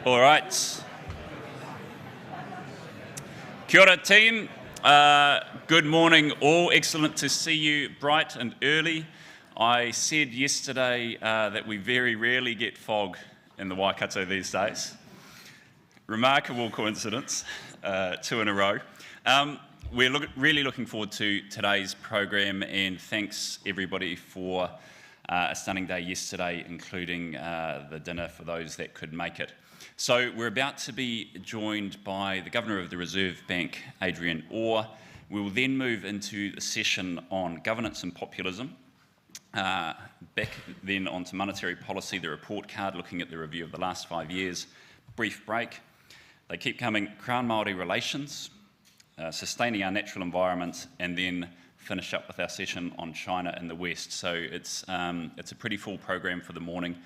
All right. Kia ora team. Good morning all. Excellent to see you bright and early. I said yesterday that we very rarely get fog in the Waikato these days. Remarkable coincidence, 2 in a row. We're really looking forward to today's program, and thanks everybody for a stunning day yesterday, including the dinner for those that could make it. So we're about to be joined by the Governor of the Reserve Bank, Adrian Orr. We will then move into the session on governance and populism. Back then onto monetary policy, the report card looking at the review of the last 5 years. Brief break. They keep coming, Crown-Māori relations, sustaining our natural environment, and then finish up with our session on China in the West. So it's a pretty full program for the morning.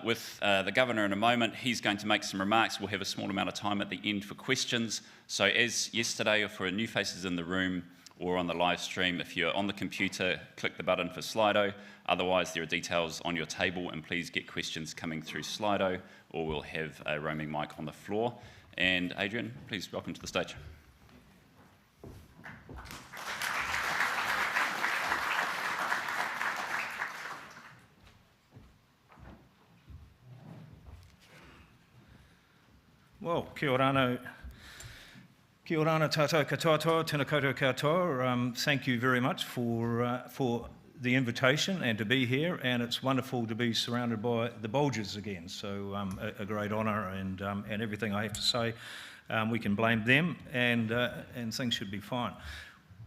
With the Governor in a moment, he's going to make some remarks. We'll have a small amount of time at the end for questions. So as yesterday, or for new faces in the room or on the live stream, if you're on the computer, click the button for Slido. Otherwise, there are details on your table, and please get questions coming through Slido, or we'll have a roaming mic on the floor. And Adrian, please welcome to the stage. Well, kia orana tātou katoa, tēnā koutou katoa. Thank you very much for the invitation and to be here, and it's wonderful to be surrounded by the Bulgers again. So a great honour, and everything I have to say, we can blame them, and things should be fine.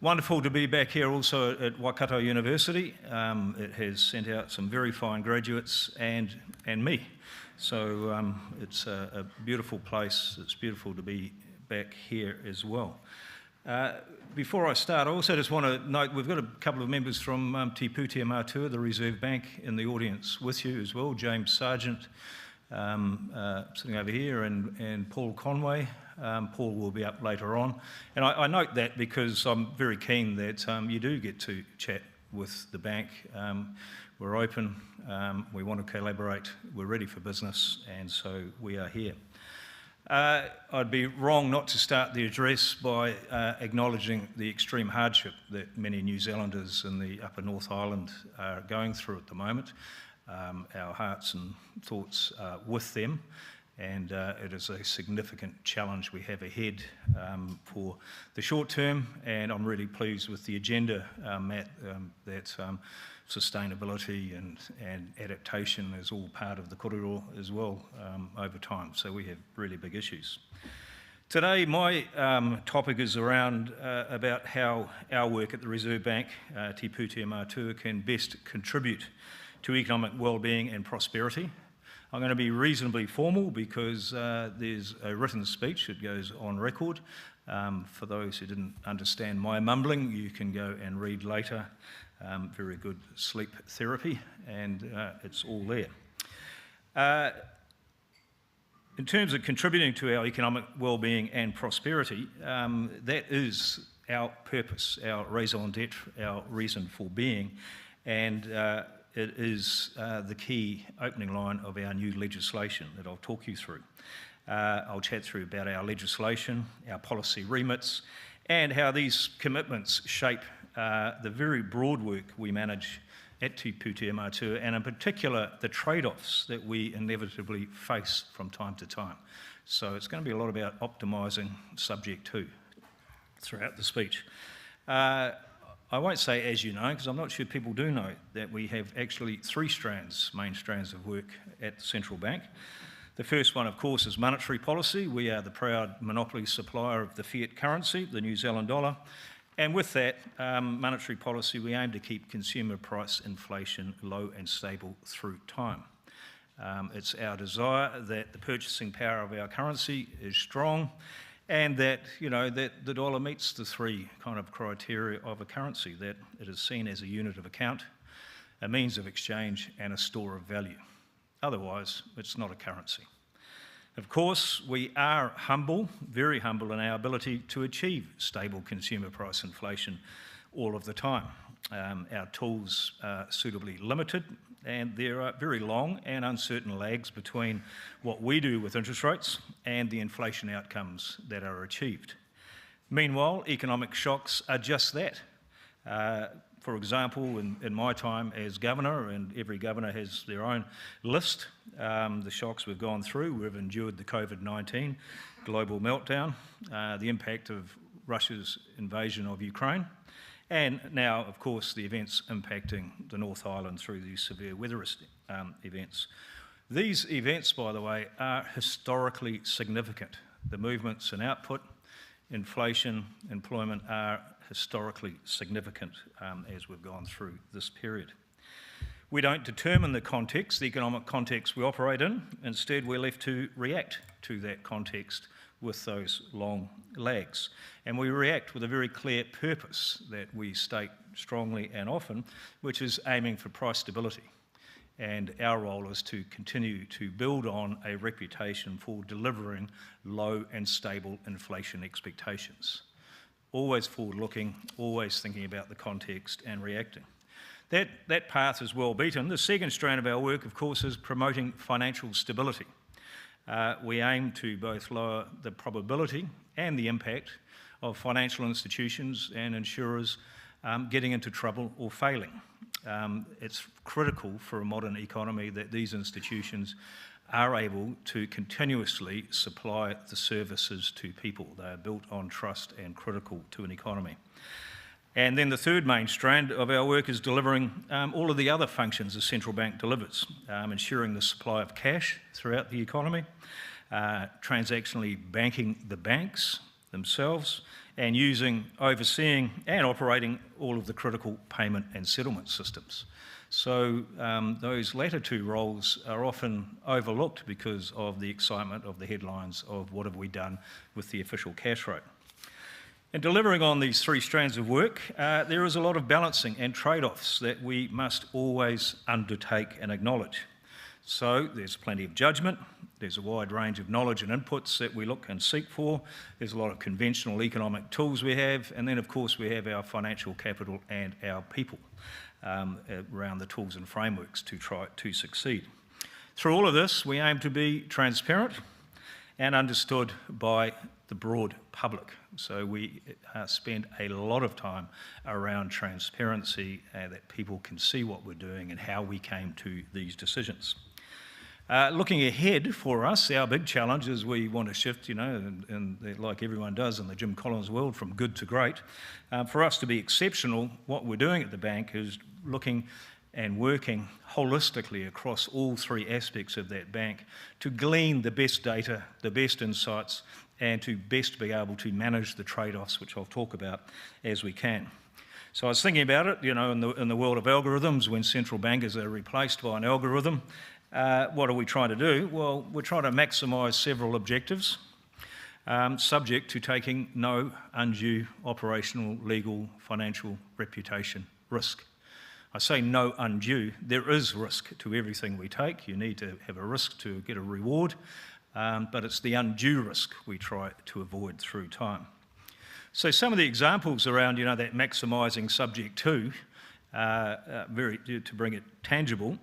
Wonderful to be back here also at Waikato University. It has sent out some very fine graduates and me. So it's a beautiful place. It's beautiful to be back here as well. Before I start, I also just want to note we've got a couple of members from Te Pūtea Mātua, the Reserve Bank, in the audience with you as well. James Sargent sitting over here, and Paul Conway. Paul will be up later on. And I note that because I'm very keen that you do get to chat with the bank. We're open, we want to collaborate, we're ready for business, and so we are here. I'd be wrong not to start the address by acknowledging the extreme hardship that many New Zealanders in the Upper North Island are going through at the moment. Our hearts and thoughts are with them, and it is a significant challenge we have ahead for the short term, and I'm really pleased with the agenda, Matt, that sustainability and adaptation is all part of the korero as well over time, so we have really big issues. Today my topic is around about how our work at the Reserve Bank, Te Pūtea Mātua, can best contribute to economic well-being and prosperity. I'm going to be reasonably formal because there's a written speech that goes on record. For those who didn't understand my mumbling, you can go and read later. Very good sleep therapy, and it's all there. In terms of contributing to our economic well-being and prosperity, that is our purpose, our raison d'etre, our reason for being, and it is the key opening line of our new legislation that I'll talk you through. I'll chat through about our legislation, our policy remits, and how these commitments shape the very broad work we manage at Te Pūtea Mātua, and in particular the trade-offs that we inevitably face from time to time. So it's going to be a lot about optimising subject to throughout the speech. I won't say as you know, because I'm not sure people do know, that we have actually three main strands of work at the Central Bank. The first one, of course, is monetary policy. We are the proud monopoly supplier of the fiat currency, the New Zealand dollar. And with that monetary policy, we aim to keep consumer price inflation low and stable through time. It's our desire that the purchasing power of our currency is strong, and that, that the dollar meets the three kind of criteria of a currency, that it is seen as a unit of account, a means of exchange, and a store of value. Otherwise, it's not a currency. Of course, we are humble, very humble in our ability to achieve stable consumer price inflation all of the time. Our tools are suitably limited, and there are very long and uncertain lags between what we do with interest rates and the inflation outcomes that are achieved. Meanwhile, economic shocks are just that. For example, in my time as governor, and every governor has their own list, the shocks we've gone through, we've endured the COVID-19 global meltdown, the impact of Russia's invasion of Ukraine, and now, of course, the events impacting the North Island through these severe weather events. These events, by the way, are historically significant. The movements in output, inflation, employment are historically significant as we've gone through this period. We don't determine the context, the economic context we operate in. Instead, we're left to react to that context with those long lags. And we react with a very clear purpose that we state strongly and often, which is aiming for price stability. And our role is to continue to build on a reputation for delivering low and stable inflation expectations. Always forward-looking, always thinking about the context and reacting. That path is well beaten. The second strand of our work, of course, is promoting financial stability. We aim to both lower the probability and the impact of financial institutions and insurers getting into trouble or failing. It's critical for a modern economy that these institutions are able to continuously supply the services to people. They are built on trust and critical to an economy. And then the third main strand of our work is delivering all of the other functions a central bank delivers, ensuring the supply of cash throughout the economy, transactionally banking the banks themselves, and overseeing and operating all of the critical payment and settlement systems. So those latter two roles are often overlooked because of the excitement of the headlines of what have we done with the official cash rate. In delivering on these three strands of work, there is a lot of balancing and trade-offs that we must always undertake and acknowledge. So there's plenty of judgment, there's a wide range of knowledge and inputs that we look and seek for, there's a lot of conventional economic tools we have, and then of course we have our financial capital and our people around the tools and frameworks to try to succeed. Through all of this, we aim to be transparent and understood by the broad public. So we spend a lot of time around transparency that people can see what we're doing and how we came to these decisions. Looking ahead for us, our big challenge is we want to shift, and like everyone does in the Jim Collins world, from good to great. For us to be exceptional, what we're doing at the bank is looking and working holistically across all three aspects of that bank to glean the best data, the best insights, and to best be able to manage the trade-offs, which I'll talk about as we can. So I was thinking about it, in the world of algorithms, when central bankers are replaced by an algorithm, what are we trying to do? Well, we're trying to maximise several objectives, subject to taking no undue operational, legal, financial, reputation risk. I say no undue, there is risk to everything we take. You need to have a risk to get a reward, but it's the undue risk we try to avoid through time. So some of the examples around, that maximising subject to, to bring it tangible,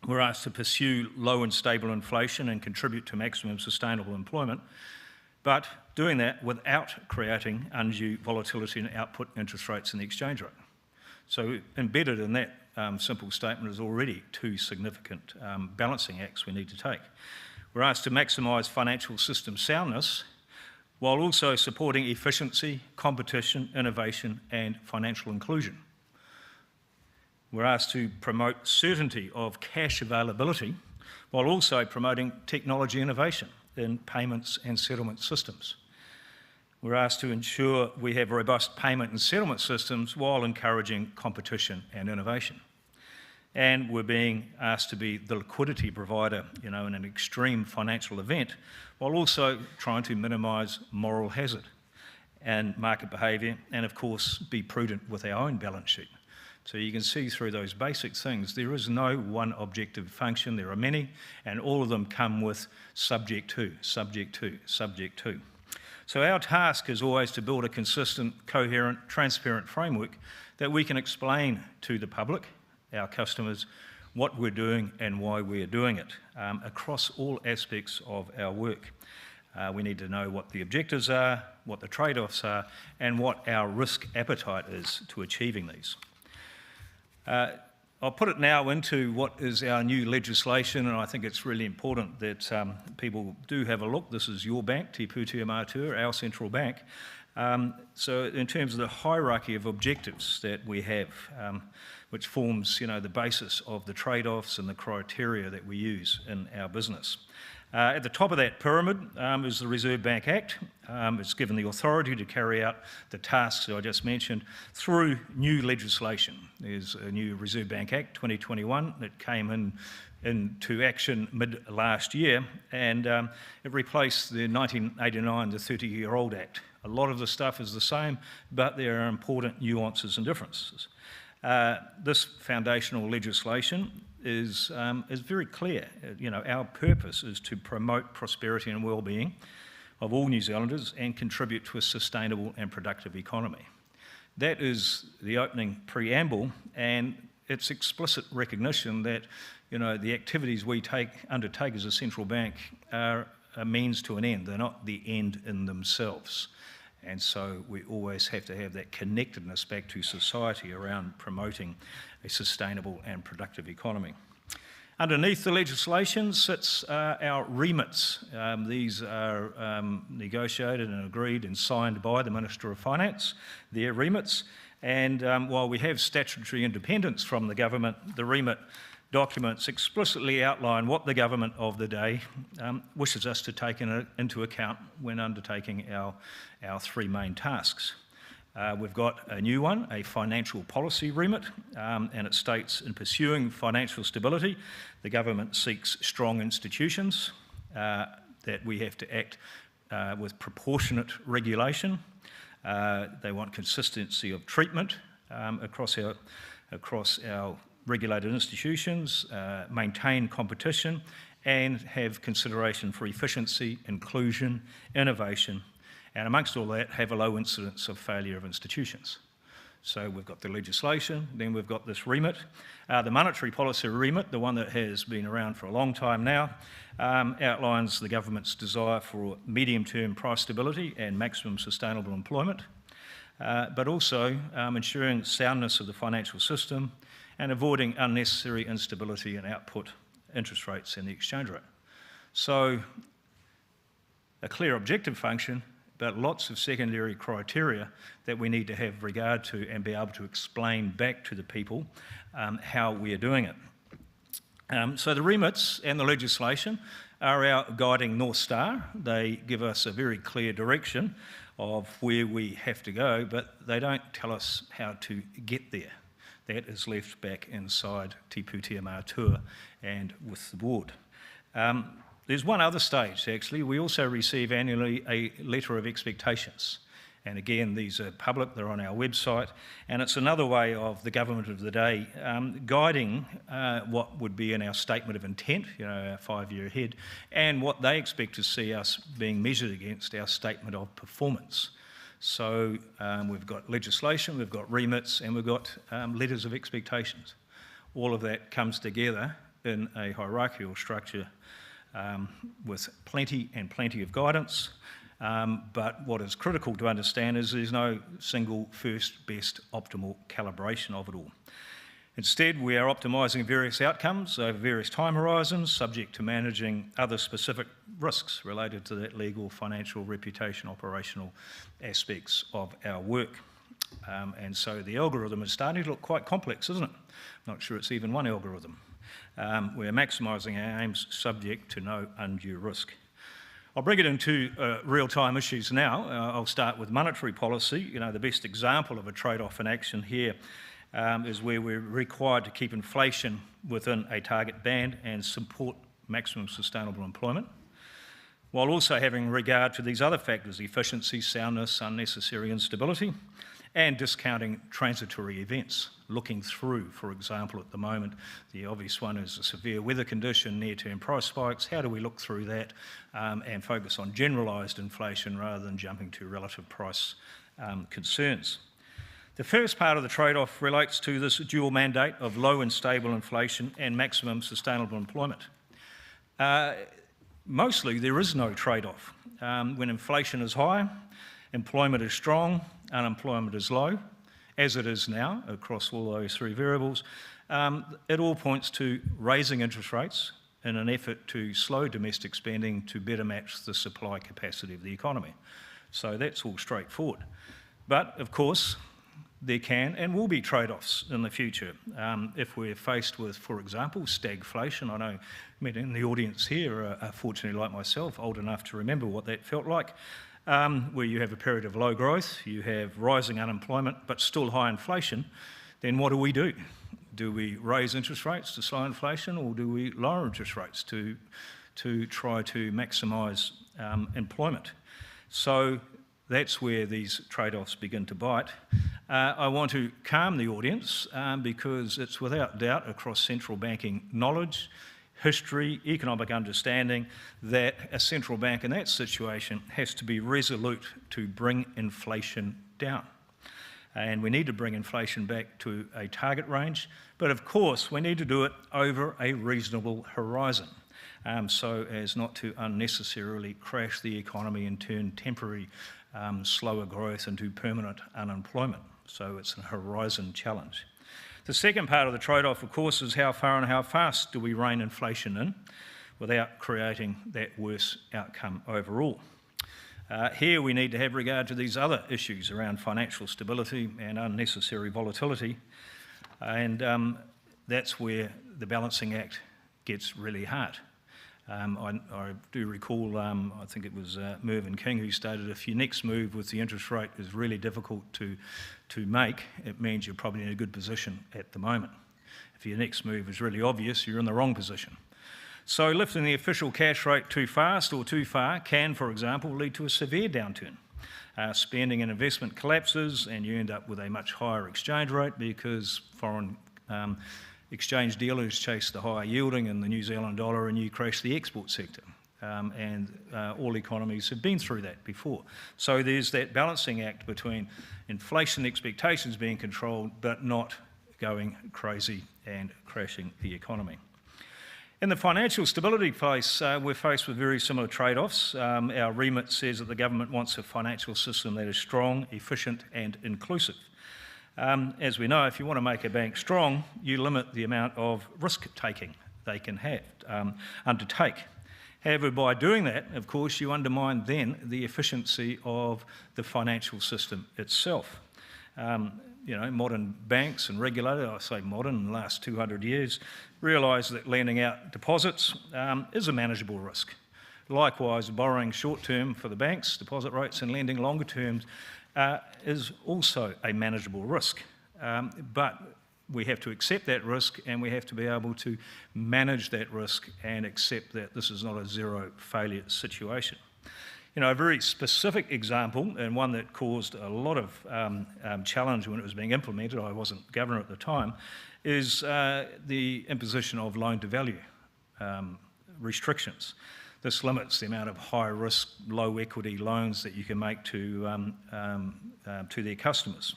we're asked to pursue low and stable inflation and contribute to maximum sustainable employment, but doing that without creating undue volatility in output interest rates and the exchange rate. So embedded in that simple statement is already two significant balancing acts we need to take. We're asked to maximise financial system soundness while also supporting efficiency, competition, innovation and financial inclusion. We're asked to promote certainty of cash availability while also promoting technology innovation in payments and settlement systems. We're asked to ensure we have robust payment and settlement systems while encouraging competition and innovation. And we're being asked to be the liquidity provider, in an extreme financial event, while also trying to minimise moral hazard and market behaviour, and of course be prudent with our own balance sheet. So you can see through those basic things, there is no one objective function, there are many, and all of them come with subject to, subject to, subject to. So our task is always to build a consistent, coherent, transparent framework that we can explain to the public, our customers, what we're doing and why we're doing it across all aspects of our work. We need to know what the objectives are, what the trade-offs are, and what our risk appetite is to achieving these. I'll put it now into what is our new legislation, and I think it's really important that people do have a look. This is your bank, Te Pūtea Mātua, our central bank. So in terms of the hierarchy of objectives that we have, which forms, the basis of the trade-offs and the criteria that we use in our business. At the top of that pyramid is the Reserve Bank Act. It's given the authority to carry out the tasks that I just mentioned through new legislation. There's a new Reserve Bank Act 2021 that came into action mid last year, and it replaced the 1989, the 30-year-old Act. A lot of the stuff is the same, but there are important nuances and differences. This foundational legislation is very clear. Our purpose is to promote prosperity and well-being of all New Zealanders and contribute to a sustainable and productive economy. That is the opening preamble, and it's explicit recognition that the activities we undertake as a central bank are a means to an end. They're not the end in themselves. And so we always have to have that connectedness back to society around promoting a sustainable and productive economy. Underneath the legislation sits our remits. These are negotiated and agreed and signed by the Minister of Finance, their remits. And while we have statutory independence from the government, the remit documents explicitly outline what the government of the day wishes us to take into account when undertaking our three main tasks. We've got a new one, a financial policy remit, and it states, in pursuing financial stability, the government seeks strong institutions, that we have to act with proportionate regulation. They want consistency of treatment across our regulated institutions, maintain competition, and have consideration for efficiency, inclusion, innovation, and amongst all that, have a low incidence of failure of institutions. So we've got the legislation, then we've got this remit. The monetary policy remit, the one that has been around for a long time now, outlines the government's desire for medium-term price stability and maximum sustainable employment, but also ensuring soundness of the financial system and avoiding unnecessary instability in output, interest rates and the exchange rate. So a clear objective function, but lots of secondary criteria that we need to have regard to and be able to explain back to the people how we are doing it. So the remits and the legislation are our guiding North Star. They give us a very clear direction of where we have to go, but they don't tell us how to get there. That is left back inside Te Pūtea Mātua and with the board. There's one other stage, actually. We also receive annually a letter of expectations. And again, these are public, they're on our website, and it's another way of the government of the day guiding what would be in our statement of intent, our 5-year ahead, and what they expect to see us being measured against, our statement of performance. So we've got legislation, we've got remits, and we've got letters of expectations. All of that comes together in a hierarchical structure with plenty of guidance, but what is critical to understand is there's no single first best optimal calibration of it all. Instead, we are optimising various outcomes over various time horizons, subject to managing other specific risks related to that legal, financial, reputation, operational aspects of our work. And so the algorithm is starting to look quite complex, isn't it? I'm not sure it's even one algorithm. We're maximising our aims subject to no undue risk. I'll bring it into real-time issues now. I'll start with monetary policy. The best example of a trade-off in action here is where we're required to keep inflation within a target band and support maximum sustainable employment, while also having regard to these other factors: efficiency, soundness, unnecessary instability, and discounting transitory events. Looking through, for example, at the moment, the obvious one is a severe weather condition, near-term price spikes. How do we look through that and focus on generalised inflation rather than jumping to relative price concerns? The first part of the trade-off relates to this dual mandate of low and stable inflation and maximum sustainable employment. Mostly there is no trade-off. When inflation is high, employment is strong, unemployment is low, as it is now across all those three variables. It all points to raising interest rates in an effort to slow domestic spending to better match the supply capacity of the economy. So that's all straightforward. But of course, there can and will be trade-offs in the future. If we're faced with, for example, stagflation, I know many in the audience here are fortunately like myself, old enough to remember what that felt like, where you have a period of low growth, you have rising unemployment, but still high inflation, then what do? Do we raise interest rates to slow inflation, or do we lower interest rates to try to maximise employment? So that's where these trade-offs begin to bite. I want to calm the audience because it's without doubt across central banking knowledge, history, economic understanding, that a central bank in that situation has to be resolute to bring inflation down. And we need to bring inflation back to a target range, but of course we need to do it over a reasonable horizon, so as not to unnecessarily crash the economy and turn temporary slower growth into permanent unemployment. So it's a horizon challenge. The second part of the trade-off, of course, is how far and how fast do we rein inflation in without creating that worse outcome overall. Here we need to have regard to these other issues around financial stability and unnecessary volatility, and that's where the balancing act gets really hard. I do recall, I think it was Mervyn King who stated, if your next move with the interest rate is really difficult to make, it means you're probably in a good position at the moment. If your next move is really obvious, you're in the wrong position. So lifting the official cash rate too fast or too far can, for example, lead to a severe downturn. Spending and investment collapses and you end up with a much higher exchange rate because foreign exchange dealers chase the higher yielding in the New Zealand dollar and you crash the export sector. All economies have been through that before. So there's that balancing act between inflation expectations being controlled but not going crazy and crashing the economy. In the financial stability place, we're faced with very similar trade-offs. Our remit says that the government wants a financial system that is strong, efficient and inclusive. As we know, if you want to make a bank strong, you limit the amount of risk-taking they can undertake. However, by doing that, of course, you undermine then the efficiency of the financial system itself. Modern banks and regulators, I say modern, in the last 200 years, realise that lending out deposits is a manageable risk. Likewise, borrowing short-term for the banks, deposit rates, and lending longer terms is also a manageable risk. But we have to accept that risk and we have to be able to manage that risk and accept that this is not a zero failure situation. A very specific example, and one that caused a lot of challenge when it was being implemented, I wasn't governor at the time, is the imposition of loan-to-value restrictions. This limits the amount of high-risk, low-equity loans that you can make to their customers.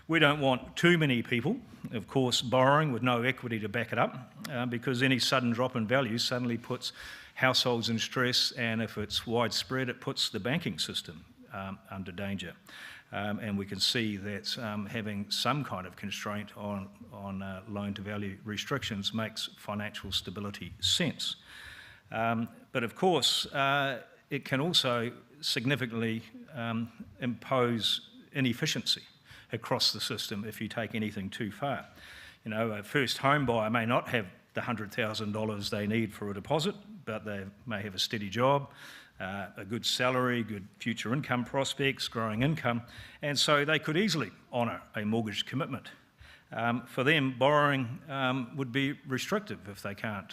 We don't want too many people, of course, borrowing with no equity to back it up, because any sudden drop in value suddenly puts households in stress, and if it's widespread, it puts the banking system under danger. And we can see that having some kind of constraint on loan-to-value restrictions makes financial stability sense. But of course, it can also significantly impose inefficiency across the system if you take anything too far. A first home buyer may not have the $100,000 they need for a deposit, but they may have a steady job, a good salary, good future income prospects, growing income, and so they could easily honour a mortgage commitment. For them, borrowing would be restrictive if they can't,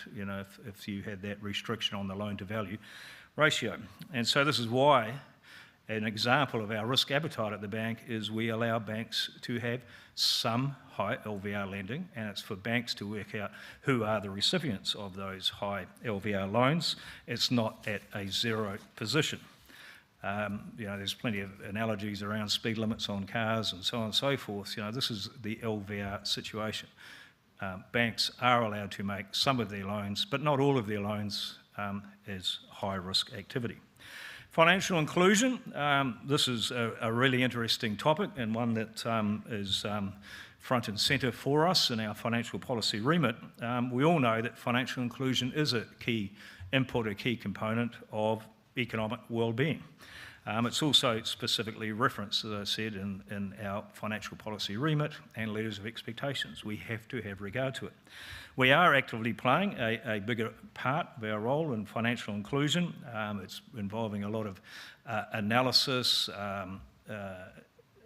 if you had that restriction on the loan-to-value ratio. And so this is why an example of our risk appetite at the bank is we allow banks to have some high LVR lending, and it's for banks to work out who are the recipients of those high LVR loans. It's not at a zero position. There's plenty of analogies around speed limits on cars and so on and so forth. This is the LVR situation. Banks are allowed to make some of their loans, but not all of their loans as high-risk activity. Financial inclusion, this is a really interesting topic and one that is front and centre for us in our financial policy remit. We all know that financial inclusion is a key input, a key component of economic well-being. It's also specifically referenced, as I said, in our financial policy remit and letters of expectations. We have to have regard to it. We are actively playing a bigger part of our role in financial inclusion. It's involving a lot of analysis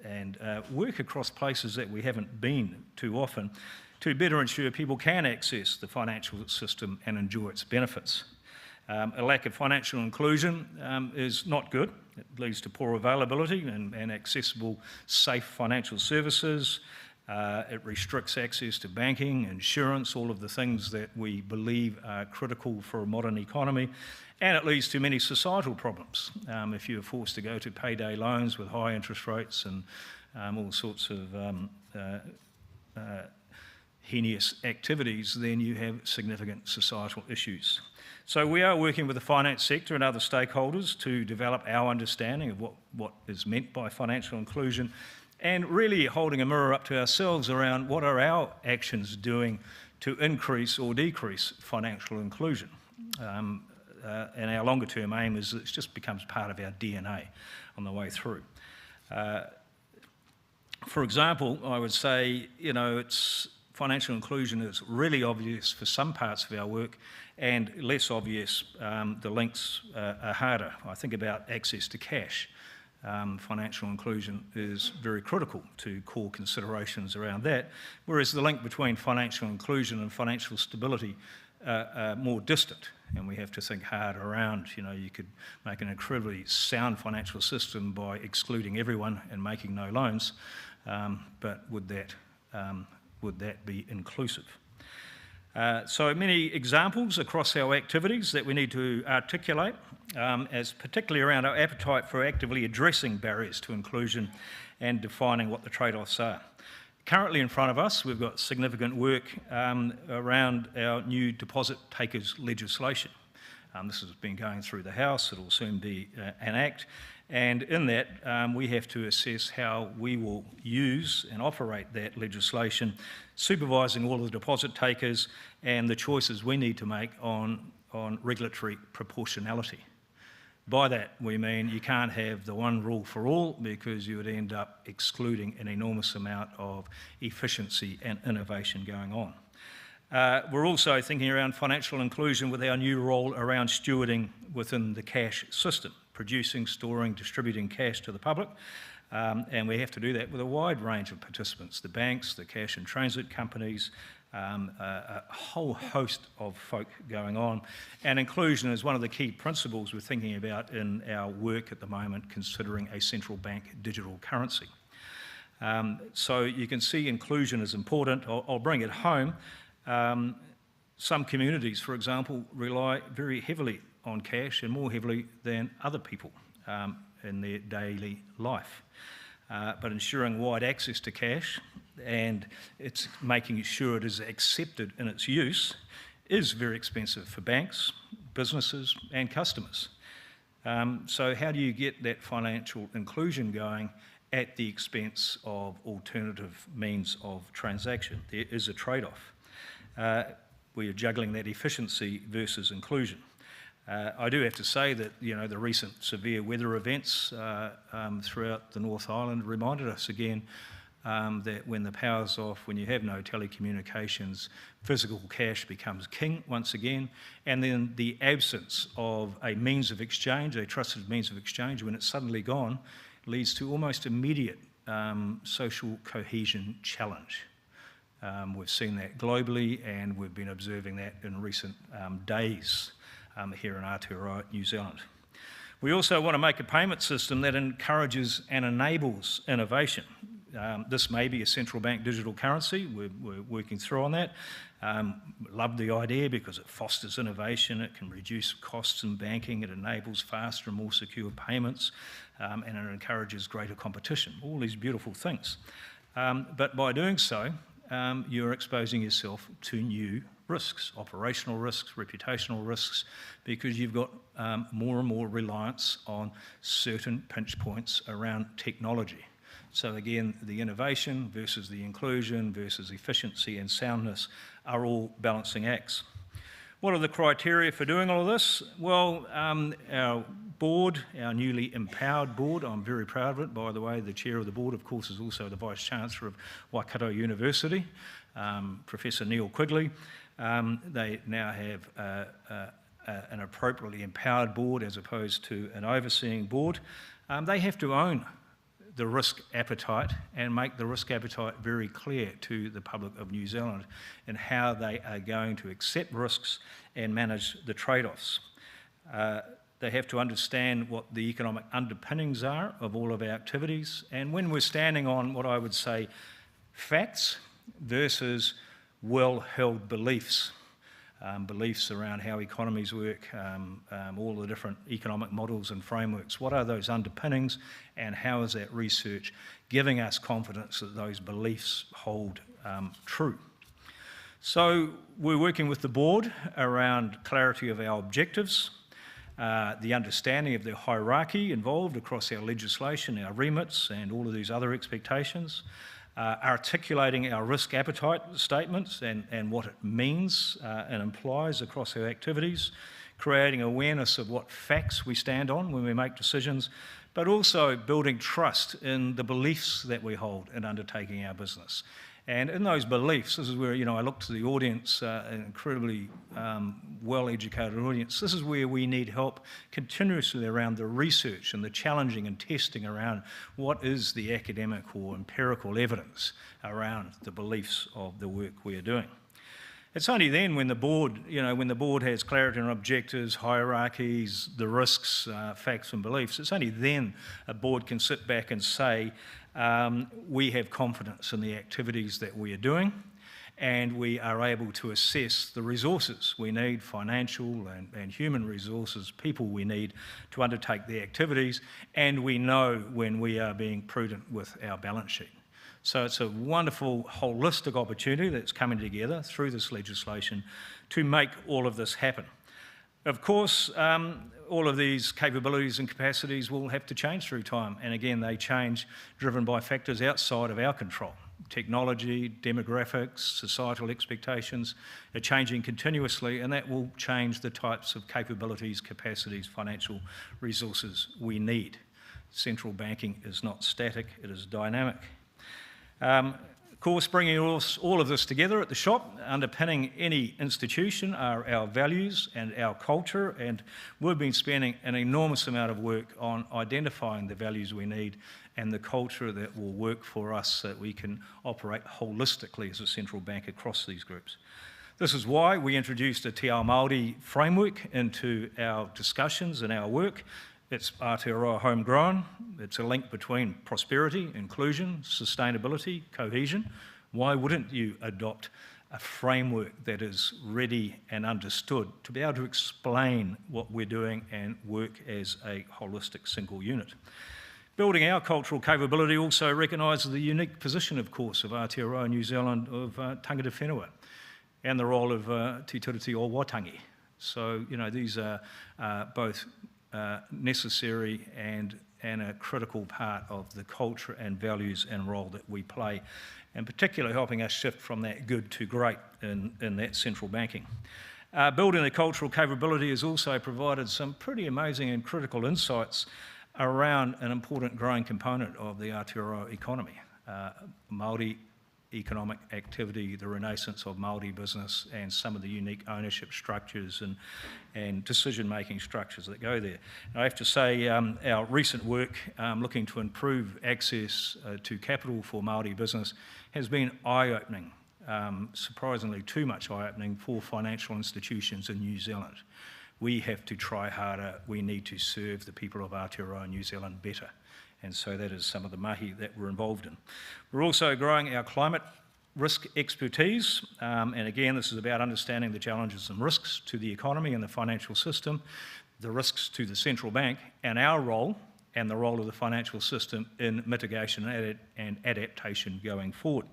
and work across places that we haven't been too often to better ensure people can access the financial system and enjoy its benefits. A lack of financial inclusion is not good. It leads to poor availability and accessible, safe financial services. It restricts access to banking, insurance, all of the things that we believe are critical for a modern economy. And it leads to many societal problems. If you're forced to go to payday loans with high interest rates and all sorts of heinous activities, then you have significant societal issues. So we are working with the finance sector and other stakeholders to develop our understanding of what is meant by financial inclusion and really holding a mirror up to ourselves around what are our actions doing to increase or decrease financial inclusion. And our longer term aim is that it just becomes part of our DNA on the way through. For example, I would say, financial inclusion is really obvious for some parts of our work and less obvious, the links are harder. I think about access to cash. Financial inclusion is very critical to core considerations around that, whereas the link between financial inclusion and financial stability are more distant, and we have to think hard around, you could make an incredibly sound financial system by excluding everyone and making no loans, but would that be inclusive? So many examples across our activities that we need to articulate, as particularly around our appetite for actively addressing barriers to inclusion and defining what the trade-offs are. Currently in front of us, we've got significant work around our new deposit takers legislation. This has been going through the House, it'll soon be an act, and in that we have to assess how we will use and operate that legislation, supervising all of the deposit takers and the choices we need to make on regulatory proportionality. By that we mean you can't have the one rule for all, because you would end up excluding an enormous amount of efficiency and innovation going on. We're also thinking around financial inclusion with our new role around stewarding within the cash system, producing, storing, distributing cash to the public, and we have to do that with a wide range of participants, the banks, the cash and transit companies, a whole host of folk going on, and inclusion is one of the key principles we're thinking about in our work at the moment, considering a central bank digital currency. So you can see inclusion is important. I'll bring it home. Some communities, for example, rely very heavily on cash, and more heavily than other people in their daily life. But ensuring wide access to cash and it's making sure it is accepted in its use is very expensive for banks, businesses and customers. So how do you get that financial inclusion going at the expense of alternative means of transaction? There is a trade-off. We are juggling that efficiency versus inclusion. I do have to say that the recent severe weather events throughout the North Island reminded us again that when the power's off, when you have no telecommunications, physical cash becomes king once again, and then the absence of a means of exchange, a trusted means of exchange, when it's suddenly gone, leads to almost immediate social cohesion challenge. We've seen that globally, and we've been observing that in recent days here in Aotearoa, New Zealand. We also want to make a payment system that encourages and enables innovation. This may be a central bank digital currency. We're working through on that. Love the idea because it fosters innovation, it can reduce costs in banking, it enables faster and more secure payments, and it encourages greater competition. All these beautiful things. But by doing so, you're exposing yourself to new risks, operational risks, reputational risks, because you've got more and more reliance on certain pinch points around technology. So again, the innovation versus the inclusion versus efficiency and soundness are all balancing acts. What are the criteria for doing all of this? Well, our board, our newly empowered board, I'm very proud of it, by the way. The chair of the board, of course, is also the Vice-Chancellor of Waikato University, Professor Neil Quigley. They now have an appropriately empowered board as opposed to an overseeing board. They have to own the risk appetite and make the risk appetite very clear to the public of New Zealand and how they are going to accept risks and manage the trade-offs. They have to understand what the economic underpinnings are of all of our activities, and when we're standing on what I would say facts versus well-held beliefs, beliefs around how economies work, all the different economic models and frameworks. What are those underpinnings, and how is that research giving us confidence that those beliefs hold true? So we're working with the board around clarity of our objectives. the understanding of the hierarchy involved across our legislation, our remits, and all of these other expectations, articulating our risk appetite statements and what it means and implies across our activities, creating awareness of what facts we stand on when we make decisions, but also building trust in the beliefs that we hold in undertaking our business. And in those beliefs, this is where, I look to the audience, an incredibly well-educated audience. This is where we need help continuously around the research and the challenging and testing around what is the academic or empirical evidence around the beliefs of the work we are doing. It's only then when the board, when the board has clarity on objectives, hierarchies, the risks, facts and beliefs, it's only then a board can sit back and say, we have confidence in the activities that we are doing, and we are able to assess the resources we need, financial and human resources, people we need to undertake the activities, and we know when we are being prudent with our balance sheet. So it's a wonderful holistic opportunity that's coming together through this legislation to make all of this happen. Of course, all of these capabilities and capacities will have to change through time, and again they change driven by factors outside of our control. Technology, demographics, societal expectations are changing continuously, and that will change the types of capabilities, capacities, financial resources we need. Central banking is not static, it is dynamic. Of course, bringing all of this together at the shop, underpinning any institution are our values and our culture, and we've been spending an enormous amount of work on identifying the values we need and the culture that will work for us so that we can operate holistically as a central bank across these groups. This is why we introduced a Te Ao Māori framework into our discussions and our work. It's Aotearoa homegrown. It's a link between prosperity, inclusion, sustainability, cohesion. Why wouldn't you adopt a framework that is ready and understood to be able to explain what we're doing and work as a holistic single unit? Building our cultural capability also recognises the unique position, of course, of Aotearoa New Zealand, of tangata whenua, and the role of Te Tiriti o Waitangi. So, these are both necessary and a critical part of the culture and values and role that we play, and particularly helping us shift from that good to great in that central banking. Building the cultural capability has also provided some pretty amazing and critical insights around an important growing component of the Aotearoa economy. Māori economic activity, the renaissance of Māori business, and some of the unique ownership structures and decision-making structures that go there. And I have to say our recent work looking to improve access to capital for Māori business has been eye-opening, surprisingly too much eye-opening for financial institutions in New Zealand. We have to try harder. We need to serve the people of Aotearoa New Zealand better. And so that is some of the mahi that we're involved in. We're also growing our climate risk expertise, and again, this is about understanding the challenges and risks to the economy and the financial system, the risks to the central bank, and our role and the role of the financial system in mitigation and adaptation going forward.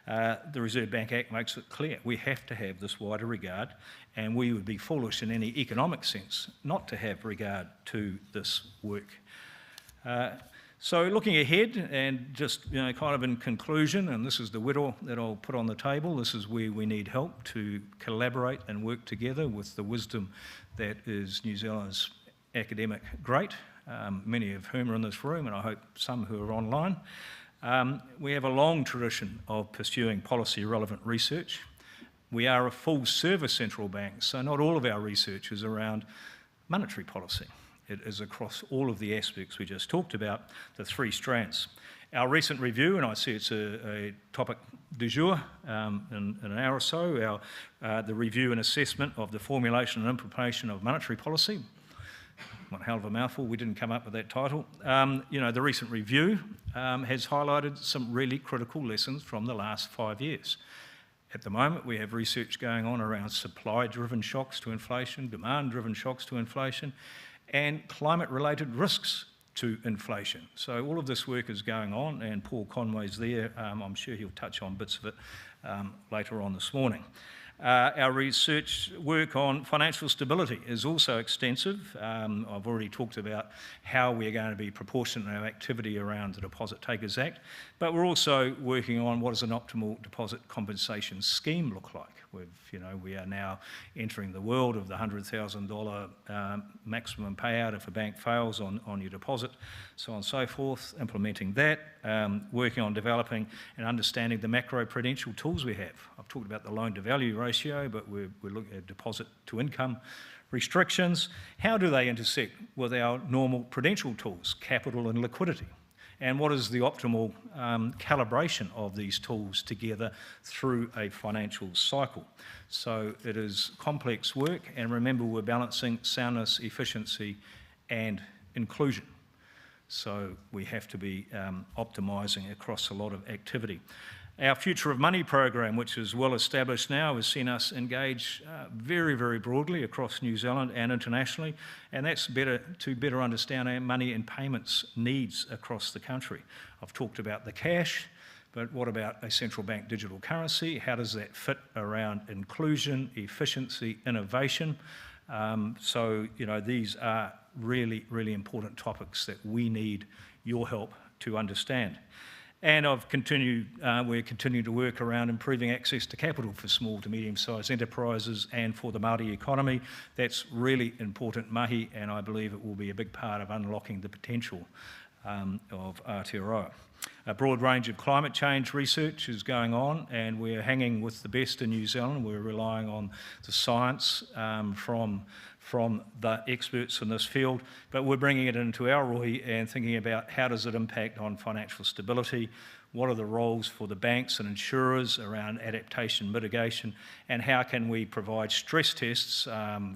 The Reserve Bank Act makes it clear we have to have this wider regard, and we would be foolish in any economic sense not to have regard to this work. So looking ahead, and just kind of in conclusion, and this is the whittle that I'll put on the table, this is where we need help to collaborate and work together with the wisdom that is New Zealand's academic great, many of whom are in this room, and I hope some who are online. We have a long tradition of pursuing policy-relevant research. We are a full-service central bank, so not all of our research is around monetary policy. It is across all of the aspects we just talked about, the three strands. Our recent review, and I see it's a topic du jour in an hour or so, the review and assessment of the formulation and implementation of monetary policy. One hell of a mouthful, we didn't come up with that title. The recent review has highlighted some really critical lessons from the last 5 years. At the moment, we have research going on around supply-driven shocks to inflation, demand-driven shocks to inflation, and climate-related risks to inflation. So all of this work is going on, and Paul Conway's there. I'm sure he'll touch on bits of it later on this morning. Our research work on financial stability is also extensive. I've already talked about how we're going to be proportionate in our activity around the Deposit Takers Act, but we're also working on what does an optimal deposit compensation scheme look like. We are now entering the world of the $100,000 maximum payout if a bank fails on your deposit, so on and so forth, implementing that, working on developing and understanding the macro-prudential tools we have. I've talked about the loan-to-value ratio, but we're looking at deposit-to-income restrictions. How do they intersect with our normal prudential tools, capital and liquidity? And what is the optimal calibration of these tools together through a financial cycle? So it is complex work, and remember, we're balancing soundness, efficiency and inclusion. So we have to be optimising across a lot of activity. Our Future of Money program, which is well established now, has seen us engage very, very broadly across New Zealand and internationally, and that's to better understand our money and payments needs across the country. I've talked about the cash, but what about a central bank digital currency? How does that fit around inclusion, efficiency, innovation? These are really, really important topics that we need your help to understand. And we're continuing to work around improving access to capital for small to medium-sized enterprises and for the Māori economy. That's really important mahi, and I believe it will be a big part of unlocking the potential of Aotearoa. A broad range of climate change research is going on, and we're hanging with the best in New Zealand. We're relying on the science from the experts in this field, but we're bringing it into our rohi and thinking about how does it impact on financial stability, what are the roles for the banks and insurers around adaptation mitigation, and how can we provide stress tests.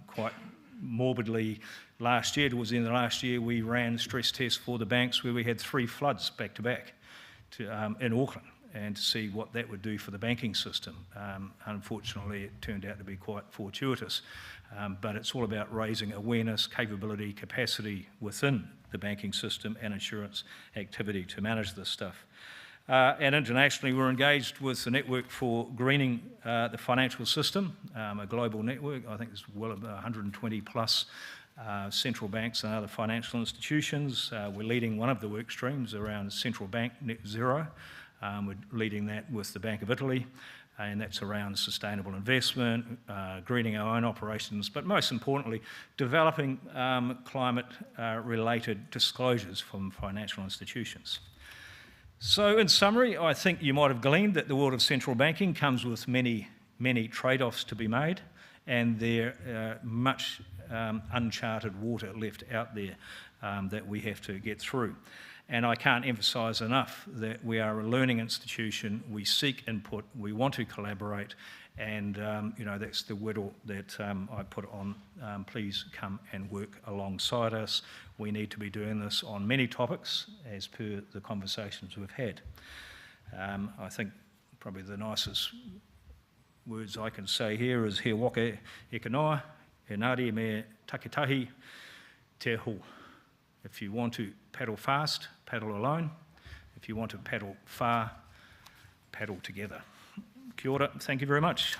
Quite morbidly, towards the end of last year, we ran stress tests for the banks where we had 3 floods back to back in Auckland, and to see what that would do for the banking system. Unfortunately, it turned out to be quite fortuitous, but it's all about raising awareness, capability, capacity within the banking system and insurance activity to manage this stuff. And internationally, we're engaged with the Network for Greening the Financial System, a global network. I think there's well over 120 plus central banks and other financial institutions. We're leading one of the work streams around central bank net zero. We're leading that with the Bank of Italy, and that's around sustainable investment, greening our own operations, but most importantly, developing climate-related disclosures from financial institutions. So in summary, I think you might have gleaned that the world of central banking comes with many, many trade-offs to be made, and there much uncharted water left out there that we have to get through. And I can't emphasise enough that we are a learning institution, we seek input, we want to collaborate, and that's the whittle that I put on, please come and work alongside us. We need to be doing this on many topics as per the conversations we've had. I think probably the nicest words I can say here is he waka e kanoa, he nari me takitahi te ho. If you want to paddle fast, paddle alone. If you want to paddle far, paddle together. Kia ora, thank you very much.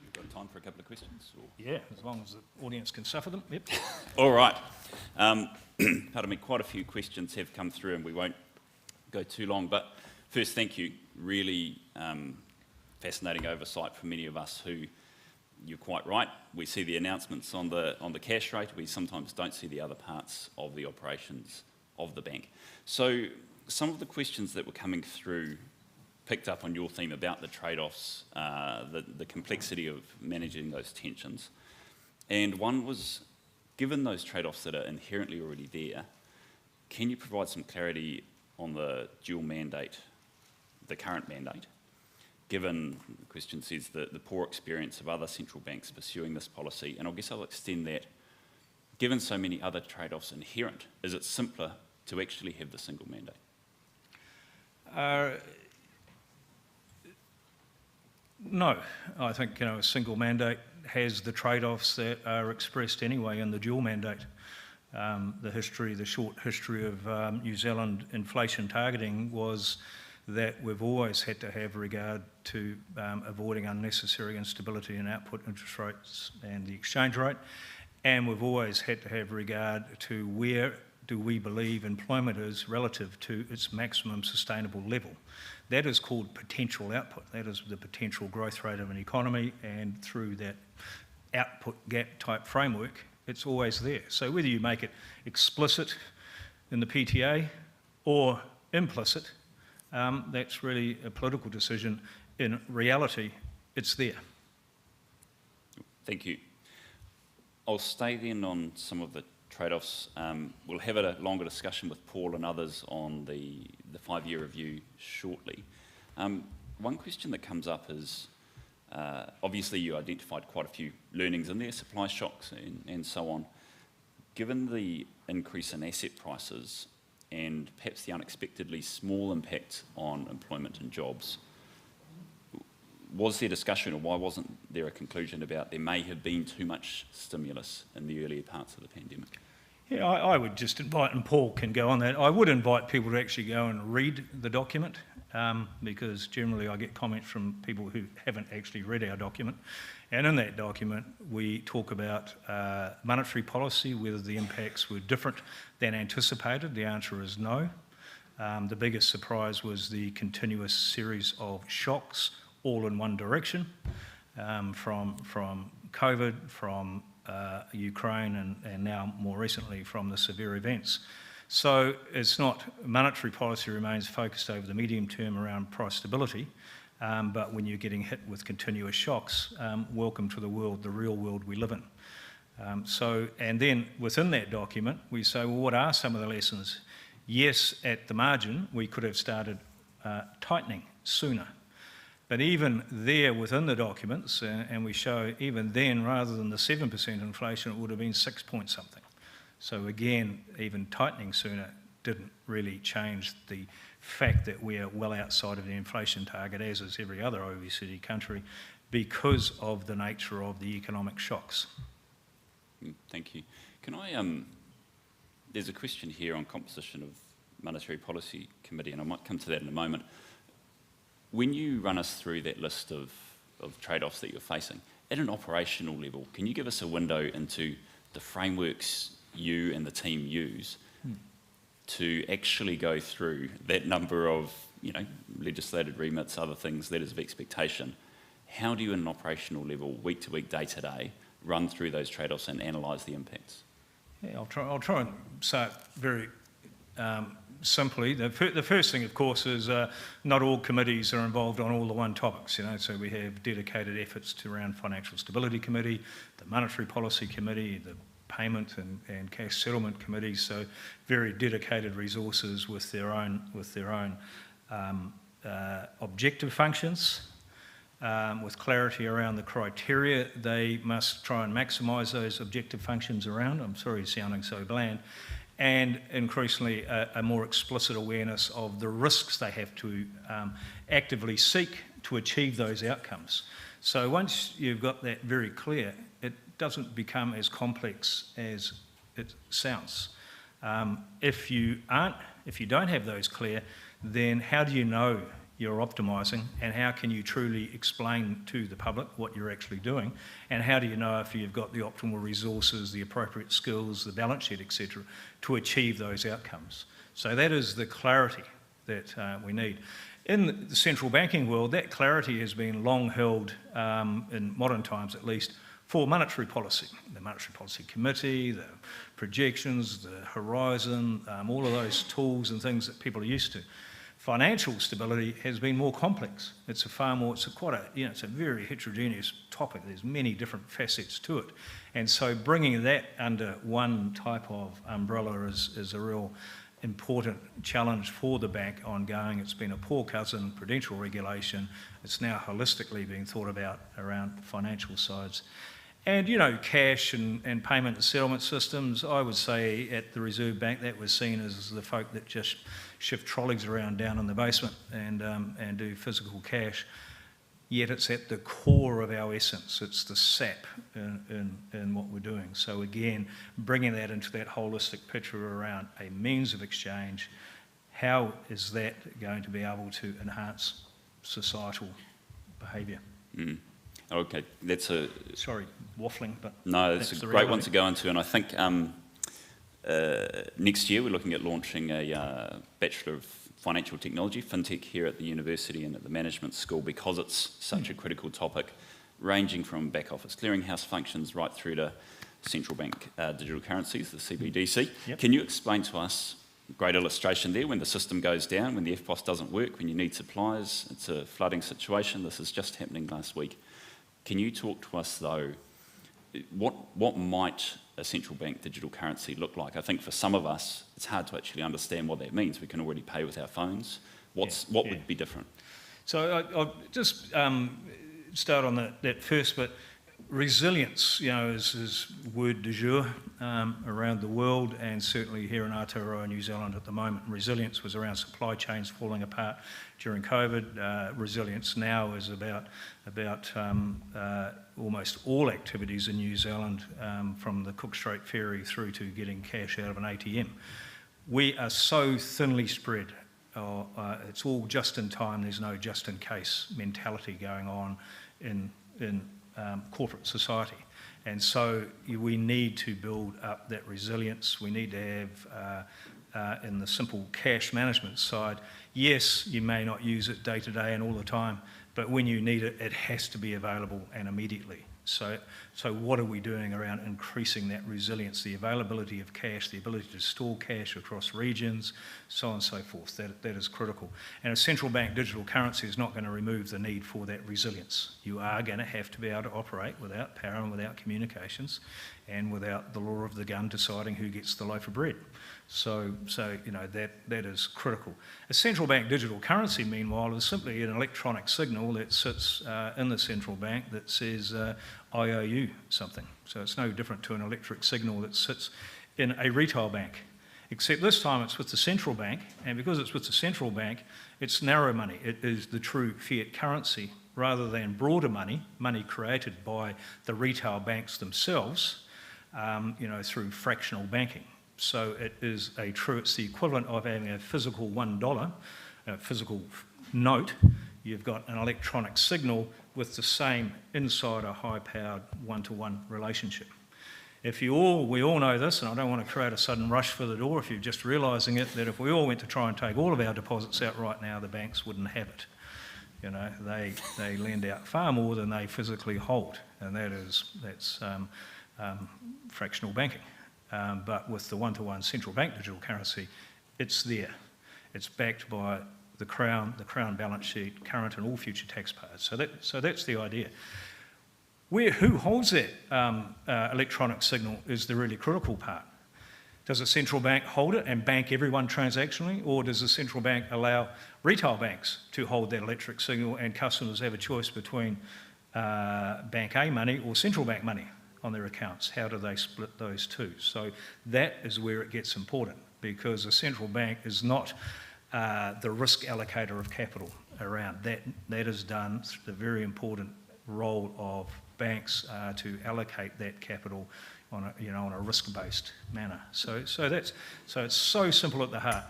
We've got time for a couple of questions? Or? Yeah, as long as the audience can suffer them. Yep. All right. Pardon me, quite a few questions have come through and we won't go too long, but first, thank you. Really fascinating oversight for many of us who, you're quite right, we see the announcements on the cash rate, we sometimes don't see the other parts of the operations of the bank. So some of the questions that were coming through picked up on your theme about the trade-offs, the complexity of managing those tensions. And one was, given those trade-offs that are inherently already there, can you provide some clarity on the dual mandate, the current mandate? Given, the question says, the poor experience of other central banks pursuing this policy, and I guess I'll extend that, given so many other trade-offs inherent, is it simpler to actually have the single mandate? No, I think a single mandate has the trade-offs that are expressed anyway in the dual mandate. The short history of New Zealand inflation targeting was that we've always had to have regard to avoiding unnecessary instability in output interest rates and the exchange rate, and we've always had to have regard to where do we believe employment is relative to its maximum sustainable level. That is called potential output. That is the potential growth rate of an economy, and through that output gap type framework, it's always there. So whether you make it explicit in the PTA or implicit, that's really a political decision. In reality, it's there. Thank you. I'll stay then on some of the trade-offs. We'll have a longer discussion with Paul and others on the 5-year review shortly. One question that comes up is, obviously you identified quite a few learnings in there, supply shocks and so on. Given the increase in asset prices and perhaps the unexpectedly small impact on employment and jobs, was there discussion, or why wasn't there a conclusion about there may have been too much stimulus in the earlier parts of the pandemic? Yeah, I would just invite, and Paul can go on that, I would invite people to actually go and read the document, because generally I get comments from people who haven't actually read our document. And in that document, we talk about monetary policy, whether the impacts were different than anticipated. The answer is no. The biggest surprise was the continuous series of shocks, all in one direction, from COVID, from Ukraine, and now more recently from the severe events. So it's not, monetary policy remains focused over the medium term around price stability, but when you're getting hit with continuous shocks, welcome to the world, the real world we live in. And then within that document, we say, well, what are some of the lessons? Yes, at the margin, we could have started tightening sooner. But even there within the documents, and we show even then, rather than the 7% inflation, it would have been 6 point something. So again, even tightening sooner didn't really change the fact that we are well outside of the inflation target, as is every other OECD country, because of the nature of the economic shocks. Thank you. Can I, there's a question here on composition of Monetary Policy Committee, and I might come to that in a moment. When you run us through that list of trade-offs that you're facing, at an operational level, can you give us a window into the frameworks you and the team use to actually go through that number of, legislated remits, other things, letters of expectation? How do you, at an operational level, week to week, day to day, run through those trade-offs and analyse the impacts? Yeah, I'll try and say it very simply. The first thing, of course, is not all committees are involved on all the one topics. So we have dedicated efforts around Financial Stability Committee, the Monetary Policy Committee, the Payment and Cash Settlement Committees. So very dedicated resources with their own objective functions, with clarity around the criteria they must try and maximise those objective functions around. I'm sorry, sounding so bland. And increasingly a more explicit awareness of the risks they have to actively seek to achieve those outcomes. So once you've got that very clear, it doesn't become as complex as it sounds. If you don't have those clear, then how do you know you're optimising, and how can you truly explain to the public what you're actually doing, and how do you know if you've got the optimal resources, the appropriate skills, the balance sheet, etc., to achieve those outcomes? So that is the clarity that we need. In the central banking world, that clarity has been long held, in modern times at least, for monetary policy. The Monetary Policy Committee, the projections, the horizon, all of those tools and things that people are used to. Financial stability has been more complex. It's a very heterogeneous topic. There's many different facets to it. And so bringing that under one type of umbrella is a real important challenge for the bank ongoing. It's been a poor cousin, prudential regulation. It's now holistically being thought about around financial sides. And, cash and payment and settlement systems, I would say at the Reserve Bank that was seen as the folk that just shift trolleys around down in the basement and do physical cash. yet it's at the core of our essence. It's the sap in what we're doing. So again, bringing that into that holistic picture around a means of exchange, how is that going to be able to enhance societal behaviour? Mm. Okay, that's a... Sorry, waffling, but... No, it's a great one to go into, and I think next year we're looking at launching a Bachelor of Financial Technology, FinTech, here at the university and at the management school, because it's such a critical topic, ranging from back office clearinghouse functions right through to central bank digital currencies, the CBDC. Yep. Can you explain to us, great illustration there, when the system goes down, when the FPOS doesn't work, when you need supplies, it's a flooding situation. This is just happening last week. Can you talk to us, though, what might a central bank digital currency look like? I think for some of us, it's hard to actually understand what that means. We can already pay with our phones. What would be different? So I'll just start on that first bit. Resilience, is word du jour around the world, and certainly here in Aotearoa, New Zealand at the moment. Resilience was around supply chains falling apart during COVID. Resilience now is about almost all activities in New Zealand, from the Cook Strait ferry through to getting cash out of an ATM. We are so thinly spread. It's all just in time. There's no just in case mentality going on in corporate society, and so we need to build up that resilience. We need to have, in the simple cash management side, yes, you may not use it day to day and all the time, but when you need it, it has to be available and immediately. So what are we doing around increasing that resilience, the availability of cash, the ability to store cash across regions, so on and so forth? That is critical. And a central bank digital currency is not going to remove the need for that resilience. You are going to have to be able to operate without power and without communications and without the law of the gun deciding who gets the loaf of bread. So that is critical. A central bank digital currency, meanwhile, is simply an electronic signal that sits in the central bank that says, I owe you something. So it's no different to an electric signal that sits in a retail bank, except this time it's with the central bank, and because it's with the central bank, it's narrow money. It is the true fiat currency rather than broader money created by the retail banks themselves, through fractional banking. So it's the equivalent of having a physical $1, a physical note. You've got an electronic signal with the same inside a high-powered one-to-one relationship. We all know this, and I don't want to create a sudden rush for the door if you're just realising it, that if we all went to try and take all of our deposits out right now, the banks wouldn't have it. They lend out far more than they physically hold, and that's fractional banking. But with the one-to-one central bank digital currency, it's there. It's backed by the Crown balance sheet, current and all future taxpayers. So that's the idea. Who holds that electronic signal is the really critical part. Does a central bank hold it and bank everyone transactionally, or does the central bank allow retail banks to hold that electric signal and customers have a choice between Bank A money or central bank money on their accounts? How do they split those two? So that is where it gets important, because a central bank is not the risk allocator of capital around. That is done, the very important role of banks to allocate that capital on a risk-based manner. So it's so simple at the heart.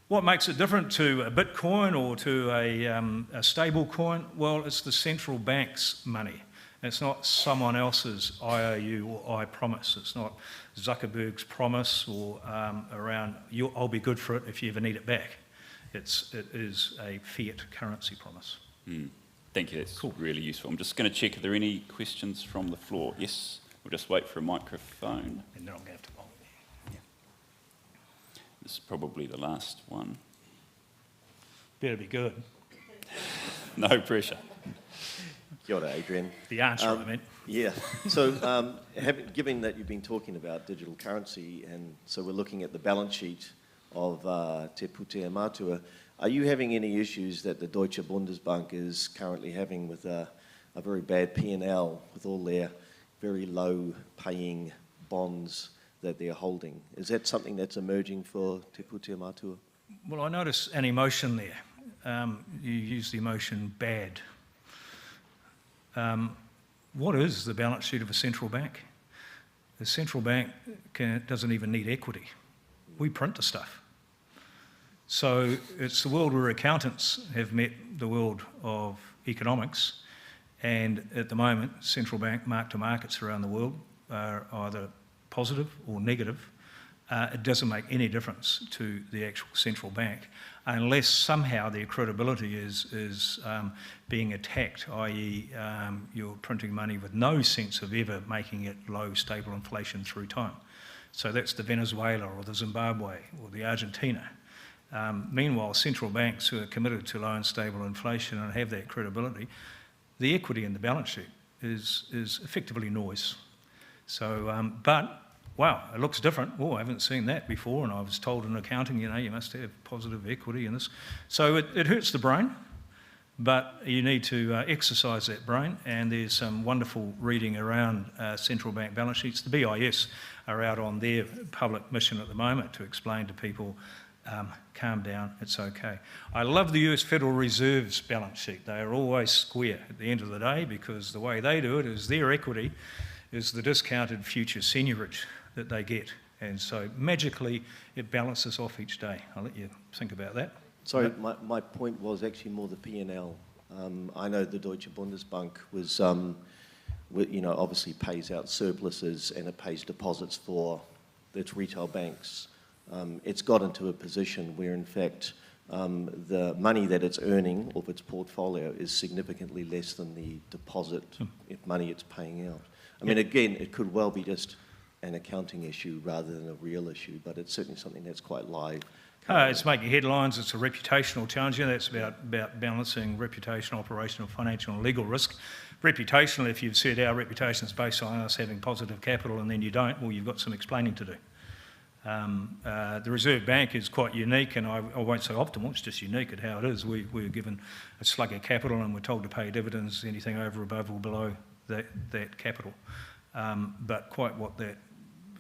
What makes it different to a Bitcoin or to a stable coin? Well, it's the central bank's money. It's not someone else's IOU or I promise. It's not Zuckerberg's promise or around I'll be good for it if you ever need it back. It is a fiat currency promise. Thank you, that's cool. Really useful. I'm just going to check, are there any questions from the floor? Yes, we'll just wait for a microphone. And then I'm going to have to hold it. Yeah. This is probably the last one. Better be good. No pressure. Kia ora, Adrian. The answer, I meant. Yeah. So, given that you've been talking about digital currency, and so we're looking at the balance sheet of Te Pūtea Mātua, are you having any issues that the Deutsche Bundesbank is currently having with a very bad P&L with all their very low paying bonds that they're holding? Is that something that's emerging for Te Pūtea Mātua? Well, I notice an emotion there. You use the emotion bad. What is the balance sheet of a central bank? The central bank doesn't even need equity. We print the stuff. So it's the world where accountants have met the world of economics, and at the moment, central bank mark-to-markets around the world are either positive or negative. It doesn't make any difference to the actual central bank unless somehow their credibility is being attacked, i.e. You're printing money with no sense of ever making it low, stable inflation through time. So that's the Venezuela or the Zimbabwe or the Argentina. Meanwhile, central banks who are committed to low and stable inflation and have that credibility, the equity in the balance sheet is effectively noise. So, but wow, it looks different. Oh, I haven't seen that before, and I was told in accounting, you know, you must have positive equity in this. So it hurts the brain, but you need to exercise that brain, and there's some wonderful reading around central bank balance sheets. The BIS are out on their public mission at the moment to explain to people, calm down, it's okay. I love the US Federal Reserve's balance sheet. They are always square at the end of the day because the way they do it is their equity is the discounted future seniorage that they get. And so magically it balances off each day. I'll let you think about that. Sorry, my point was actually more the P&L. I know the Deutsche Bundesbank was, you know, obviously pays out surpluses and it pays deposits for its retail banks. It's got into a position where, in fact, the money that it's earning of its portfolio is significantly less than the deposit money it's paying out. I mean, again, it could well be just an accounting issue rather than a real issue, but it's certainly something that's quite live. It's making headlines. It's a reputational challenge. Yeah, that's about balancing reputational, operational, financial and legal risk. Reputational, if you've said our reputation is based on us having positive capital and then you don't, well, you've got some explaining to do. The Reserve Bank is quite unique, and I won't say optimal, it's just unique at how it is. We were given a slug of capital and we're told to pay dividends, anything over, above or below that capital. But quite what that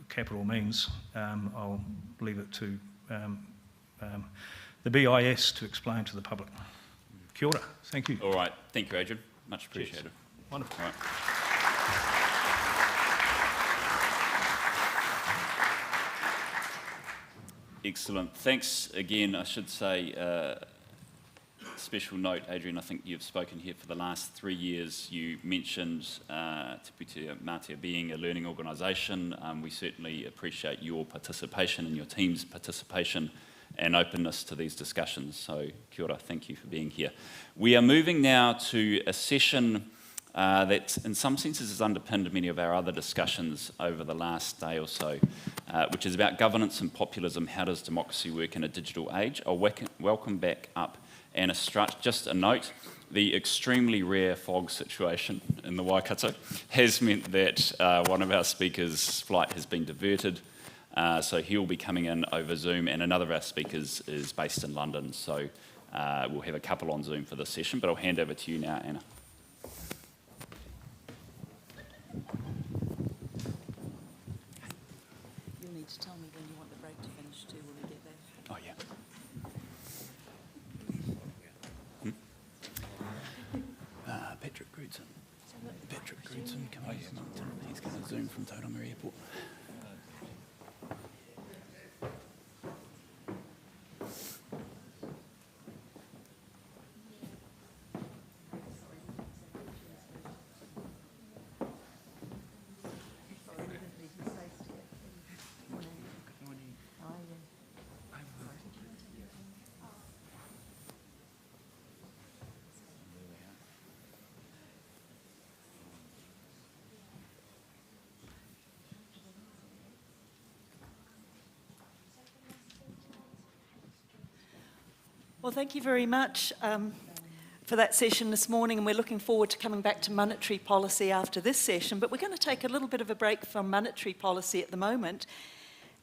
capital means, I'll leave it to the BIS to explain to the public. Kia ora, thank you. All right, thank you, Adrian. Much appreciated. Cheers. Wonderful. All right. Excellent. Thanks again, I should say. Special note, Adrian, I think you've spoken here for the last 3 years. You mentioned Te Putea Mātea being a learning organisation. We certainly appreciate your participation and your team's participation and openness to these discussions. So kia ora, thank you for being here. We are moving now to a session that in some senses has underpinned many of our other discussions over the last day or so, which is about governance and populism. How does democracy work in a digital age? I'll welcome back up Anna Strutt. Just a note, the extremely rare fog situation in the Waikato has meant that one of our speakers' flight has been diverted, so he'll be coming in over Zoom, and another of our speakers is based in London, so we'll have a couple on Zoom for this session, but I'll hand over to you now, Anna. You'll need to tell me when you want the break to finish too, will we get that? Oh, yeah. Patrick Grudson. Patrick Grudson, come on. He's going to Zoom from Tauranga Airport. Well, thank you very much for that session this morning, and we're looking forward to coming back to monetary policy after this session, but we're going to take a little bit of a break from monetary policy at the moment.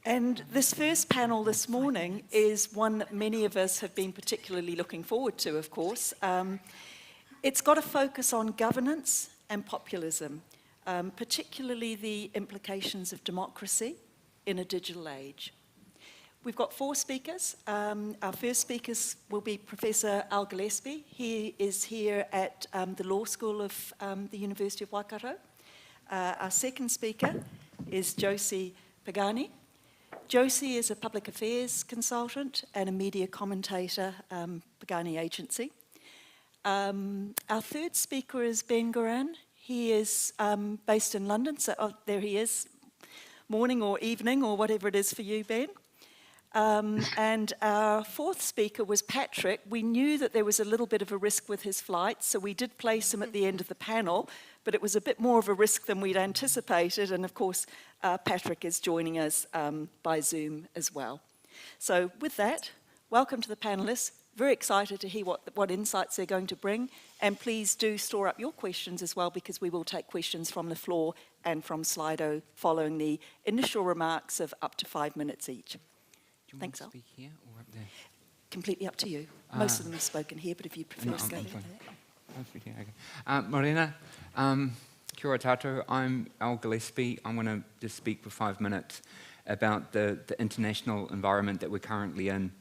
And this first panel this morning is one that many of us have been particularly looking forward to, of course. It's got a focus on governance and populism, particularly the implications of democracy in a digital age. We've got 4 speakers. Our first speakers will be Professor Al Gillespie. He is here at the Law School of the University of Waikato. Our second speaker is Josie Pagani. Josie is a public affairs consultant and a media commentator, Pagani Agency. Our third speaker is Ben Goran. He is based in London, so there he is, morning or evening or whatever it is for you, Ben. And our fourth speaker was Patrick. We knew that there was a little bit of a risk with his flight, so we did place him at the end of the panel, but it was a bit more of a risk than we'd anticipated, and of course, Patrick is joining us by Zoom as well. So with that, welcome to the panellists. Very excited to hear what insights they're going to bring, and please do store up your questions as well, because we will take questions from the floor and from Slido following the initial remarks of up to 5 minutes each. Thanks, Al. Speak here or up there? Completely up to you. Most of them have spoken here, but if you prefer to go there. Morena, kia ora tātou. I'm Al Gillespie. I'm going to just speak for 5 minutes about the international environment that we're currently in.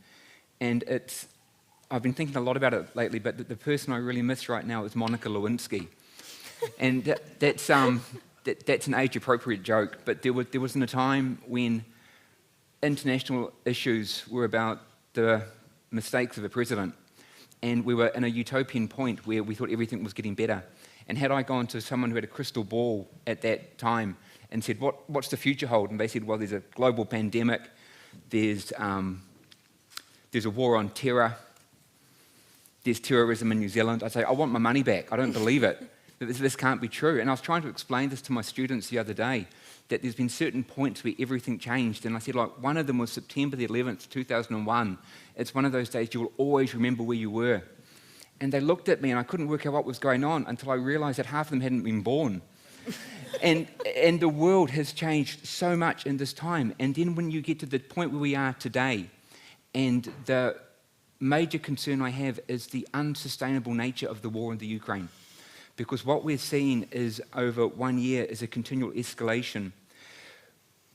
And I've been thinking a lot about it lately, but the person I really miss right now is Monica Lewinsky. And that's an age-appropriate joke, but there wasn't a time when international issues were about the mistakes of a president, and we were in a utopian point where we thought everything was getting better. And had I gone to someone who had a crystal ball at that time and said, what's the future hold? And they said, well, there's a global pandemic, there's a war on terror, there's terrorism in New Zealand. I'd say, I want my money back. I don't believe it. This can't be true. And I was trying to explain this to my students the other day, that there's been certain points where everything changed. And I said, like, one of them was September the 11th, 2001. It's one of those days you will always remember where you were. And they looked at me and I couldn't work out what was going on until I realized that half of them hadn't been born. and the world has changed so much in this time. And then when you get to the point where we are today, and the major concern I have is the unsustainable nature of the war in the Ukraine. Because what we're seeing is, over 1 year, is a continual escalation.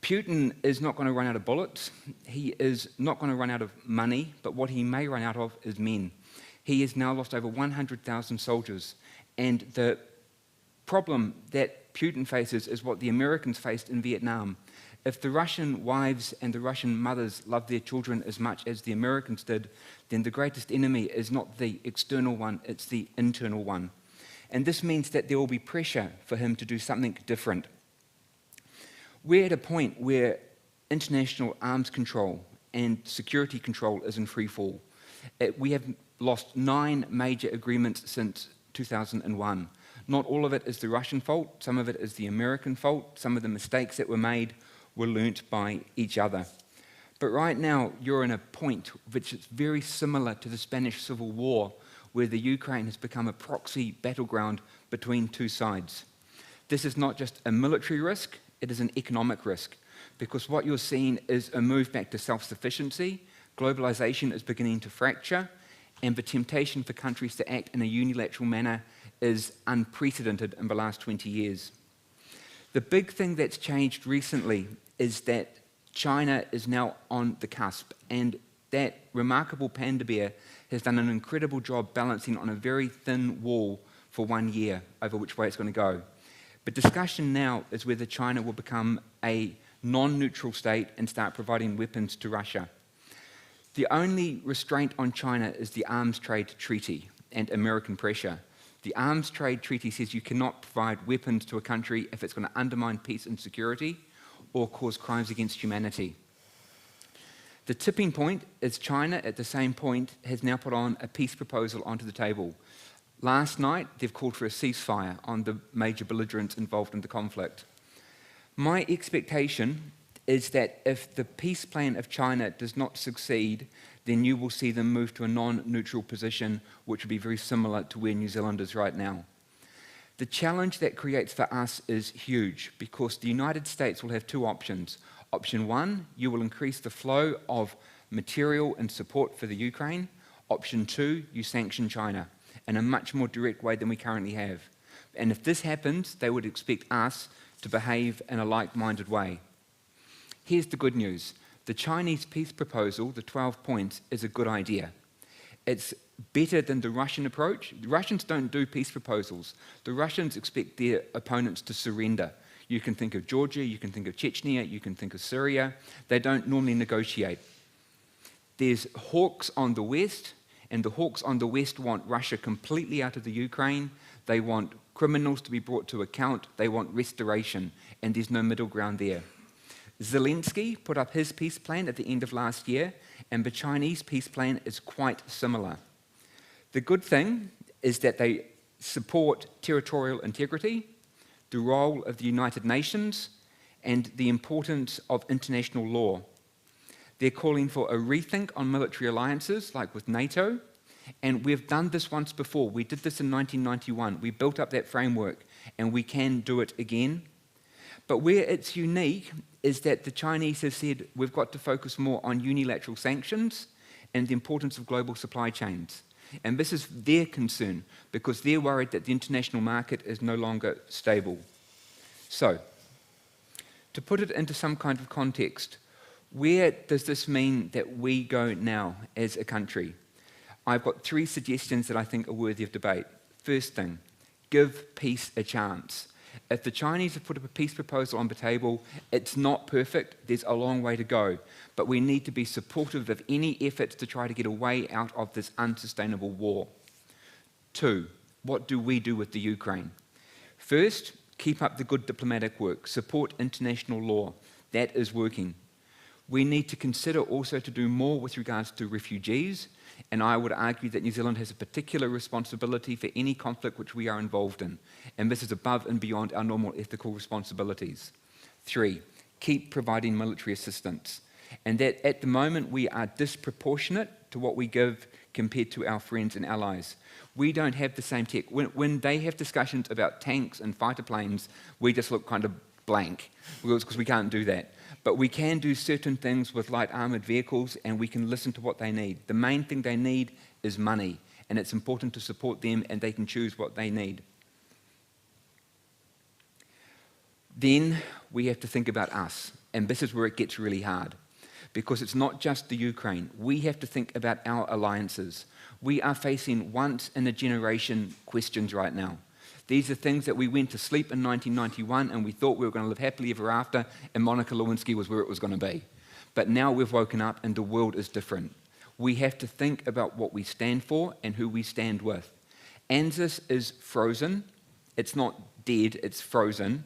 Putin is not going to run out of bullets. He is not going to run out of money, but what he may run out of is men. He has now lost over 100,000 soldiers. And the problem that Putin faces is what the Americans faced in Vietnam. If the Russian wives and the Russian mothers love their children as much as the Americans did, then the greatest enemy is not the external one, it's the internal one. And this means that there will be pressure for him to do something different. We're at a point where international arms control and security control is in free fall. We have lost 9 major agreements since 2001. Not all of it is the Russian fault, some of it is the American fault, some of the mistakes that were made were learnt by each other. But right now, you're in a point which is very similar to the Spanish Civil War, where the Ukraine has become a proxy battleground between two sides. This is not just a military risk, it is an economic risk, because what you're seeing is a move back to self-sufficiency, globalization is beginning to fracture, and the temptation for countries to act in a unilateral manner is unprecedented in the last 20 years. The big thing that's changed recently is that China is now on the cusp, and that remarkable panda bear has done an incredible job balancing on a very thin wall for 1 year over which way it's going to go. But discussion now is whether China will become a non-neutral state and start providing weapons to Russia. The only restraint on China is the Arms Trade Treaty and American pressure. The Arms Trade Treaty says you cannot provide weapons to a country if it's going to undermine peace and security or cause crimes against humanity. The tipping point is China, at the same point, has now put on a peace proposal onto the table. Last night, they've called for a ceasefire on the major belligerents involved in the conflict. My expectation is that if the peace plan of China does not succeed, then you will see them move to a non-neutral position, which would be very similar to where New Zealand is right now. The challenge that creates for us is huge, because the United States will have 2 options. Option 1, you will increase the flow of material and support for the Ukraine. Option 2, you sanction China in a much more direct way than we currently have. And if this happens, they would expect us to behave in a like-minded way. Here's the good news. The Chinese peace proposal, the 12 points, is a good idea. It's better than the Russian approach. The Russians don't do peace proposals. The Russians expect their opponents to surrender. You can think of Georgia, you can think of Chechnya, you can think of Syria. They don't normally negotiate. There's hawks on the west, and the hawks on the west want Russia completely out of the Ukraine. They want criminals to be brought to account. They want restoration, and there's no middle ground there. Zelensky put up his peace plan at the end of last year, and the Chinese peace plan is quite similar. The good thing is that they support territorial integrity, the role of the United Nations, and the importance of international law. They're calling for a rethink on military alliances, like with NATO, and we've done this once before. We did this in 1991. We built up that framework, and we can do it again. But where it's unique is that the Chinese have said we've got to focus more on unilateral sanctions and the importance of global supply chains. And this is their concern, because they're worried that the international market is no longer stable. So, to put it into some kind of context, where does this mean that we go now as a country? I've got 3 suggestions that I think are worthy of debate. First thing, give peace a chance. If the Chinese have put up a peace proposal on the table, it's not perfect, there's a long way to go. But we need to be supportive of any efforts to try to get a way out of this unsustainable war. 2, what do we do with the Ukraine? First, keep up the good diplomatic work, support international law. That is working. We need to consider also to do more with regards to refugees, and I would argue that New Zealand has a particular responsibility for any conflict which we are involved in, and this is above and beyond our normal ethical responsibilities. 3, keep providing military assistance, and that at the moment we are disproportionate to what we give compared to our friends and allies. We don't have the same tech. When they have discussions about tanks and fighter planes, we just look kind of blank, because we can't do that. But we can do certain things with light armoured vehicles, and we can listen to what they need. The main thing they need is money, and it's important to support them, and they can choose what they need. Then we have to think about us, and this is where it gets really hard, because it's not just the Ukraine. We have to think about our alliances. We are facing once-in-a-generation questions right now. These are things that we went to sleep in 1991 and we thought we were going to live happily ever after, and Monica Lewinsky was where it was going to be. But now we've woken up and the world is different. We have to think about what we stand for and who we stand with. ANZUS is frozen. It's not dead, it's frozen.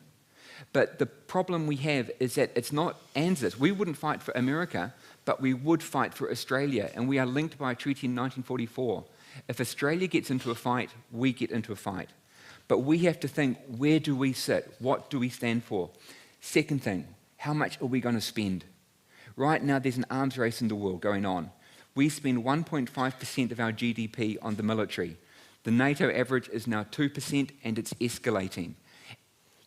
But the problem we have is that it's not ANZUS. We wouldn't fight for America, but we would fight for Australia, and we are linked by a treaty in 1944. If Australia gets into a fight, we get into a fight. But we have to think, where do we sit? What do we stand for? Second thing, how much are we going to spend? Right now, there's an arms race in the world going on. We spend 1.5% of our GDP on the military. The NATO average is now 2%, and it's escalating.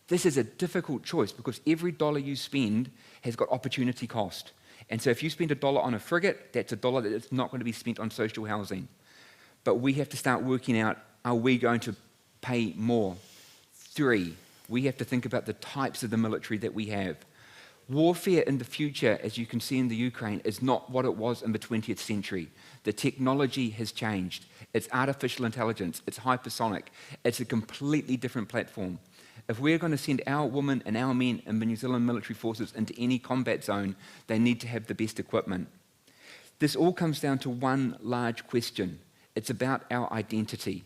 This is a difficult choice, because every dollar you spend has got opportunity cost. And so if you spend $1 on a frigate, that's $1 that is not going to be spent on social housing. But we have to start working out, are we going to pay more? 3, we have to think about the types of the military that we have. Warfare in the future, as you can see in the Ukraine, is not what it was in the 20th century. The technology has changed. It's artificial intelligence, it's hypersonic, it's a completely different platform. If we're going to send our women and our men in the New Zealand military forces into any combat zone, they need to have the best equipment. This all comes down to one large question. It's about our identity.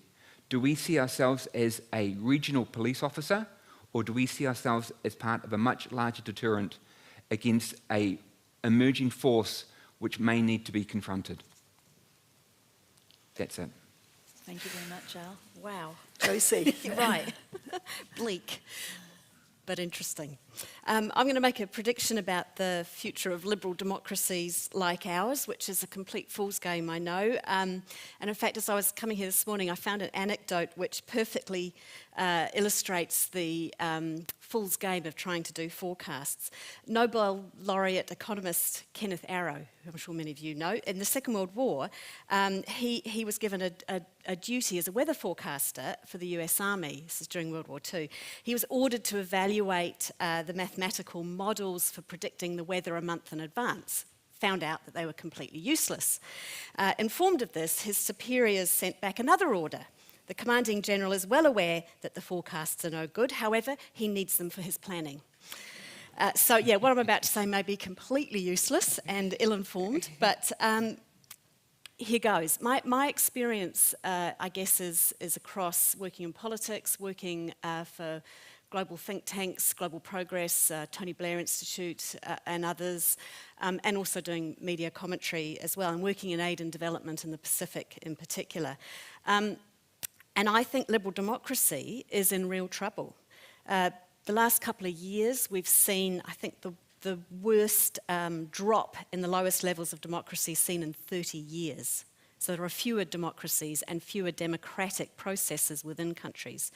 Do we see ourselves as a regional police officer, or do we see ourselves as part of a much larger deterrent against an emerging force which may need to be confronted? That's it. Thank you very much, Al. Wow. Josie. Right. Bleak, but interesting. I'm going to make a prediction about the future of liberal democracies like ours, which is a complete fool's game, I know. And in fact, as I was coming here this morning, I found an anecdote which perfectly illustrates the fool's game of trying to do forecasts. Nobel laureate economist Kenneth Arrow, who I'm sure many of you know, in the Second World War, he was given a duty as a weather forecaster for the US Army. This is during World War II. He was ordered to evaluate the mathematical models for predicting the weather a month in advance. found out that they were completely useless. Informed of this, his superiors sent back another order. The commanding general is well aware that the forecasts are no good, however, he needs them for his planning. So yeah, what I'm about to say may be completely useless and ill-informed, but here goes. My experience, I guess, is across working in politics, working for global think tanks, Global Progress, Tony Blair Institute and others, and also doing media commentary as well, and working in aid and development in the Pacific in particular. And I think liberal democracy is in real trouble. The last couple of years, we've seen, I think, the worst drop in the lowest levels of democracy seen in 30 years. So there are fewer democracies and fewer democratic processes within countries.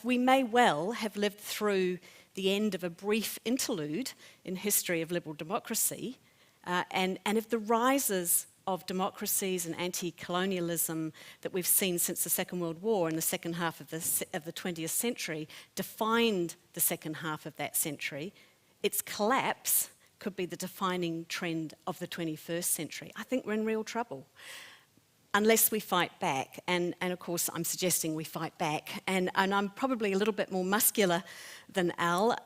We may well have lived through the end of a brief interlude in history of liberal democracy, and if the rises of democracies and anti-colonialism that we've seen since the Second World War in the second half of the 20th century defined the second half of that century, its collapse could be the defining trend of the 21st century. I think we're in real trouble. Unless we fight back, and of course I'm suggesting we fight back, and I'm probably a little bit more muscular than Al.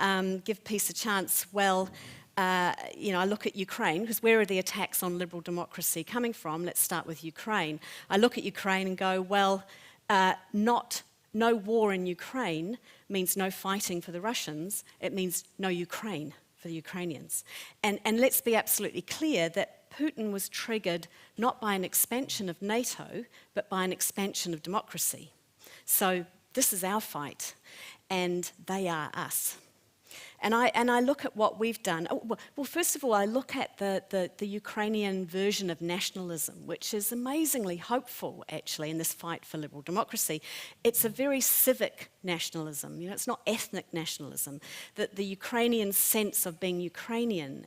Give peace a chance. Well, I look at Ukraine, because where are the attacks on liberal democracy coming from? Let's start with Ukraine. I look at Ukraine and go, well, no war in Ukraine means no fighting for the Russians. It means no Ukraine for the Ukrainians. And let's be absolutely clear that Putin was triggered not by an expansion of NATO, but by an expansion of democracy. So this is our fight, and they are us. And I look at what we've done. Well, first of all, I look at the Ukrainian version of nationalism, which is amazingly hopeful, actually, in this fight for liberal democracy. It's a very civic nationalism. It's not ethnic nationalism. The Ukrainian sense of being Ukrainian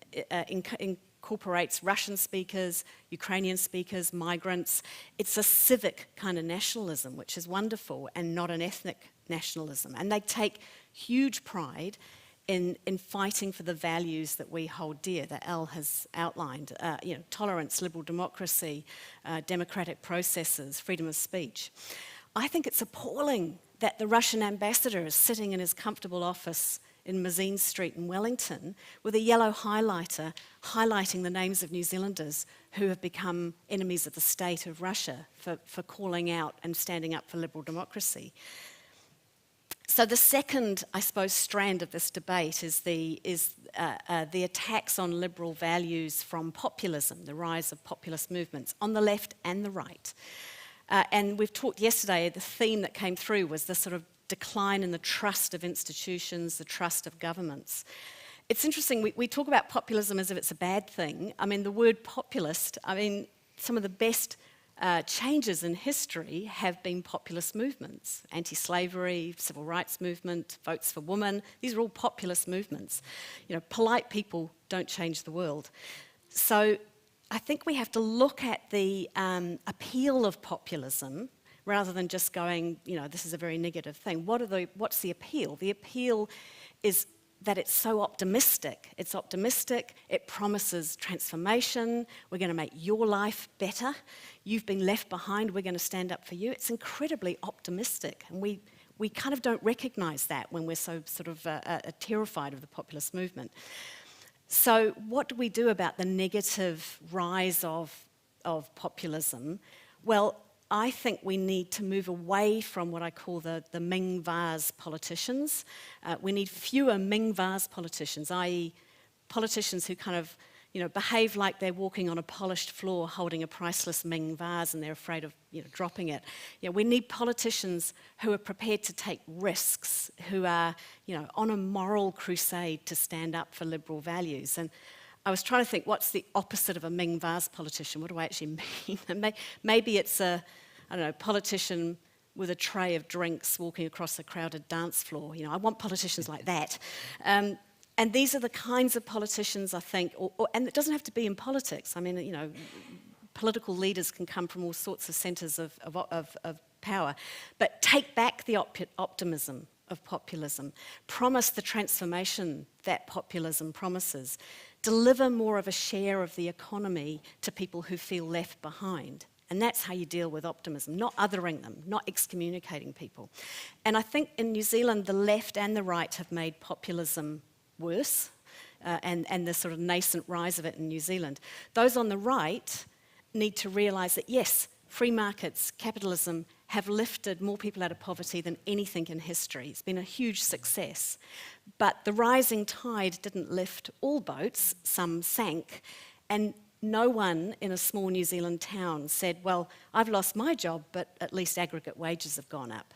incorporates Russian speakers, Ukrainian speakers, migrants. It's a civic kind of nationalism, which is wonderful, and not an ethnic nationalism. And they take huge pride in fighting for the values that we hold dear, that Al has outlined, tolerance, liberal democracy, democratic processes, freedom of speech. I think it's appalling that the Russian ambassador is sitting in his comfortable office in Mazine Street in Wellington with a yellow highlighter highlighting the names of New Zealanders who have become enemies of the state of Russia for calling out and standing up for liberal democracy. So the second, I suppose, strand of this debate is the attacks on liberal values from populism, the rise of populist movements on the left and the right. And we've talked yesterday, the theme that came through was the sort of decline in the trust of institutions, the trust of governments. It's interesting, we talk about populism as if it's a bad thing. I mean, the word populist, some of the best changes in history have been populist movements. Anti-slavery, civil rights movement, votes for women, these are all populist movements. Polite people don't change the world. So I think we have to look at the appeal of populism rather than just going, this is a very negative thing. What's the appeal? The appeal is that it's so optimistic. It's optimistic, it promises transformation, we're going to make your life better, you've been left behind, we're going to stand up for you. It's incredibly optimistic, and we kind of don't recognise that when we're so sort of terrified of the populist movement. So what do we do about the negative rise of populism? Well, I think we need to move away from what I call the Ming vase politicians. We need fewer Ming vase politicians, i.e. politicians who kind of behave like they're walking on a polished floor holding a priceless Ming vase and they're afraid of dropping it. We need politicians who are prepared to take risks, who are on a moral crusade to stand up for liberal values. And I was trying to think, what's the opposite of a Ming vase politician? What do I actually mean? Maybe it's a politician with a tray of drinks walking across a crowded dance floor. I want politicians like that. And these are the kinds of politicians, I think, and it doesn't have to be in politics. Political leaders can come from all sorts of centres of power. But take back the optimism of populism. Promise the transformation that populism promises. deliver more of a share of the economy to people who feel left behind. And that's how you deal with optimism, not othering them, not excommunicating people. And I think in New Zealand, the left and the right have made populism worse, and the sort of nascent rise of it in New Zealand. Those on the right need to realise that, yes, free markets, capitalism, have lifted more people out of poverty than anything in history. It's been a huge success. But the rising tide didn't lift all boats, some sank, and no one in a small New Zealand town said, well, I've lost my job, but at least aggregate wages have gone up.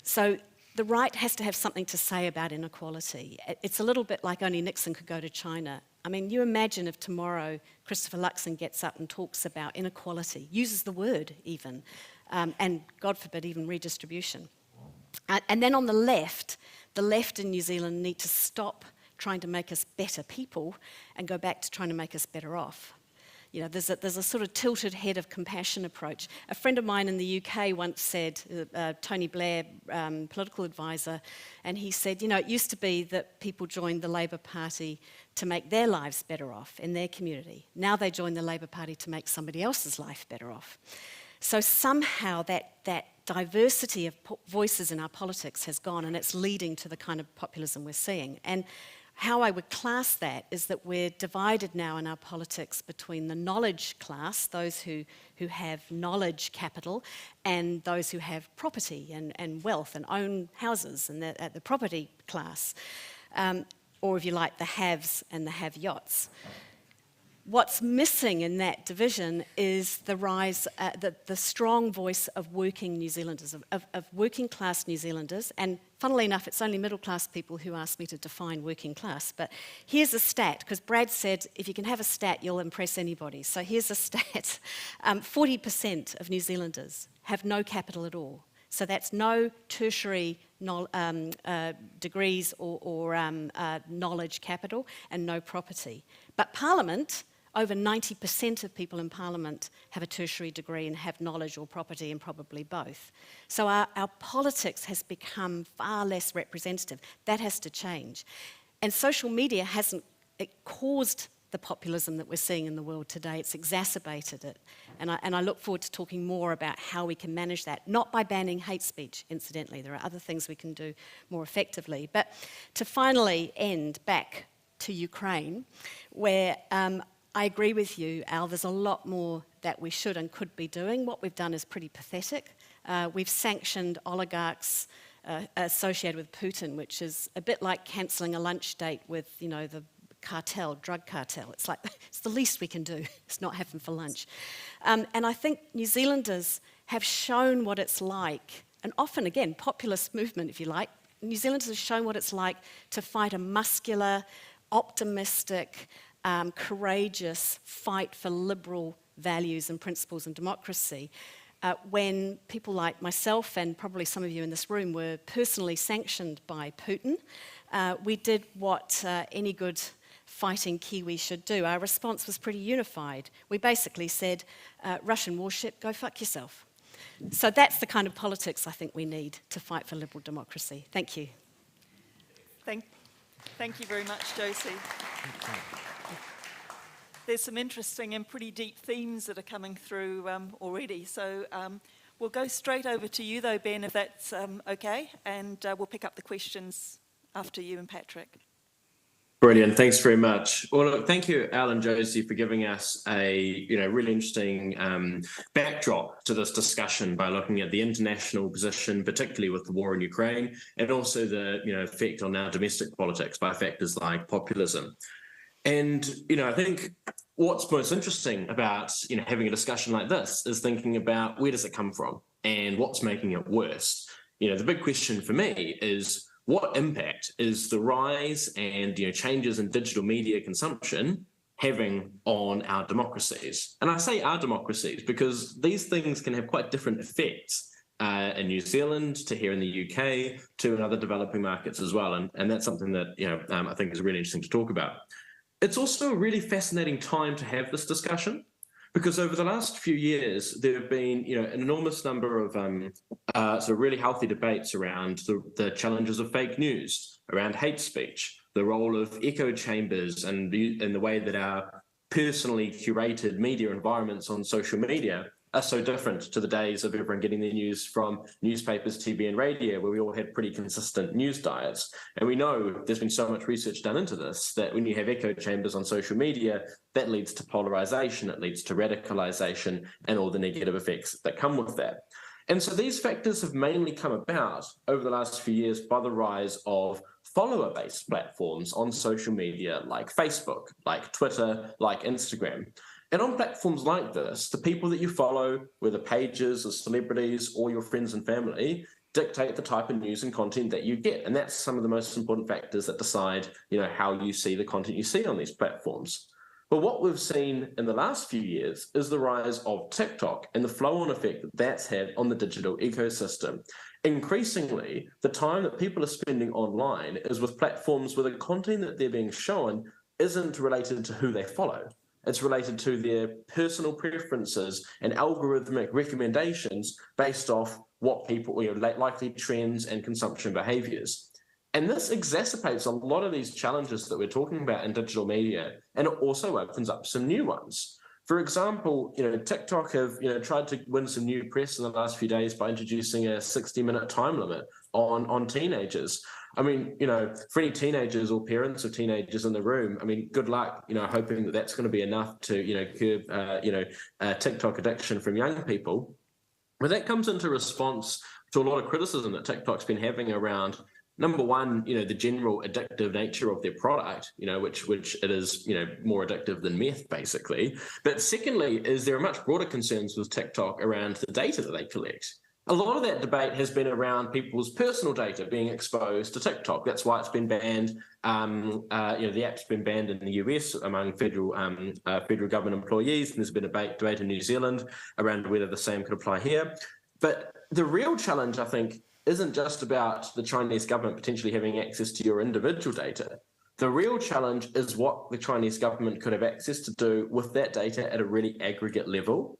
So the right has to have something to say about inequality. It's a little bit like only Nixon could go to China. I mean, you imagine if tomorrow Christopher Luxon gets up and talks about inequality, uses the word even, and God forbid even redistribution. And then on the left in New Zealand need to stop trying to make us better people and go back to trying to make us better off. You know, there's a sort of tilted head of compassion approach. A friend of mine in the UK once said, Tony Blair, political advisor, and he said, you know, it used to be that people joined the Labour Party to make their lives better off in their community. Now they join the Labour Party to make somebody else's life better off. So somehow that diversity of voices in our politics has gone, and it's leading to the kind of populism we're seeing. And how I would class that is that we're divided now in our politics between the knowledge class, those who have knowledge capital, and those who have property and wealth and own houses, and the property class, or if you like, the haves and the have-yots. What's missing in that division is the rise, the strong voice of working New Zealanders, of working class New Zealanders, and funnily enough, it's only middle class people who ask me to define working class, but here's a stat, because Brad said if you can have a stat, you'll impress anybody. So here's a stat, 40% of New Zealanders have no capital at all. So that's no tertiary degrees or knowledge capital and no property. But Parliament, over 90% of people in Parliament have a tertiary degree and have knowledge or property, and probably both. So our politics has become far less representative. That has to change. And social media hasn't caused the populism that we're seeing in the world today. It's exacerbated it. And I look forward to talking more about how we can manage that, not by banning hate speech, incidentally. There are other things we can do more effectively. But to finally end back to Ukraine, where I agree with you, Al, there's a lot more that we should and could be doing. What we've done is pretty pathetic. We've sanctioned oligarchs associated with Putin, which is a bit like cancelling a lunch date with, you know, the drug cartel. It's like, it's the least we can do. It's not have them for lunch. And I think New Zealanders have shown what it's like, and often, again, populist movement, if you like. New Zealanders have shown what it's like to fight a muscular, optimistic, courageous fight for liberal values and principles and democracy, when people like myself and probably some of you in this room were personally sanctioned by Putin. We did what any good fighting Kiwi should do. Our response was pretty unified. We basically said, Russian warship, go fuck yourself. So that's the kind of politics I think we need to fight for liberal democracy. Thank you. Thank you very much, Josie. There's some interesting and pretty deep themes that are coming through already. So we'll go straight over to you, though, Ben, if that's okay, and we'll pick up the questions after you and Patrick. Brilliant. Thanks very much. Well, look, thank you, Al and Josie, for giving us a really interesting backdrop to this discussion by looking at the international position, particularly with the war in Ukraine, and also the effect on our domestic politics by factors like populism. And I think what's most interesting about having a discussion like this is thinking about where does it come from and what's making it worse. The big question for me is, what impact is the rise and changes in digital media consumption having on our democracies? And I say our democracies because these things can have quite different effects in New Zealand to here in the UK to in other developing markets as well. And that's something that I think is really interesting to talk about. It's also a really fascinating time to have this discussion, because over the last few years, there have been an enormous number of sort of really healthy debates around the challenges of fake news, around hate speech, the role of echo chambers and the way that our personally curated media environments on social media are so different to the days of everyone getting their news from newspapers, TV and radio, where we all had pretty consistent news diets. And we know there's been so much research done into this, that when you have echo chambers on social media, that leads to polarization, it leads to radicalization and all the negative effects that come with that. And so these factors have mainly come about over the last few years by the rise of follower-based platforms on social media like Facebook, like Twitter, like Instagram. And on platforms like this, the people that you follow, whether pages or celebrities or your friends and family, dictate the type of news and content that you get. And that's some of the most important factors that decide, how you see the content you see on these platforms. But what we've seen in the last few years is the rise of TikTok and the flow-on effect that that's had on the digital ecosystem. Increasingly, the time that people are spending online is with platforms where the content that they're being shown isn't related to who they follow. It's related to their personal preferences and algorithmic recommendations based off what people, likely trends and consumption behaviors. And this exacerbates a lot of these challenges that we're talking about in digital media, and it also opens up some new ones. For example, TikTok have tried to win some new press in the last few days by introducing a 60-minute time limit on teenagers. I mean, for any teenagers or parents of teenagers in the room, I mean, good luck, hoping that that's going to be enough to, curb, TikTok addiction from young people. But that comes into response to a lot of criticism that TikTok's been having around, number one, the general addictive nature of their product, which it is, more addictive than meth, basically. But secondly, is there are much broader concerns with TikTok around the data that they collect. A lot of that debate has been around people's personal data being exposed to TikTok. That's why it's been banned. The app's been banned in the US among federal government employees, and there's been a debate in New Zealand around whether the same could apply here. But the real challenge, I think, isn't just about the Chinese government potentially having access to your individual data. The real challenge is what the Chinese government could have access to do with that data at a really aggregate level.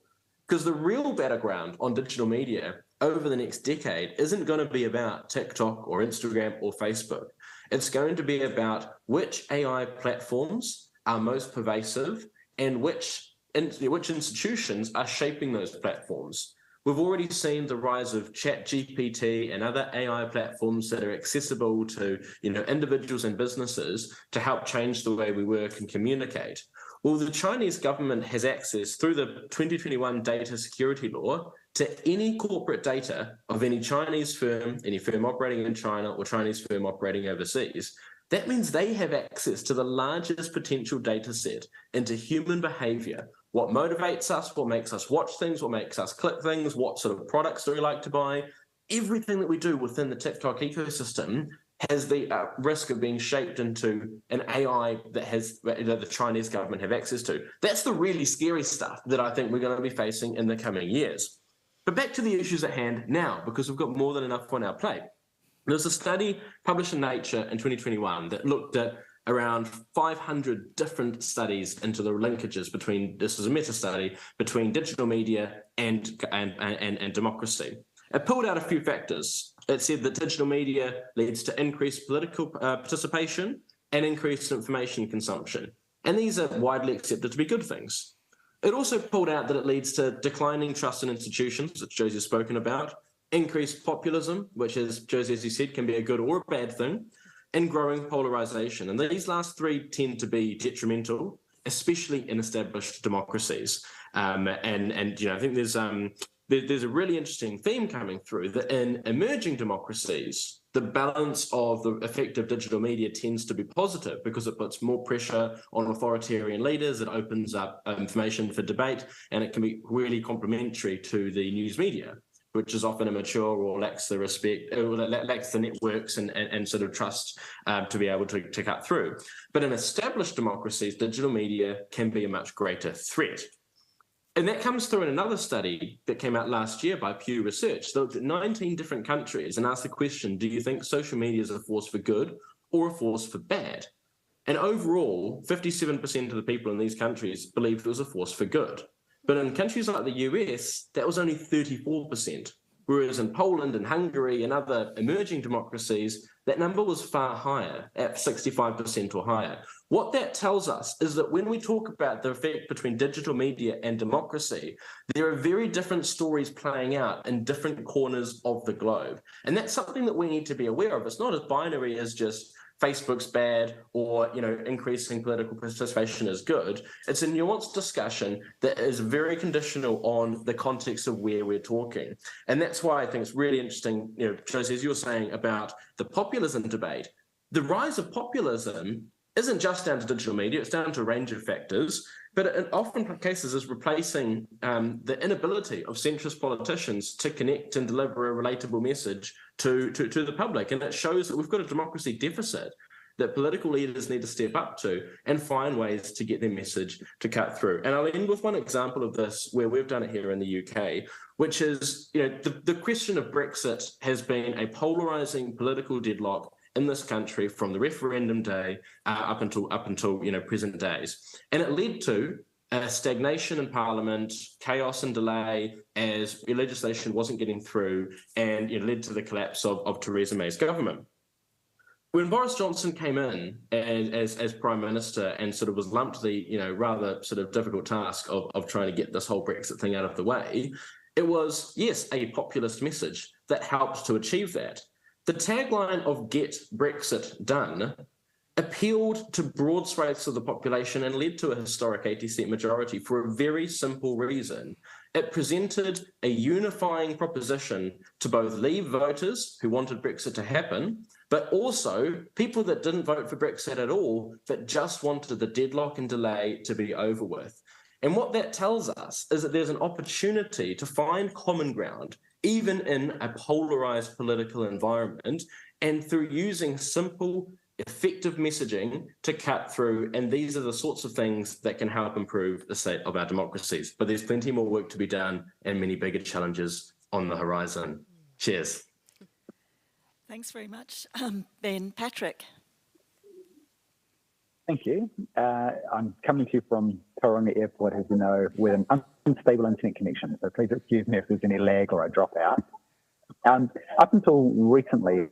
Because the real battleground on digital media over the next decade isn't going to be about TikTok or Instagram or Facebook. It's going to be about which AI platforms are most pervasive and which institutions are shaping those platforms. We've already seen the rise of ChatGPT and other AI platforms that are accessible to individuals and businesses to help change the way we work and communicate. Well, the Chinese government has access through the 2021 data security law to any corporate data of any Chinese firm, any firm operating in China or Chinese firm operating overseas. That means they have access to the largest potential data set into human behavior, what motivates us, what makes us watch things, what makes us click things, what sort of products do we like to buy. Everything that we do within the TikTok ecosystem has the risk of being shaped into an AI that the Chinese government have access to. That's the really scary stuff that I think we're going to be facing in the coming years. But back to the issues at hand now, because we've got more than enough on our plate. There was a study published in Nature in 2021 that looked at around 500 different studies into the linkages between, this is a meta-study, between digital media and democracy. It pulled out a few factors. It said that digital media leads to increased political participation and increased information consumption. And these are widely accepted to be good things. It also pulled out that it leads to declining trust in institutions, which Josie has spoken about, increased populism, which, as Josie, as you said, can be a good or a bad thing, and growing polarization. And these last three tend to be detrimental, especially in established democracies. I think there's a really interesting theme coming through that in emerging democracies, the balance of the effect of digital media tends to be positive because it puts more pressure on authoritarian leaders, it opens up information for debate, and it can be really complementary to the news media, which is often immature or lacks the respect, or lacks the networks and sort of trust to be able to cut through. But in established democracies, digital media can be a much greater threat. And that comes through in another study that came out last year by Pew Research. They looked at 19 different countries and asked the question, do you think social media is a force for good or a force for bad? And overall, 57% of the people in these countries believed it was a force for good. But in countries like the US, that was only 34%. Whereas in Poland and Hungary and other emerging democracies, that number was far higher, at 65% or higher. What that tells us is that when we talk about the effect between digital media and democracy, there are very different stories playing out in different corners of the globe. And that's something that we need to be aware of. It's not as binary as just Facebook's bad or, increasing political participation is good. It's a nuanced discussion that is very conditional on the context of where we're talking. And that's why I think it's really interesting, Josie, as you were saying about the populism debate. The rise of populism isn't just down to digital media, it's down to a range of factors, but in often cases is replacing the inability of centrist politicians to connect and deliver a relatable message to the public. And it shows that we've got a democracy deficit that political leaders need to step up to and find ways to get their message to cut through. And I'll end with one example of this where we've done it here in the UK, which is, the question of Brexit has been a polarising political deadlock in this country from the referendum day up until present days. And it led to stagnation in Parliament, chaos and delay as legislation wasn't getting through, and it led to the collapse of Theresa May's government. When Boris Johnson came in as Prime Minister and sort of was lumped the rather sort of difficult task of trying to get this whole Brexit thing out of the way, it was, yes, a populist message that helped to achieve that. The tagline of "Get Brexit Done" appealed to broad swathes of the population and led to a historic 80% majority for a very simple reason. It presented a unifying proposition to both Leave voters who wanted Brexit to happen, but also people that didn't vote for Brexit at all, but just wanted the deadlock and delay to be over with. And what that tells us is that there's an opportunity to find common ground, even in a polarized political environment, and through using simple, effective messaging to cut through. And these are the sorts of things that can help improve the state of our democracies. But there's plenty more work to be done and many bigger challenges on the horizon. Cheers. Thanks very much. Ben, Patrick. Thank you. I'm coming to you from Tauranga Airport, as you know, with an unstable internet connection. So please excuse me if there's any lag or I drop out. Up until recently,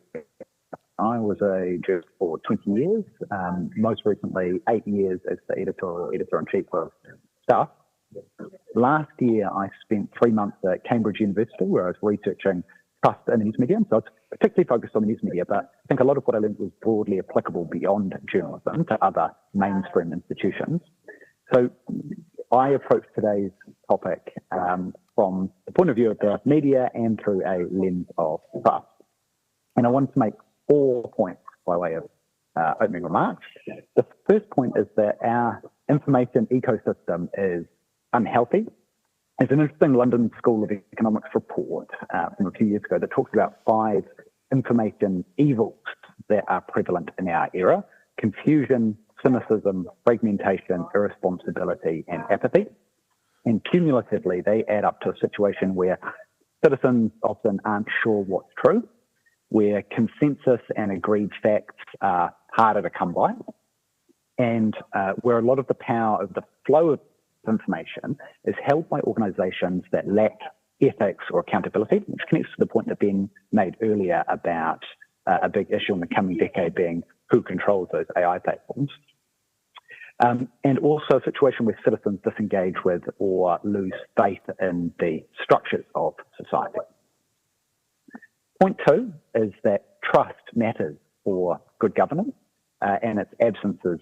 I was a journalist for 20 years, most recently 8 years as the editor-in-chief of Stuff. Last year, I spent 3 months at Cambridge University, where I was researching trust in the news media. So I was particularly focused on the news media, but I think a lot of what I learned was broadly applicable beyond journalism to other mainstream institutions. So I approached today's topic from the point of view of the media and through a lens of trust. And I wanted to make 4 points by way of opening remarks. The first point is that our information ecosystem is unhealthy. There's an interesting London School of Economics report from a few years ago that talks about 5 information evils that are prevalent in our era: confusion, cynicism, fragmentation, irresponsibility, and apathy. And cumulatively, they add up to a situation where citizens often aren't sure what's true, where consensus and agreed facts are harder to come by, and where a lot of the power of the flow of information is held by organisations that lack ethics or accountability, which connects to the point that Ben made earlier about a big issue in the coming decade being who controls those AI platforms. And also a situation where citizens disengage with or lose faith in the structures of society. Point 2 is that trust matters for good governance, and its absence is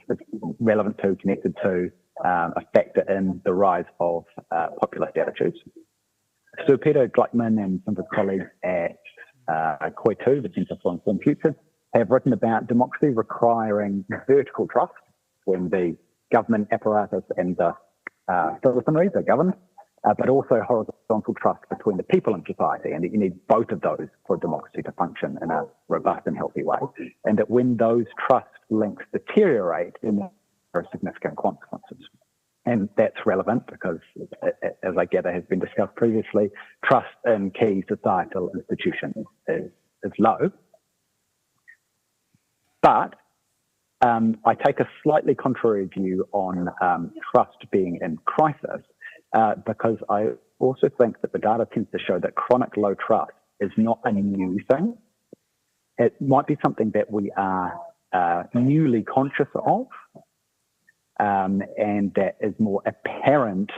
relevant to, connected to, a factor in the rise of populist attitudes. Sir Peter Gluckman and some of his colleagues at Koitu, the Centre for Informed Future, have written about democracy requiring vertical trust when the government apparatus and the citizenry are governed, but also horizontal trust between the people in society, and that you need both of those for democracy to function in a robust and healthy way. And that when those trust links deteriorate, then there are significant consequences. And that's relevant because, as I gather has been discussed previously, trust in key societal institutions is low. But I take a slightly contrary view on trust being in crisis because I also think that the data tends to show that chronic low trust is not a new thing. It might be something that we are newly conscious of, and that is more apparent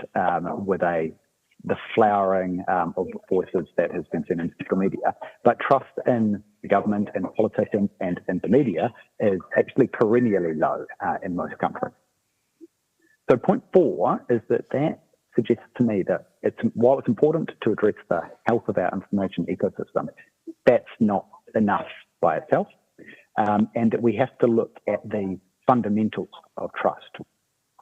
with the flowering of voices that has been seen in social media. But trust in the government and politicians and in the media is actually perennially low in most countries. So point 4 is that suggests to me that while it's important to address the health of our information ecosystem, that's not enough by itself, and that we have to look at the fundamentals of trust.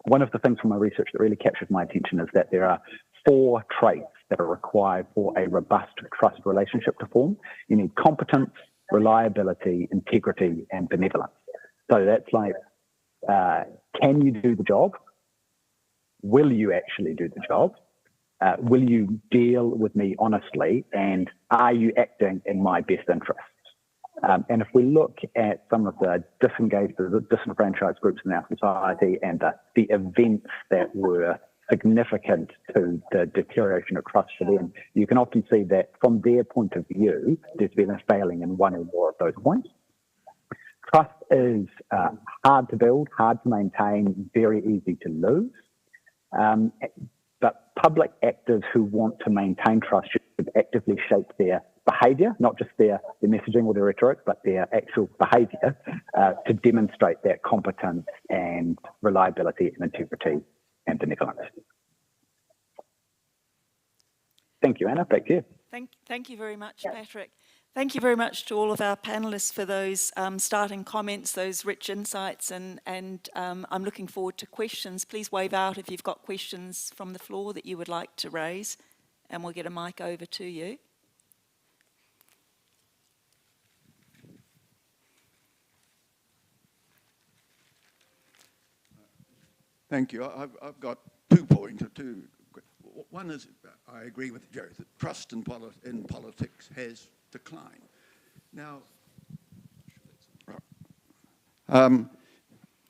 One of the things from my research that really captured my attention is that there are 4 traits that are required for a robust trust relationship to form. You need competence, reliability, integrity, and benevolence. So that's like, can you do the job? Will you actually do the job? Will you deal with me honestly? And are you acting in my best interests? And if we look at some of the disengaged, the disenfranchised groups in our society and the events that were significant to the deterioration of trust for them, you can often see that from their point of view, there's been a failing in one or more of those points. Trust is hard to build, hard to maintain, very easy to lose. But public actors who want to maintain trust should actively shape their behaviour, not just their messaging or their rhetoric, but their actual behaviour to demonstrate that competence and reliability and integrity and benevolence. Thank you, Anna. Back to you. Thank you very much, Patrick. Thank you very much to all of our panellists for those starting comments, those rich insights, and I'm looking forward to questions. Please wave out if you've got questions from the floor that you would like to raise, and we'll get a mic over to you. Thank you. I've got 2 points. One is, I agree with Joe, that trust in politics has declined. Now,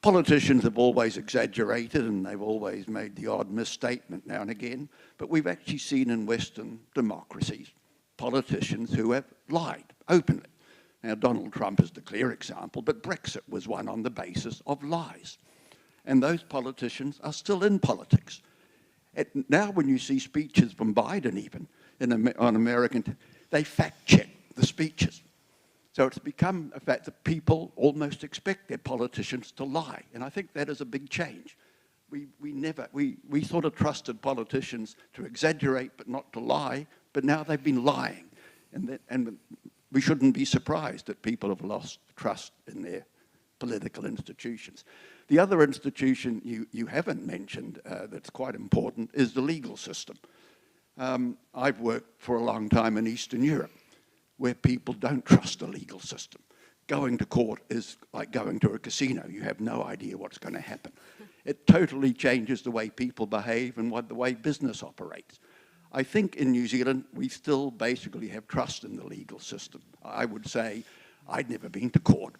politicians have always exaggerated and they've always made the odd misstatement now and again, but we've actually seen in Western democracies politicians who have lied openly. Now, Donald Trump is the clear example, but Brexit was one on the basis of lies. And those politicians are still in politics. Now when you see speeches from Biden even on American, they fact-check the speeches. So it's become a fact that people almost expect their politicians to lie. And I think that is a big change. We sort of trusted politicians to exaggerate but not to lie, but now they've been lying. And we shouldn't be surprised that people have lost trust in their political institutions. The other institution you haven't mentioned that's quite important is the legal system. I've worked for a long time in Eastern Europe, where people don't trust the legal system. Going to court is like going to a casino. You have no idea what's going to happen. It totally changes the way people behave and the way business operates. I think in New Zealand, we still basically have trust in the legal system. I would say I'd never been to court,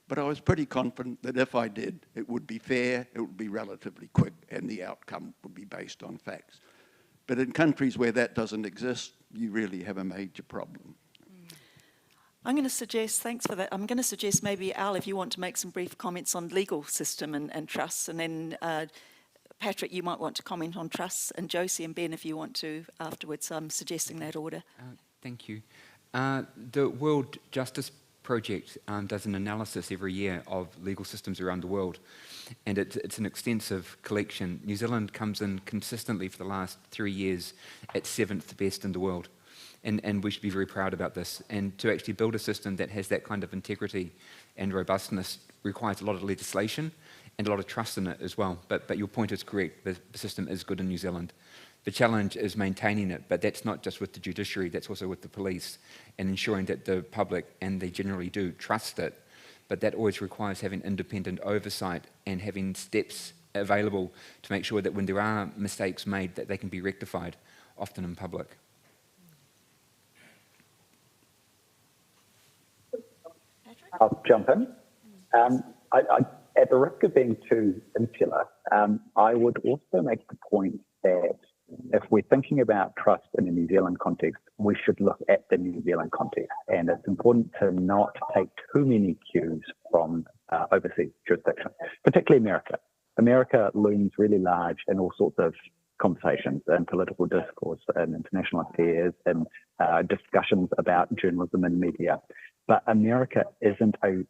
but I was pretty confident that if I did, it would be fair, it would be relatively quick, and the outcome would be based on facts. But in countries where that doesn't exist, you really have a major problem. I'm going to suggest, thanks for that, I'm going to suggest maybe, Al, if you want to make some brief comments on legal system and trusts, and then Patrick, you might want to comment on trusts, and Josie and Ben, if you want to afterwards. I'm suggesting that order. Thank you. The World Justice Project does an analysis every year of legal systems around the world, and it's an extensive collection. New Zealand comes in consistently for the last 3 years at 7th best in the world, and we should be very proud about this. And to actually build a system that has that kind of integrity and robustness requires a lot of legislation and a lot of trust in it as well. But your point is correct, the system is good in New Zealand. The challenge is maintaining it, but that's not just with the judiciary, that's also with the police, and ensuring that the public, and they generally do, trust it. But that always requires having independent oversight and having steps available to make sure that when there are mistakes made, that they can be rectified, often in public. I'll jump in. At the risk of being too insular, I would also make the point that if we're thinking about trust in a New Zealand context, we should look at the New Zealand context. And it's important to not take too many cues from overseas jurisdictions, particularly America. America looms really large in all sorts of conversations and political discourse and international affairs and discussions about journalism and media. But America isn't a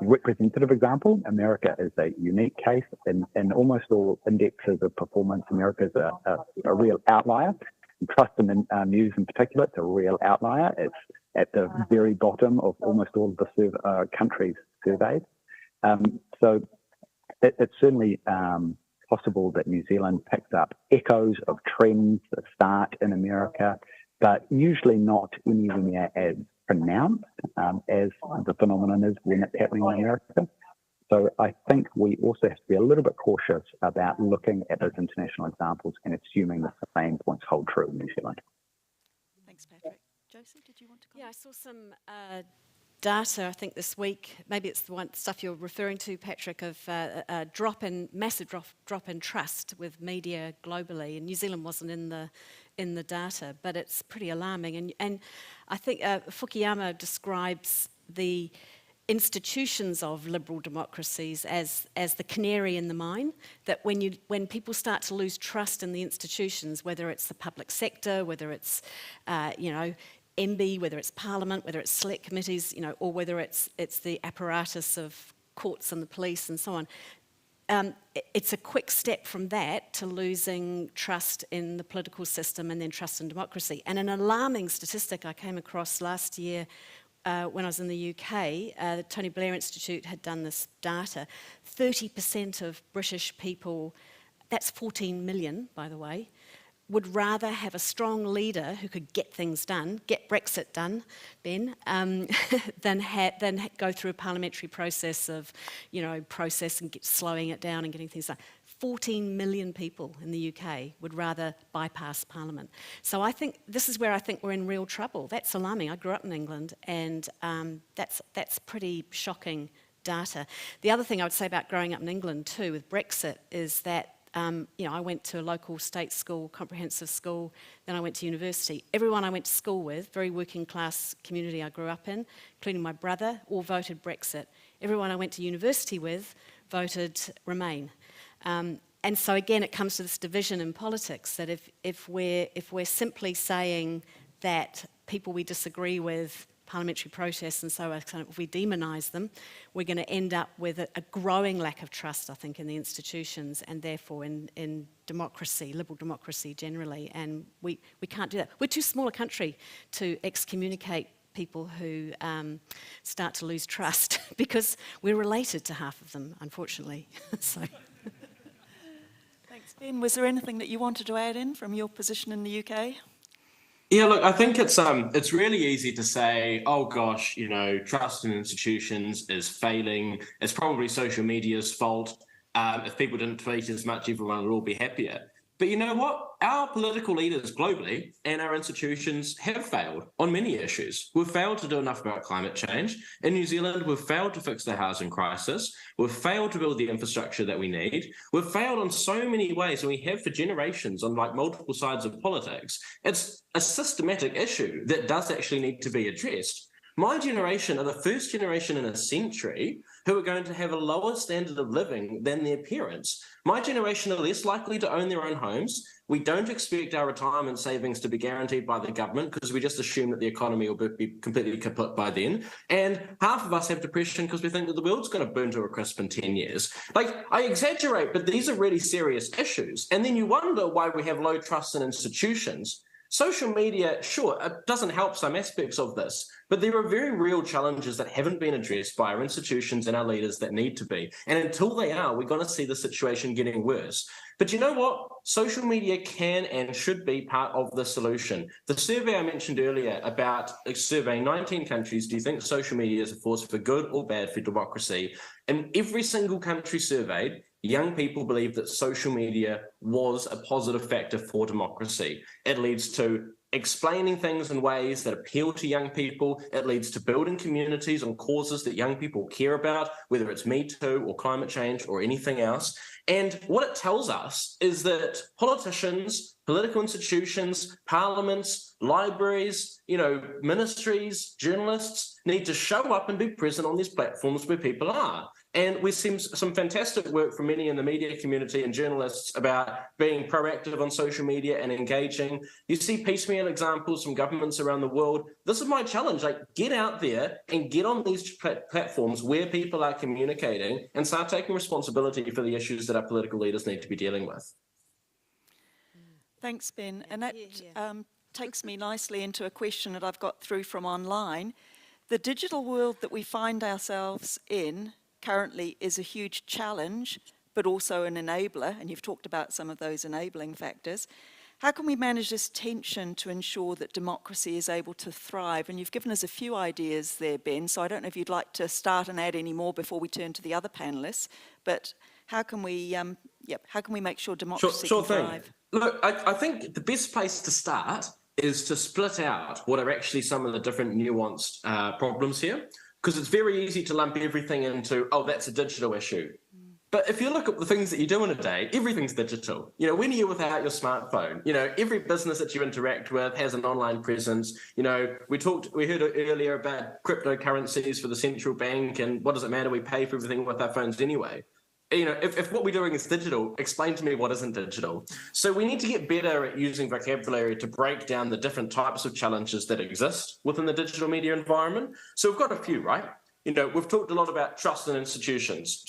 representative example. America is a unique case in almost all indexes of performance. America is a real outlier. And trust in news in particular, it's a real outlier. It's at the very bottom of almost all of the countries surveyed. So it's certainly possible that New Zealand picks up echoes of trends that start in America, but usually not anywhere as pronounced as the phenomenon is when it's happening in America. So I think we also have to be a little bit cautious about looking at those international examples and assuming the same points hold true in New Zealand. Thanks, Patrick. Josie, did you want to comment? Yeah, I saw some data, I think this week, maybe it's the one stuff you're referring to, Patrick, of a massive drop in trust with media globally, and New Zealand wasn't in the data, but it's pretty alarming. And I think Fukuyama describes the institutions of liberal democracies as the canary in the mine, that when people start to lose trust in the institutions, whether it's the public sector, whether it's MB, whether it's Parliament, whether it's select committees, or whether it's the apparatus of courts and the police and so on, it's a quick step from that to losing trust in the political system and then trust in democracy. And an alarming statistic I came across last year when I was in the UK, the Tony Blair Institute had done this data. 30% of British people, that's 14 million, by the way, would rather have a strong leader who could get things done, get Brexit done, Ben, than go through a parliamentary process of, process and slowing it down and getting things done. 14 million people in the UK would rather bypass Parliament. So I think this is where I think we're in real trouble. That's alarming. I grew up in England, and that's pretty shocking data. The other thing I would say about growing up in England too with Brexit is that I went to a local state school, comprehensive school, then I went to university. Everyone I went to school with, very working class community I grew up in, including my brother, all voted Brexit. Everyone I went to university with voted Remain. And so again, it comes to this division in politics, that if we're simply saying that people we disagree with, parliamentary protests and so on, if we demonise them, we're going to end up with a growing lack of trust, I think, in the institutions and therefore in democracy, liberal democracy generally. And we can't do that. We're too small a country to excommunicate people who start to lose trust because we're related to half of them, unfortunately. So. Thanks, Ben. Was there anything that you wanted to add in from your position in the UK? Yeah, look, I think it's really easy to say, oh gosh, trust in institutions is failing. It's probably social media's fault. If people didn't tweet as much, everyone would all be happier. But you know what? Our political leaders globally and our institutions have failed on many issues. We've failed to do enough about climate change. In New Zealand, we've failed to fix the housing crisis. We've failed to build the infrastructure that we need. We've failed on so many ways, and we have for generations on multiple sides of politics. It's a systematic issue that does actually need to be addressed. My generation are the first generation in a century who are going to have a lower standard of living than their parents. My generation are less likely to own their own homes. We don't expect our retirement savings to be guaranteed by the government because we just assume that the economy will be completely kaput by then. And half of us have depression because we think that the world's going to burn to a crisp in 10 years. I exaggerate, but these are really serious issues. And then you wonder why we have low trust in institutions. Social media, sure, it doesn't help some aspects of this, but there are very real challenges that haven't been addressed by our institutions and our leaders that need to be. And until they are, we're going to see the situation getting worse. But you know what? Social media can and should be part of the solution. The survey I mentioned earlier about surveying 19 countries, do you think social media is a force for good or bad for democracy? In every single country surveyed, young people believe that social media was a positive factor for democracy. It leads to explaining things in ways that appeal to young people. It leads to building communities on causes that young people care about, whether it's Me Too or climate change or anything else. And what it tells us is that politicians, political institutions, parliaments, libraries, ministries, journalists need to show up and be present on these platforms where people are. And we've seen some fantastic work from many in the media community and journalists about being proactive on social media and engaging. You see piecemeal examples from governments around the world. This is my challenge, get out there and get on these platforms where people are communicating and start taking responsibility for the issues that our political leaders need to be dealing with. Thanks, Ben. And that takes me nicely into a question that I've got through from online. The digital world that we find ourselves in currently is a huge challenge, but also an enabler, and you've talked about some of those enabling factors. How can we manage this tension to ensure that democracy is able to thrive? And you've given us a few ideas there, Ben, so I don't know if you'd like to start and add any more before we turn to the other panellists, but how can we make sure democracy can thrive? Look, I think the best place to start is to split out what are actually some of the different nuanced problems here. Because it's very easy to lump everything into, oh, that's a digital issue. But if you look at the things that you do in a day, everything's digital. When are you without your smartphone? Every business that you interact with has an online presence. We heard earlier about cryptocurrencies for the central bank, and what does it matter? We pay for everything with our phones anyway. If what we're doing is digital, explain to me what isn't digital. So we need to get better at using vocabulary to break down the different types of challenges that exist within the digital media environment. So we've got a few, right? We've talked a lot about trust in institutions.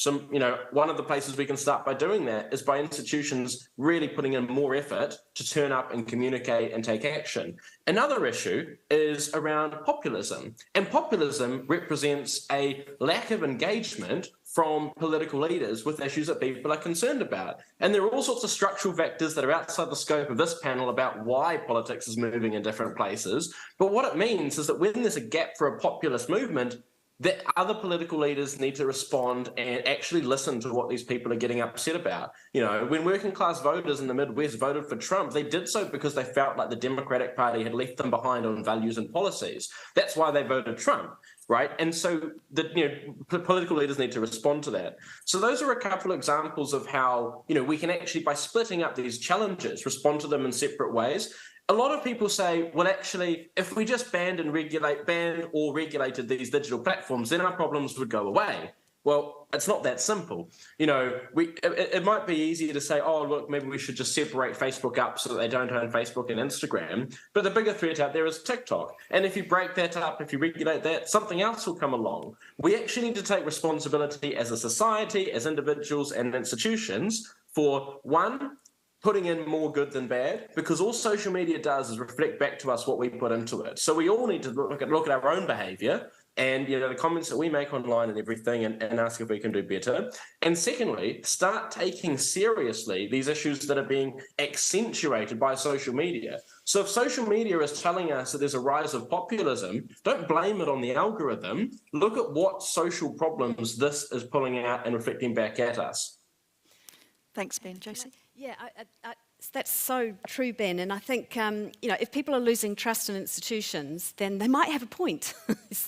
One of the places we can start by doing that is by institutions really putting in more effort to turn up and communicate and take action. Another issue is around populism. And populism represents a lack of engagement from political leaders with issues that people are concerned about. And there are all sorts of structural factors that are outside the scope of this panel about why politics is moving in different places. But what it means is that when there's a gap for a populist movement, that other political leaders need to respond and actually listen to what these people are getting upset about. When working class voters in the Midwest voted for Trump, they did so because they felt like the Democratic Party had left them behind on values and policies. That's why they voted Trump, right? And so political leaders need to respond to that. So those are a couple of examples of how, we can actually, by splitting up these challenges, respond to them in separate ways. A lot of people say, well, actually, if we just banned or regulated these digital platforms, then our problems would go away. Well, it's not that simple. It might be easier to say, oh, look, maybe we should just separate Facebook up so that they don't own Facebook and Instagram. But the bigger threat out there is TikTok. And if you break that up, if you regulate that, something else will come along. We actually need to take responsibility as a society, as individuals and institutions for, one, putting in more good than bad, because all social media does is reflect back to us what we put into it. So we all need to look at our own behavior and the comments that we make online and everything, and ask if we can do better. And secondly, start taking seriously these issues that are being accentuated by social media. So if social media is telling us that there's a rise of populism, don't blame it on the algorithm. Look at what social problems this is pulling out and reflecting back at us. Thanks, Ben. Josie? Yeah, that's so true, Ben. And I think, if people are losing trust in institutions, then they might have a point.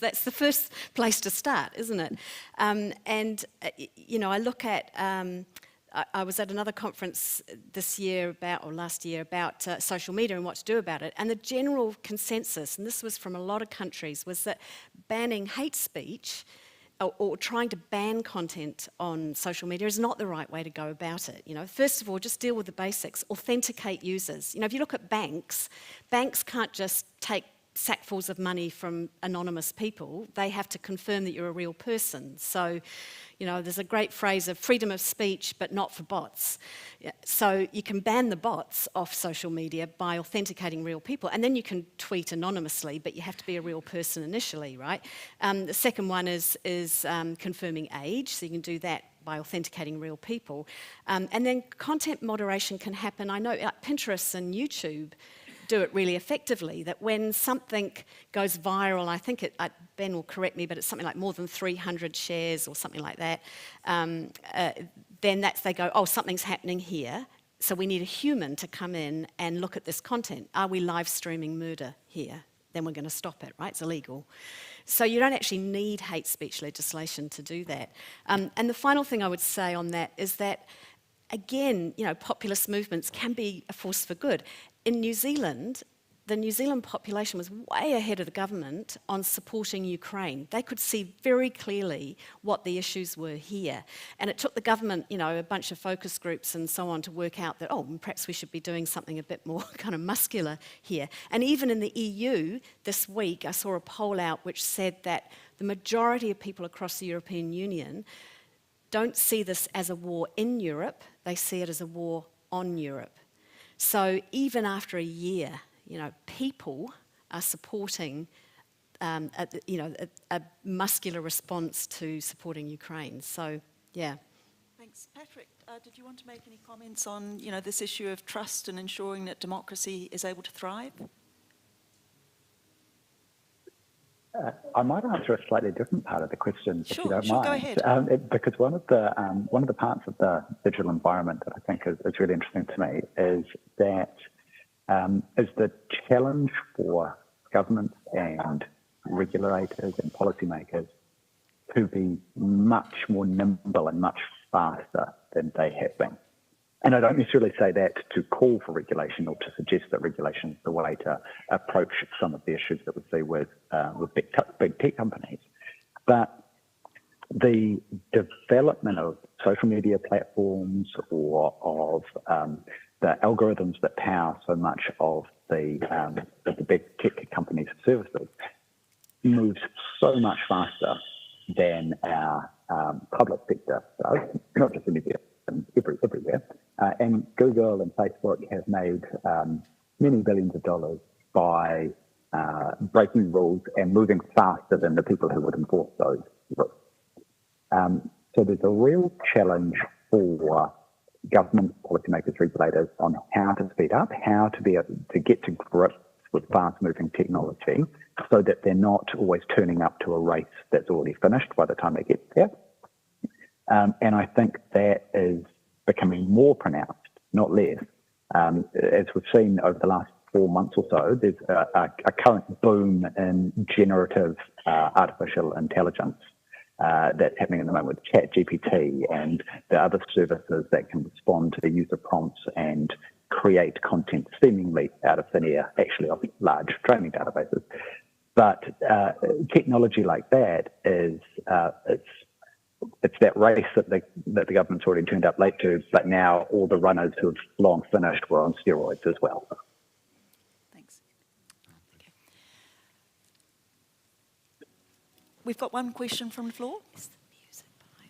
That's the first place to start, isn't it? I look at, I was at another conference last year about social media and what to do about it. And the general consensus, and this was from a lot of countries, was that banning hate speech or trying to ban content on social media is not the right way to go about it. First of all, just deal with the basics. Authenticate users. If you look at banks can't just take sackfuls of money from anonymous people. They have to confirm that you're a real person. So, there's a great phrase of freedom of speech, but not for bots. So you can ban the bots off social media by authenticating real people, and then you can tweet anonymously, but you have to be a real person initially, right? The second one is confirming age, so you can do that by authenticating real people. And then content moderation can happen. I know Pinterest and YouTube do it really effectively, that when something goes viral, I think Ben will correct me, but it's something like more than 300 shares or something like that, then they go, oh, something's happening here, so we need a human to come in and look at this content. Are we live streaming murder here? Then we're going to stop it, right? It's illegal. So you don't actually need hate speech legislation to do that. And the final thing I would say on that is that, again, populist movements can be a force for good. In New Zealand, the New Zealand population was way ahead of the government on supporting Ukraine. They could see very clearly what the issues were here. And it took the government, a bunch of focus groups and so on to work out that, perhaps we should be doing something a bit more kind of muscular here. And even in the EU this week, I saw a poll out which said that the majority of people across the European Union don't see this as a war in Europe, they see it as a war on Europe. So even after a year, people are supporting a muscular response to supporting Ukraine. So, yeah. Thanks. Patrick, did you want to make any comments on, this issue of trust and ensuring that democracy is able to thrive? I might answer a slightly different part of the question, if you don't mind. Go ahead. Because one of the parts of the digital environment that I think is really interesting to me is that is the challenge for governments and regulators and policymakers to be much more nimble and much faster than they have been. And I don't necessarily say that to call for regulation or to suggest that regulation is the way to approach some of the issues that we see with big tech companies. But the development of social media platforms or of the algorithms that power so much of the big tech companies' services moves so much faster than our public sector does, not just in New Zealand, everywhere. And Google and Facebook have made many billions of dollars by breaking rules and moving faster than the people who would enforce those rules. So there's a real challenge for government, policymakers, regulators on how to speed up, how to be able to get to grips with fast-moving technology so that they're not always turning up to a race that's already finished by the time they get there. And I think that is becoming more pronounced, not less. As we've seen over the last 4 months or so, there's a current boom in generative artificial intelligence that's happening at the moment with ChatGPT and the other services that can respond to the user prompts and create content seemingly out of thin air, actually off large training databases. But technology like that is it's that race that the government's already turned up late to, but now all the runners who have long finished were on steroids as well. Thanks. Okay. We've got one question from the floor.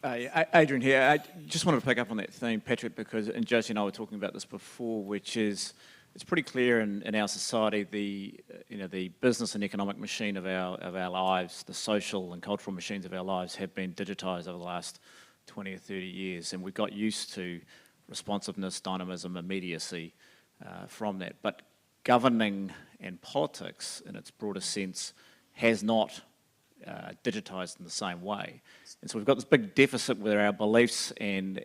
Adrian here. I just wanted to pick up on that theme, Patrick, because and Josie and I were talking about this before, which is it's pretty clear in our society the business and economic machine of our lives, the social and cultural machines of our lives have been digitised over the last 20 or 30 years, and we got used to responsiveness, dynamism, immediacy from that. But governing and politics, in its broader sense, has not digitised in the same way. And so we've got this big deficit where our beliefs and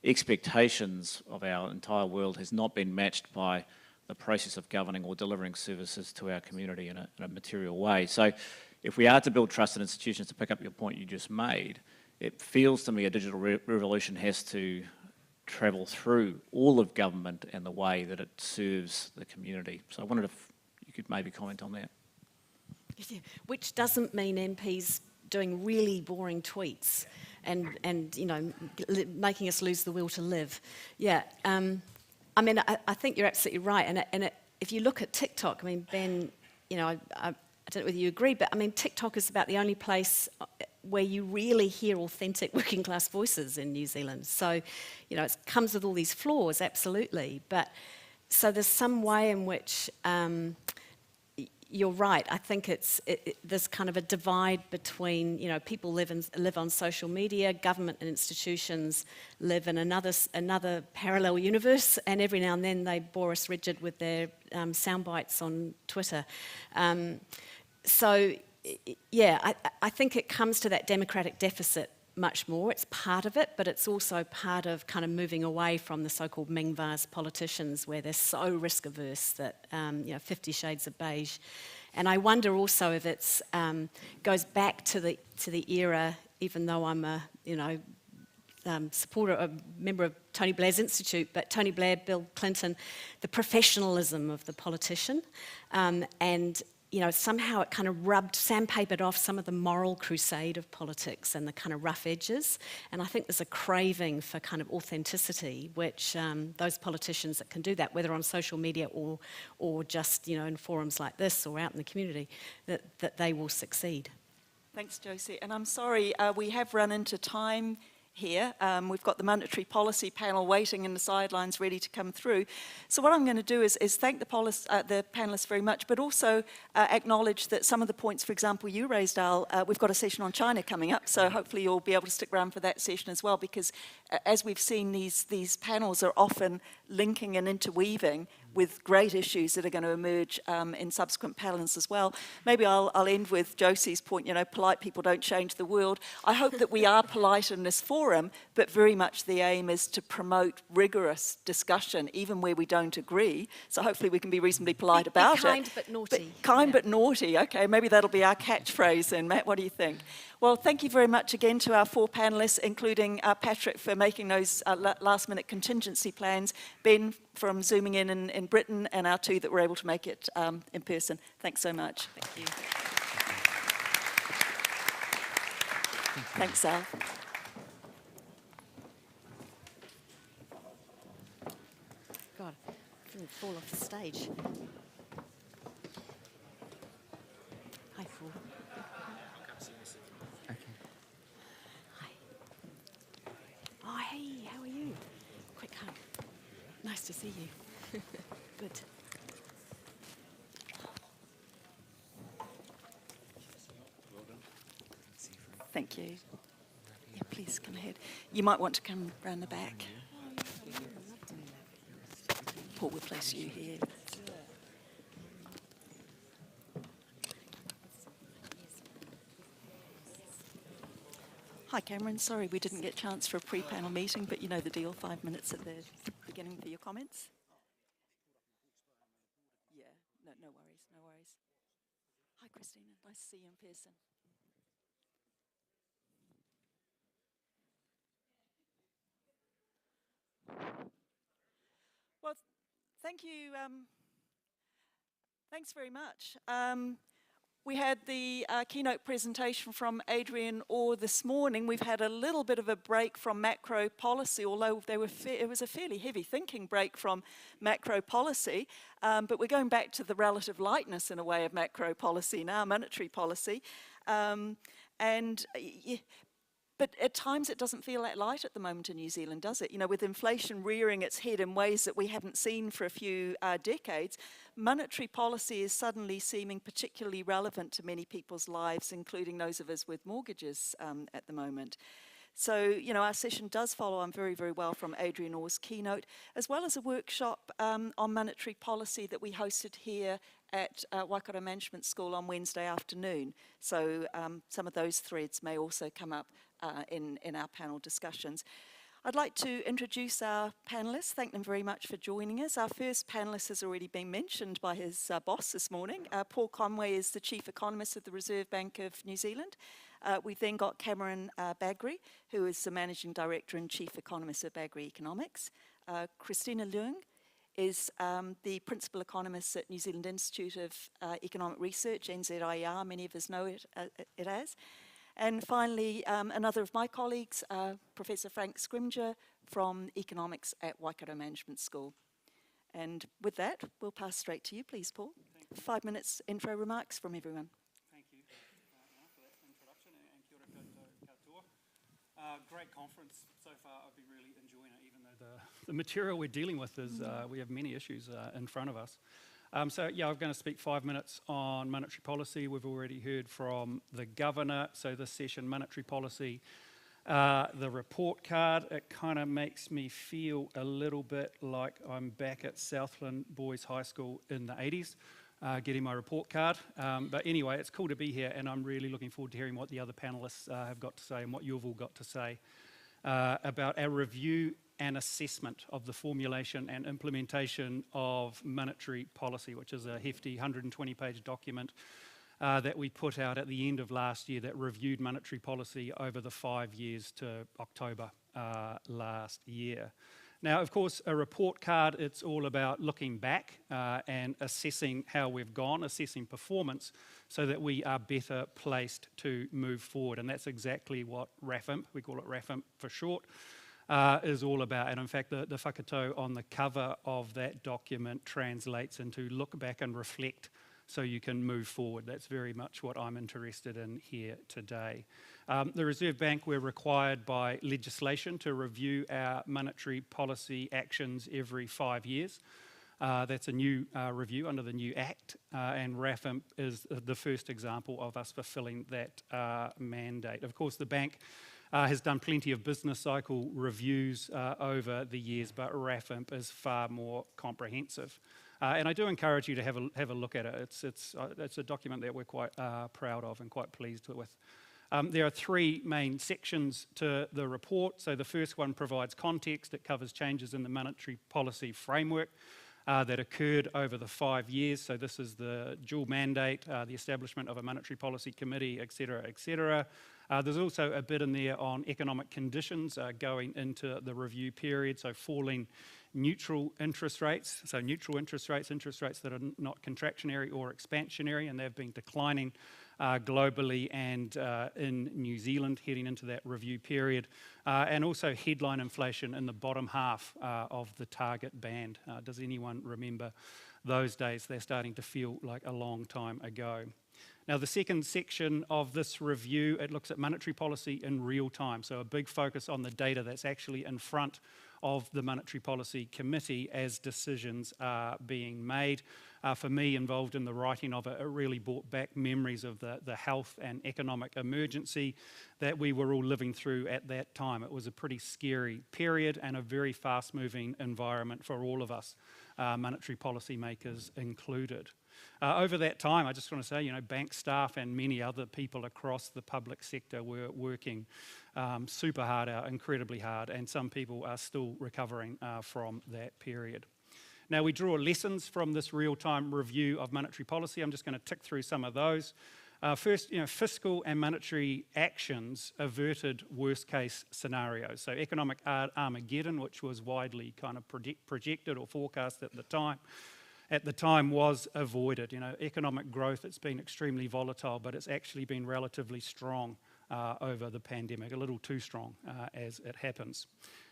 expectations of our entire world has not been matched by the process of governing or delivering services to our community in a material way. So if we are to build trusted institutions, to pick up your point you just made, it feels to me a digital revolution has to travel through all of government and the way that it serves the community. So I wondered if you could maybe comment on that. Yeah, which doesn't mean MPs doing really boring tweets and making us lose the will to live. Yeah, I mean, I think you're absolutely right. And if you look at TikTok, I mean, Ben, I don't know whether you agree, but I mean, TikTok is about the only place where you really hear authentic working class voices in New Zealand. So, it comes with all these flaws, absolutely. But so there's some way in which you're right. I think there's kind of a divide between, people live on social media, government and institutions live in another parallel universe, and every now and then they bore us rigid with their sound bites on Twitter. I think it comes to that democratic deficit much more. It's part of it, but it's also part of kind of moving away from the so-called Ming-Vars politicians where they're so risk-averse that, 50 shades of beige. And I wonder also if it goes back to the era, even though I'm a, supporter, a member of Tony Blair's Institute, but Tony Blair, Bill Clinton, the professionalism of the politician, and somehow it kind of sandpapered off some of the moral crusade of politics and the kind of rough edges. And I think there's a craving for kind of authenticity, which those politicians that can do that, whether on social media or just in forums like this or out in the community, that they will succeed. Thanks, Josie. And I'm sorry, we have run into time here. We've got the monetary policy panel waiting in the sidelines ready to come through. So what I'm going to do is thank the panellists very much, but also acknowledge that some of the points, for example, you raised, Al, we've got a session on China coming up, so hopefully you'll be able to stick around for that session as well, because as we've seen, these panels are often linking and interweaving with great issues that are going to emerge in subsequent panels as well. Maybe I'll end with Josie's point, polite people don't change the world. I hope that we are polite in this forum, but very much the aim is to promote rigorous discussion, even where we don't agree. So hopefully we can be reasonably polite about it. Kind but naughty. Kind but naughty, okay, maybe that'll be our catchphrase then. Matt, what do you think? Well, thank you very much again to our 4 panellists, including Patrick for making those last-minute contingency plans, Ben from Zooming in Britain, and our 2 that were able to make it in person. Thanks so much. Thank you. Thanks, Al. God, I didn't fall off the stage. Hi, Paul. Oh, hey, how are you? Quick hug. Nice to see you. Good. Thank you. Yeah, please come ahead. You might want to come round the back. Paul will place you here. Hi, Cameron. Sorry we didn't get a chance for a pre-panel meeting, but you know the deal, 5 minutes at the beginning for your comments. Yeah, no worries, no worries. Hi, Christina. Nice to see you in person. Well, thank you. Thanks very much. We had the keynote presentation from Adrian Orr this morning. We've had a little bit of a break from macro policy, although it was a fairly heavy thinking break from macro policy. But we're going back to the relative lightness, in a way, of macro policy now, monetary policy. But at times it doesn't feel that light at the moment in New Zealand, does it? With inflation rearing its head in ways that we haven't seen for a few decades, monetary policy is suddenly seeming particularly relevant to many people's lives, including those of us with mortgages at the moment. So, our session does follow on very, very well from Adrian Orr's keynote, as well as a workshop on monetary policy that we hosted here at Waikato Management School on Wednesday afternoon. So some of those threads may also come up in our panel discussions. I'd like to introduce our panellists. Thank them very much for joining us. Our first panellist has already been mentioned by his boss this morning. Paul Conway is the Chief Economist of the Reserve Bank of New Zealand. We've then got Cameron Bagri, who is the Managing Director and Chief Economist of Bagri Economics. Christina Leung is the Principal Economist at New Zealand Institute of Economic Research, NZIER, many of us know it as. And finally, another of my colleagues, Professor Frank Scrimgeour from Economics at Waikato Management School. And with that, we'll pass straight to you, please, Paul. 5 minutes intro remarks from everyone. Thank you, Anna, for that introduction, and kia ora koutou. Great conference so far. I've been really enjoying it, even though the material we're dealing with is, we have many issues in front of us. I'm going to speak 5 minutes on monetary policy. We've already heard from the governor, so this session, monetary policy. The report card, it kind of makes me feel a little bit like I'm back at Southland Boys High School in the 80s. getting my report card. But anyway, it's cool to be here, and I'm really looking forward to hearing what the other panellists have got to say and what you've all got to say about our review and assessment of the formulation and implementation of monetary policy, which is a hefty 120-page document that we put out at the end of last year that reviewed monetary policy over the 5 years to October last year. Now, of course, a report card, it's all about looking back and assessing how we've gone, assessing performance, so that we are better placed to move forward. And that's exactly what RAFIMP, we call it RAFIMP for short, is all about. And in fact, the whakatau on the cover of that document translates into look back and reflect so you can move forward. That's very much what I'm interested in here today. The Reserve Bank, we're required by legislation to review our monetary policy actions every 5 years. That's a new review under the new Act, and RAFIMP is the first example of us fulfilling that mandate. Of course, the bank has done plenty of business cycle reviews over the years, but RAFIMP is far more comprehensive. And I do encourage you to have a look at it. It's a document that we're quite proud of and quite pleased with. There are 3 main sections to the report. So the first one provides context. It covers changes in the monetary policy framework that occurred over the 5 years. So this is the dual mandate, the establishment of a monetary policy committee, et cetera, et cetera. There's also a bit in there on economic conditions going into the review period, so falling neutral interest rates, interest rates that are not contractionary or expansionary, and they've been declining globally and in New Zealand heading into that review period, and also headline inflation in the bottom half of the target band. Does anyone remember those days? They're starting to feel like a long time ago. Now, the second section of this review, it looks at monetary policy in real time, so a big focus on the data that's actually in front of the Monetary Policy Committee as decisions are being made. For me, involved in the writing of it, it really brought back memories of the health and economic emergency that we were all living through at that time. It was a pretty scary period and a very fast-moving environment for all of us, monetary policy makers included. Over that time, I just want to say, bank staff and many other people across the public sector were working super hard out, incredibly hard, and some people are still recovering from that period. Now, we draw lessons from this real-time review of monetary policy. I'm just going to tick through some of those. First, fiscal and monetary actions averted worst-case scenarios. So economic Armageddon, which was widely kind of projected or forecast at the time, was avoided. Economic growth, it's been extremely volatile, but it's actually been relatively strong over the pandemic, a little too strong as it happens.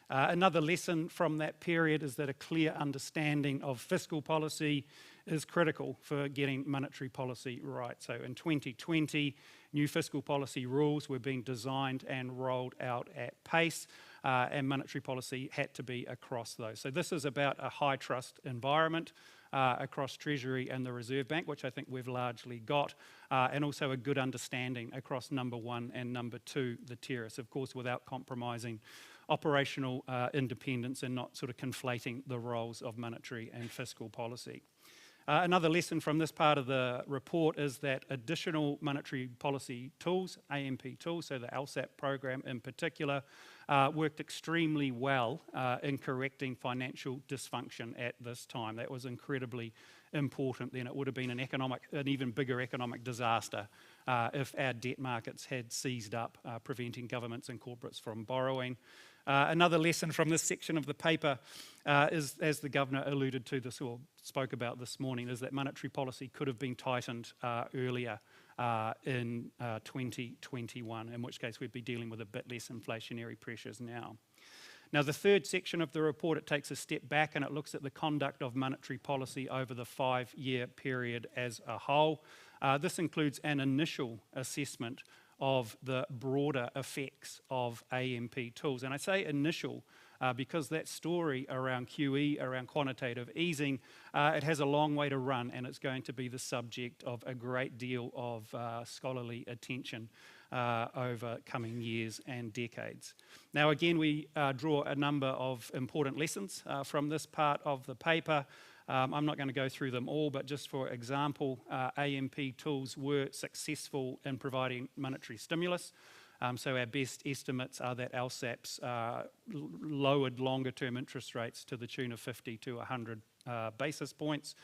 Another lesson from that period is that a clear understanding of fiscal policy is critical for getting monetary policy right. So in 2020, new fiscal policy rules were being designed and rolled out at pace, and monetary policy had to be across those. So this is about a high trust environment across Treasury and the Reserve Bank, which I think we've largely got, and also a good understanding across number 1 and number 2, the tiers, of course, without compromising operational independence and not sort of conflating the roles of monetary and fiscal policy. Another lesson from this part of the report is that additional monetary policy tools, AMP tools, so the LSAP program in particular, worked extremely well in correcting financial dysfunction at this time. That was incredibly important then. It would have been an even bigger economic disaster if our debt markets had seized up, preventing governments and corporates from borrowing. Another lesson from this section of the paper is, as the Governor alluded to this or spoke about this morning, is that monetary policy could have been tightened earlier in 2021, in which case we'd be dealing with a bit less inflationary pressures now. Now, the third section of the report, it takes a step back and it looks at the conduct of monetary policy over the 5-year period as a whole. This includes an initial assessment of the broader effects of AMP tools. And I say initial because that story around QE, around quantitative easing, it has a long way to run, and it's going to be the subject of a great deal of scholarly attention over coming years and decades. Now, again, we draw a number of important lessons from this part of the paper. I'm not going to go through them all, but just for example, AMP tools were successful in providing monetary stimulus. So our best estimates are that LSAPs lowered longer-term interest rates to the tune of 50 to 100 basis points.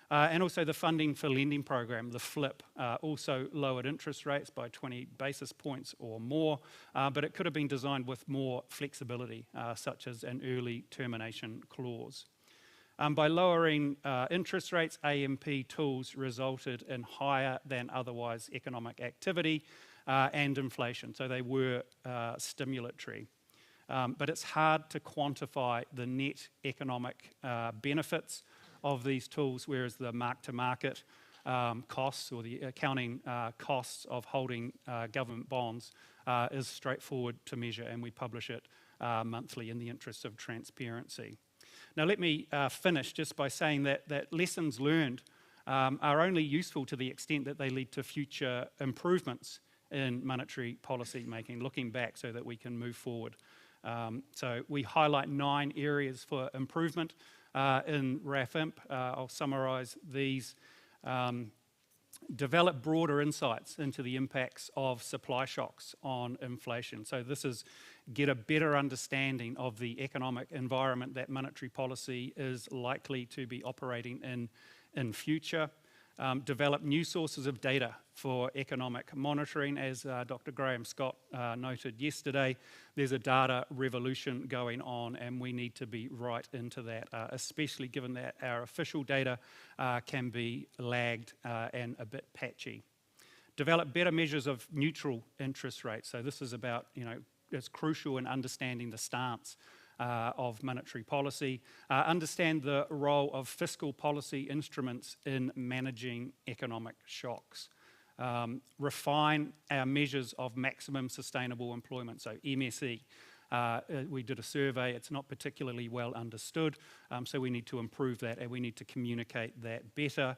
And also the funding for lending program, the FLIP, also lowered interest rates by 20 basis points or more, but it could have been designed with more flexibility, such as an early termination clause. By lowering interest rates, AMP tools resulted in higher than otherwise economic activity and inflation, so they were stimulatory. But it's hard to quantify the net economic benefits of these tools, whereas the mark-to-market costs or the accounting costs of holding government bonds is straightforward to measure, and we publish it monthly in the interest of transparency. Now let me finish just by saying that lessons learned are only useful to the extent that they lead to future improvements in monetary policy making, looking back so that we can move forward. So we highlight 9 areas for improvement in RAFIMP. I'll summarise these. Develop broader insights into the impacts of supply shocks on inflation. So this is get a better understanding of the economic environment that monetary policy is likely to be operating in future. Develop new sources of data for economic monitoring. As Dr. Graham Scott noted yesterday, there's a data revolution going on, and we need to be right into that, especially given that our official data can be lagged and a bit patchy. Develop better measures of neutral interest rates. So this is about, it's crucial in understanding the stance of monetary policy, understand the role of fiscal policy instruments in managing economic shocks, refine our measures of maximum sustainable employment, so MSE. We did a survey, it's not particularly well understood, so we need to improve that and we need to communicate that better.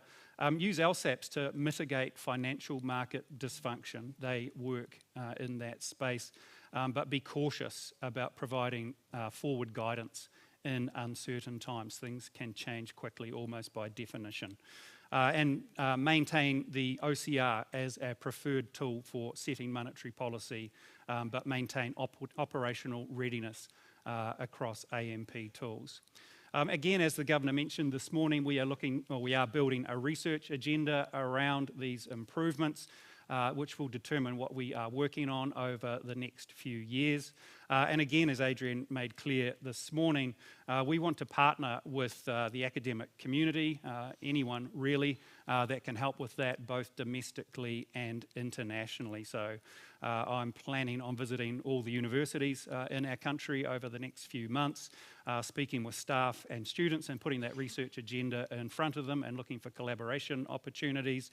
Use LSAPs to mitigate financial market dysfunction. They work in that space, but be cautious about providing forward guidance in uncertain times. Things can change quickly, almost by definition. And maintain the OCR as our preferred tool for setting monetary policy, but maintain operational readiness across AMP tools. Again, as the Governor mentioned this morning, we are building a research agenda around these improvements, which will determine what we are working on over the next few years. And again, as Adrian made clear this morning, we want to partner with the academic community, anyone really, that can help with that both domestically and internationally. So I'm planning on visiting all the universities in our country over the next few months, speaking with staff and students and putting that research agenda in front of them and looking for collaboration opportunities.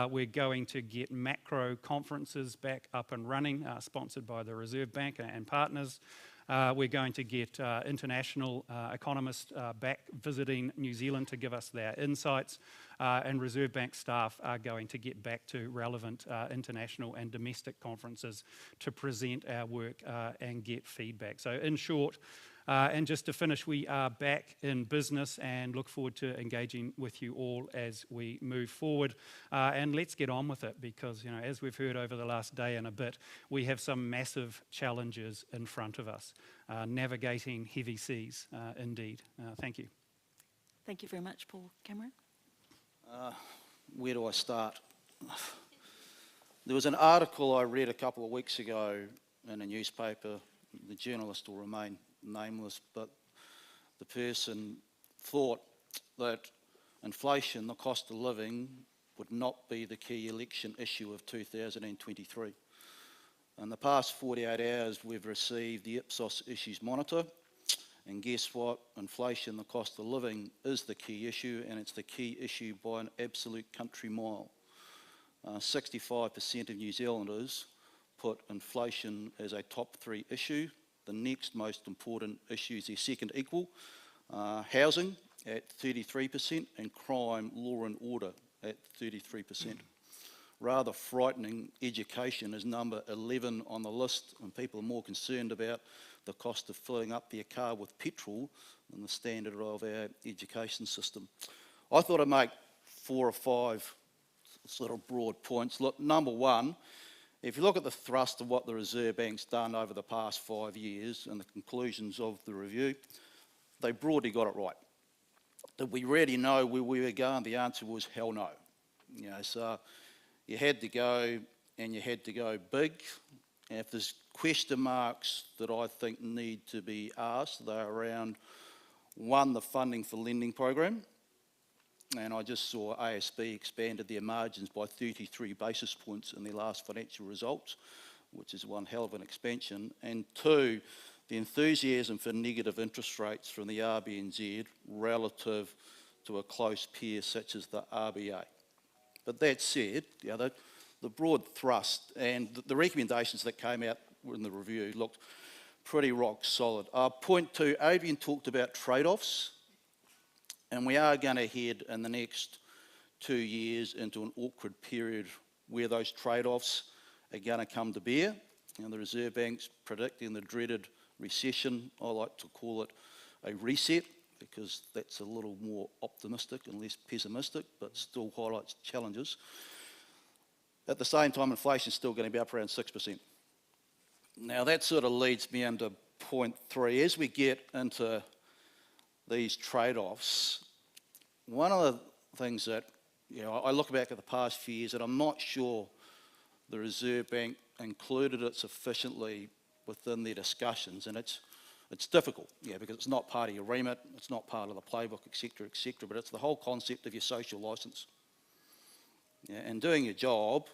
We're going to get macro conferences back up and running, sponsored by the Reserve Bank and partners. We're going to get international economists back visiting New Zealand to give us their insights, and Reserve Bank staff are going to get back to relevant international and domestic conferences to present our work and get feedback. So in short, and just to finish, we are back in business and look forward to engaging with you all as we move forward. And let's get on with it because, as we've heard over the last day and a bit, we have some massive challenges in front of us, navigating heavy seas, indeed. Thank you. Thank you very much, Paul. Cameron? Where do I start? There was an article I read a couple of weeks ago in a newspaper. The journalist will remain nameless, but the person thought that inflation, the cost of living, would not be the key election issue of 2023. In the past 48 hours, we've received the Ipsos Issues Monitor, and guess what? Inflation, the cost of living, is the key issue, and it's the key issue by an absolute country mile. 65% of New Zealanders put inflation as a top 3 issue. The next most important issues are second equal, housing at 33% and crime, law and order at 33%. Rather frightening, education is number 11 on the list, and people are more concerned about the cost of filling up their car with petrol and the standard of our education system. I thought I'd make 4 or 5 sort of broad points. Look, number one, if you look at the thrust of what the Reserve Bank's done over the past 5 years and the conclusions of the review, they broadly got it right. Did we really know where we were going? The answer was hell no. You know, so you had to go, and you had to go big. And if there's question marks that I think need to be asked, they're around, one, the funding for lending program. And I just saw ASB expanded their margins by 33 basis points in their last financial results, which is one hell of an expansion. And 2, the enthusiasm for negative interest rates from the RBNZ relative to a close peer such as the RBA. But that said, you know, the broad thrust and the recommendations that came out in the review looked pretty rock solid. Point 2, Adrian talked about trade-offs. And we are going to head in the next 2 years into an awkward period where those trade-offs are going to come to bear. And the Reserve Bank's predicting the dreaded recession. I like to call it a reset because that's a little more optimistic and less pessimistic, but still highlights challenges. At the same time, inflation's still going to be up around 6%. Now that sort of leads me into point 3. As we get into these trade-offs, one of the things that, you know, I look back at the past few years and I'm not sure the Reserve Bank included it sufficiently within their discussions, and it's difficult, yeah, because it's not part of your remit, it's not part of the playbook, etc., but it's the whole concept of your social licence. Yeah, and doing your job,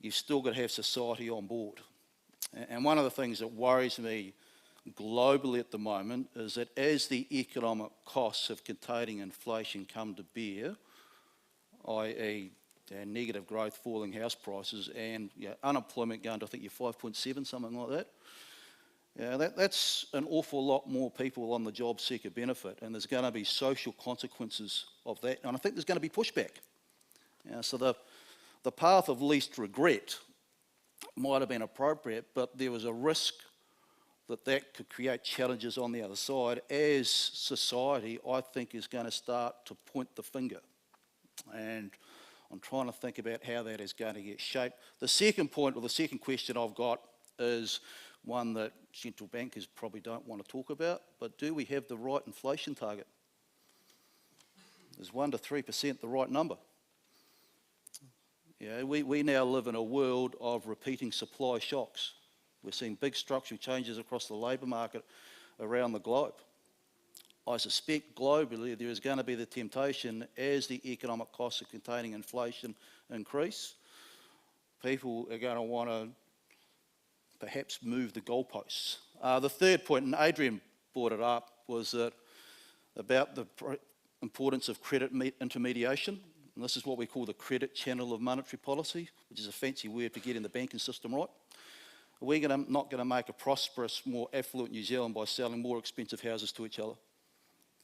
you've still got to have society on board. And one of the things that worries me globally at the moment is that as the economic costs of containing inflation come to bear, i.e. negative growth, falling house prices, and unemployment going to, I think, you're 5.7, something like that. That's an awful lot more people on the job seeker benefit, and there's going to be social consequences of that, and I think there's going to be pushback. So the path of least regret might have been appropriate, but there was a risk that could create challenges on the other side as society, I think, is going to start to point the finger. And I'm trying to think about how that is going to get shaped. The second point, or the second question I've got, is one that central bankers probably don't want to talk about, but do we have the right inflation target? Is 1 to 3% the right number? Yeah, we now live in a world of repeating supply shocks. We're seeing big structural changes across the labour market around the globe. I suspect globally there is going to be the temptation, as the economic costs of containing inflation increase, people are going to want to perhaps move the goalposts. The third point, and Adrian brought it up, was that about the importance of credit intermediation. And this is what we call the credit channel of monetary policy, which is a fancy word for getting the banking system right. We're not going to make a prosperous, more affluent New Zealand by selling more expensive houses to each other.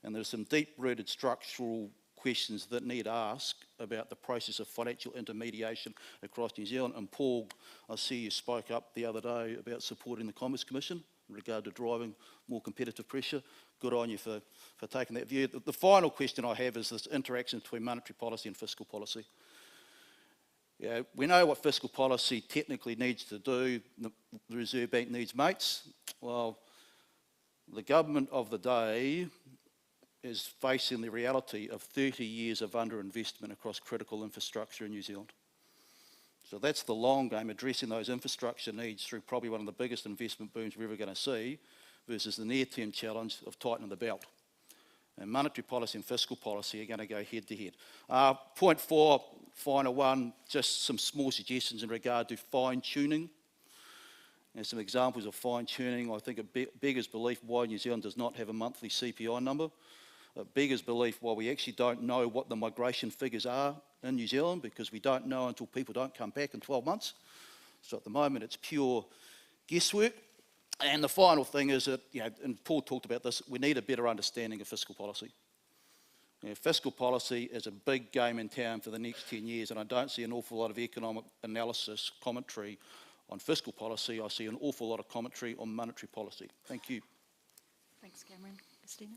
And there's some deep-rooted structural questions that need asked about the process of financial intermediation across New Zealand. And Paul, I see you spoke up the other day about supporting the Commerce Commission in regard to driving more competitive pressure. Good on you for taking that view. The final question I have is this interaction between monetary policy and fiscal policy. Yeah, we know what fiscal policy technically needs to do. The Reserve Bank needs mates. Well, the government of the day is facing the reality of 30 years of underinvestment across critical infrastructure in New Zealand. So that's the long game, addressing those infrastructure needs through probably one of the biggest investment booms we're ever going to see, versus the near-term challenge of tightening the belt. And monetary policy and fiscal policy are going to go head to head. Point 4, final one, just some small suggestions in regard to fine-tuning. And some examples of fine-tuning. I think it beggars belief why New Zealand does not have a monthly CPI number. It beggars belief why we actually don't know what the migration figures are in New Zealand, because we don't know until people don't come back in 12 months. So at the moment it's pure guesswork. And the final thing is that, and Paul talked about this, we need a better understanding of fiscal policy. Fiscal policy is a big game in town for the next 10 years, and I don't see an awful lot of economic analysis, commentary on fiscal policy. I see an awful lot of commentary on monetary policy. Thank you. Thanks, Cameron. Christina.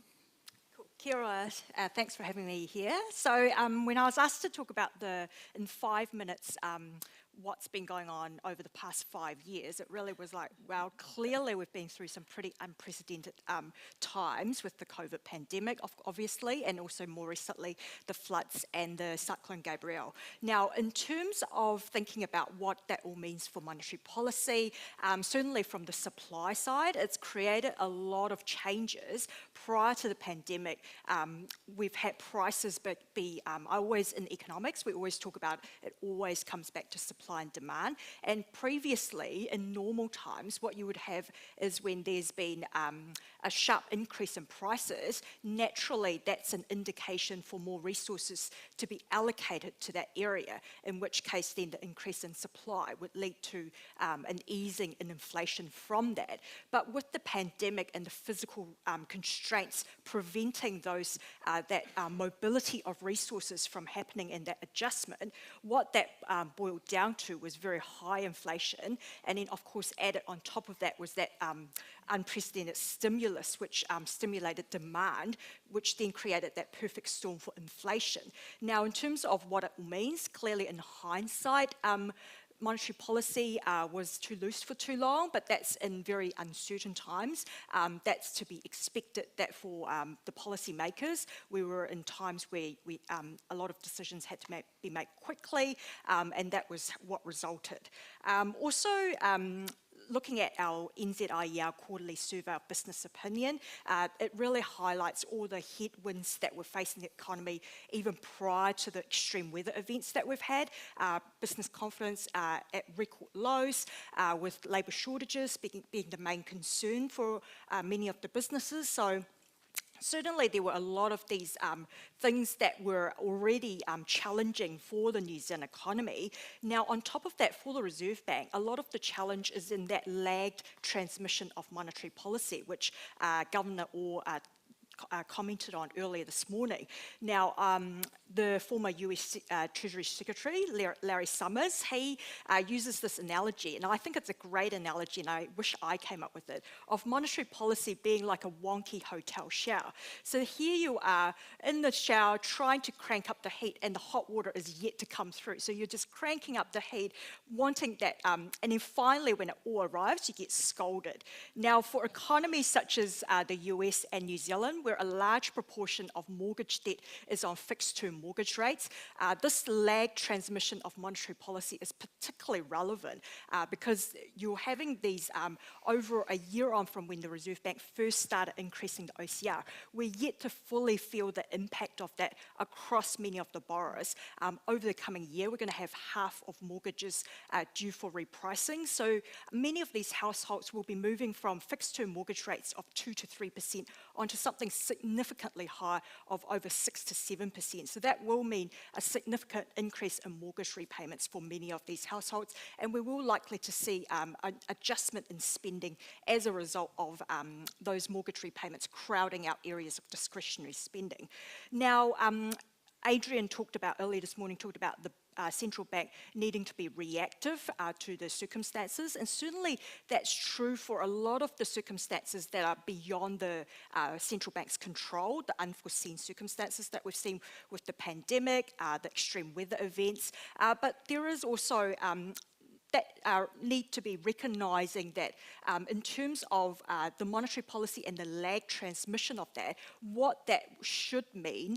Cool. Kia ora, thanks for having me here. So when I was asked to talk about in 5 minutes, what's been going on over the past 5 years, it really was like, well, clearly we've been through some pretty unprecedented times with the COVID pandemic, obviously, and also more recently, the floods and the Cyclone Gabrielle. Now, in terms of thinking about what that all means for monetary policy, certainly from the supply side, it's created a lot of changes. Prior to the pandemic, we've had prices be always in economics, we always talk about it always comes back to supply and demand. And previously, in normal times, what you would have is when there's been a sharp increase in prices, naturally that's an indication for more resources to be allocated to that area, in which case then the increase in supply would lead to an easing in inflation from that. But with the pandemic and the physical constraints preventing those that mobility of resources from happening in that adjustment, what that boiled down to was very high inflation, and then of course added on top of that was that unprecedented stimulus which stimulated demand, which then created that perfect storm for inflation. Now, in terms of what it means, clearly in hindsight, monetary policy was too loose for too long, but that's in very uncertain times. That's to be expected that for the policy makers. We were in times where a lot of decisions had to be made quickly, and that was what resulted. Also, looking at our NZIER quarterly survey of business opinion, it really highlights all the headwinds that we're facing in the economy even prior to the extreme weather events that we've had. Business confidence at record lows, with labour shortages being the main concern for many of the businesses. So certainly there were a lot of these things that were already challenging for the New Zealand economy. Now, on top of that, for the Reserve Bank, a lot of the challenge is in that lagged transmission of monetary policy, which Governor Orr commented on earlier this morning. Now, the former US Treasury Secretary, Larry Summers, he uses this analogy, and I think it's a great analogy, and I wish I came up with it, of monetary policy being like a wonky hotel shower. So here you are in the shower trying to crank up the heat, and the hot water is yet to come through. So you're just cranking up the heat, wanting that, and then finally when it all arrives, you get scolded. Now, for economies such as the US and New Zealand, where a large proportion of mortgage debt is on fixed-term mortgage rates, this lagged transmission of monetary policy is particularly relevant because you're having these over a year on from when the Reserve Bank first started increasing the OCR. We're yet to fully feel the impact of that across many of the borrowers. Over the coming year, we're going to have half of mortgages due for repricing. So many of these households will be moving from fixed-term mortgage rates of 2 to 3% onto something significantly higher of over 6 to 7%. So that will mean a significant increase in mortgage repayments for many of these households, and we will likely to see an adjustment in spending as a result of those mortgage repayments crowding out areas of discretionary spending. Now, Adrian earlier this morning talked about the central bank needing to be reactive to the circumstances, and certainly that's true for a lot of the circumstances that are beyond the central bank's control, the unforeseen circumstances that we've seen with the pandemic, the extreme weather events, but there is also that need to be recognising that in terms of the monetary policy and the lag transmission of that, what that should mean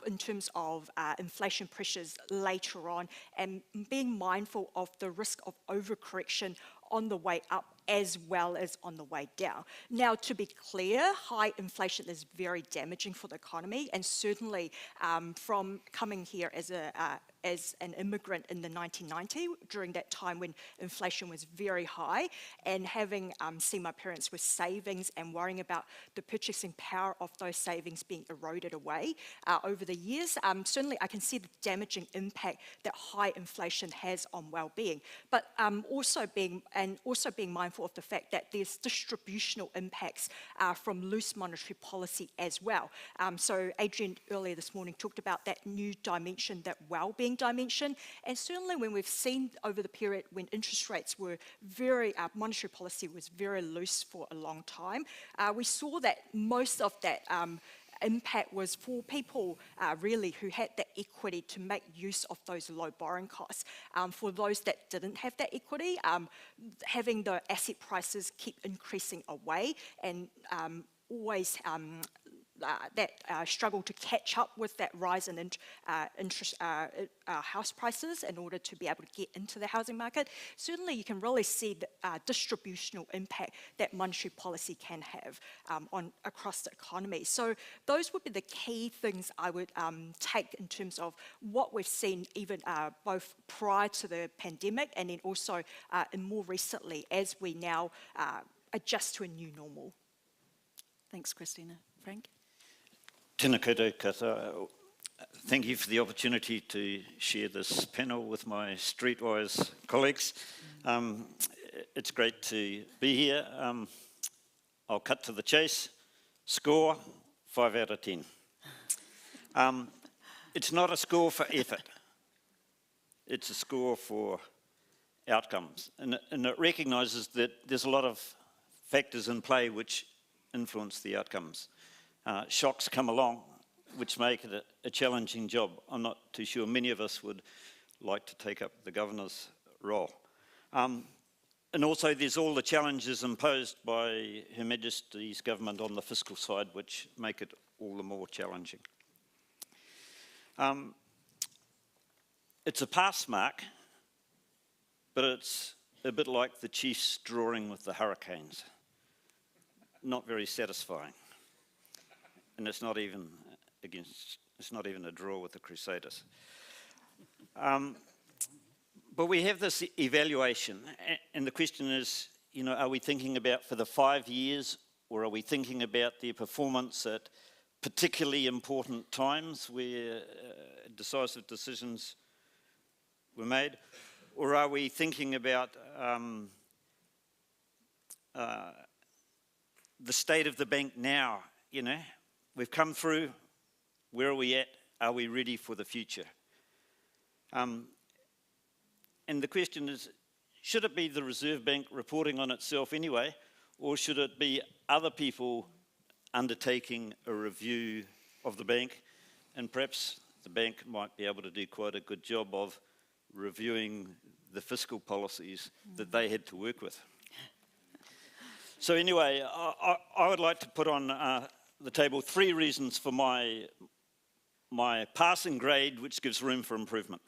in terms of inflation pressures later on, and being mindful of the risk of overcorrection on the way up as well as on the way down. Now, to be clear, high inflation is very damaging for the economy, and certainly from coming here as an immigrant in the 1990s, during that time when inflation was very high, and having seen my parents with savings and worrying about the purchasing power of those savings being eroded away over the years, certainly I can see the damaging impact that high inflation has on well-being. But also being mindful mindful of the fact that there's distributional impacts from loose monetary policy as well. So Adrian earlier this morning talked about that new dimension, that well-being dimension, and certainly when we've seen over the period when interest rates were monetary policy was very loose for a long time, we saw that most of that impact was for people really who had the equity to make use of those low borrowing costs. For those that didn't have that equity, having the asset prices keep increasing away and always struggle to catch up with that rise in interest house prices in order to be able to get into the housing market. Certainly you can really see the distributional impact that monetary policy can have across the economy. So those would be the key things I would take in terms of what we've seen even both prior to the pandemic and then also and more recently as we now adjust to a new normal. Thanks, Christina. Frank? Tēnā koutou katoa. Thank you for the opportunity to share this panel with my streetwise colleagues. It's great to be here. I'll cut to the chase. Score, 5 out of 10. It's not a score for effort. It's a score for outcomes. And it recognises that there's a lot of factors in play which influence the outcomes. Shocks come along, which make it a challenging job. I'm not too sure many of us would like to take up the governor's role. And also there's all the challenges imposed by Her Majesty's government on the fiscal side, which make it all the more challenging. It's a pass mark, but it's a bit like the Chiefs drawing with the Hurricanes. Not very satisfying. And it's not even a draw with the Crusaders. But we have this evaluation, and the question is, you know, are we thinking about for the 5 years, or are we thinking about their performance at particularly important times where decisive decisions were made, or are we thinking about the state of the bank now? You know, we've come through. Where are we at? Are we ready for the future? And the question is, should it be the Reserve Bank reporting on itself anyway, or should it be other people undertaking a review of the bank? And perhaps the bank might be able to do quite a good job of reviewing the fiscal policies that they had to work with. So anyway, I would like to put on the table 3 reasons for my passing grade, which gives room for improvement.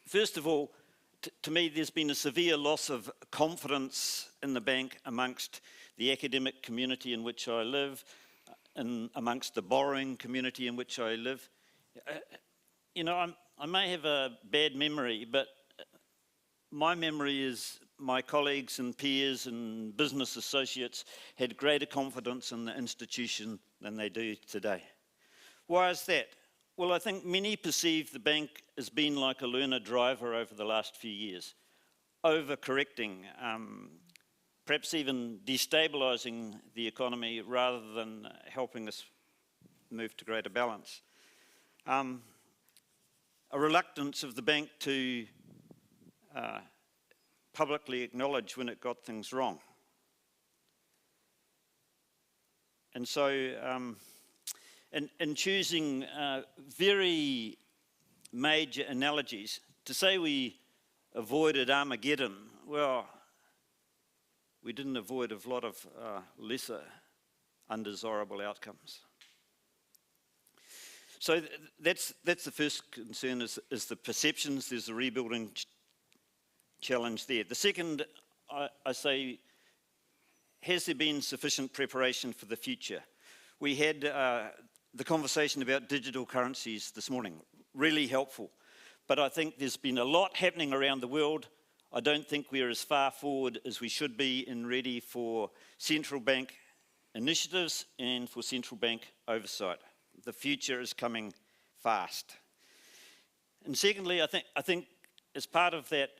First of all, to me, there's been a severe loss of confidence in the bank amongst the academic community in which I live, and amongst the borrowing community in which I live. You know, I may have a bad memory, but my memory is my colleagues and peers and business associates had greater confidence in the institution than they do today. Why is that? Well, I think many perceive the bank as being like a learner driver over the last few years, overcorrecting, perhaps even destabilising the economy rather than helping us move to greater balance. A reluctance of the bank to publicly acknowledge when it got things wrong. And so, in choosing very major analogies, to say we avoided Armageddon, well, we didn't avoid a lot of lesser undesirable outcomes. So that's the first concern is the perceptions. There's a rebuilding challenge there. The second, I say, has there been sufficient preparation for the future? We had the conversation about digital currencies this morning, really helpful. But I think there's been a lot happening around the world. I don't think we're as far forward as we should be and ready for central bank initiatives and for central bank oversight. The future is coming fast. And secondly, I think as part of that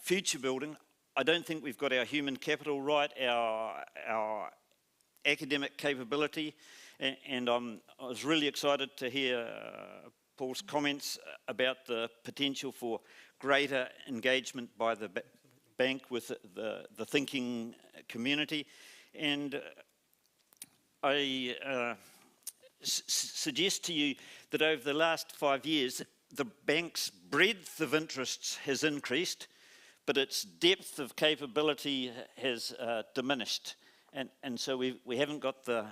future building, I don't think we've got our human capital right, our academic capability, and I was really excited to hear Paul's comments about the potential for greater engagement by the bank with the thinking community. And I suggest to you that over the last 5 years, the bank's breadth of interests has increased, but its depth of capability has diminished. And so we haven't got the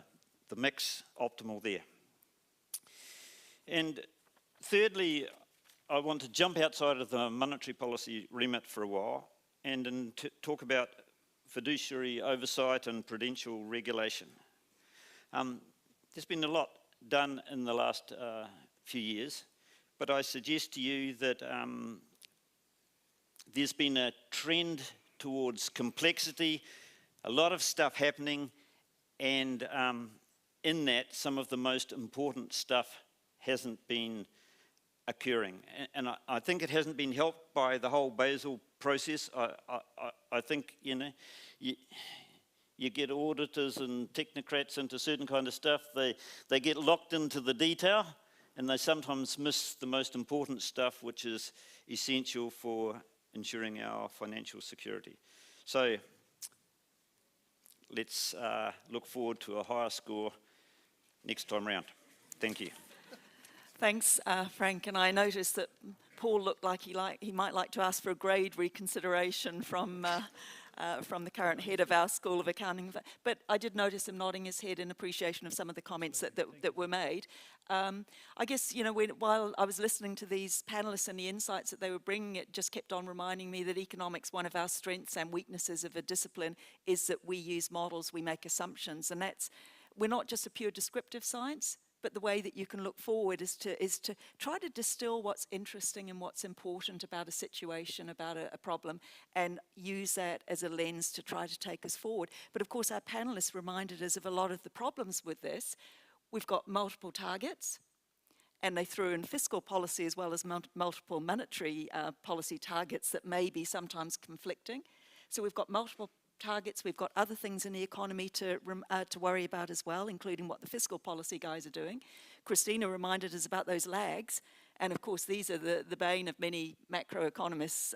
mix optimal there. And thirdly, I want to jump outside of the monetary policy remit for a while and talk about fiduciary oversight and prudential regulation. There's been a lot done in the last few years, but I suggest to you that there's been a trend towards complexity, a lot of stuff happening, and in that, some of the most important stuff hasn't been occurring. And I think it hasn't been helped by the whole Basel process. I think, you know, you get auditors and technocrats into certain kind of stuff, they get locked into the detail, and they sometimes miss the most important stuff, which is essential for ensuring our financial security. So let's look forward to a higher score next time round. Thank you. Thanks, Frank. And I noticed that Paul looked like he might like to ask for a grade reconsideration from the current head of our School of Accounting. But I did notice him nodding his head in appreciation of some of the comments that were made. I guess, you know, while I was listening to these panelists and the insights that they were bringing, it just kept on reminding me that economics, one of our strengths and weaknesses of a discipline, is that we use models, we make assumptions. And we're not just a pure descriptive science, but the way that you can look forward is to try to distill what's interesting and what's important about a situation, about a problem, and use that as a lens to try to take us forward. But of course, our panelists reminded us of a lot of the problems with this. We've got multiple targets, and they threw in fiscal policy as well as multiple monetary policy targets that may be sometimes conflicting. So we've got multiple targets, we've got other things in the economy to worry about as well, including what the fiscal policy guys are doing. Christina reminded us about those lags, and of course these are the bane of many macroeconomists'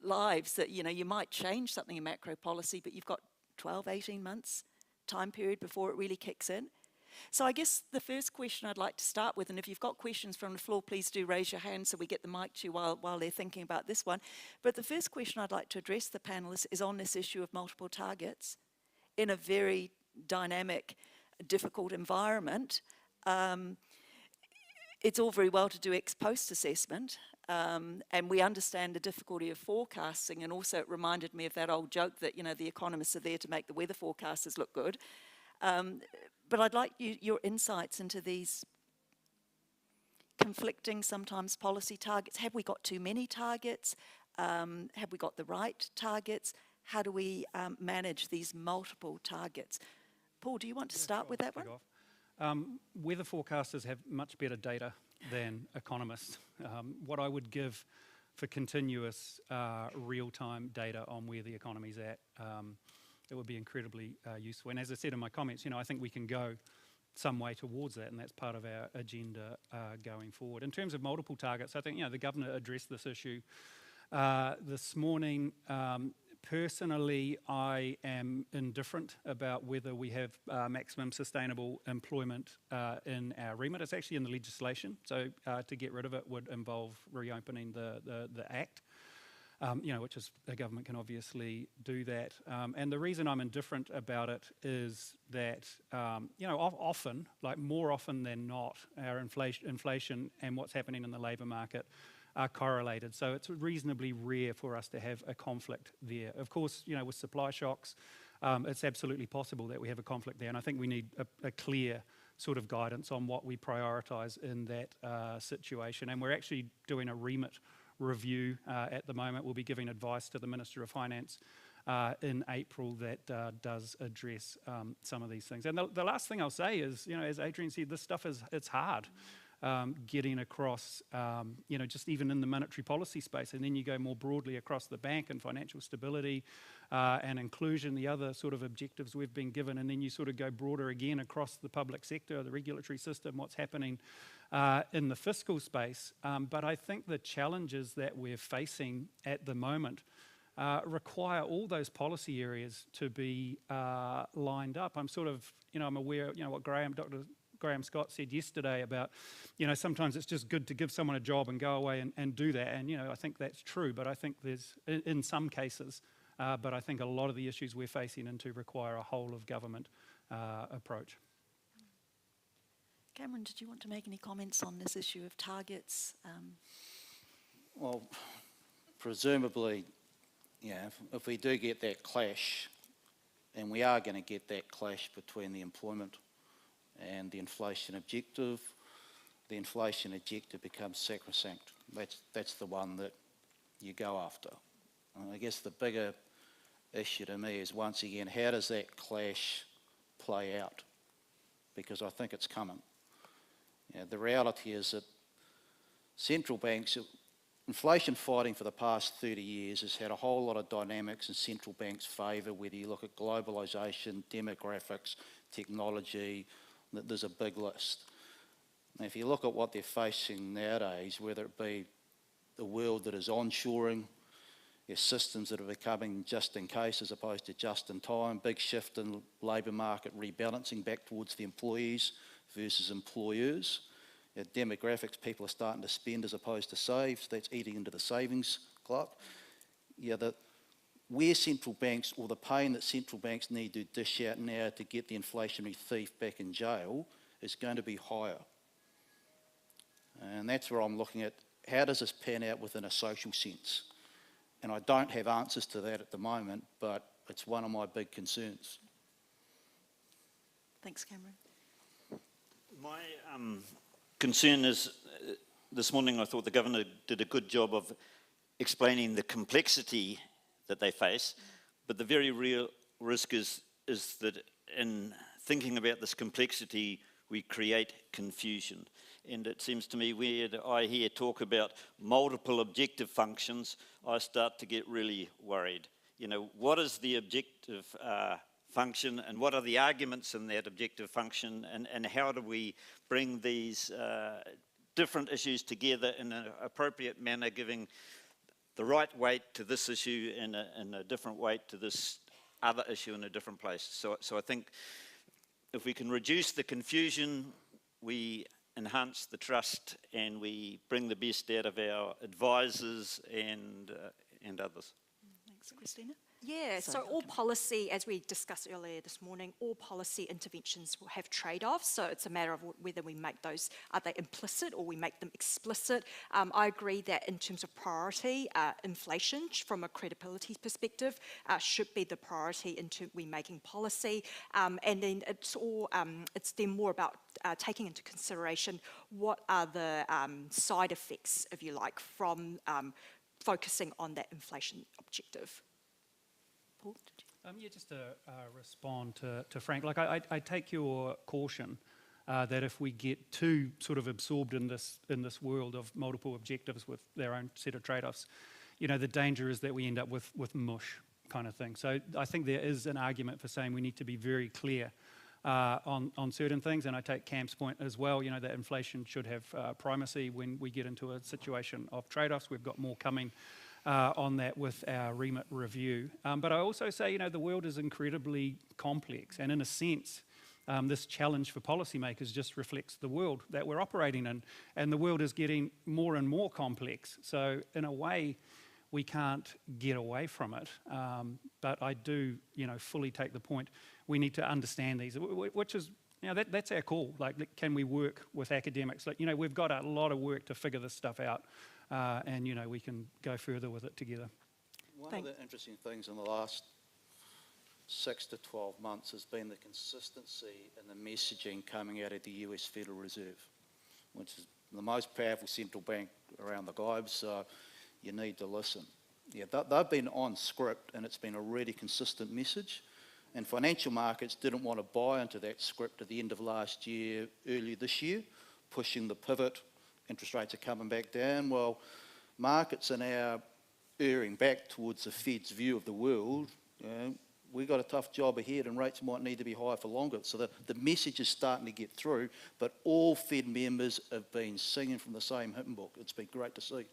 lives, that, you know, you might change something in macro policy, but you've got 12, 18 months time period before it really kicks in. So I guess the first question I'd like to start with, and if you've got questions from the floor, please do raise your hand so we get the mic to you while they're thinking about this one. But the first question I'd like to address the panelists is on this issue of multiple targets in a very dynamic, difficult environment. It's all very well to do ex-post assessment, and we understand the difficulty of forecasting, and also it reminded me of that old joke that, you know, the economists are there to make the weather forecasters look good. But I'd like your insights into these conflicting, sometimes policy targets. Have we got too many targets? Have we got the right targets? How do we manage these multiple targets? Paul, do you want to start with that one? Weather forecasters have much better data than economists. What I would give for continuous real-time data on where the economy's at, it would be incredibly useful. And as I said in my comments, you know, I think we can go some way towards that, and that's part of our agenda going forward. In terms of multiple targets, I think, you know, the Governor addressed this issue this morning. Personally, I am indifferent about whether we have maximum sustainable employment in our remit. It's actually in the legislation, so to get rid of it would involve reopening the Act. You know, which is, the government can obviously do that. And the reason I'm indifferent about it is that, you know, often, like more often than not, our inflation and what's happening in the labour market are correlated. So it's reasonably rare for us to have a conflict there. Of course, you know, with supply shocks, it's absolutely possible that we have a conflict there. And I think we need a clear sort of guidance on what we prioritise in that situation. And we're actually doing a remit review at the moment. We'll be giving advice to the Minister of Finance in April that does address some of these things. And the last thing I'll say is, you know, as Adrian said, this stuff it's hard. getting across, just even in the monetary policy space, and then you go more broadly across the bank and financial stability and inclusion, the other sort of objectives we've been given, and then you sort of go broader again across the public sector, the regulatory system, what's happening in the fiscal space. But I think the challenges that we're facing at the moment require all those policy areas to be lined up. I'm sort of, I'm aware, what Dr. Graham Scott said yesterday about, sometimes it's just good to give someone a job and go away and do that. And, I think that's true, but I think there's, in some cases, but I think a lot of the issues we're facing into require a whole of government approach. Cameron, did you want to make any comments on this issue of targets? Well, presumably, if we do get that clash, and we are going to get that clash between the employment and the inflation objective, the inflation objective becomes sacrosanct. That's the one that you go after. And I guess the bigger issue to me is, once again, how does that clash play out? Because I think it's coming. The reality is that central banks, inflation fighting for the past 30 years has had a whole lot of dynamics in central banks' favour, whether you look at globalisation, demographics, technology, there's a big list. Now, if you look at what they're facing nowadays, whether it be the world that is onshoring, systems that are becoming just in case as opposed to just in time, big shift in labour market rebalancing back towards the employees versus employers. Demographics, people are starting to spend as opposed to save, so that's eating into the savings clock. Where central banks, or the pain that central banks need to dish out now to get the inflationary thief back in jail, is going to be higher. And that's where I'm looking at, how does this pan out within a social sense? And I don't have answers to that at the moment, but it's one of my big concerns. Thanks, Cameron. My concern is, this morning I thought the Governor did a good job of explaining the complexity that they face, but the very real risk is that in thinking about this complexity, we create confusion. And it seems to me, when I hear talk about multiple objective functions, I start to get really worried. What is the objective function, and what are the arguments in that objective function, and how do we bring these different issues together in an appropriate manner, giving the right weight to this issue and a different weight to this other issue in a different place. So I think if we can reduce the confusion, we enhance the trust, and we bring the best out of our advisors and others. Thanks, Christina. Yeah, so all policy, as we discussed earlier this morning, all policy interventions will have trade-offs. So it's a matter of whether we make those, are they implicit or we make them explicit. I agree that in terms of priority, inflation from a credibility perspective should be the priority into we making policy. And then it's then more about taking into consideration what are the side effects, if you like, from focusing on that inflation objective. Paul, did you? Just to respond to Frank, I take your caution that if we get too sort of absorbed in this world of multiple objectives with their own set of trade-offs, the danger is that we end up with mush kind of thing. So I think there is an argument for saying we need to be very clear on certain things, and I take Cam's point as well, that inflation should have primacy when we get into a situation of trade-offs. We've got more coming on that with our remit review. But I also say, the world is incredibly complex, and in a sense, this challenge for policymakers just reflects the world that we're operating in, and the world is getting more and more complex. So in a way, we can't get away from it. But I do, fully take the point. We need to understand these, which is, that's our call. Can we work with academics? We've got a lot of work to figure this stuff out. And we can go further with it together. One of the interesting things in the last 6 to 12 months has been the consistency in the messaging coming out of the US Federal Reserve, which is the most powerful central bank around the globe, so you need to listen. They've been on script, and it's been a really consistent message, and financial markets didn't want to buy into that script at the end of last year, early this year, pushing the pivot. Interest rates are coming back down. Well, markets are now erring back towards the Fed's view of the world. We've got a tough job ahead and rates might need to be higher for longer. So the message is starting to get through, but all Fed members have been singing from the same hymn book. It's been great to see.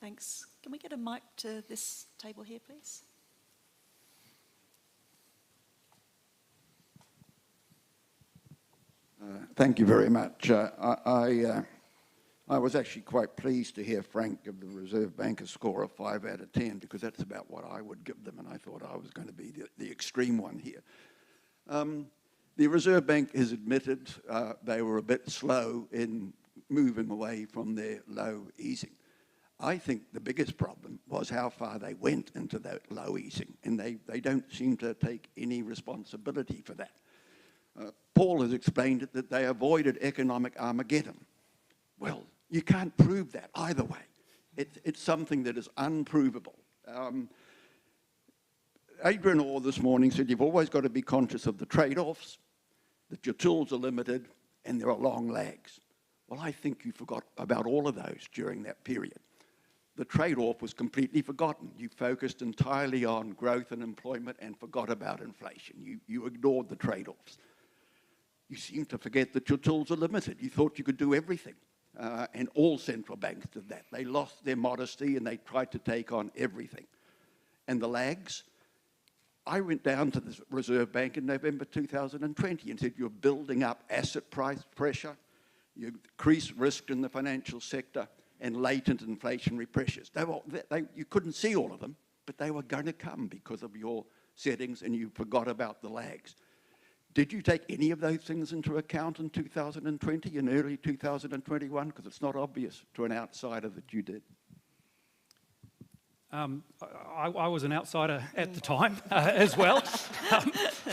Thanks. Can we get a mic to this table here, please? Thank you very much. I was actually quite pleased to hear Frank give the Reserve Bank a score of 5 out of 10, because that's about what I would give them, and I thought I was going to be the extreme one here. The Reserve Bank has admitted they were a bit slow in moving away from their low easing. I think the biggest problem was how far they went into that low easing, and they don't seem to take any responsibility for that. Paul has explained it that they avoided economic Armageddon. Well, you can't prove that either way. It's something that is unprovable. Adrian Orr this morning said you've always got to be conscious of the trade-offs, that your tools are limited, and there are long lags. Well, I think you forgot about all of those during that period. The trade-off was completely forgotten. You focused entirely on growth and employment and forgot about inflation. You ignored the trade-offs. You seem to forget that your tools are limited. You thought you could do everything. And all central banks did that. They lost their modesty and they tried to take on everything. And the lags, I went down to the Reserve Bank in November 2020 and said, you're building up asset price pressure, you increase risk in the financial sector, and latent inflationary pressures. You couldn't see all of them, but they were going to come because of your settings, and you forgot about the lags. Did you take any of those things into account in 2020 and early 2021? Because it's not obvious to an outsider that you did. I was an outsider at the time as well.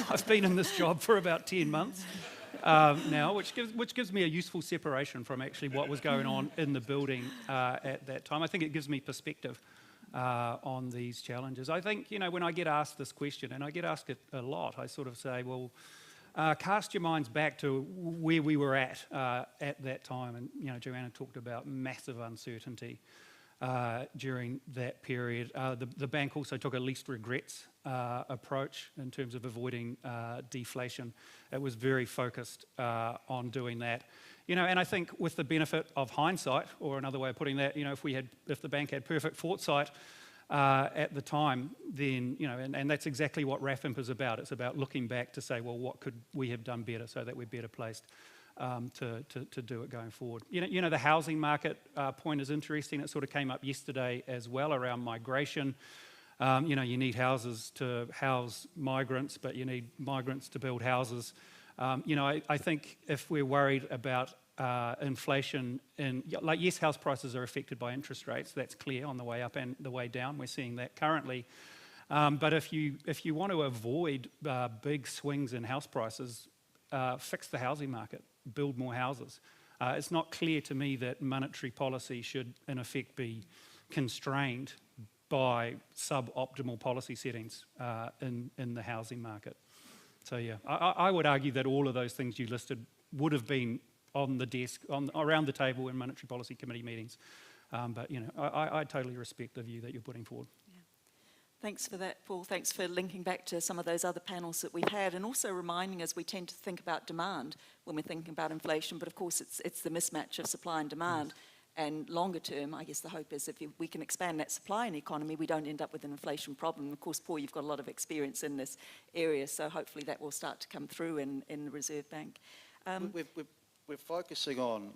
I've been in this job for about 10 months now, which gives me a useful separation from actually what was going on in the building at that time. I think it gives me perspective on these challenges. I think, when I get asked this question, and I get asked it a lot, I sort of say, well, cast your minds back to where we were at that time. And, Joanna talked about massive uncertainty during that period. The bank also took a least regrets approach in terms of avoiding deflation. It was very focused on doing that. And I think with the benefit of hindsight, or another way of putting that, if the bank had perfect foresight at the time, then, and that's exactly what RAFIMP is about. It's about looking back to say, well, what could we have done better so that we're better placed to do it going forward. The housing market point is interesting. It sort of came up yesterday as well around migration. You need houses to house migrants, but you need migrants to build houses. I think if we're worried about inflation, yes, house prices are affected by interest rates. That's clear on the way up and the way down. We're seeing that currently. But if you want to avoid big swings in house prices, fix the housing market, build more houses. It's not clear to me that monetary policy should, in effect, be constrained by suboptimal policy settings in the housing market. So yeah, I would argue that all of those things you listed would have been on the desk, around the table in Monetary Policy Committee meetings. But I totally respect the view that you're putting forward. Thanks for that, Paul. Thanks for linking back to some of those other panels that we've had, and also reminding us we tend to think about demand when we're thinking about inflation, but of course it's the mismatch of supply and demand. And longer term, I guess the hope is if we can expand that supply in the economy, we don't end up with an inflation problem. Of course, Paul, you've got a lot of experience in this area, so hopefully that will start to come through in the Reserve Bank. We're focusing on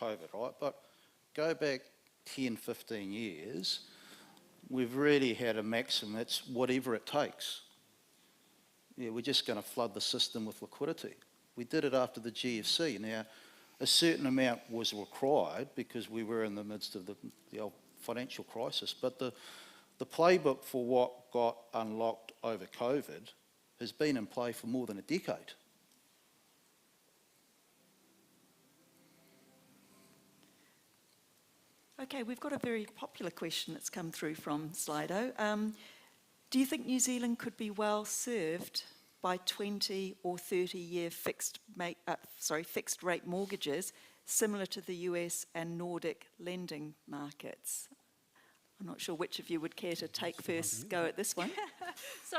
COVID, right? But go back 10, 15 years, we've really had a maxim, it's whatever it takes. Yeah, we're just going to flood the system with liquidity. We did it after the GFC. Now, a certain amount was required because we were in the midst of the old financial crisis, but the playbook for what got unlocked over COVID has been in play for more than a decade. Okay, we've got a very popular question that's come through from Slido. Do you think New Zealand could be well served by 20 or 30-year fixed rate mortgages, similar to the US and Nordic lending markets. I'm not sure which of you would care to take first go at this one. So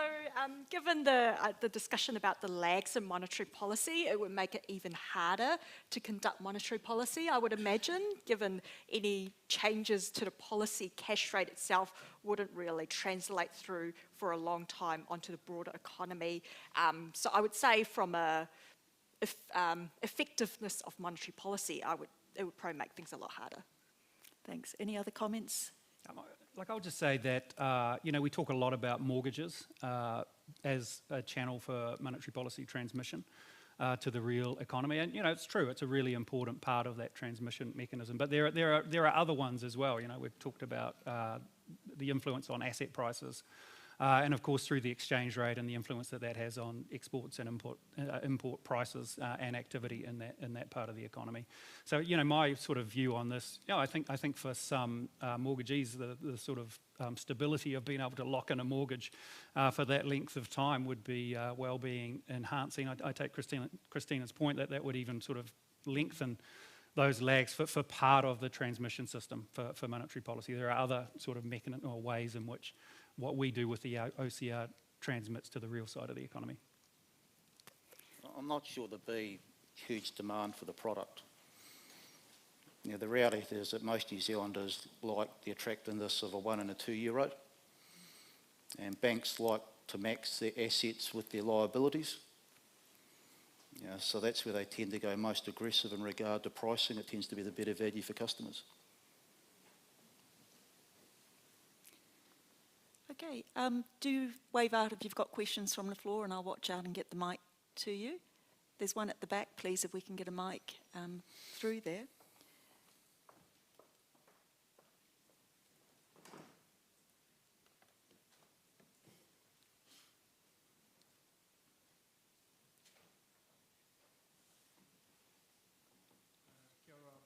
given the discussion about the lags in monetary policy, it would make it even harder to conduct monetary policy, I would imagine, given any changes to the policy cash rate itself wouldn't really translate through for a long time onto the broader economy. So I would say from a effectiveness of monetary policy, it would probably make things a lot harder. Thanks. Any other comments? I'll just say that, we talk a lot about mortgages as a channel for monetary policy transmission to the real economy. And, it's true, it's a really important part of that transmission mechanism. But there are other ones as well. We've talked about the influence on asset prices. And of course, through the exchange rate and the influence that has on exports and import prices and activity in that part of the economy. So, my sort of view on this, I think for some mortgagees, the sort of stability of being able to lock in a mortgage for that length of time would be well-being enhancing. I take Christina's point that would even sort of lengthen those lags for part of the transmission system for monetary policy. There are other sort of mechanisms or ways in which what we do with the OCR transmits to the real side of the economy. I'm not sure there'd be huge demand for the product. The reality is that most New Zealanders like the attractiveness of a 1 and a 2 year rate, and banks like to max their assets with their liabilities. So that's where they tend to go most aggressive in regard to pricing. It tends to be the better value for customers. Okay, do wave out if you've got questions from the floor and I'll watch out and get the mic to you. There's one at the back, please, if we can get a mic through there.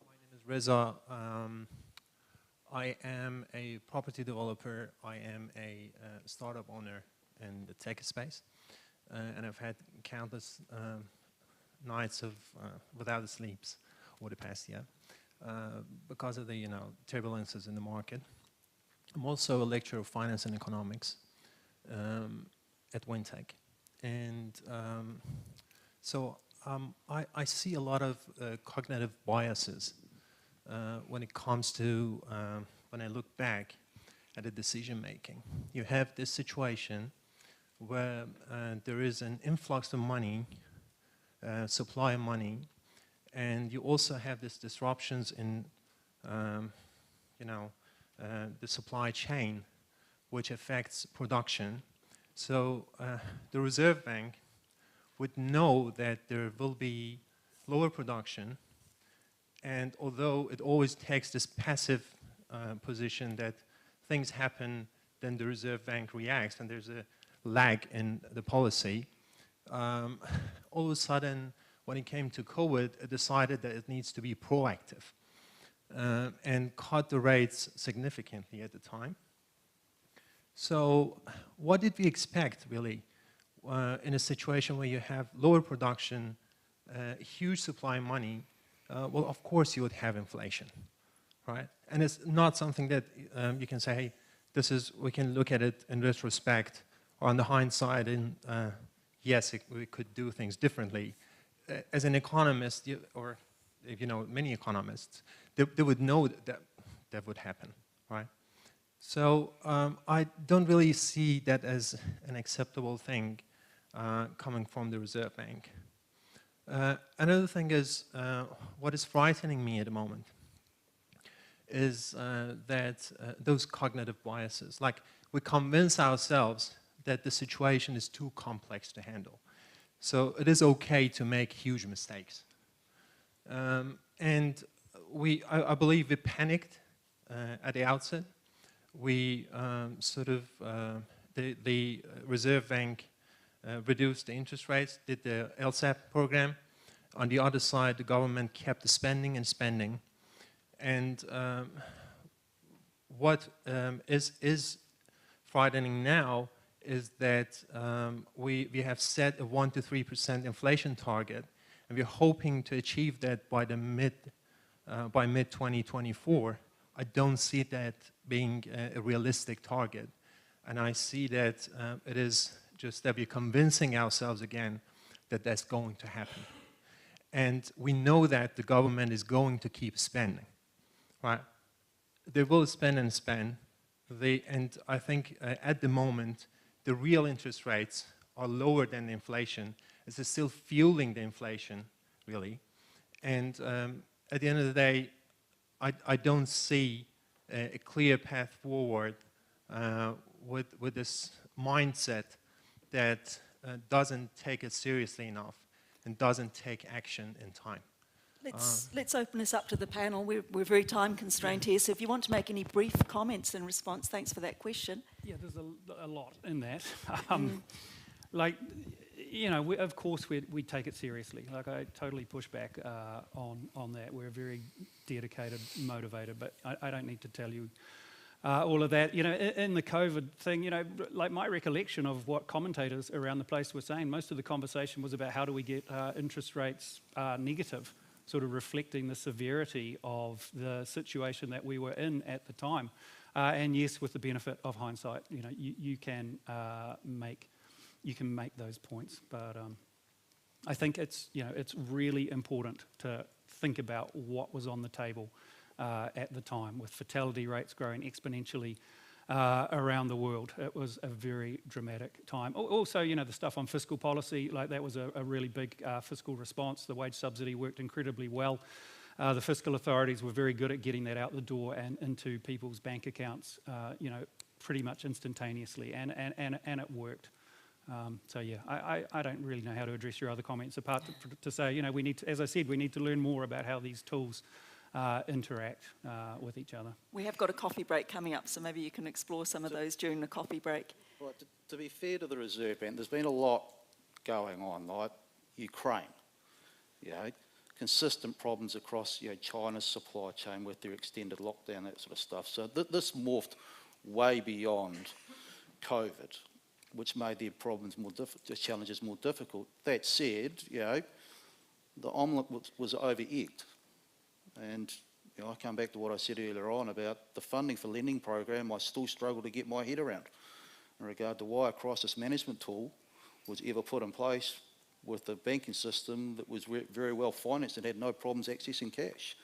My name is Reza. I am a property developer. I am a startup owner in the tech space, and I've had countless nights of without sleeps over the past year because of the turbulences in the market. I'm also a lecturer of finance and economics at Wintec, and so I see a lot of cognitive biases when it comes to, when I look back at the decision making. You have this situation where there is an influx of money, supply of money, and you also have these disruptions in, the supply chain, which affects production. So the Reserve Bank would know that there will be lower production. And although it always takes this passive position that things happen, then the Reserve Bank reacts, and there's a lag in the policy, all of a sudden, when it came to COVID, it decided that it needs to be proactive and cut the rates significantly at the time. So what did we expect, really, in a situation where you have lower production, huge supply of money? Well, of course you would have inflation, right? And it's not something that you can say, hey, we can look at it in retrospect or on the hindsight and yes, we could do things differently. As an economist, or many economists, they would know that would happen, right? So I don't really see that as an acceptable thing coming from the Reserve Bank. Another thing is, what is frightening me at the moment is that those cognitive biases, like we convince ourselves that the situation is too complex to handle. So it is okay to make huge mistakes. And I believe we panicked at the outset. We the Reserve Bank reduced the interest rates, did the LSAP program. On the other side, the government kept spending and spending. And what is frightening now is that we have set a 1 to 3% inflation target, and we're hoping to achieve that by mid 2024. I don't see that being a realistic target, and I see that it is just that we're convincing ourselves again that that's going to happen. And we know that the government is going to keep spending, right? They will spend and spend. And I think at the moment, the real interest rates are lower than the inflation. It's still fueling the inflation, really. And at the end of the day, I don't see a clear path forward with this mindset that doesn't take it seriously enough and doesn't take action in time. Let's open this up to the panel. We're very time constrained here, so if you want to make any brief comments in response, thanks for that question. Yeah, there's a lot in that. Like, you know, of course we take it seriously. Like, I totally push back on that. We're very dedicated, motivated, but I don't need to tell you all of that. You know, in the COVID thing, you know, like my recollection of what commentators around the place were saying, most of the conversation was about how do we get interest rates negative, sort of reflecting the severity of the situation that we were in at the time. And yes, with the benefit of hindsight, you know, you can make those points. But I think it's really important to think about what was on the table at the time, with fatality rates growing exponentially around the world. It was a very dramatic time. Also, you know, the stuff on fiscal policy, like that was a really big fiscal response. The wage subsidy worked incredibly well. The fiscal authorities were very good at getting that out the door and into people's bank accounts, you know, pretty much instantaneously, and it worked. So yeah, I don't really know how to address your other comments apart to say, you know, we need to, as I said, we need to learn more about how these tools interact with each other. We have got a coffee break coming up, so maybe you can explore some of those during the coffee break. Right, to be fair to the Reserve Bank, there's been a lot going on, like Ukraine, you know, consistent problems across, you know, China's supply chain with their extended lockdown, that sort of stuff. So this morphed way beyond COVID, which made their problems the challenges more difficult. That said, you know, the omelette was over-egged. And you know, I come back to what I said earlier on about the funding for lending program. I still struggle to get my head around in regard to why a crisis management tool was ever put in place with a banking system that was very well financed and had no problems accessing cash.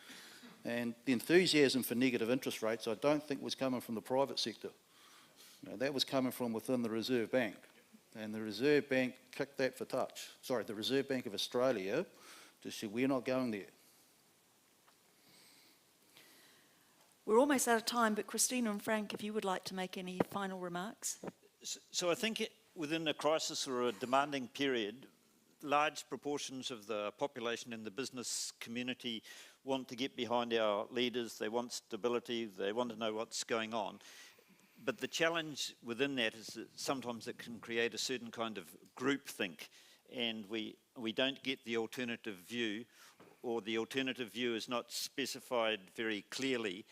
And the enthusiasm for negative interest rates, I don't think was coming from the private sector. You know, that was coming from within the Reserve Bank. And the Reserve Bank kicked that for touch. Sorry, the Reserve Bank of Australia just said, we're not going there. We're almost out of time, but Christina and Frank, if you would like to make any final remarks. So I think within a crisis or a demanding period, large proportions of the population in the business community want to get behind our leaders. They want stability. They want to know what's going on. But the challenge within that is that sometimes it can create a certain kind of groupthink, and we don't get the alternative view, or the alternative view is not specified very clearly.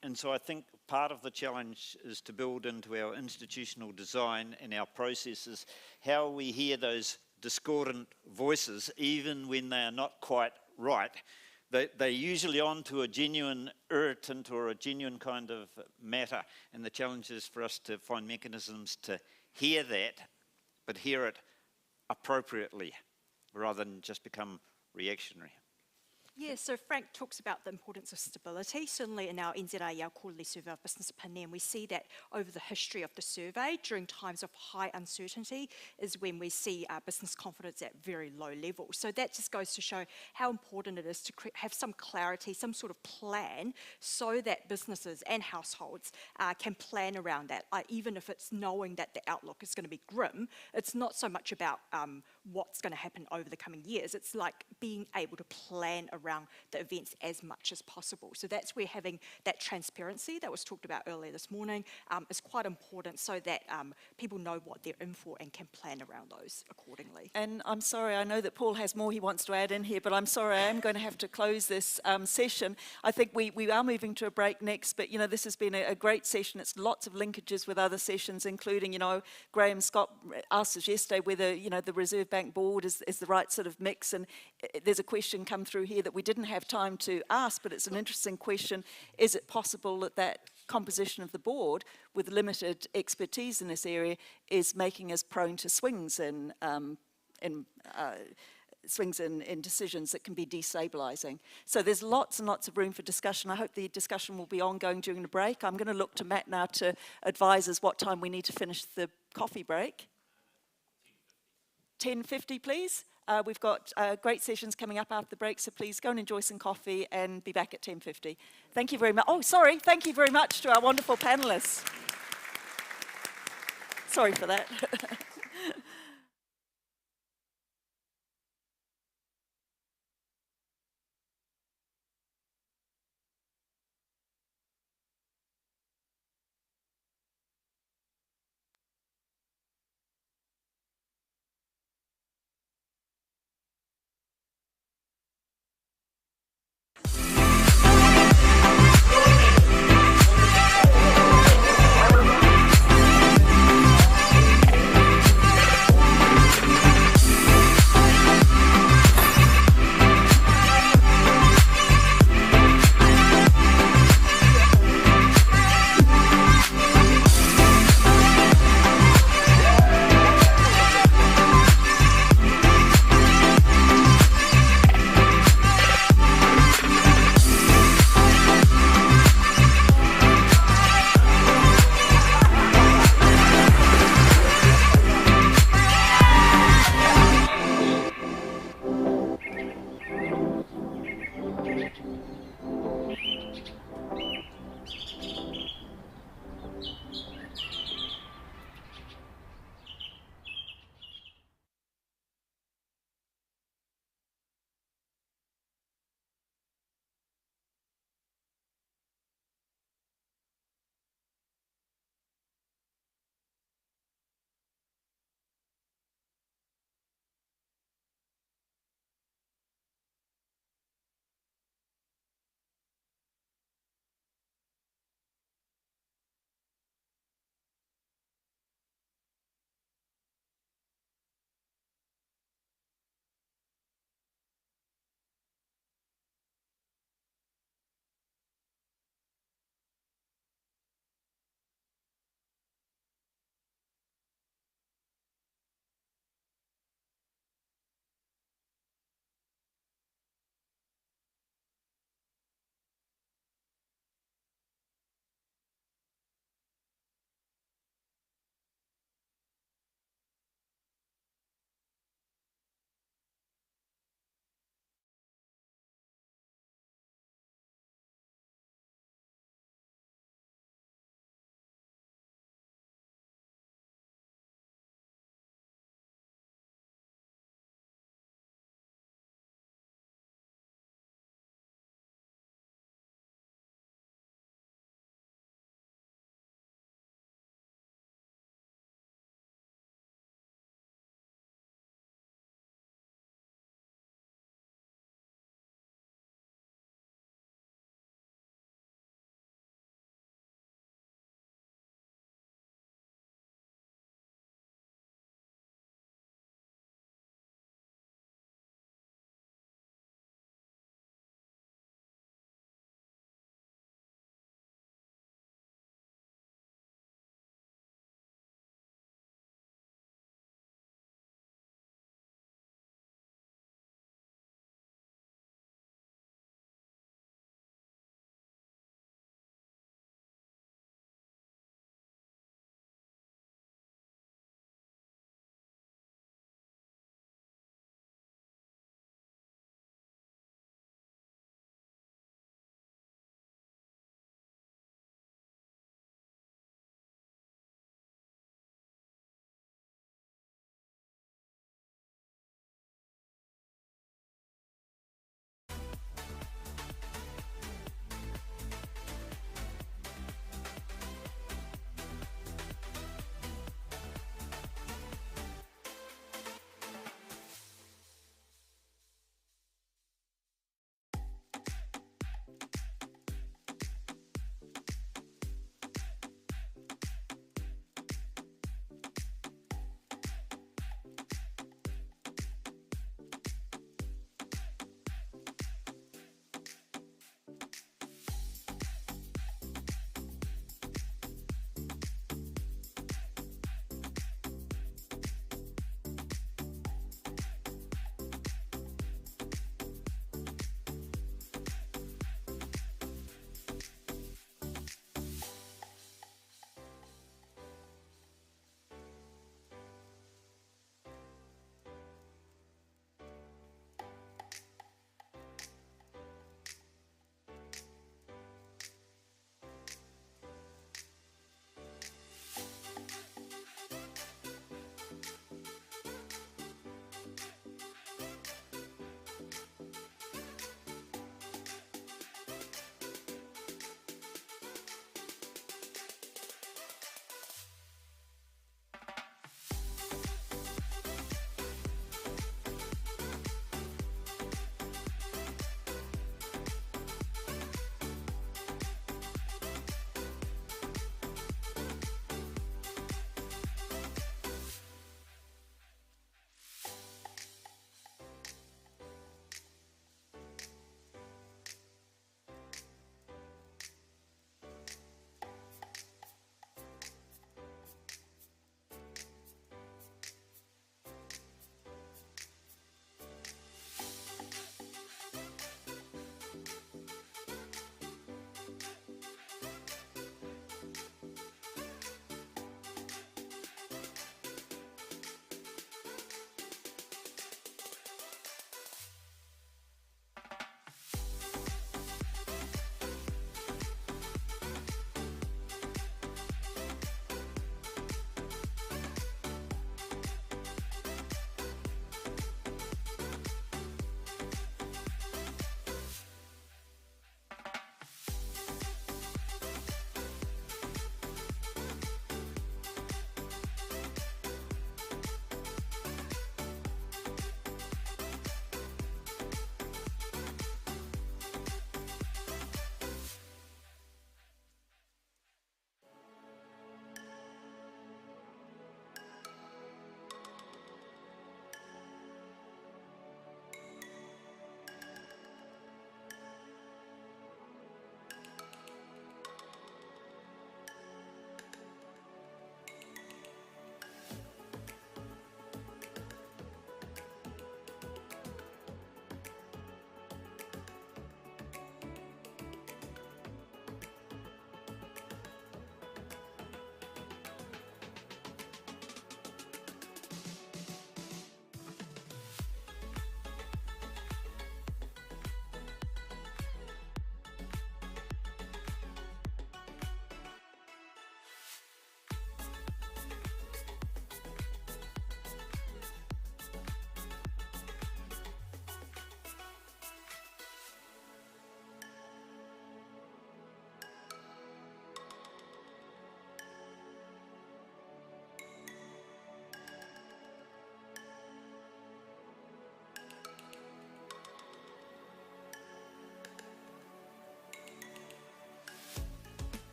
And so I think part of the challenge is to build into our institutional design and our processes how we hear those discordant voices, even when they are not quite right. They're usually on to a genuine irritant or a genuine kind of matter, and the challenge is for us to find mechanisms to hear that, but hear it appropriately, rather than just become reactionary. Yeah, so Frank talks about the importance of stability. Certainly in our NZA, our quarterly survey of business opinion, we see that over the history of the survey, during times of high uncertainty is when we see business confidence at very low levels. So that just goes to show how important it is to have some clarity, some sort of plan, so that businesses and households can plan around that. Even if it's knowing that the outlook is going to be grim, it's not so much about what's going to happen over the coming years. It's like being able to plan around around the events as much as possible. So that's where having that transparency that was talked about earlier this morning is quite important, so that people know what they're in for and can plan around those accordingly. And I'm sorry, I know that Paul has more he wants to add in here, but I'm sorry, I am going to have to close this session. I think we are moving to a break next, but this has been a great session. It's lots of linkages with other sessions, including, Graham Scott asked us yesterday whether, the Reserve Bank Board is the right sort of mix, and there's a question come through here that we didn't have time to ask, but it's an interesting question. Is it possible that composition of the board with limited expertise in this area is making us prone to swings in decisions that can be destabilising? So there's lots and lots of room for discussion. I hope the discussion will be ongoing during the break. I'm going to look to Matt now to advise us what time we need to finish the coffee break. 10:50, please. We've got great sessions coming up after the break, so please go and enjoy some coffee and be back at 10:50. Thank you very much. Oh, sorry. Thank you very much to our wonderful panellists. Sorry for that.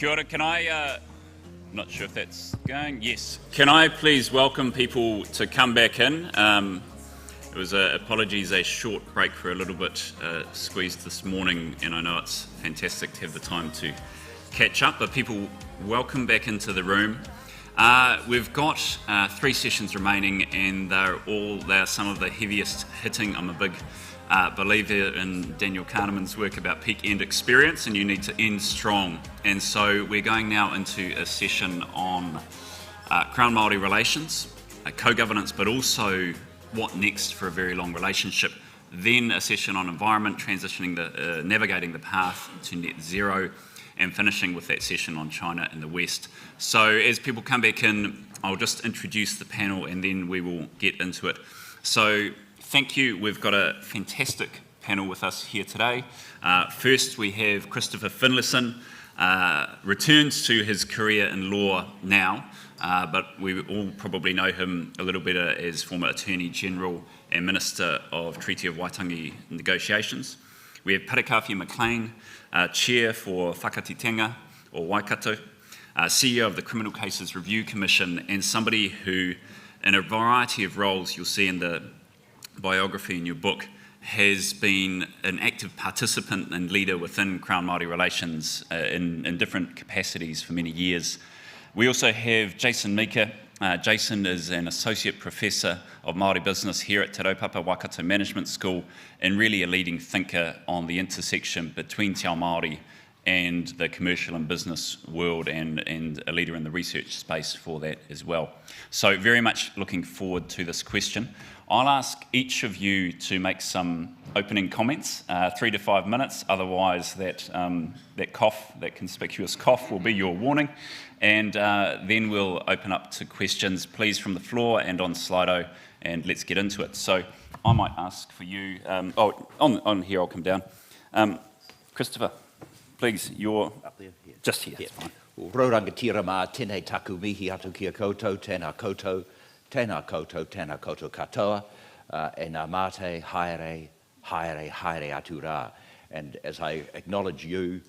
Kia ora, can I, not sure if that's going, yes. Can I please welcome people to come back in? It was, apologies, a short break for a little bit squeezed this morning, and I know it's fantastic to have the time to catch up, but people, welcome back into the room. We've got 3 sessions remaining, and they are some of the heaviest hitting. I'm a big believer in Daniel Kahneman's work about peak end experience, and you need to end strong. And so we're going now into a session on Crown-Māori relations, co-governance, but also what next for a very long relationship. Then a session on environment, transitioning navigating the path to net zero, and finishing with that session on China in the West. So as people come back in, I'll just introduce the panel and then we will get into it. So thank you. We've got a fantastic panel with us here today. First, we have Christopher Finlayson, returns to his career in law now, but we all probably know him a little better as former Attorney General and Minister of Treaty of Waitangi negotiations. We have Parekawhia McLean, Chair for Whakatitenga, or Waikato, CEO of the Criminal Cases Review Commission, and somebody who, in a variety of roles you'll see in the biography in your book, has been an active participant and leader within Crown-Māori relations in different capacities for many years. We also have Jason Mika. Jason is an Associate Professor of Māori Business here at Te Raupapa Waikato Management School, and really a leading thinker on the intersection between Te Ao Māori and the commercial and business world, and a leader in the research space for that as well. So very much looking forward to this question. I'll ask each of you to make some opening comments, 3 to 5 minutes, otherwise that cough, that conspicuous cough will be your warning, and then we'll open up to questions, please, from the floor and on Slido, and let's get into it. So I might ask for you, on here I'll come down. Christopher, please, you're up there, just here. It's fine. Rorangatira mā tēnei taku mihi atu kia koutou, tēnā koutou katoa, e ngā mate haere atu rā. And as I acknowledge you,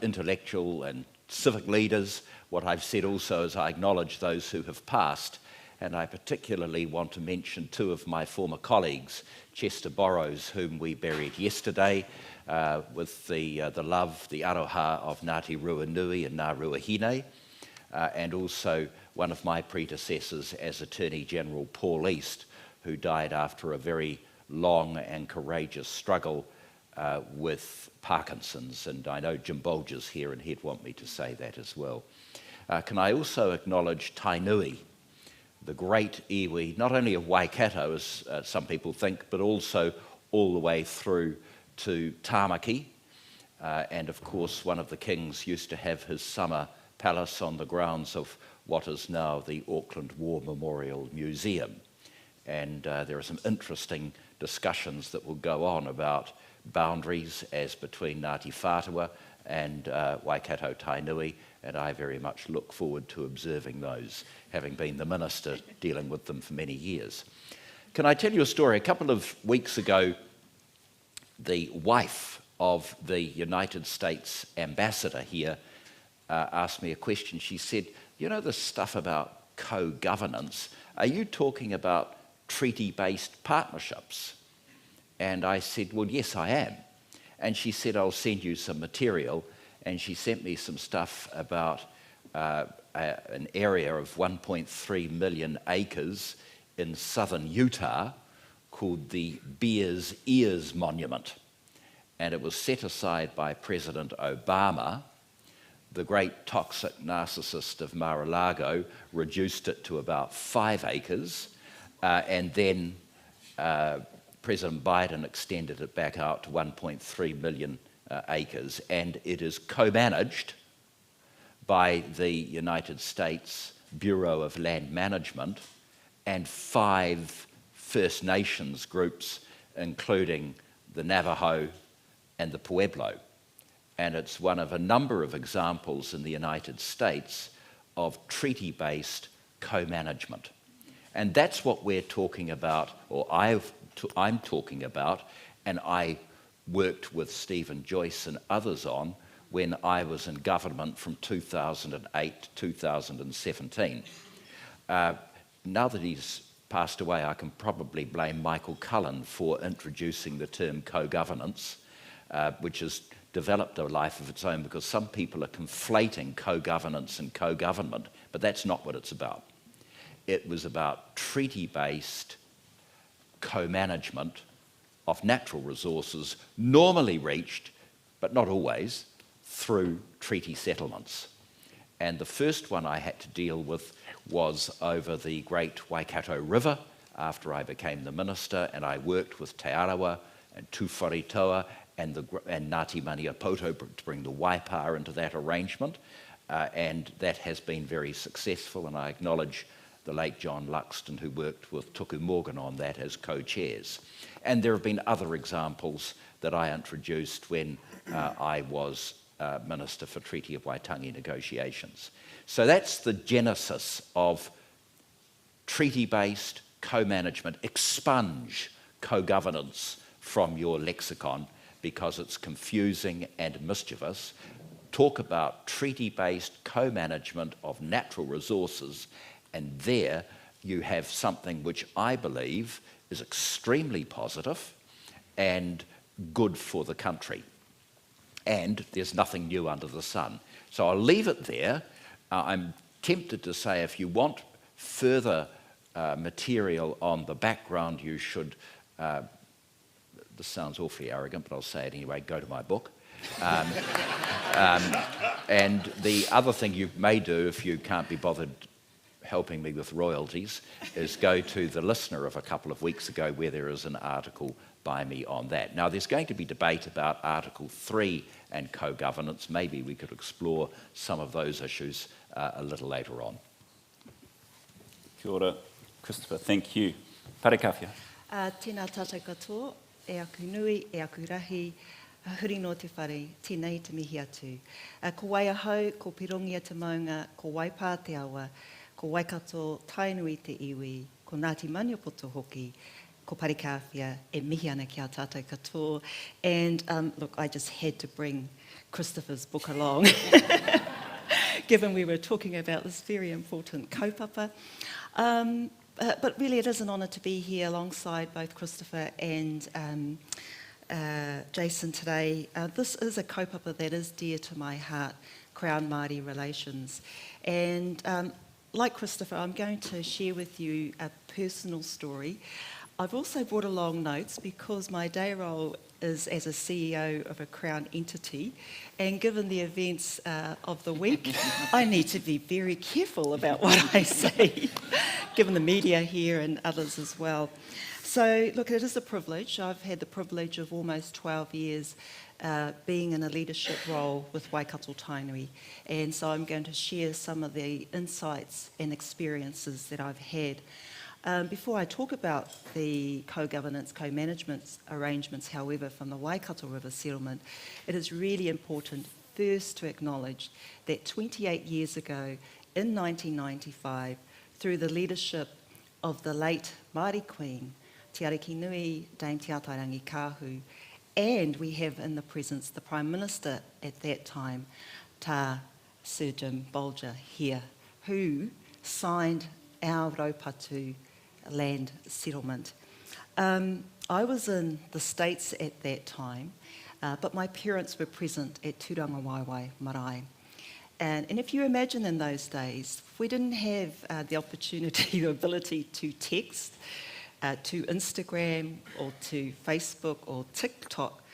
intellectual and civic leaders, what I've said also is I acknowledge those who have passed, and I particularly want to mention 2 of my former colleagues, Chester Borrows, whom we buried yesterday, with the love, the aroha of Ngāti Ruanui and Ngā Ruahine, and also one of my predecessors as Attorney General, Paul East, who died after a very long and courageous struggle with Parkinson's. And I know Jim Bolger's here, and he'd want me to say that as well. Can I also acknowledge Tainui, the great iwi, not only of Waikato, as some people think, but also all the way through to Tāmaki. And of course, one of the kings used to have his summer palace on the grounds of what is now the Auckland War Memorial Museum. And there are some interesting discussions that will go on about boundaries as between Ngāti Whātua and Waikato Tainui, and I very much look forward to observing those, having been the minister dealing with them for many years. Can I tell you a story? A couple of weeks ago, the wife of the United States ambassador here asked me a question. She said, you know this stuff about co-governance, are you talking about treaty-based partnerships? And I said, well, yes, I am. And she said, I'll send you some material. And she sent me some stuff about an area of 1.3 million acres in southern Utah called the Bears Ears Monument. And it was set aside by President Obama. The great toxic narcissist of Mar-a-Lago reduced it to about 5 acres, and then President Biden extended it back out to 1.3 million acres, and it is co-managed by the United States Bureau of Land Management and 5 First Nations groups, including the Navajo and the Pueblo. And it's one of a number of examples in the United States of treaty-based co-management. And that's what we're talking about, or I'm talking about, and I worked with Stephen Joyce and others on when I was in government from 2008 to 2017. Now that he's passed away, I can probably blame Michael Cullen for introducing the term co-governance, which has developed a life of its own, because some people are conflating co-governance and co-government, but that's not what it's about. It was about treaty-based co-management of natural resources, normally reached, but not always, through treaty settlements. And the first one I had to deal with was over the Great Waikato River after I became the minister, and I worked with Te Arawa and Tūwharetoa and Ngāti Maniapoto to bring the Waipa into that arrangement, and that has been very successful, and I acknowledge the late John Luxton, who worked with Tuku Morgan on that as co-chairs. And there have been other examples that I introduced when I was Minister for Treaty of Waitangi negotiations. So that's the genesis of treaty-based co-management. Expunge co-governance from your lexicon because it's confusing and mischievous. Talk about treaty-based co-management of natural resources, and there you have something which I believe is extremely positive and good for the country. And there's nothing new under the sun. So I'll leave it there. I'm tempted to say if you want further material on the background, you should, this sounds awfully arrogant, but I'll say it anyway, go to my book. And the other thing you may do if you can't be bothered helping me with royalties is go to the Listener of a couple of weeks ago where there is an article by me on that. Now there's going to be debate about Article 3 and co-governance. Maybe we could explore some of those issues a little later on. Kia ora, Christopher, thank you. Parekawhia. Tēnā tātou katoa, e aku nui, e aku rahi, huri no te whare, tēnei te mihi atu. Ko Waiahau, ko Pirongia te maunga, ko Waipā te awa, ko Waikato, Tainui te iwi, ko Ngāti Maniapoto hoki, ko Parekawhia, e mihi ana ki a tātou katoa. And look, I just had to bring Christopher's book along, given we were talking about this very important kaupapa. But really it is an honour to be here alongside both Christopher and Jason today. This is a kaupapa that is dear to my heart, Crown-Māori relations. And like Christopher, I'm going to share with you a personal story. I've also brought along notes because my day role is as a CEO of a Crown entity, and given the events of the week, I need to be very careful about what I say, given the media here and others as well. So, look, it is a privilege. I've had the privilege of almost 12 years being in a leadership role with Waikato Tainui, and so I'm going to share some of the insights and experiences that I've had. Before I talk about the co-governance, co-management arrangements, however, from the Waikato River settlement, it is really important first to acknowledge that 28 years ago, in 1995, through the leadership of the late Māori Queen, Te Ariki Nui, Dame Te Atairangi Kāhu, and we have in the presence the Prime Minister at that time, Tā Sir Jim Bolger here, who signed our Raupatu land settlement. I was in the States at that time, but my parents were present at Tūranga Waiwai Marae. And if you imagine in those days, we didn't have the opportunity, the ability to text, to Instagram or to Facebook or TikTok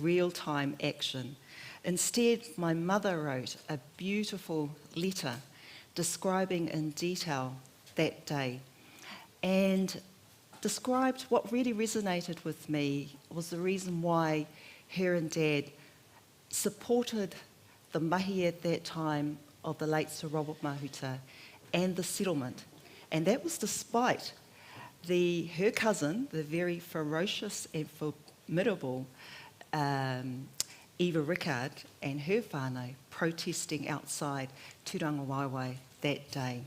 real-time action. Instead, my mother wrote a beautiful letter describing in detail that day, and described what really resonated with me was the reason why her and Dad supported the mahi at that time of the late Sir Robert Mahuta and the settlement. And that was despite her cousin, the very ferocious and formidable Eva Rickard and her whānau protesting outside Tūranga Waiwai that day.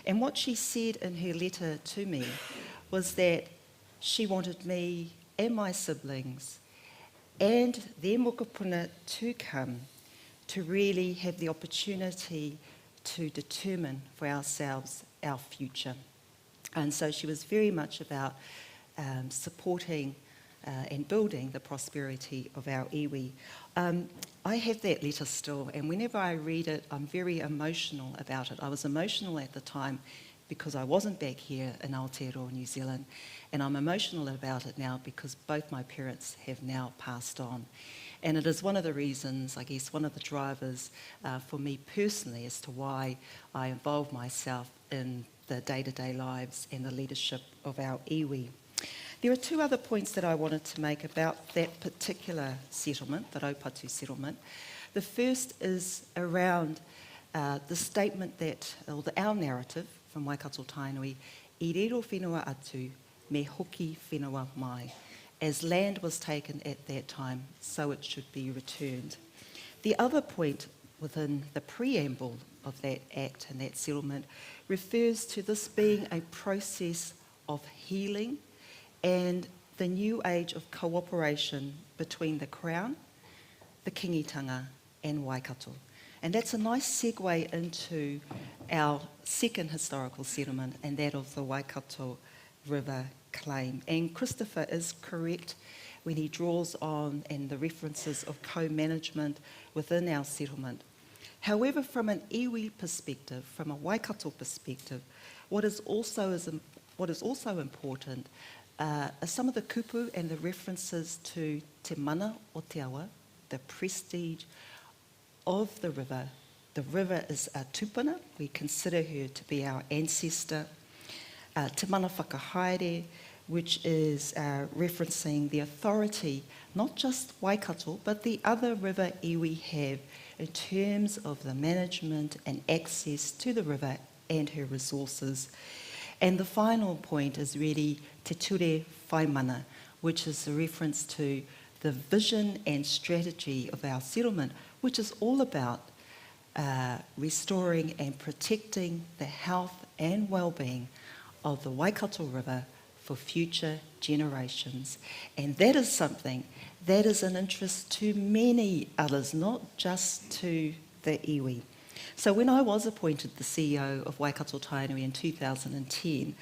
And what she said in her letter to me was that she wanted me and my siblings and their mokopuna to come to really have the opportunity to determine for ourselves our future. And so she was very much about supporting and building the prosperity of our iwi. I have that letter still, and whenever I read it, I'm very emotional about it. I was emotional at the time because I wasn't back here in Aotearoa, New Zealand, and I'm emotional about it now because both my parents have now passed on. And it is one of the reasons, I guess, one of the drivers for me personally as to why I involve myself in the day-to-day lives and the leadership of our iwi. There are two other points that I wanted to make about that particular settlement, the Raupatu settlement. The first is around the statement that, or our narrative from Waikato Tainui, I rero whenua atu, me hoki whenua mai. As land was taken at that time, so it should be returned. The other point within the preamble of that act and that settlement refers to this being a process of healing and the new age of cooperation between the Crown, the Kingitanga and Waikato. And that's a nice segue into our second historical settlement, and that of the Waikato River claim. And Christopher is correct when he draws on and the references of co-management within our settlement. However, from an iwi perspective, from a Waikato perspective, what is also important are some of the kupu and the references to te mana o te awa, the prestige of the river. The river is a tupuna. We consider her to be our ancestor. Te mana whakahaere, which is referencing the authority, not just Waikato, but the other river iwi have in terms of the management and access to the river and her resources. And the final point is really te ture whaimana, which is a reference to the vision and strategy of our settlement, which is all about restoring and protecting the health and well-being of the Waikato River for future generations. And that is something that is an interest to many others, not just to the iwi. So when I was appointed the CEO of Waikato Tainui in 2010,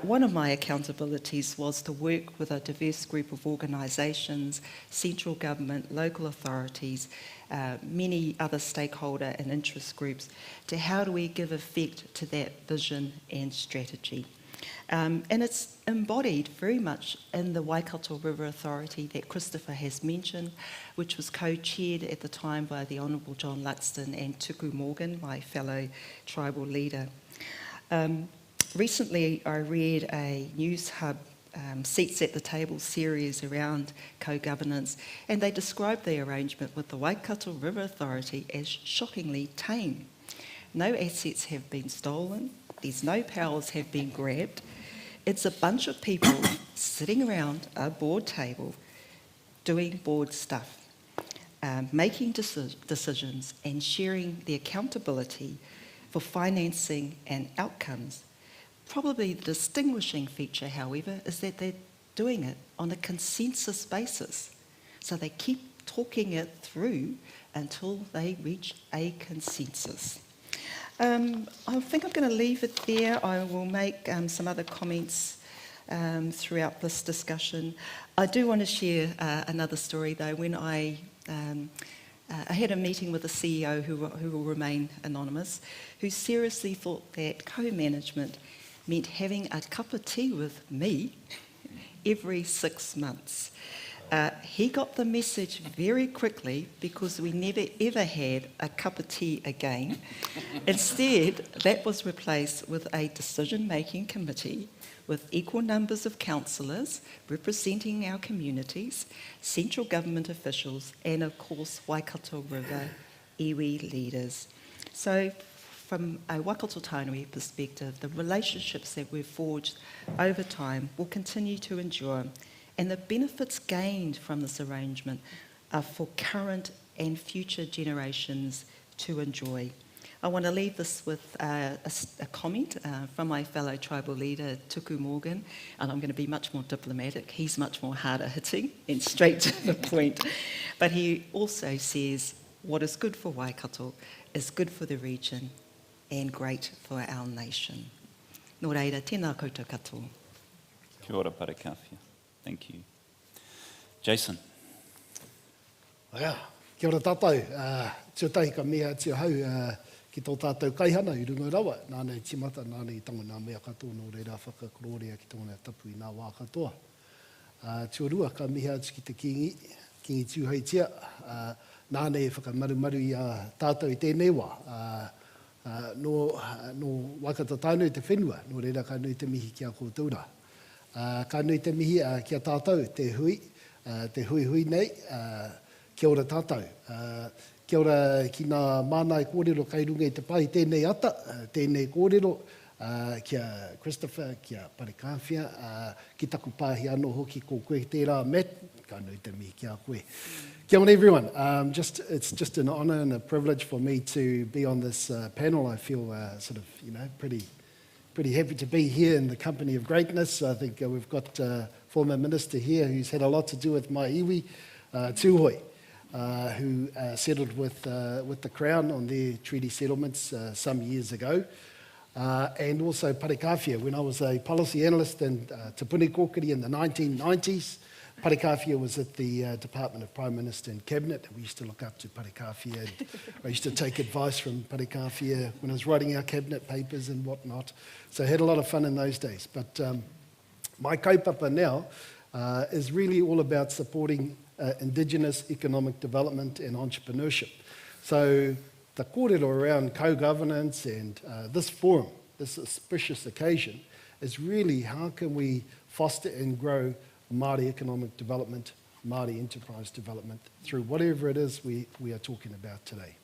one of my accountabilities was to work with a diverse group of organisations, central government, local authorities, many other stakeholder and interest groups, to how do we give effect to that vision and strategy. And it's embodied very much in the Waikato River Authority that Christopher has mentioned, which was co-chaired at the time by the Honourable John Luxton and Tuku Morgan, my fellow tribal leader. Recently, I read a News Hub Seats at the Table series around co-governance, and they described the arrangement with the Waikato River Authority as shockingly tame. No assets have been stolen, there's no powers have been grabbed. It's a bunch of people sitting around a board table doing board stuff, making decisions and sharing the accountability for financing and outcomes. Probably the distinguishing feature, however, is that they're doing it on a consensus basis. So they keep talking it through until they reach a consensus. I think I'm going to leave it there. I will make some other comments throughout this discussion. I do want to share another story, though. When I had a meeting with a CEO who will remain anonymous, who seriously thought that co-management meant having a cup of tea with me every 6 months. He got the message very quickly because we never ever had a cup of tea again. Instead, that was replaced with a decision-making committee with equal numbers of councillors representing our communities, central government officials, and of course Waikato River iwi leaders. So from a Waikato Tainui perspective, the relationships that we've forged over time will continue to endure, and the benefits gained from this arrangement are for current and future generations to enjoy. I want to leave this with a comment from my fellow tribal leader, Tuku Morgan, and I'm going to be much more diplomatic. He's much more harder hitting and straight to the point. But he also says, what is good for Waikato is good for the region and great for our nation. Nō reira, tēnā koutou katoa. Kia ora, Parekawhia. Thank you. Jason. Ia, kia ora tātou. Tūtahi ka mea tia hau ki tō tātou kaihana i rungo rawa. Nānei timata, nānei tango nā mea katoa nō reira whakakororea ki tōna tapu i nā wā katoa. Tuarua ka mea atu ki te kingi tūhei tia. Nānei whakamarumaru i tātou i tēnei wā. No Waikato tānui te whenua, nō reira ka nui te mihi kia kōtaura. Ka nui te mihi kia tātou, te hui nei, kia ora tātou. Kia ora ki ngā mānai kōrero kai runga i te pai, tēnei ata, tēnei kōrero, kia Christopher, kia Parekawhia, ki taku pāhi anō hoki ko koe tērā Matt, ka nui te mihi kia koe. Kia ora everyone. It's just an honour and a privilege for me to be on this panel. I feel pretty happy to be here in the company of greatness. I think we've got a former minister here who's had a lot to do with my iwi, Tūhoi, who settled with the Crown on their treaty settlements some years ago. And also Parekawhia, when I was a policy analyst in Te Puni Kōkiri in the 1990s. Parekawhia was at the Department of Prime Minister and Cabinet, and we used to look up to Parekawhia. And I used to take advice from Parekawhia when I was writing our cabinet papers and whatnot. So I had a lot of fun in those days. But my kaupapa now is really all about supporting Indigenous economic development and entrepreneurship. So the kōrero around co-governance and this forum, this auspicious occasion, is really how can we foster and grow Māori economic development, Māori enterprise development, through whatever it is we are talking about today.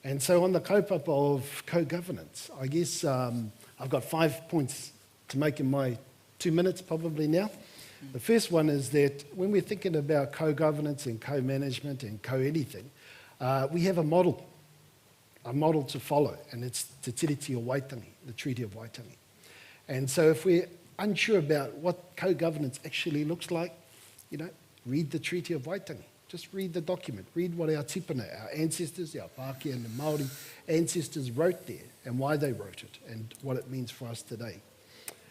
And so on the kaupapa of co-governance, I guess I've got 5 points to make in my 2 minutes probably now. The first one is that when we're thinking about co-governance and co-management and co-anything, we have a model to follow, and it's Te Tiriti o Waitangi, the Treaty of Waitangi. And so if we're unsure about what co-governance actually looks like, read the Treaty of Waitangi. Just read the document. Read what our tipuna, our ancestors, our Pākehā and the Māori ancestors wrote there and why they wrote it and what it means for us today.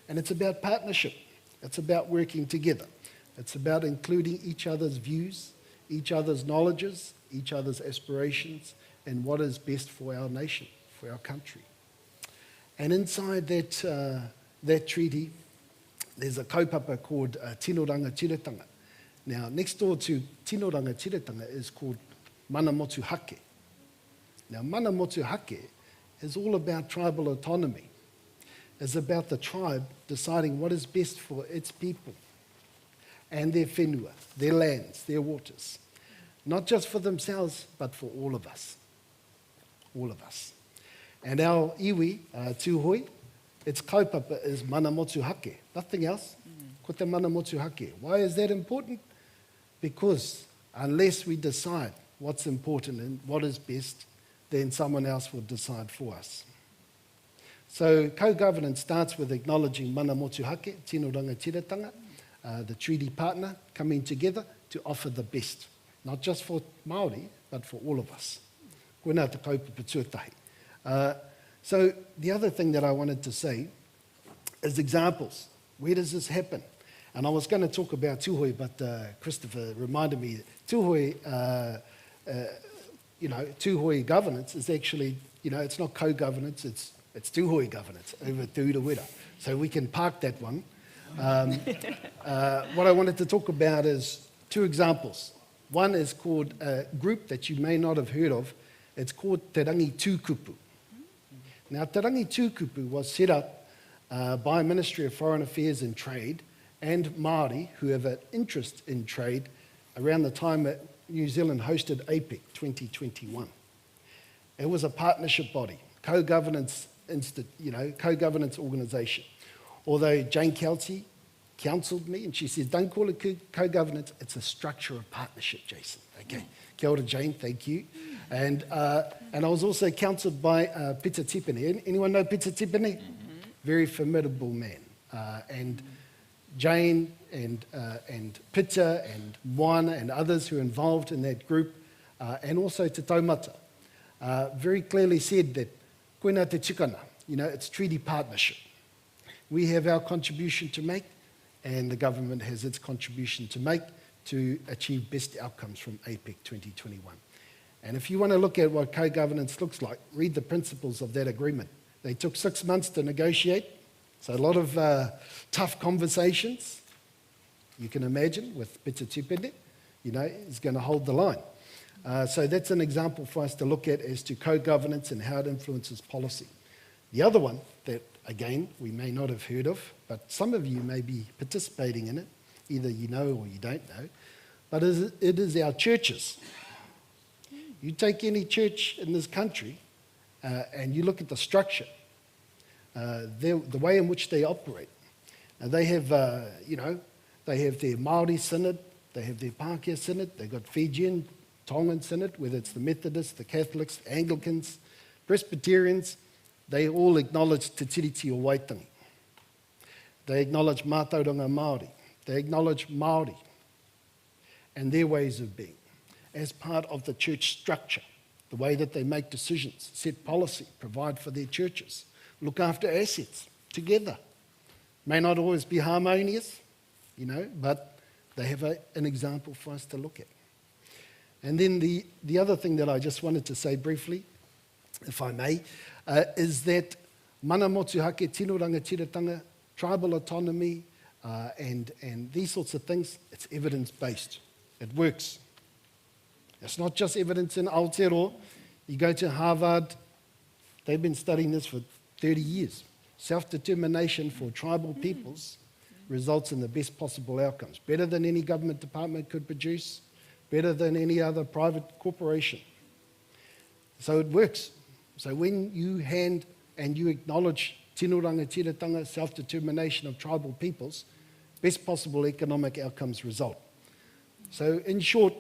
And it's about partnership. It's about working together. It's about including each other's views, each other's knowledges, each other's aspirations, and what is best for our nation, for our country. And inside that treaty, there's a kaupapa called Tino Rangatiratanga. Now, next door to Tino Rangatiratanga is called Mana Motu Hake. Now, Mana Motu Hake is all about tribal autonomy. It's about the tribe deciding what is best for its people and their whenua, their lands, their waters. Not just for themselves, but for all of us. All of us. And our iwi, Tūhoi, its kaupapa is mana motu hake, nothing else. Ko te mana motu hake. Why is that important? Because unless we decide what's important and what is best, then someone else will decide for us. So co-governance starts with acknowledging mana motu hake, tino rangatiratanga, the treaty partner coming together to offer the best, not just for Māori, but for all of us. Koena te kaupapa tuatahi. So the other thing that I wanted to say is examples. Where does this happen? And I was going to talk about Tūhoi, but Christopher reminded me that Tūhoi, Tūhoi governance is actually, it's not co-governance, it's Tūhoi governance over Tūrawera. So we can park that one. What I wanted to talk about is 2 examples. One is called a group that you may not have heard of. It's called Te Rangi Tūkupu. Now, Te Rangi Tūkupu was set up by Ministry of Foreign Affairs and Trade and Māori who have an interest in trade around the time that New Zealand hosted APEC 2021. It was a partnership body, co-governance organisation. Although Jane Kelsey counselled me and she said, don't call it co-governance, it's a structure of partnership, Jason. Okay, kia ora Jane, thank you. And I was also counselled by Peter Tipene. Anyone know Peter Tipene? Very formidable man. And Jane and Peter and Moana and others who are involved in that group and also Te Taumata, very clearly said that koina te tikana, it's treaty partnership. We have our contribution to make, and the government has its contribution to make to achieve best outcomes from APEC 2021. And if you want to look at what co-governance looks like, read the principles of that agreement. They took 6 months to negotiate, so a lot of tough conversations, you can imagine, with Peter Tupende, is going to hold the line. So that's an example for us to look at as to co-governance and how it influences policy. The other one that, again, we may not have heard of, but some of you may be participating in it, either you know or you don't know, but it is our churches. You take any church in this country and you look at the structure, the way in which they operate. They have, they have their Māori synod, they have their Pākehā synod, they've got Fijian, Tongan synod, whether it's the Methodists, the Catholics, the Anglicans, Presbyterians, they all acknowledge Te Tiriti o Waitangi. They acknowledge Mātauranga Māori. They acknowledge Māori and their ways of being as part of the church structure, the way that they make decisions, set policy, provide for their churches, look after assets together. May not always be harmonious, but they have an example for us to look at. And then the other thing that I just wanted to say briefly, if I may, is that mana motuhake, tino rangatiratanga, tribal autonomy, and these sorts of things, it's evidence-based. It works. It's not just evidence in Aotearoa. You go to Harvard, they've been studying this for 30 years. Self-determination for tribal peoples results in the best possible outcomes. Better than any government department could produce, better than any other private corporation. So it works. So when you hand and you acknowledge tino rangatiratanga, self-determination of tribal peoples, best possible economic outcomes result. So in short,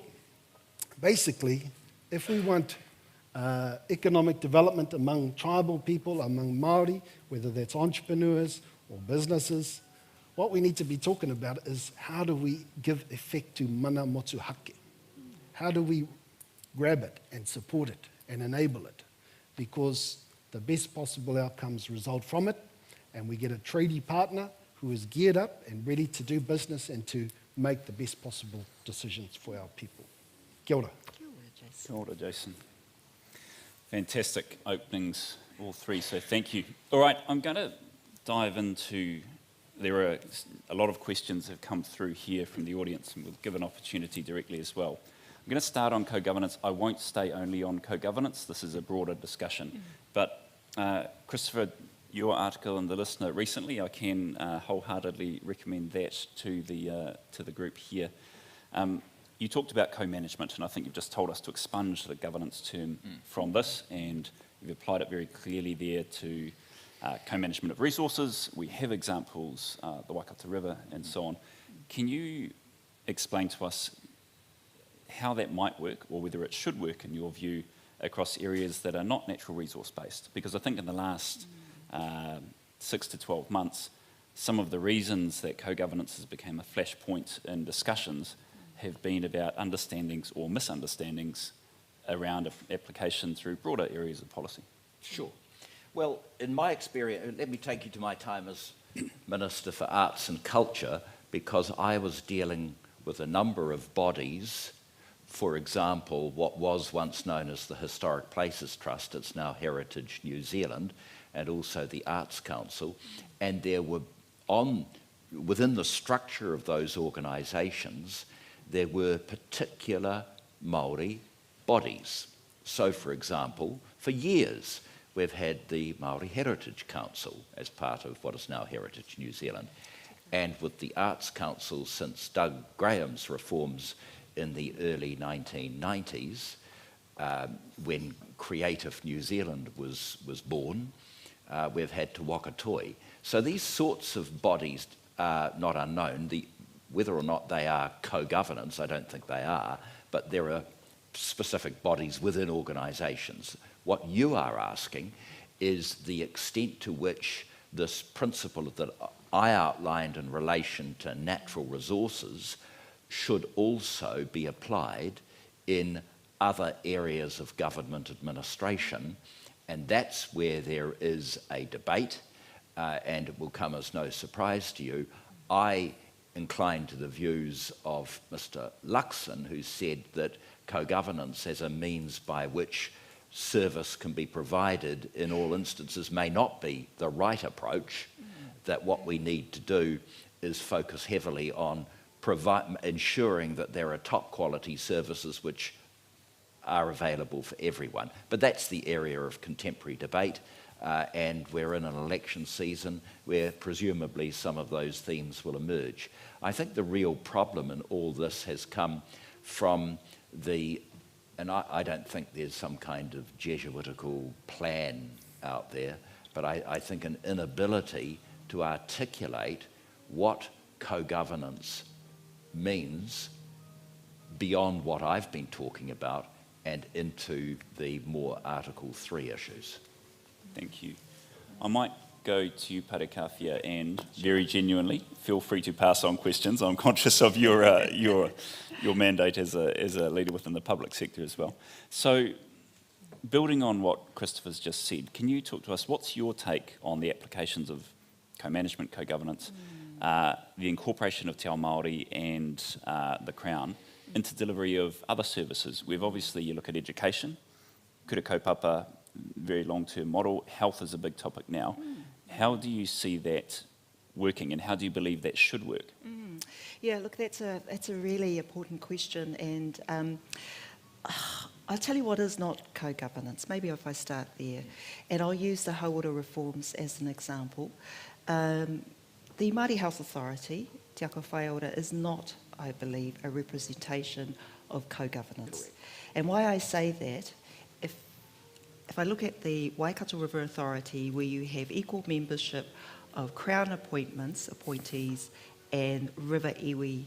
basically, if we want economic development among tribal people, among Māori, whether that's entrepreneurs or businesses, what we need to be talking about is how do we give effect to mana motuhake? How do we grab it and support it and enable it? Because the best possible outcomes result from it, and we get a treaty partner who is geared up and ready to do business and to make the best possible decisions for our people. Kia ora. Kia ora, Jason. Fantastic openings, all three, so thank you. All right, I'm going to dive into, there are a lot of questions that have come through here from the audience, and we'll give an opportunity directly as well. I'm going to start on co-governance. I won't stay only on co-governance. This is a broader discussion. But Christopher, your article in The Listener recently, I can wholeheartedly recommend that to the group here. You talked about co-management, and I think you've just told us to expunge the governance term from this, and you've applied it very clearly there to co-management of resources. We have examples, the Waikato River and so on. Can you explain to us how that might work, or whether it should work in your view, across areas that are not natural resource based? Because I think in the last 6 to 12 months, some of the reasons that co-governance has become a flashpoint in discussions have been about understandings or misunderstandings around application through broader areas of policy. Sure. Well, in my experience, let me take you to my time as Minister for Arts and Culture, because I was dealing with a number of bodies. For example, what was once known as the Historic Places Trust, it's now Heritage New Zealand, and also the Arts Council. And there were, within the structure of those organisations, there were particular Māori bodies. So, for example, for years, we've had the Māori Heritage Council as part of what is now Heritage New Zealand. And with the Arts Council, since Doug Graham's reforms in the early 1990s, when Creative New Zealand was born, we've had Te Wakatoi. So these sorts of bodies are not unknown. Whether or not they are co-governance, I don't think they are, but there are specific bodies within organisations. What you are asking is the extent to which this principle that I outlined in relation to natural resources should also be applied in other areas of government administration, and that's where there is a debate, and it will come as no surprise to you. I incline to the views of Mr. Luxon, who said that co-governance as a means by which service can be provided in all instances may not be the right approach, that what we need to do is focus heavily on ensuring that there are top quality services which are available for everyone. But that's the area of contemporary debate, and we're in an election season where presumably some of those themes will emerge. I think the real problem in all this has come from and I don't think there's some kind of Jesuitical plan out there, but I think an inability to articulate what co-governance means beyond what I've been talking about and into the more Article 3 issues. Thank you. I might go to you, Parekawhia, and very genuinely, feel free to pass on questions. I'm conscious of your mandate as a leader within the public sector as well. So, building on what Christopher's just said, can you talk to us, what's your take on the applications of co-management, co-governance, the incorporation of Te Ao Māori and the Crown into delivery of other services? We've obviously, you look at education, kura kaupapa, very long-term model, health is a big topic now. How do you see that working, and how do you believe that should work? Yeah, look, that's a really important question, and I'll tell you what is not co-governance. Maybe if I start there, and I'll use the hauora reforms as an example. The Māori Health Authority, Te Ako Whaiora, is not, I believe, a representation of co-governance. And why I say that, if I look at the Waikato River Authority, where you have equal membership of Crown appointees, and River iwi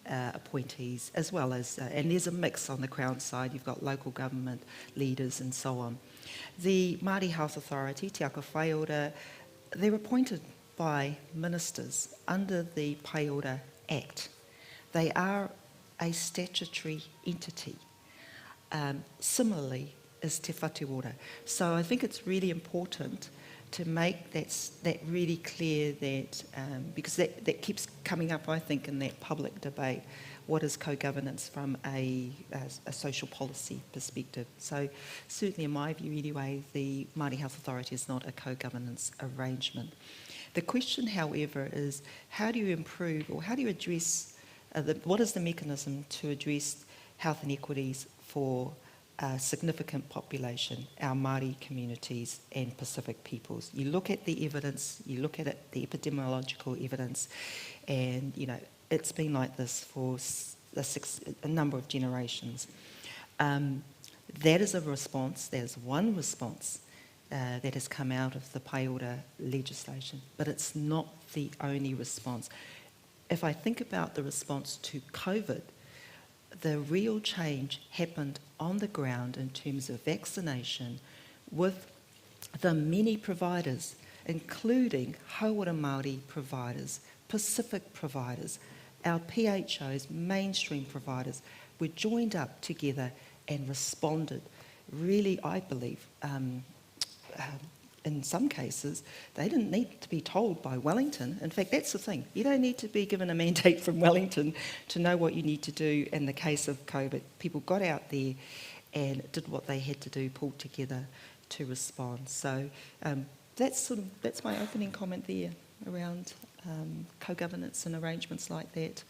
appointees, as well as, and there's a mix on the Crown side, you've got local government leaders and so on. The Māori Health Authority, Te Ako Whaiora, they're appointed by ministers under the Paiora Act. They are a statutory entity. Similarly is Te Whatuora. So I think it's really important to make that really clear, that because that keeps coming up, I think, in that public debate. What is co-governance from a social policy perspective? So certainly in my view anyway, the Māori Health Authority is not a co-governance arrangement. The question, however, is how do you improve, or how do you address, what is the mechanism to address health inequities for a significant population, our Māori communities and Pacific peoples? You look at the evidence, you look at it, the epidemiological evidence, and it's been like this for a number of generations. That is a response, there's one response that has come out of the Paiora legislation, but it's not the only response. If I think about the response to COVID, the real change happened on the ground in terms of vaccination with the many providers, including hauora Māori providers, Pacific providers, our PHOs, mainstream providers, were joined up together and responded. Really, I believe, in some cases, they didn't need to be told by Wellington. In fact, that's the thing. You don't need to be given a mandate from Wellington to know what you need to do in the case of COVID. People got out there and did what they had to do, pulled together to respond. So that's my opening comment there around co-governance and arrangements like that.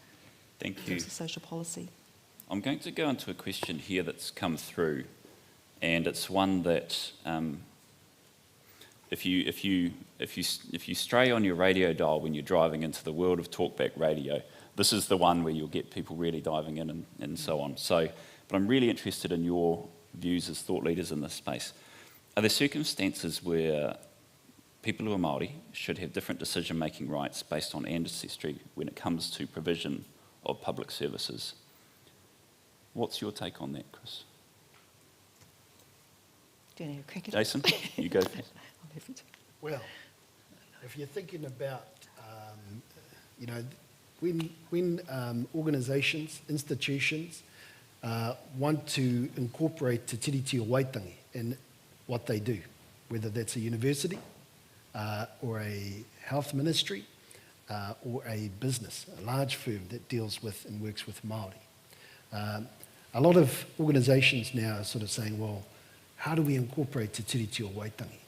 Thank you. In terms of social policy. I'm going to go into a question here that's come through, and it's one that if you stray on your radio dial when you're driving into the world of talkback radio, this is the one where you'll get people really diving in and so on. So, but I'm really interested in your views as thought leaders in this space. Are there circumstances where people who are Māori should have different decision-making rights based on ancestry when it comes to provision of public services? What's your take on that, Chris? Do you want to have a crack at it? Jason, you go first. Well, if you're thinking about, when organisations, institutions want to incorporate Te Tiriti o Waitangi in what they do, whether that's a university or a health ministry or a business, a large firm that deals with and works with Māori. A lot of organisations now are sort of saying, well, how do we incorporate Te Tiriti o Waitangi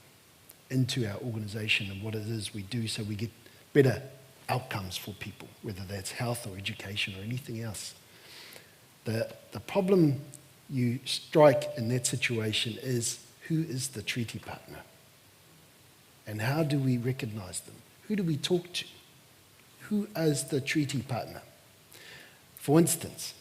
into our organisation and what it is we do so we get better outcomes for people, whether that's health or education or anything else. The problem you strike in that situation is who is the treaty partner? And how do we recognise them? Who do we talk to? Who is the treaty partner? For instance,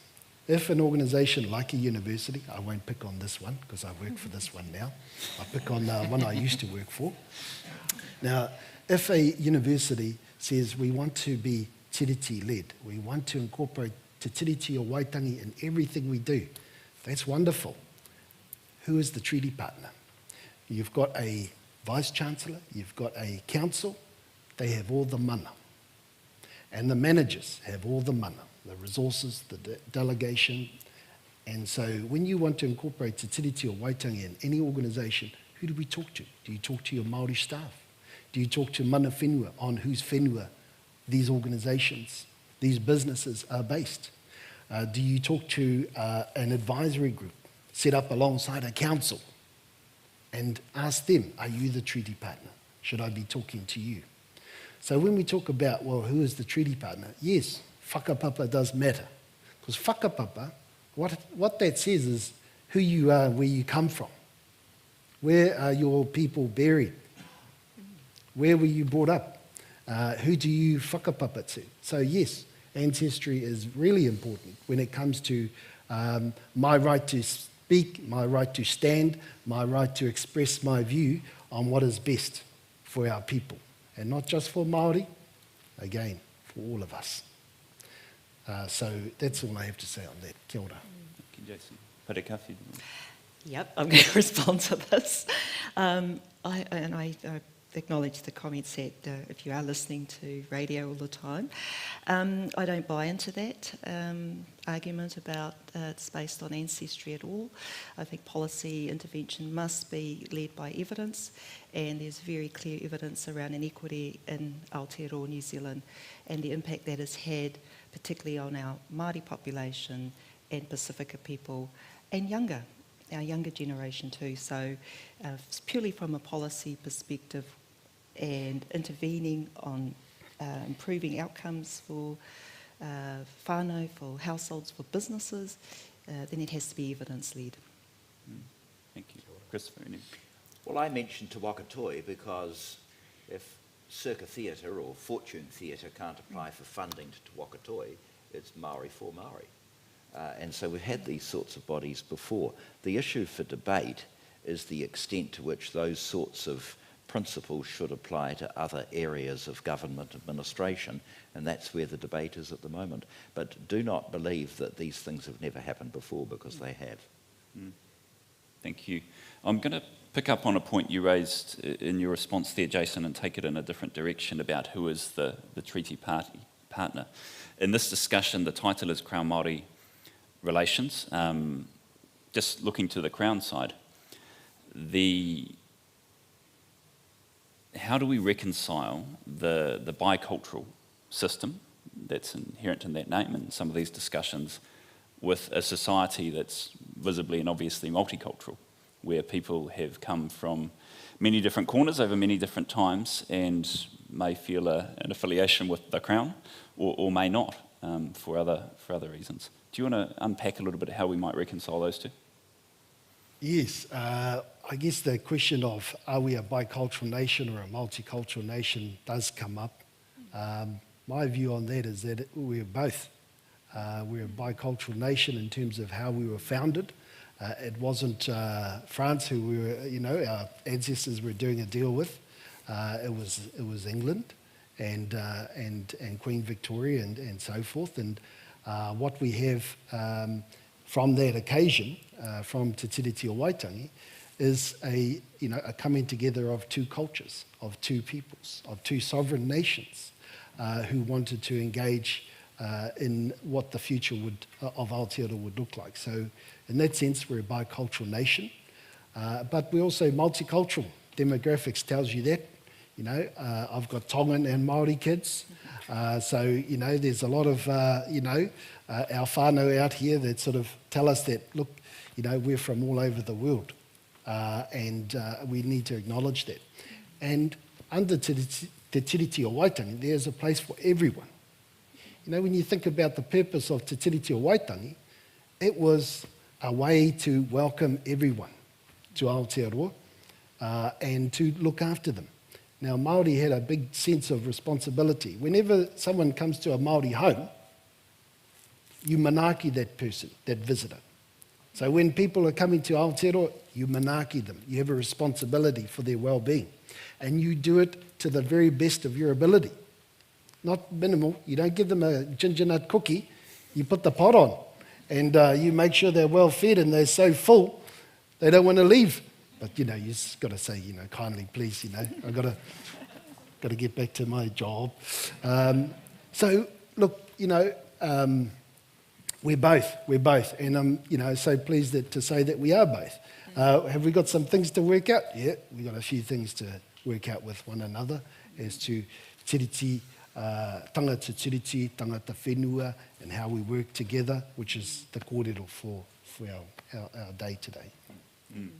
if an organisation like a university, I won't pick on this one because I work for this one now, I pick on one I used to work for. Now, if a university says we want to be tiriti-led, we want to incorporate Te Tiriti o Waitangi in everything we do, that's wonderful. Who is the treaty partner? You've got a vice-chancellor, you've got a council, they have all the mana. And the managers have all the mana, the resources, the delegation. And so when you want to incorporate Te Tiriti o Waitangi in any organisation, who do we talk to? Do you talk to your Māori staff? Do you talk to mana whenua on whose whenua these organisations, these businesses are based? Do you talk to an advisory group set up alongside a council and ask them, are you the treaty partner? Should I be talking to you? So when we talk about, well, who is the treaty partner? Yes, whakapapa does matter. Because whakapapa, what that says is who you are, where you come from. Where are your people buried? Where were you brought up? Who do you whakapapa to? So yes, ancestry is really important when it comes to my right to speak, my right to stand, my right to express my view on what is best for our people. And not just for Māori, again, for all of us. So that's all I have to say on that. Kia ora. Thank you, Jason. Parekawhi. Yep, I'm going to respond to this. I acknowledge the comments that if you are listening to radio all the time, I don't buy into that argument about it's based on ancestry at all. I think policy intervention must be led by evidence, and there's very clear evidence around inequity in Aotearoa, New Zealand, and the impact that has had, particularly on our Māori population and Pacifica people, and our younger generation too. So purely from a policy perspective and intervening on improving outcomes for whānau, for households, for businesses, then it has to be evidence-led. Thank you. Christopher? Well, I mentioned Te Wakatoi because if Circa Theatre or Fortune Theatre can't apply for funding to Te Wakatoi, it's Māori for Māori. And so we've had these sorts of bodies before. The issue for debate is the extent to which those sorts of principles should apply to other areas of government administration, and that's where the debate is at the moment. But do not believe that these things have never happened before, because they have. Thank you. I'm going to pick up on a point you raised in your response there, Jason, and take it in a different direction about who is the treaty partner. In this discussion, the title is Crown-Māori Relations. Just looking to the Crown side, how do we reconcile the bicultural system that's inherent in that name and some of these discussions with a society that's visibly and obviously multicultural, where people have come from many different corners over many different times and may feel an affiliation with the Crown or may not for other reasons? Do you want to unpack a little bit how we might reconcile those two? Yes, I guess the question of are we a bicultural nation or a multicultural nation does come up. My view on that is that we're both. We're a bicultural nation in terms of how we were founded. It wasn't France who we were, our ancestors were doing a deal with. It was England and Queen Victoria and so forth. And what we have from that occasion, from Te Tiriti o Waitangi, is a coming together of two cultures, of two peoples, of two sovereign nations who wanted to engage in what the future of Aotearoa would look like. So in that sense, we're a bicultural nation, but we're also multicultural. Demographics tells you that. You know, I've got Tongan and Māori kids, so, you know, there's a lot of, you know, our whānau out here that sort of tell us that, look, you know, we're from all over the world, and we need to acknowledge that. And under Te Tiriti o Waitangi, there's a place for everyone. You know, when you think about the purpose of Te Tiriti o Waitangi, it was a way to welcome everyone to Aotearoa and to look after them. Now, Māori had a big sense of responsibility. Whenever someone comes to a Māori home, you manaaki that person, that visitor. So when people are coming to Aotearoa, you manaaki them. You have a responsibility for their well-being. And you do it to the very best of your ability. Not minimal. You don't give them a ginger nut cookie. You put the pot on. And you make sure they're well fed and they're so full, they don't want to leave. But, you know, you just got to say, you know, kindly, please, you know, I've got to get back to my job. So, look, you know, we're both. And I'm, you know, so pleased to say that we are both. Have we got some things to work out? Yeah, we've got a few things to work out with one another as to tiriti, tangata tiriti, tangata whenua, and how we work together, which is the kōrero for our day today. Mm.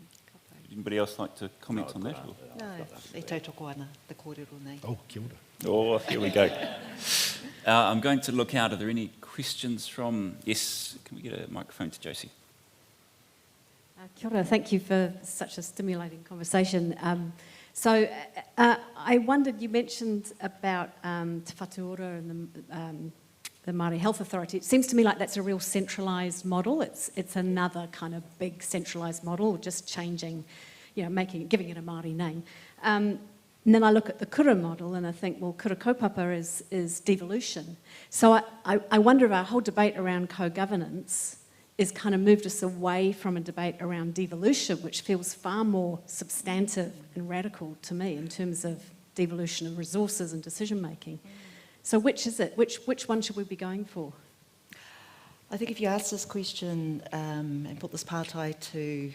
Anybody else like to comment on that? No, e tautoko ana, the kōrero nei. Oh, kia ora. Oh, here we go. I'm going to look out. Are there any questions from... Yes, can we get a microphone to Josie? Kia ora, thank you for such a stimulating conversation. So I wondered, you mentioned about Te Whatuora and the Māori Health Authority. It seems to me like that's a real centralised model. It's another kind of big centralised model, just changing, you know, giving it a Māori name. And then I look at the kura model and I think, well, kura kaupapa is devolution. So I wonder if our whole debate around co-governance is kind of moved us away from a debate around devolution, which feels far more substantive and radical to me in terms of devolution of resources and decision-making. So which is it? Which one should we be going for? I think if you ask this question and put this partai to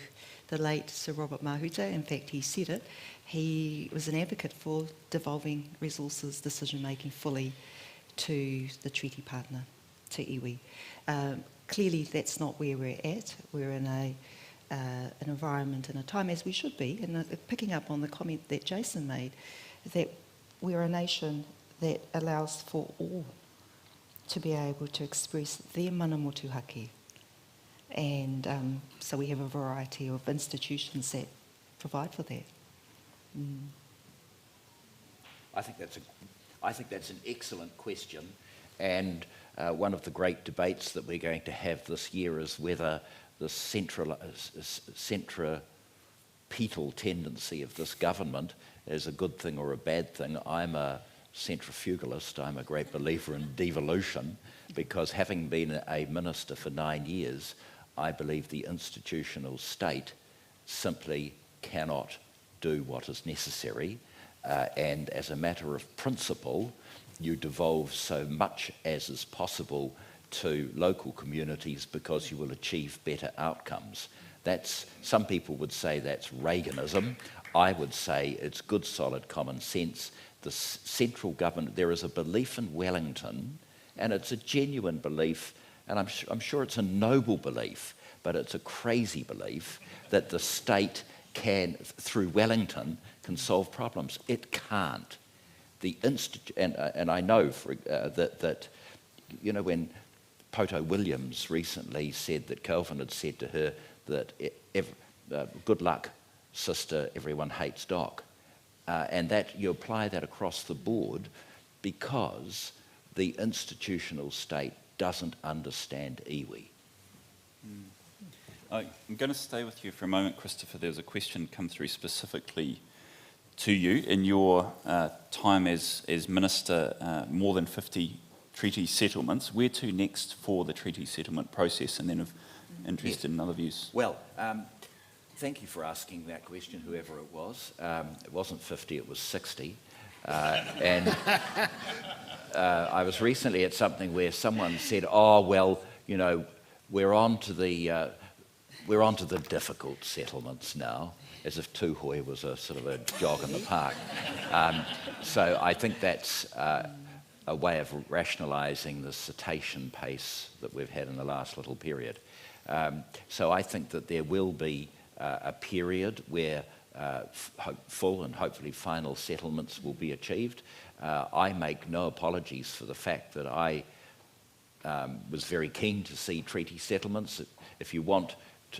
the late Sir Robert Mahuta, in fact he said it, he was an advocate for devolving resources decision-making fully to the treaty partner, to iwi. Clearly that's not where we're at. We're in an environment and a time, as we should be, and picking up on the comment that Jason made, that we're a nation that allows for all to be able to express their mana motuhake. And so we have a variety of institutions that provide for that. Mm. I think that's an excellent question, and one of the great debates that we're going to have this year is whether the centripetal tendency of this government is a good thing or a bad thing. I'm a centrifugalist. I'm a great believer in devolution, because having been a minister for 9 years, I believe the institutional state simply cannot do what is necessary, and as a matter of principle, you devolve so much as is possible to local communities because you will achieve better outcomes. Some people would say that's Reaganism. I would say it's good, solid common sense. The central government, there is a belief in Wellington, and it's a genuine belief, and I'm sure it's a noble belief, but it's a crazy belief that the state can, through Wellington, can solve problems. It can't. And I know that, you know, when Poto Williams recently said that Kelvin had said to her that good luck, sister, everyone hates Doc. And that you apply that across the board because the institutional state doesn't understand iwi. I'm going to stay with you for a moment, Christopher. There's a question come through specifically to you. In your time as Minister, more than 50 treaty settlements. Where to next for the treaty settlement process? And then if interested in other views. Well, thank you for asking that question, whoever it was. It wasn't 50, it was 60. And I was recently at something where someone said, "Oh well, you know, we're on to the difficult settlements now," as if Tūhoe was a sort of a jog in the park. So I think that's a way of rationalising the cetacean pace that we've had in the last little period. So I think that there will be a period where full and hopefully final settlements will be achieved. I make no apologies for the fact that I was very keen to see treaty settlements. If you want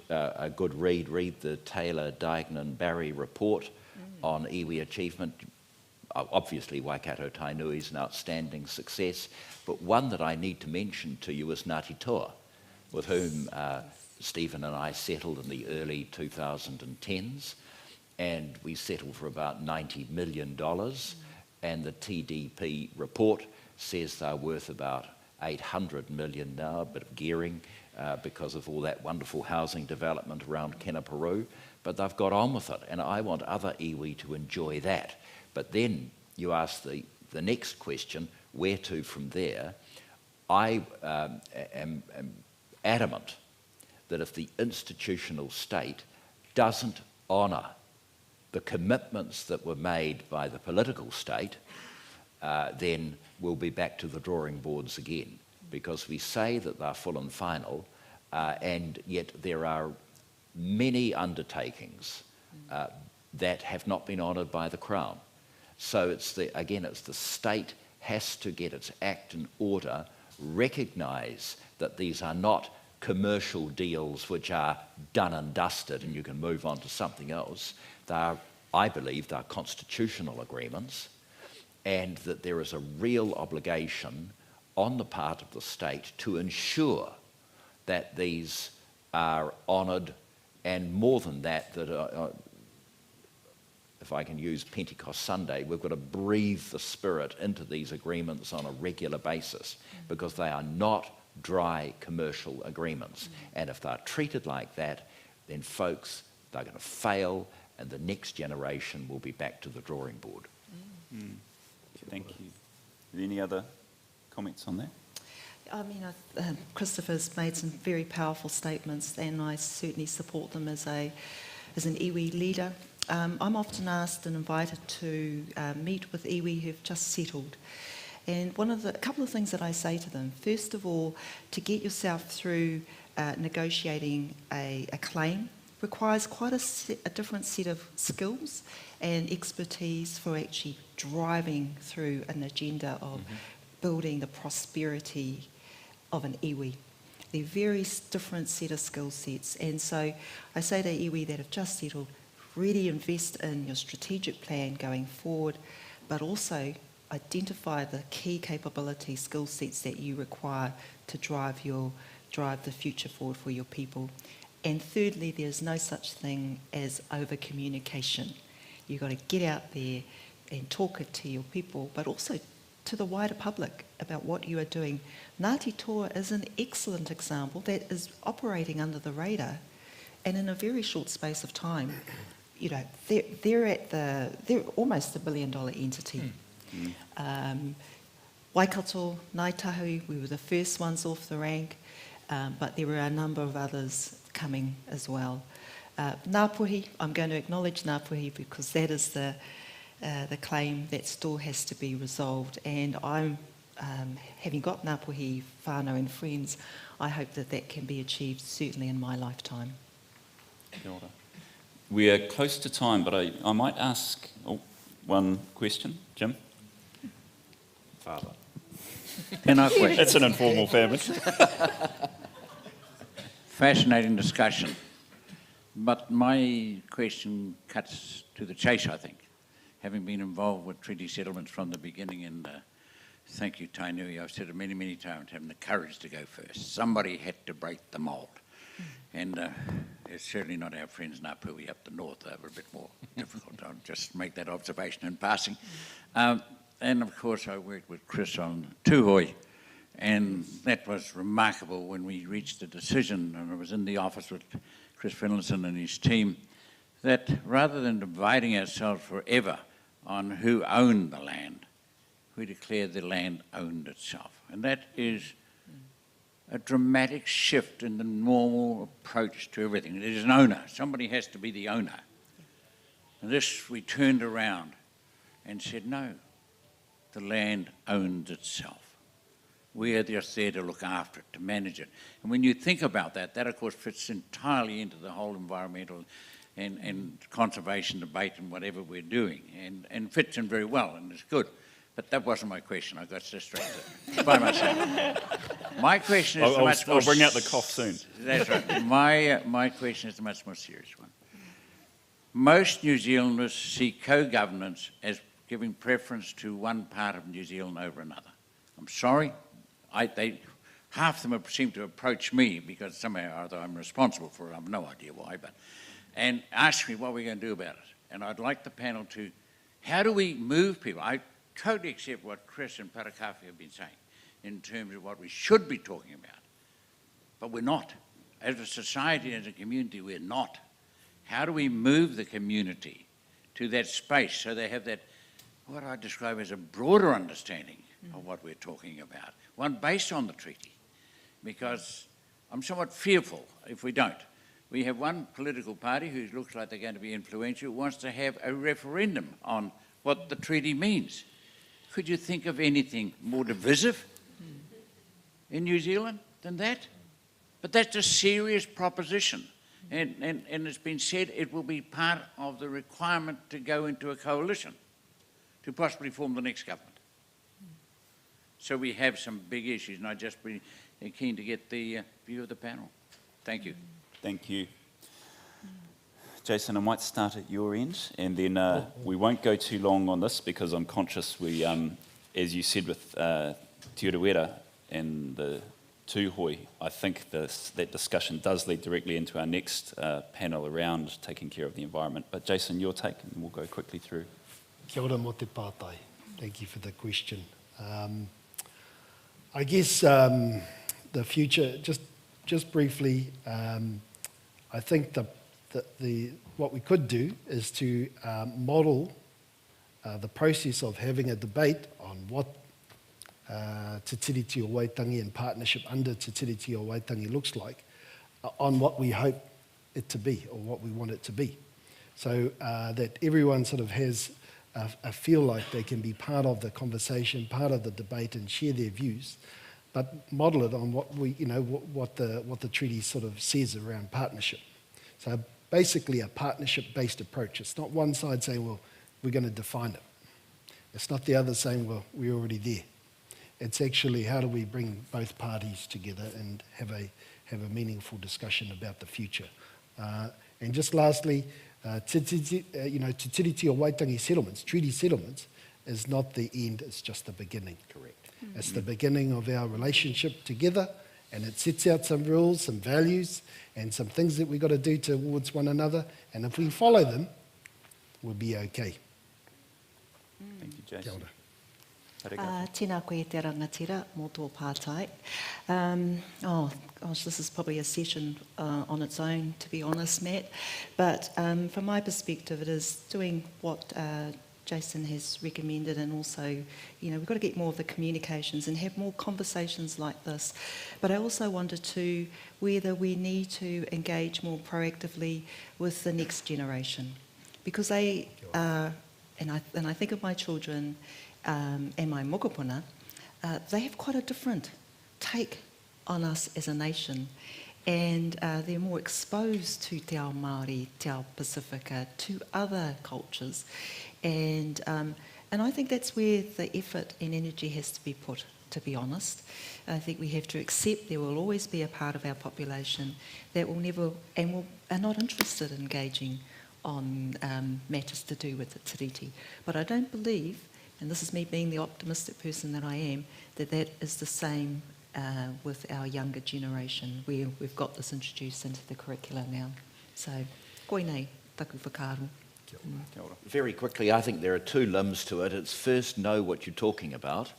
a good read the Taylor, Diagnan, Barry report on iwi achievement. Obviously, Waikato Tainui is an outstanding success, but one that I need to mention to you is Ngāti Toa, with whom Stephen and I settled in the early 2010s, and we settled for about $90 million, and the TDP report says they're worth about 800 million now, a bit of gearing because of all that wonderful housing development around Kenaparu, but they've got on with it, and I want other iwi to enjoy that. But then you ask the next question, where to from there? I am adamant that if the institutional state doesn't honour the commitments that were made by the political state, then we'll be back to the drawing boards again, because we say that they're full and final, and yet there are many undertakings that have not been honoured by the Crown. So it's the state has to get its act in order, recognise that these are not commercial deals which are done and dusted and you can move on to something else. I believe they're constitutional agreements, and that there is a real obligation on the part of the state to ensure that these are honoured, and more than that, if I can use Pentecost Sunday, we've got to breathe the Spirit into these agreements on a regular basis, because they are not dry commercial agreements. And if they're treated like that, then folks, they're going to fail, and the next generation will be back to the drawing board. Thank you. Are there any other comments on that? I mean, Christopher's made some very powerful statements, and I certainly support them as an iwi leader. I'm often asked and invited to meet with iwi who've just settled. And a couple of things that I say to them, first of all, to get yourself through negotiating a claim requires quite a different set of skills and expertise for actually driving through an agenda of building the prosperity of an iwi. They're very different set of skill sets. And so I say to iwi that have just settled, really invest in your strategic plan going forward, but also identify the key capability skill sets that you require to drive the future forward for your people. And thirdly, there's no such thing as over-communication. You've got to get out there and talk it to your people, but also to the wider public about what you are doing. Ngāti Toa is an excellent example that is operating under the radar, and in a very short space of time, you know, they're almost $1 billion entity. Waikato, Ngaitahu, we were the first ones off the rank, but there were a number of others coming as well. Ngāpuhi, I'm going to acknowledge Ngāpuhi because that is the claim that still has to be resolved, and I'm having got Ngāpuhi whānau and friends, I hope that can be achieved certainly in my lifetime. Kia ora. We are close to time, but I might ask one question. Jim? Father. It's an informal family. Fascinating discussion. But my question cuts to the chase, I think. Having been involved with treaty settlements from the beginning, and thank you, Tainui, I've said it many, many times, having the courage to go first. Somebody had to break the mould. And it's certainly not our friends Ngāpuhi up the north. They were a bit more difficult. I'll just make that observation in passing. And of course, I worked with Chris on Tūhoe, and that was remarkable when we reached a decision, and I was in the office with Chris Finlayson and his team, that rather than dividing ourselves forever on who owned the land, we declared the land owned itself. And that is a dramatic shift in the normal approach to everything. There's an owner. Somebody has to be the owner. And this, we turned around and said, no, the land owns itself. We are just there to look after it, to manage it. And when you think about that, that of course fits entirely into the whole environmental and conservation debate and whatever we're doing, and fits in very well, and it's good. But that wasn't my question. I got distracted by myself. My question is much more... I'll bring out the cough soon. That's right. My question is a much more serious one. Most New Zealanders see co-governance as giving preference to one part of New Zealand over another. I'm sorry, half of them seem to approach me because somehow or other I'm responsible for it. I have no idea why, and ask me what we're going to do about it. And I'd like the panel to, how do we move people? I totally accept what Chris and Parakafi have been saying in terms of what we should be talking about, but we're not. As a society, as a community, we're not. How do we move the community to that space so they have that, what I describe as a broader understanding of what we're talking about, one based on the treaty? Because I'm somewhat fearful if we don't. We have one political party who looks like they're going to be influential, who wants to have a referendum on what the treaty means. Could you think of anything more divisive in New Zealand than that? But that's a serious proposition. And it's been said it will be part of the requirement to go into a coalition to possibly form the next government. So we have some big issues, and I'd just be keen to get the view of the panel. Thank you. Thank you. Jason, I might start at your end, and then we won't go too long on this because I'm conscious we, as you said with Te Urewera and the Tūhoi, I think that discussion does lead directly into our next panel around taking care of the environment. But Jason, your take, and we'll go quickly through. Kia ora mo te pātai. Thank you for the question. I guess the future, just briefly, I think what we could do is to model the process of having a debate on what Te Tiriti o Waitangi and partnership under Te Tiriti o Waitangi looks like, on what we hope it to be or what we want it to be. So that everyone sort of has a feel like they can be part of the conversation, part of the debate, and share their views, but model it on what what the treaty sort of says around partnership. So basically a partnership-based approach. It's not one side saying, well, we're going to define it. It's not the other saying, well, we're already there. It's actually how do we bring both parties together and have a meaningful discussion about the future. And just lastly, Te Tiriti o Waitangi settlements, treaty settlements, is not the end, it's just the beginning. Correct. It's the beginning of our relationship together, and it sets out some rules, some values, and some things that we've got to do towards one another, and if we follow them, we'll be okay. Thank you, Jason. Kia ora. Tēnā koe te rangatira mō tō pātai. Gosh, this is probably a session on its own, to be honest, Matt. But from my perspective, it is doing what Jason has recommended, and also, we've got to get more of the communications and have more conversations like this. But I also wonder too whether we need to engage more proactively with the next generation, because they are, and I think of my children and my mokopuna, they have quite a different take on us as a nation, and they're more exposed to te ao Māori, te ao Pacifica, to other cultures, and I think that's where the effort and energy has to be put, to be honest. I think we have to accept there will always be a part of our population that will never, and are not interested in engaging on matters to do with the tiriti. But I don't believe, and this is me being the optimistic person that I am, that is the same with our younger generation, where we've got this introduced into the curricula now. So, koinei, taku whakaaro. Very quickly, I think there are two limbs to it. It's first, know what you're talking about,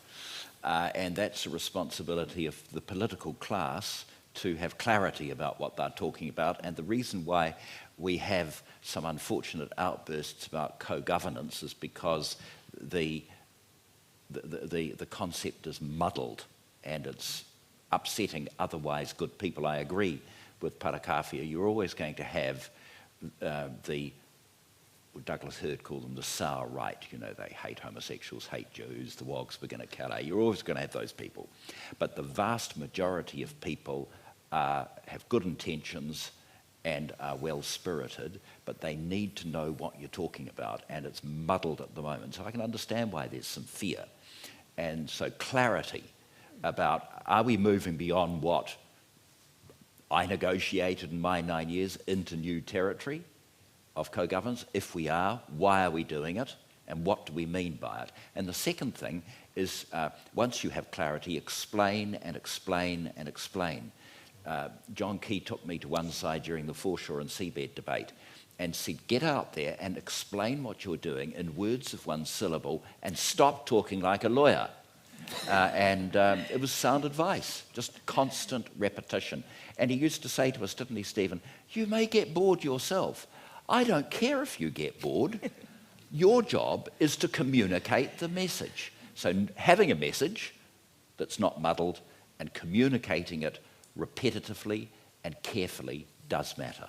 and that's a responsibility of the political class to have clarity about what they're talking about. And the reason why we have some unfortunate outbursts about co-governance is because the concept is muddled and it's upsetting otherwise good people. I agree with Parakawhia. You're always going to have Douglas Hurd called them the sour right. You know, they hate homosexuals, hate Jews, the wogs begin at Kare. You're always going to have those people. But the vast majority of people have good intentions and are well-spirited, but they need to know what you're talking about, and it's muddled at the moment. So I can understand why there's some fear. And so clarity about, are we moving beyond what I negotiated in my 9 years into new territory of co-governance? If we are, why are we doing it? And what do we mean by it? And the second thing is, once you have clarity, explain and explain and explain. John Key took me to one side during the foreshore and seabed debate and said, get out there and explain what you're doing in words of one syllable and stop talking like a lawyer. It was sound advice, just constant repetition. And he used to say to us, didn't he, Stephen, you may get bored yourself. I don't care if you get bored. Your job is to communicate the message. So having a message that's not muddled and communicating it repetitively and carefully does matter.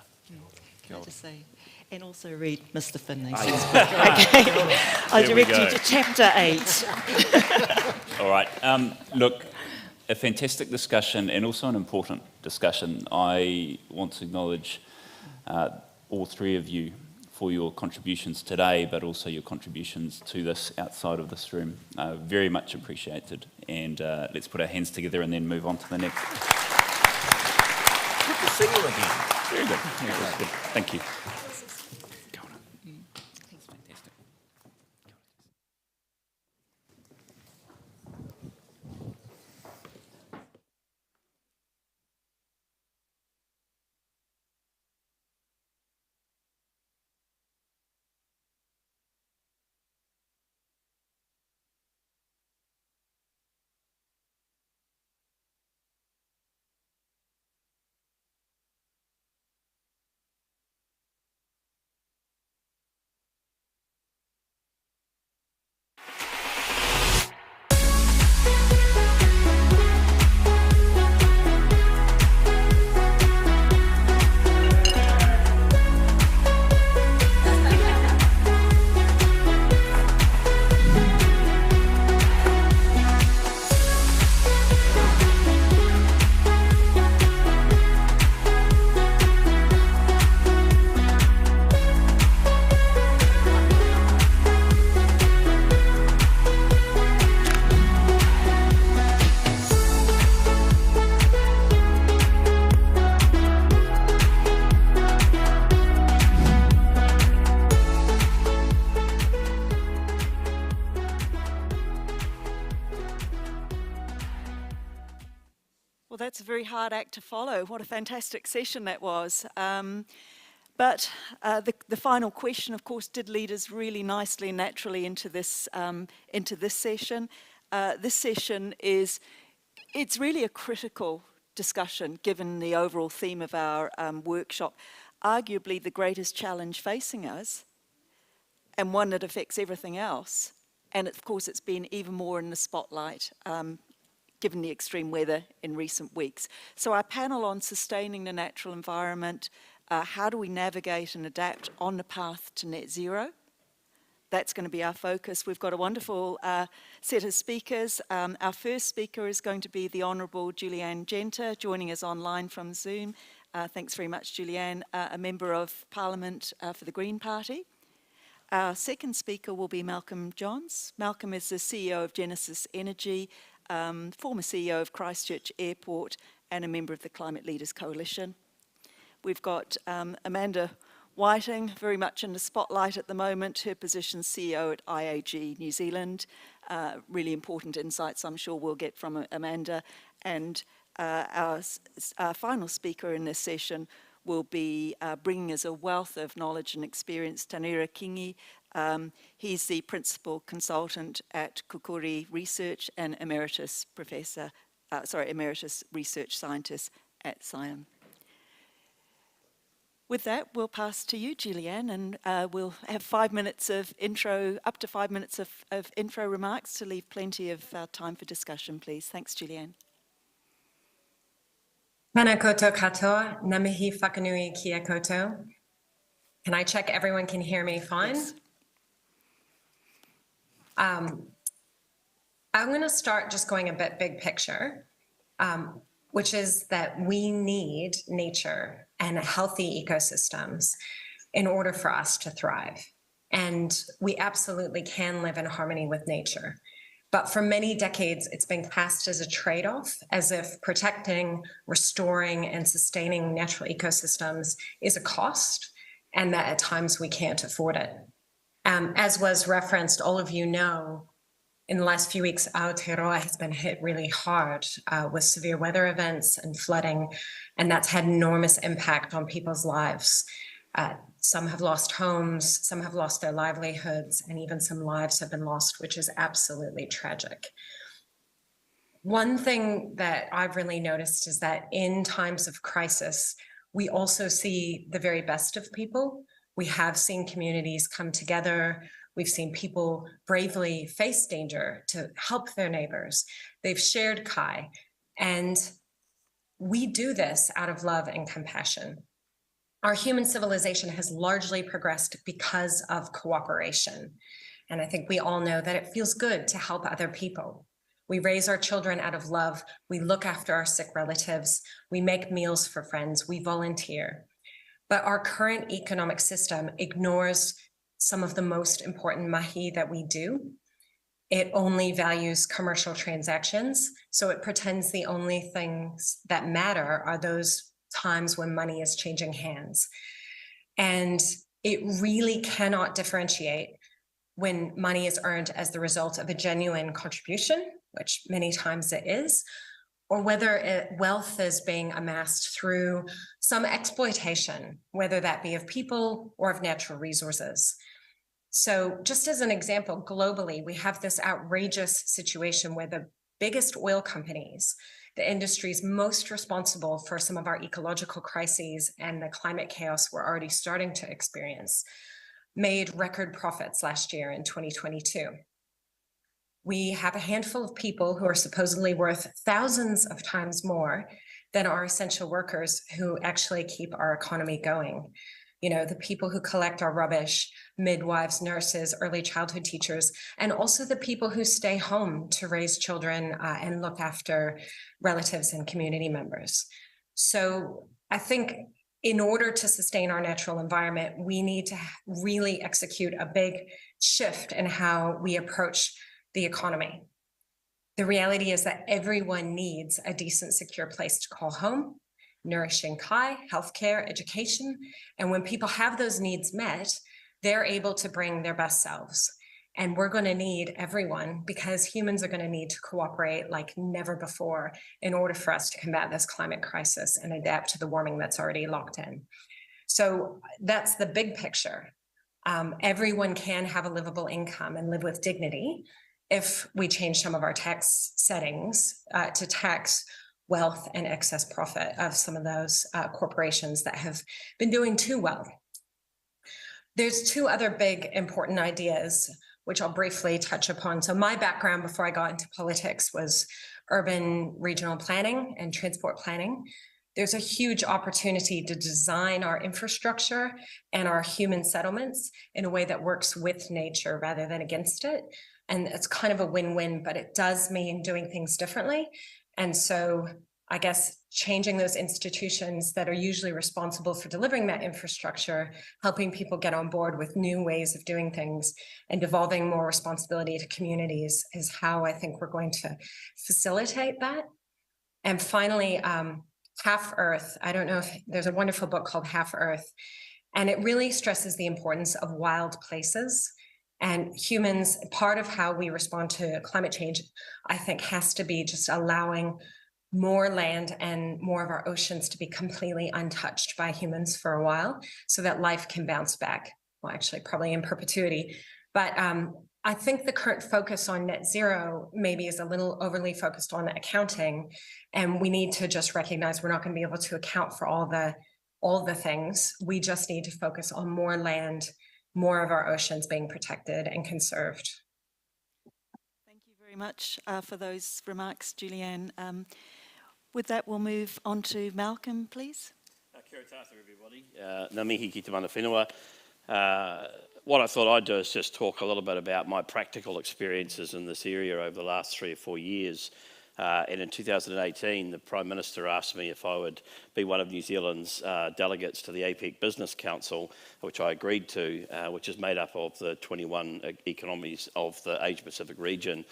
Can I just say, and also read Mr. Finley's book. Okay. I direct you to chapter 8. All right. Look, a fantastic discussion and also an important discussion. I want to acknowledge all three of you for your contributions today, but also your contributions to this outside of this room. Very much appreciated. And let's put our hands together and then move on to the next. Good to see you again. Very good. Very good. Thank you. Well, that's a very hard act to follow. What a fantastic session that was. But the final question, of course, did lead us really nicely and naturally into this session. This session it's really a critical discussion given the overall theme of our workshop. Arguably the greatest challenge facing us, and one that affects everything else. And of course, it's been even more in the spotlight given the extreme weather in recent weeks. So our panel on sustaining the natural environment, how do we navigate and adapt on the path to net zero? That's going to be our focus. We've got a wonderful set of speakers. Our first speaker is going to be the Honourable Julianne Genter, joining us online from Zoom. Thanks very much, Julianne, a Member of Parliament for the Green Party. Our second speaker will be Malcolm Johns. Malcolm is the CEO of Genesis Energy, former CEO of Christchurch Airport, and a member of the Climate Leaders Coalition. We've got Amanda Whiting, very much in the spotlight at the moment, her position CEO at IAG New Zealand. Really important insights I'm sure we'll get from Amanda. And our final speaker in this session will be bringing us a wealth of knowledge and experience, Tanera Kingi. He's the principal consultant at Kukuri Research and emeritus research scientist at Siam. With that, we'll pass to you, Julianne, and we'll have 5 minutes of intro, up to 5 minutes of intro remarks to leave plenty of time for discussion, please. Thanks, Julianne. Mana koutou katoa, na mihi whakanui kia koutou. Can I check everyone can hear me fine? Yes. I'm going to start just going a bit big picture, which is that we need nature and healthy ecosystems in order for us to thrive. And we absolutely can live in harmony with nature. But for many decades, it's been cast as a trade-off, as if protecting, restoring, and sustaining natural ecosystems is a cost, and that at times we can't afford it. As was referenced, all of you know, in the last few weeks, Aotearoa has been hit really hard with severe weather events and flooding, and that's had enormous impact on people's lives. Some have lost homes, some have lost their livelihoods, and even some lives have been lost, which is absolutely tragic. One thing that I've really noticed is that in times of crisis, we also see the very best of people. We have seen communities come together. We've seen people bravely face danger to help their neighbors. They've shared kai, and we do this out of love and compassion. Our human civilization has largely progressed because of cooperation. And I think we all know that it feels good to help other people. We raise our children out of love. We look after our sick relatives. We make meals for friends. We volunteer. But our current economic system ignores some of the most important mahi that we do. It only values commercial transactions. So it pretends the only things that matter are those times when money is changing hands. And it really cannot differentiate when money is earned as the result of a genuine contribution, which many times it is, or whether wealth is being amassed through some exploitation, whether that be of people or of natural resources. So just as an example, globally, we have this outrageous situation where the biggest oil companies, the industries most responsible for some of our ecological crises and the climate chaos we're already starting to experience, made record profits last year in 2022. We have a handful of people who are supposedly worth thousands of times more than our essential workers who actually keep our economy going. You know, the people who collect our rubbish, midwives, nurses, early childhood teachers, and also the people who stay home to raise children and look after relatives and community members. So I think in order to sustain our natural environment, we need to really execute a big shift in how we approach the economy. The reality is that everyone needs a decent, secure place to call home, nourishing kai, healthcare, education. And when people have those needs met, they're able to bring their best selves. And we're going to need everyone, because humans are going to need to cooperate like never before in order for us to combat this climate crisis and adapt to the warming that's already locked in. So that's the big picture. Everyone can have a livable income and live with dignity if we change some of our tax settings to tax wealth and excess profit of some of those corporations that have been doing too well. There's two other big important ideas, which I'll briefly touch upon. So my background before I got into politics was urban regional planning and transport planning. There's a huge opportunity to design our infrastructure and our human settlements in a way that works with nature rather than against it. And it's kind of a win-win, but it does mean doing things differently. And so I guess changing those institutions that are usually responsible for delivering that infrastructure, helping people get on board with new ways of doing things and devolving more responsibility to communities is how I think we're going to facilitate that. And finally, Half Earth. I don't know if there's a wonderful book called Half Earth, and it really stresses the importance of wild places. And humans, part of how we respond to climate change, I think, has to be just allowing more land and more of our oceans to be completely untouched by humans for a while so that life can bounce back. Well, actually, probably in perpetuity. But I think the current focus on net zero maybe is a little overly focused on accounting, and we need to just recognize we're not going to be able to account for all the things. We just need to focus on more land, more of our oceans being protected and conserved. Thank you very much for those remarks, Julianne. With that, we'll move on to Malcolm, please. Kia ora tātou, everybody. Ngā mihi ki te mana whenua. What I thought I'd do is just talk a little bit about my practical experiences in this area over the last 3 or 4 years. And in 2018, the Prime Minister asked me if I would be one of New Zealand's delegates to the APEC Business Council, which I agreed to, which is made up of the 21 economies of the Asia-Pacific region.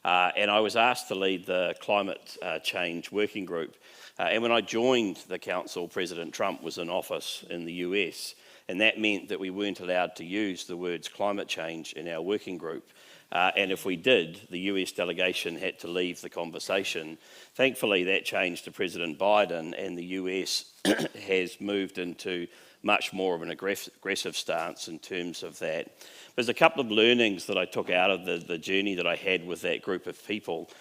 And I was asked to lead the climate change working group. And when I joined the council, President Trump was in office in the US, and that meant that we weren't allowed to use the words climate change in our working group. And if we did, the US delegation had to leave the conversation. Thankfully, that changed to President Biden, and the US has moved into much more of an aggressive stance in terms of that. There's a couple of learnings that I took out of the journey that I had with that group of people.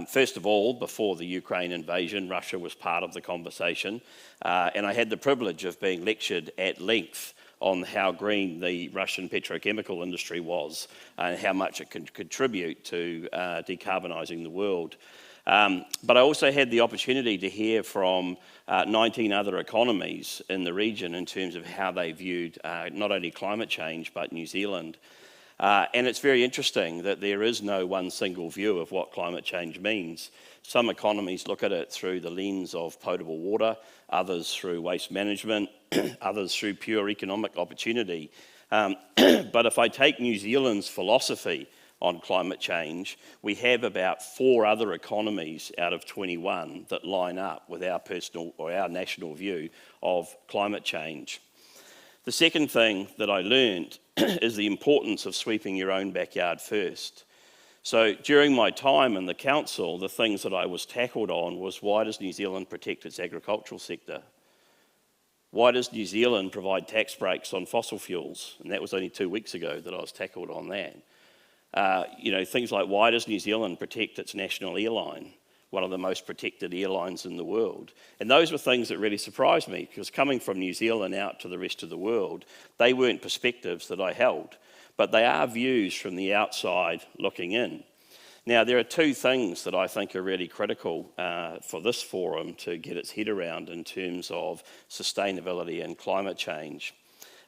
First of all, before the Ukraine invasion, Russia was part of the conversation, and I had the privilege of being lectured at length on how green the Russian petrochemical industry was and how much it can contribute to decarbonising the world. But I also had the opportunity to hear from 19 other economies in the region in terms of how they viewed not only climate change but New Zealand. And it's very interesting that there is no one single view of what climate change means. Some economies look at it through the lens of potable water, others through waste management, others through pure economic opportunity. But if I take New Zealand's philosophy on climate change, we have about 4 other economies out of 21 that line up with our personal or our national view of climate change. The second thing that I learned is the importance of sweeping your own backyard first. So during my time in the council, the things that I was tackled on was, why does New Zealand protect its agricultural sector? Why does New Zealand provide tax breaks on fossil fuels? And that was only 2 weeks ago that I was tackled on that. Things like, why does New Zealand protect its national airline, one of the most protected airlines in the world? And those were things that really surprised me, because coming from New Zealand out to the rest of the world, they weren't perspectives that I held, but they are views from the outside looking in. Now, there are 2 things that I think are really critical for this forum to get its head around in terms of sustainability and climate change.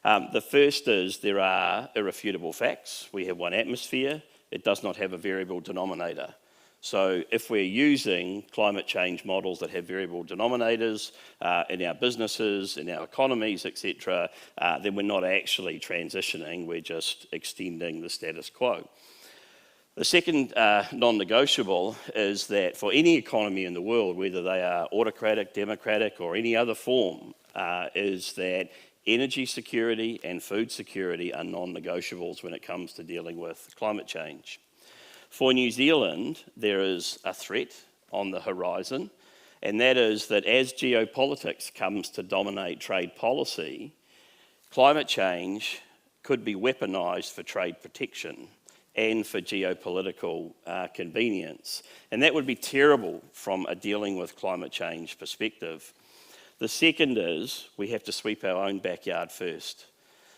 The first is there are irrefutable facts. We have one atmosphere. It does not have a variable denominator. So if we're using climate change models that have variable denominators in our businesses, in our economies, etc., then we're not actually transitioning, we're just extending the status quo. The second non-negotiable is that for any economy in the world, whether they are autocratic, democratic, or any other form, is that energy security and food security are non-negotiables when it comes to dealing with climate change. For New Zealand, there is a threat on the horizon, and that is that as geopolitics comes to dominate trade policy, climate change could be weaponised for trade protection and for geopolitical convenience. And that would be terrible from a dealing with climate change perspective. The second is we have to sweep our own backyard first.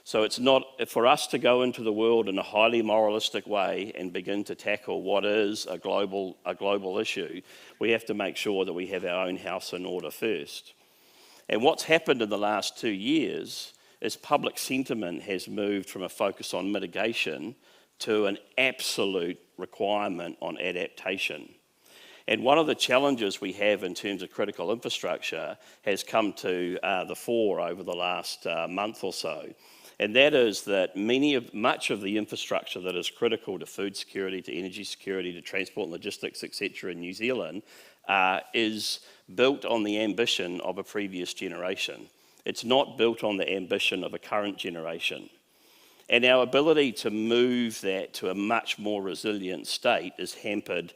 So it's not for us to go into the world in a highly moralistic way and begin to tackle what is a global issue. We have to make sure that we have our own house in order first. And what's happened in the last 2 years is public sentiment has moved from a focus on mitigation to an absolute requirement on adaptation. And one of the challenges we have in terms of critical infrastructure has come to the fore over the last month or so. And that is that much of the infrastructure that is critical to food security, to energy security, to transport and logistics, etc. in New Zealand is built on the ambition of a previous generation. It's not built on the ambition of a current generation. And our ability to move that to a much more resilient state is hampered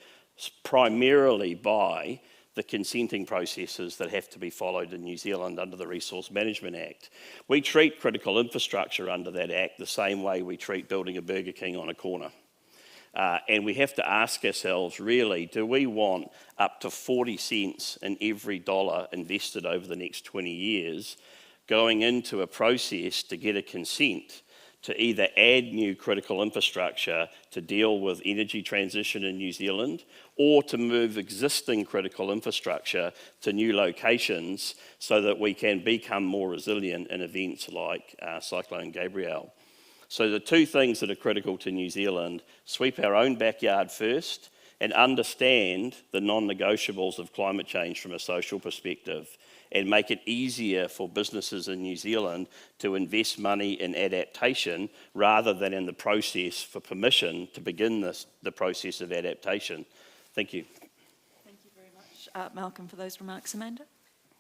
primarily by the consenting processes that have to be followed in New Zealand under the Resource Management Act. We treat critical infrastructure under that Act the same way we treat building a Burger King on a corner. And we have to ask ourselves, really, do we want up to 40 cents in every dollar invested over the next 20 years going into a process to get a consent to either add new critical infrastructure to deal with energy transition in New Zealand, or to move existing critical infrastructure to new locations so that we can become more resilient in events like Cyclone Gabrielle. So the two things that are critical to New Zealand: sweep our own backyard first and understand the non-negotiables of climate change from a social perspective, and make it easier for businesses in New Zealand to invest money in adaptation rather than in the process for permission to begin the process of adaptation. Thank you. Thank you very much, Malcolm, for those remarks. Amanda?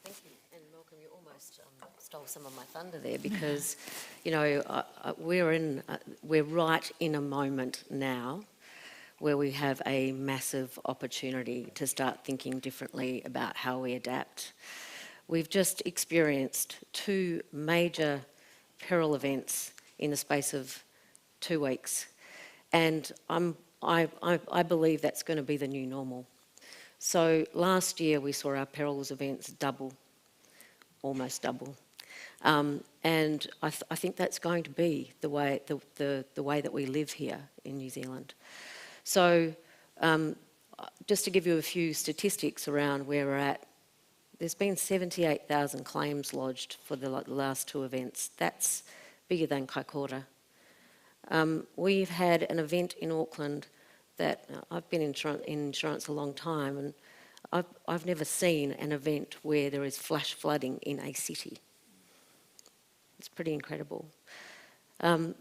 Thank you. And Malcolm, you almost stole some of my thunder there, because, you know, we're right in a moment now where we have a massive opportunity to start thinking differently about how we adapt. We've just experienced two major peril events in the space of 2 weeks, and I believe that's going to be the new normal. So last year we saw our perils events double, almost double, and I think that's going to be the way that we live here in New Zealand. So just to give you a few statistics around where we're at, there's been 78,000 claims lodged for the last two events. That's bigger than Kaikoura. We've had an event in Auckland that I've been in insurance a long time, and I've never seen an event where there is flash flooding in a city. It's pretty incredible.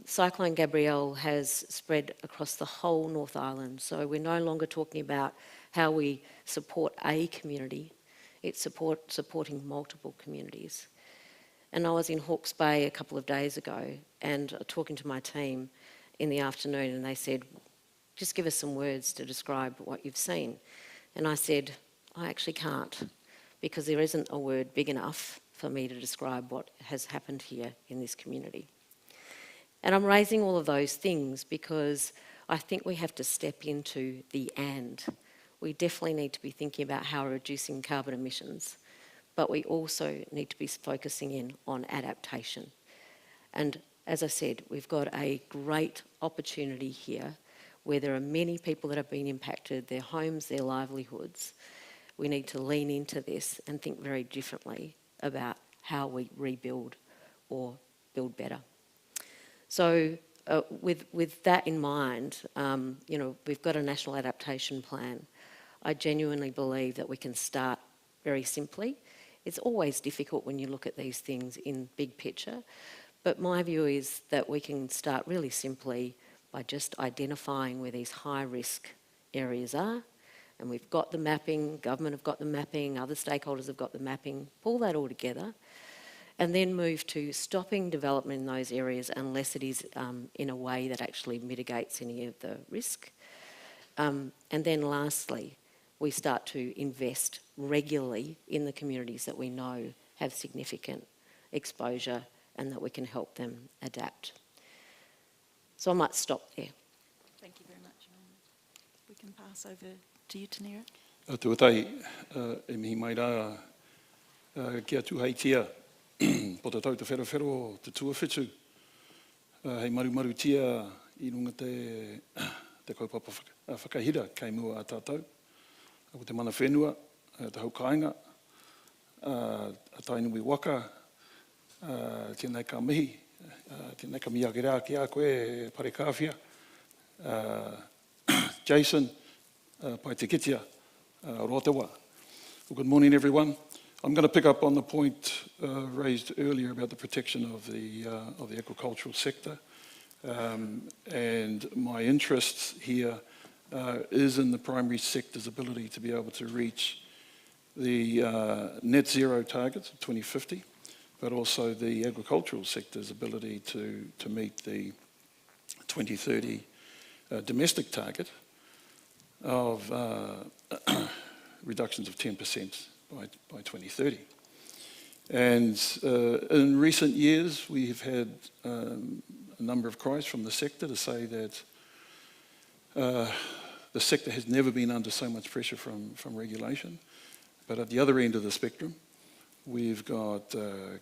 Cyclone Gabrielle has spread across the whole North Island, so we're no longer talking about how we support a community. It's supporting multiple communities. And I was in Hawke's Bay a couple of days ago and talking to my team in the afternoon, and they said, just give us some words to describe what you've seen. And I said, I actually can't, because there isn't a word big enough for me to describe what has happened here in this community. And I'm raising all of those things because I think we have to step into the and. We definitely need to be thinking about how we're reducing carbon emissions, but we also need to be focusing in on adaptation. And as I said, we've got a great opportunity here where there are many people that have been impacted, their homes, their livelihoods. We need to lean into this and think very differently about how we rebuild or build better. So with that in mind, you know, we've got a national adaptation plan. I genuinely believe that we can start very simply. It's always difficult when you look at these things in big picture, but my view is that we can start really simply by just identifying where these high-risk areas are, and we've got the mapping, government have got the mapping, other stakeholders have got the mapping, pull that all together, and then move to stopping development in those areas unless it is in a way that actually mitigates any of the risk. And then lastly, we start to invest regularly in the communities that we know have significant exposure and that we can help them adapt. So I might stop there. Thank you very much, Amanda. We can pass over to you, Tanira. Tuatai, e mihi mai rā kia tuheitia po te tau te whero te tuawhitu. Hei maru tia I runga te kaupapa whakahira kei mua a tātou. Ko te mana whenua, te haukainga, a tainui waka, tēnei ka mihi, tēnei ka mihi ake rā ki a koe, pare kāwhia, Jason, pai te kitia, Rotawa. Well, good morning, everyone. I'm going to pick up on the point raised earlier about the protection of the agricultural sector. And my interest here is in the primary sector's ability to be able to reach the net zero targets of 2050, but also the agricultural sector's ability to meet the 2030 domestic target of reductions of 10% by 2030. And in recent years, we've had a number of cries from the sector to say that The sector has never been under so much pressure from regulation. But at the other end of the spectrum, we've got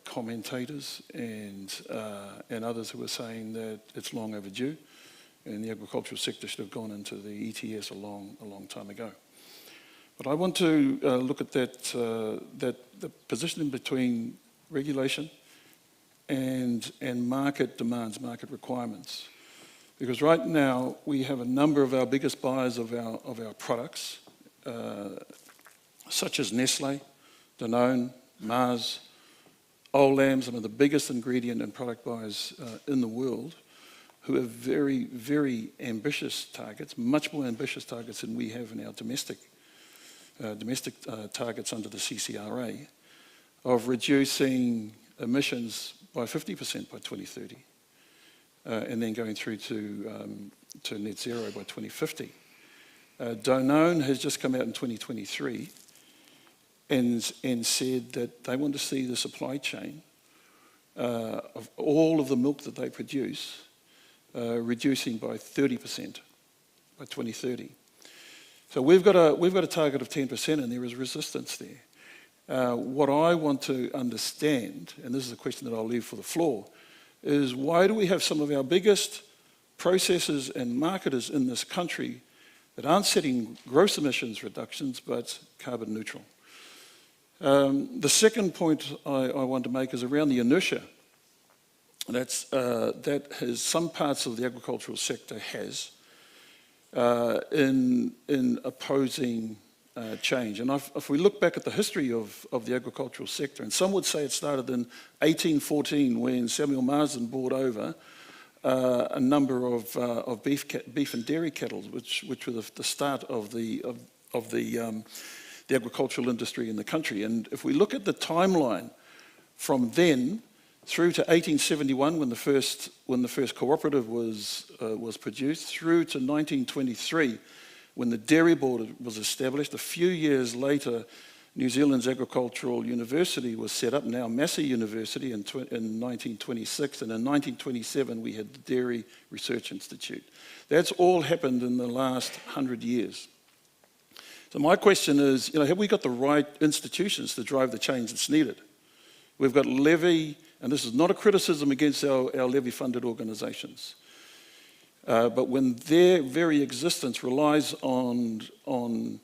commentators and others who are saying that it's long overdue and the agricultural sector should have gone into the ETS a long time ago. But I want to look at the position in between regulation and market demands, market requirements. Because right now we have a number of our biggest buyers of our products, such as Nestle, Danone, Mars, Olam, some of the biggest ingredient and product buyers in the world, who have very, very ambitious targets, much more ambitious targets than we have in our domestic targets under the CCRA, of reducing emissions by 50% by 2030, and then going through to net zero by 2050. Danone has just come out in 2023 and said that they want to see the supply chain of all of the milk that they produce reducing by 30% by 2030. So we've got a target of 10%, and there is resistance there. What I want to understand, and this is a question that I'll leave for the floor, is why do we have some of our biggest processors and marketers in this country that aren't setting gross emissions reductions but carbon neutral? The second point I want to make is around the inertia that has some parts of the agricultural sector has in opposing change. And if we look back at the history of the agricultural sector, and some would say it started in 1814 when Samuel Marsden brought over a number of beef and dairy cattle, which were the start of the agricultural industry in the country. And if we look at the timeline from then through to 1871, when the first cooperative was produced, through to 1923, when the Dairy Board was established. A few years later, New Zealand's Agricultural University was set up, now Massey University, in 1926, and in 1927 we had the Dairy Research Institute. That's all happened in the last 100 years. So my question is, have we got the right institutions to drive the change that's needed? We've got levy, and this is not a criticism against our levy-funded organisations, but when their very existence relies on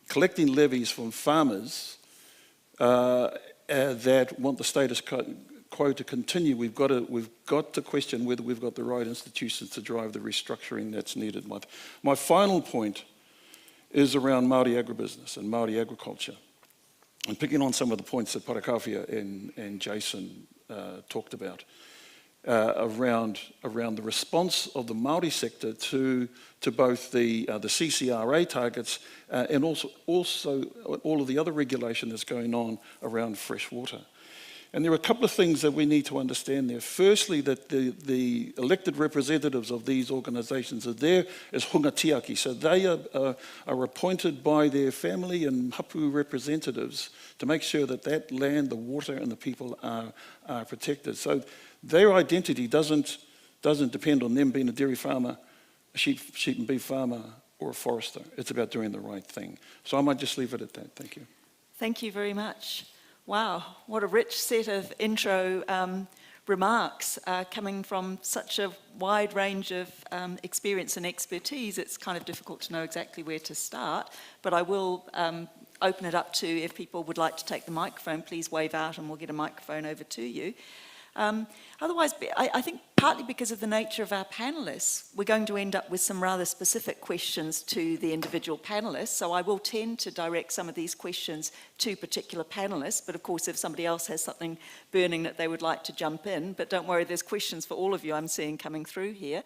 collecting levies from farmers that want the status quo to continue, we've got to question whether we've got the right institutions to drive the restructuring that's needed. My final point is around Māori agribusiness and Māori agriculture. And picking on some of the points that Parakawhia and Jason talked about, around the response of the Māori sector to both the CCRA targets and also all of the other regulation that's going on around fresh water. And there are a couple of things that we need to understand there. Firstly, that the elected representatives of these organisations are there as hungatiaki, so they are appointed by their family and hapu representatives to make sure that that land, the water and the people are protected. So their identity doesn't depend on them being a dairy farmer, a sheep and beef farmer, or a forester. It's about doing the right thing. So I might just leave it at that. Thank you. Thank you very much. Wow, what a rich set of intro remarks coming from such a wide range of experience and expertise. It's kind of difficult to know exactly where to start, but I will open it up to, if people would like to take the microphone, please wave out and we'll get a microphone over to you. Otherwise, I think partly because of the nature of our panellists, we're going to end up with some rather specific questions to the individual panellists. So I will tend to direct some of these questions to particular panellists. But of course, if somebody else has something burning that they would like to jump in, but don't worry, there's questions for all of you I'm seeing coming through here.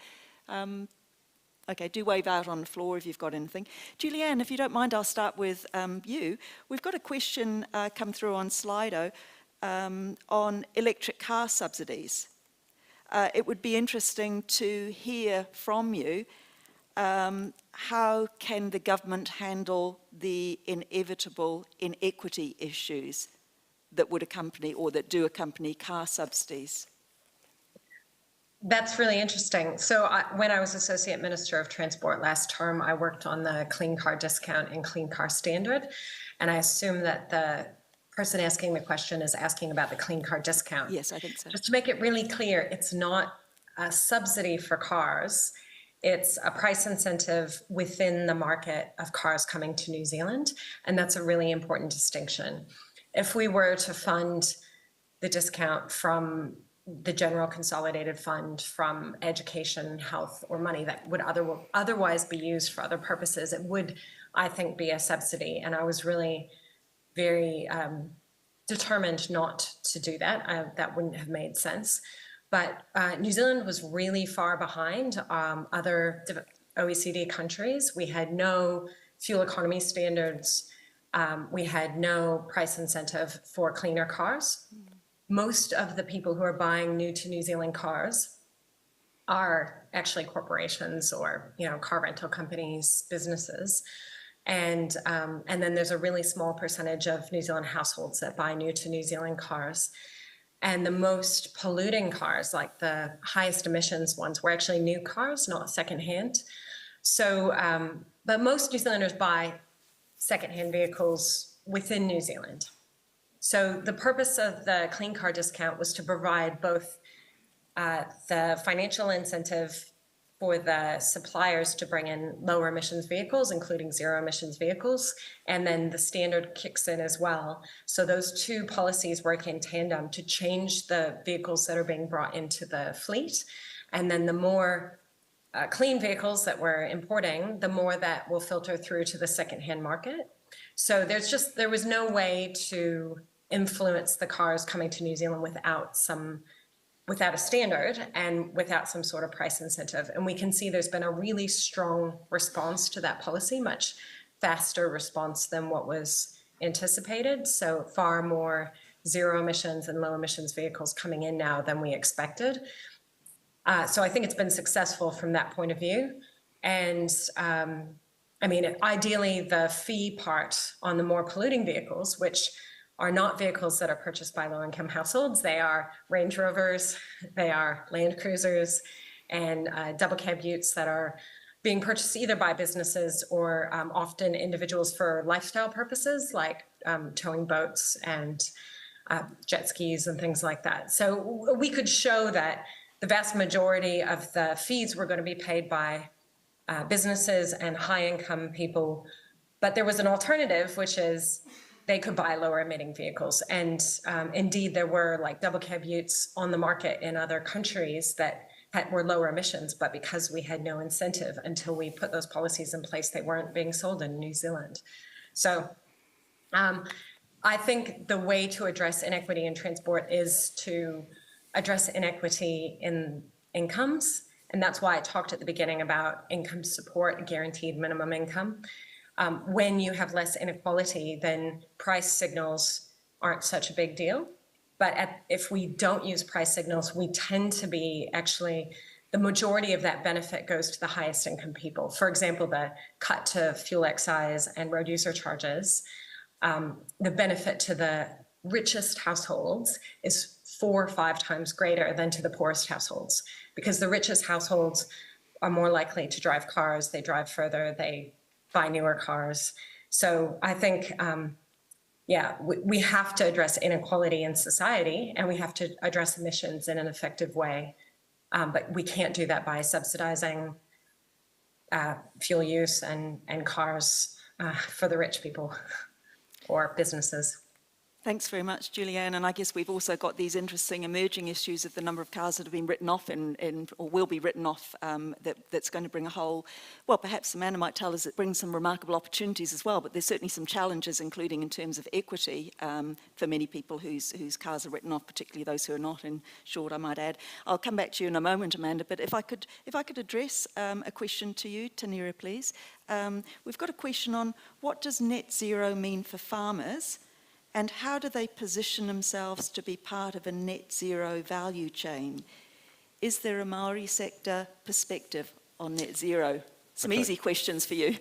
Okay, do wave out on the floor if you've got anything. Julianne, if you don't mind, I'll start with you. We've got a question come through on Slido on electric car subsidies. It would be interesting to hear from you how can the government handle the inevitable inequity issues that would accompany or that do accompany car subsidies? That's really interesting. So when I was Associate Minister of Transport last term, I worked on the clean car discount and clean car standard. And I assume that the person asking the question is asking about the clean car discount. Yes, I think so. Just to make it really clear, it's not a subsidy for cars. It's a price incentive within the market of cars coming to New Zealand. And that's a really important distinction. If we were to fund the discount from the general consolidated fund, from education, health, or money that would otherwise be used for other purposes, it would, I think, be a subsidy. And I was really very determined not to do that. That wouldn't have made sense. But New Zealand was really far behind other OECD countries. We had no fuel economy standards. We had no price incentive for cleaner cars. Most of the people who are buying new to New Zealand cars are actually corporations or, you know, car rental companies, businesses. And then there's a really small percentage of New Zealand households that buy new to New Zealand cars. And the most polluting cars, like the highest emissions ones, were actually new cars, not secondhand. So, but most New Zealanders buy secondhand vehicles within New Zealand. So the purpose of the clean car discount was to provide both the financial incentive for the suppliers to bring in lower emissions vehicles, including zero emissions vehicles, and then the standard kicks in as well. So those two policies work in tandem to change the vehicles that are being brought into the fleet. And then the more clean vehicles that we're importing, the more that will filter through to the secondhand market. So there was no way to influence the cars coming to New Zealand without a standard and without some sort of price incentive. And we can see there's been a really strong response to that policy, much faster response than what was anticipated. So far more zero emissions and low emissions vehicles coming in now than we expected. So I think it's been successful from that point of view. And I mean, ideally the fee part on the more polluting vehicles, which are not vehicles that are purchased by low-income households. They are Range Rovers, they are Land Cruisers, and double cab utes that are being purchased either by businesses or often individuals for lifestyle purposes, like towing boats and jet skis and things like that. So we could show that the vast majority of the fees were going to be paid by businesses and high-income people, but there was an alternative, which is they could buy lower emitting vehicles. And indeed, there were like double cab utes on the market in other countries that were lower emissions, but because we had no incentive until we put those policies in place, they weren't being sold in New Zealand. So I think the way to address inequity in transport is to address inequity in incomes. And that's why I talked at the beginning about income support, guaranteed minimum income. When you have less inequality, then price signals aren't such a big deal. But if we don't use price signals, we tend to be actually, the majority of that benefit goes to the highest income people. For example, the cut to fuel excise and road user charges, the benefit to the richest households is 4 or 5 times greater than to the poorest households, because the richest households are more likely to drive cars, they drive further, they buy newer cars. So I think, we have to address inequality in society and we have to address emissions in an effective way. But we can't do that by subsidizing fuel use and cars for the rich people or businesses. Thanks very much, Julianne. And I guess we've also got these interesting emerging issues of the number of cars that have been written off or will be written off, that's going to bring a whole, well, perhaps Amanda might tell us it brings some remarkable opportunities as well, but there's certainly some challenges, including in terms of equity for many people whose cars are written off, particularly those who are not insured, I might add. I'll come back to you in a moment, Amanda, but if I could address a question to you, Tanira, please. We've got a question on what does net zero mean for farmers? And how do they position themselves to be part of a net zero value chain? Is there a Māori sector perspective on net zero? Some easy questions for you.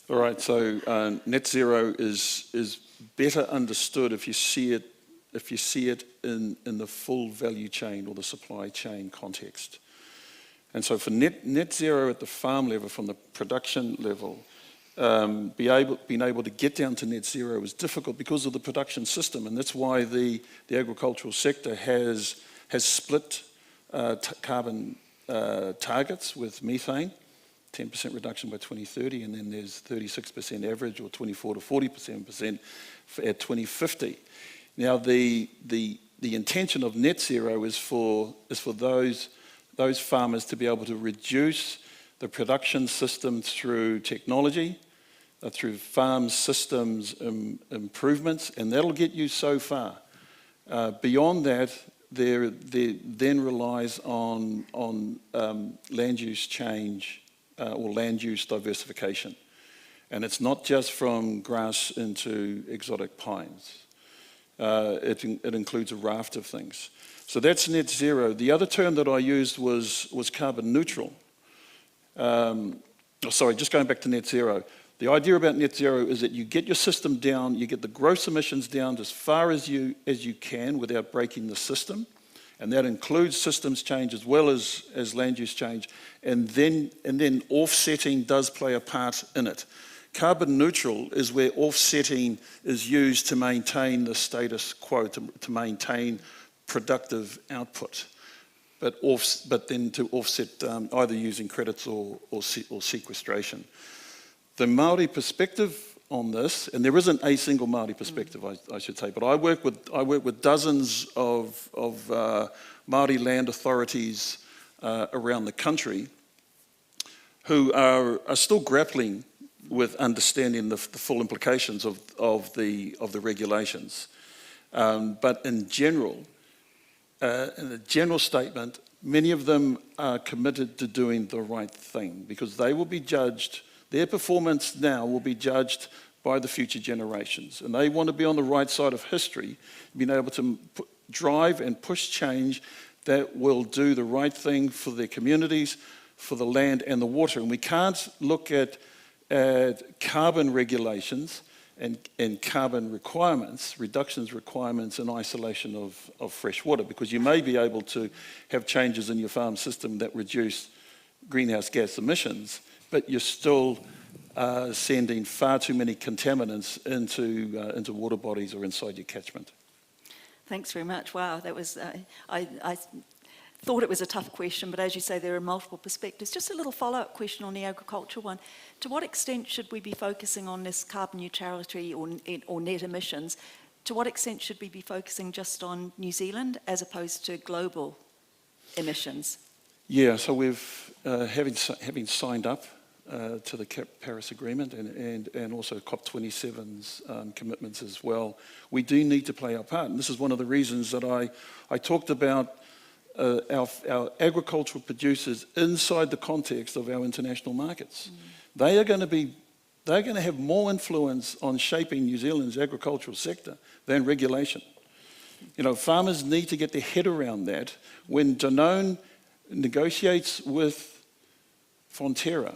All right, so net zero is better understood if you see it if you see it in the full value chain or the supply chain context. And so for net zero at the farm level, from the production level, being able to get down to net zero is difficult because of the production system, and that's why the agricultural sector has split carbon targets with methane, 10% reduction by 2030, and then there's 36% average, or 24 to 40% at 2050. Now, the intention of net zero is for those farmers to be able to reduce the production system through technology, through farm systems improvements, and that'll get you so far. Beyond that, there then relies on land use change or land use diversification. And it's not just from grass into exotic pines. It includes a raft of things. So that's net zero. The other term that I used was carbon neutral. Sorry, just going back to net zero. The idea about net zero is that you get your system down, you get the gross emissions down as far as you can without breaking the system. And that includes systems change as well as land use change. And then offsetting does play a part in it. Carbon neutral is where offsetting is used to maintain the status quo, to maintain productive output, but then to offset either using credits or sequestration. The Māori perspective on this, and there isn't a single Māori perspective, I should say, but I work with dozens of Māori land authorities around the country who are still grappling with understanding the full implications of the regulations. But in general, in a general statement, many of them are committed to doing the right thing because they will be judged, their performance now will be judged by the future generations. And they want to be on the right side of history, being able to drive and push change that will do the right thing for their communities, for the land and the water. And we can't look at carbon regulations and carbon requirements, reductions requirements in isolation of fresh water, because you may be able to have changes in your farm system that reduce greenhouse gas emissions, but you're still sending far too many contaminants into water bodies or inside your catchment. Thanks very much. Wow, that was, I thought it was a tough question, but as you say, there are multiple perspectives. Just a little follow-up question on the agriculture one. To what extent should we be focusing on this carbon neutrality or net emissions? To what extent should we be focusing just on New Zealand as opposed to global emissions? Yeah, so we've, having signed up to the Paris Agreement and also COP27's commitments as well, we do need to play our part. And this is one of the reasons that I talked about our agricultural producers inside the context of our international markets. They are going to have more influence on shaping New Zealand's agricultural sector than regulation. You know, farmers need to get their head around that. When Danone negotiates with Fonterra,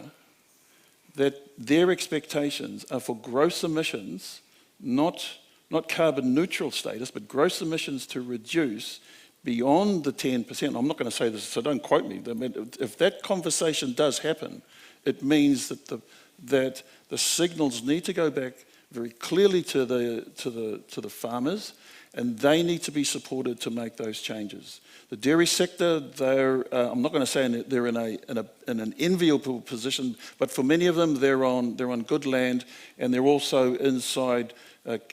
that their expectations are for gross emissions, not carbon neutral status, but gross emissions to reduce beyond the 10%. I'm not going to say this, so don't quote me. If that conversation does happen, it means that the signals need to go back very clearly to the farmers, and they need to be supported to make those changes. The dairy sector, I'm not going to say they're in an enviable position, but for many of them, they're on good land, and they're also inside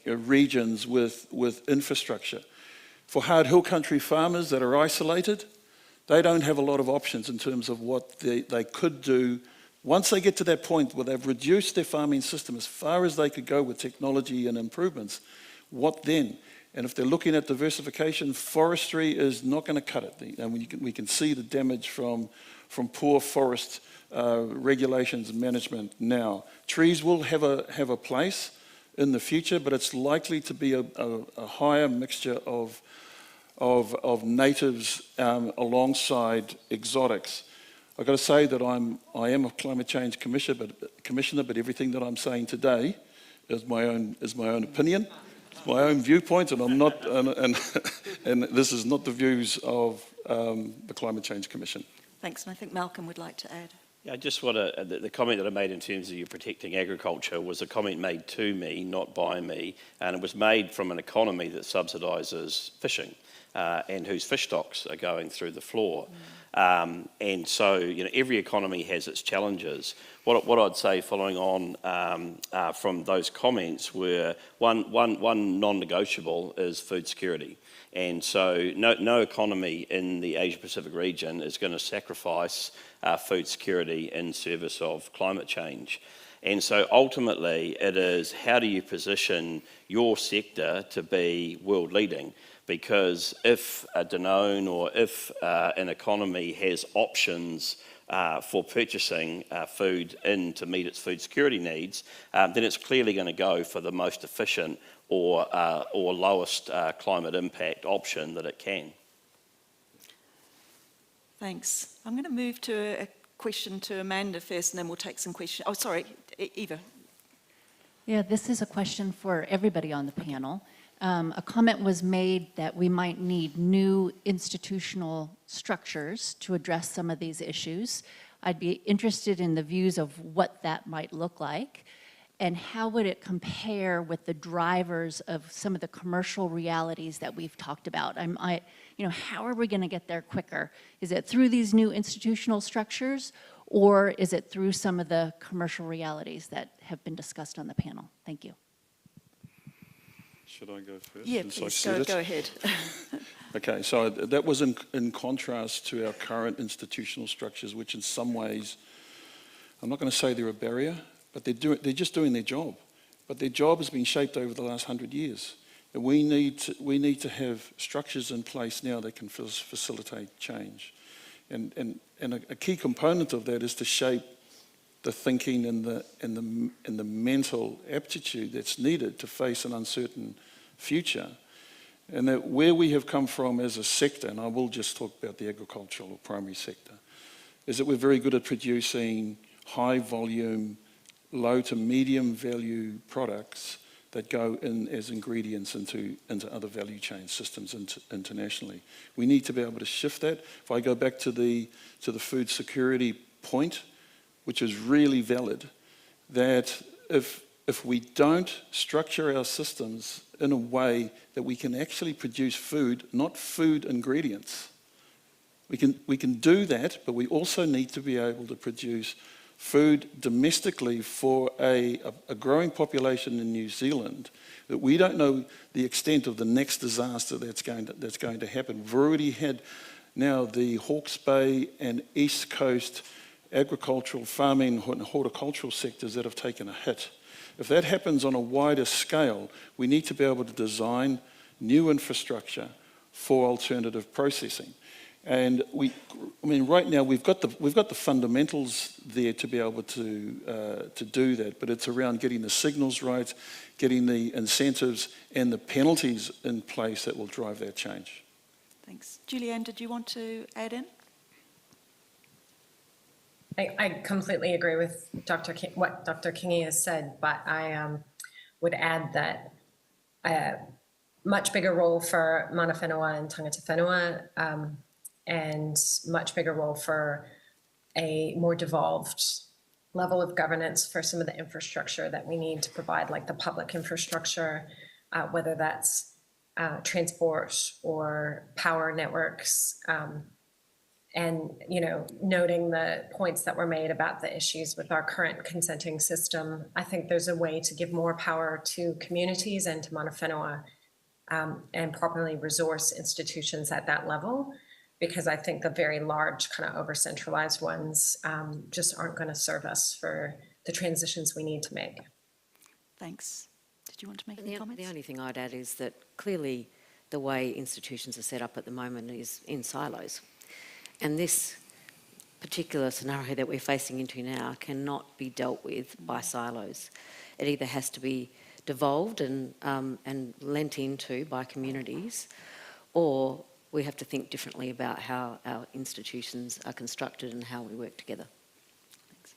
regions with infrastructure. For hard hill country farmers that are isolated, they don't have a lot of options in terms of what they could do. Once they get to that point where they've reduced their farming system as far as they could go with technology and improvements, what then? And if they're looking at diversification, forestry is not going to cut it. And we can see the damage from poor forest regulations and management now. Trees will have a place in the future, but it's likely to be a higher mixture of natives alongside exotics. I've got to say that I am a climate change commissioner, but everything that I'm saying today is my own opinion. It's my own viewpoint, and I'm not, and this is not the views of the Climate Change Commission. Thanks, and I think Malcolm would like to add. Yeah, I just want to, the comment that I made in terms of you protecting agriculture was a comment made to me, not by me, and it was made from an economy that subsidises fishing and whose fish stocks are going through the floor. And so, you know, every economy has its challenges. What I'd say following on from those comments were one non-negotiable is food security. And so no economy in the Asia-Pacific region is going to sacrifice food security in service of climate change. And so ultimately it is how do you position your sector to be world leading? Because if a Danone or if an economy has options for purchasing food in to meet its food security needs, then it's clearly going to go for the most efficient or lowest climate impact option that it can. Thanks. I'm going to move to a question to Amanda first, and then we'll take some questions. Oh, sorry, Eva. Yeah, this is a question for everybody on the panel. A comment was made that we might need new institutional structures to address some of these issues. I'd be interested in the views of what that might look like, and how would it compare with the drivers of some of the commercial realities that we've talked about? You know, how are we going to get there quicker? Is it through these new institutional structures, or is it through some of the commercial realities that have been discussed on the panel? Thank you. Should I go first? Yeah, please, go ahead. Okay, so that was in contrast to our current institutional structures, which in some ways, I'm not going to say they're a barrier, but they're just doing their job. But their job has been shaped over the last 100 years. And we need to have structures in place now that can facilitate change. And a key component of that is to shape the thinking and the mental aptitude that's needed to face an uncertain future. And that where we have come from as a sector, and I will just talk about the agricultural or primary sector, is that we're very good at producing high volume, low to medium value products that go in as ingredients into other value chain systems internationally. We need to be able to shift that. If I go back to the food security point, which is really valid, that if we don't structure our systems in a way that we can actually produce food, not food ingredients, we can do that, but we also need to be able to produce food domestically for a growing population in New Zealand, that we don't know the extent of the next disaster that's going to happen. We've already had now the Hawke's Bay and East Coast agricultural, farming and horticultural sectors that have taken a hit. If that happens on a wider scale, we need to be able to design new infrastructure for alternative processing. And right now we've got the fundamentals there to be able to do that, but it's around getting the signals right, getting the incentives and the penalties in place that will drive that change. Thanks. Julianne, did you want to add in? I completely agree with what Dr. Kingi has said, but I would add that a much bigger role for mana whenua and tangata whenua, and much bigger role for a more devolved level of governance for some of the infrastructure that we need to provide, like the public infrastructure, whether that's transport or power networks, and, you know, noting the points that were made about the issues with our current consenting system. I think there's a way to give more power to communities and to mana whenua, and properly resource institutions at that level, because I think the very large kind of over-centralized ones just aren't going to serve us for the transitions we need to make. Thanks. Did you want to make any comments? The only thing I'd add is that clearly the way institutions are set up at the moment is in silos. And this particular scenario that we're facing into now cannot be dealt with by silos. It either has to be devolved and lent into by communities, or we have to think differently about how our institutions are constructed and how we work together. Thanks.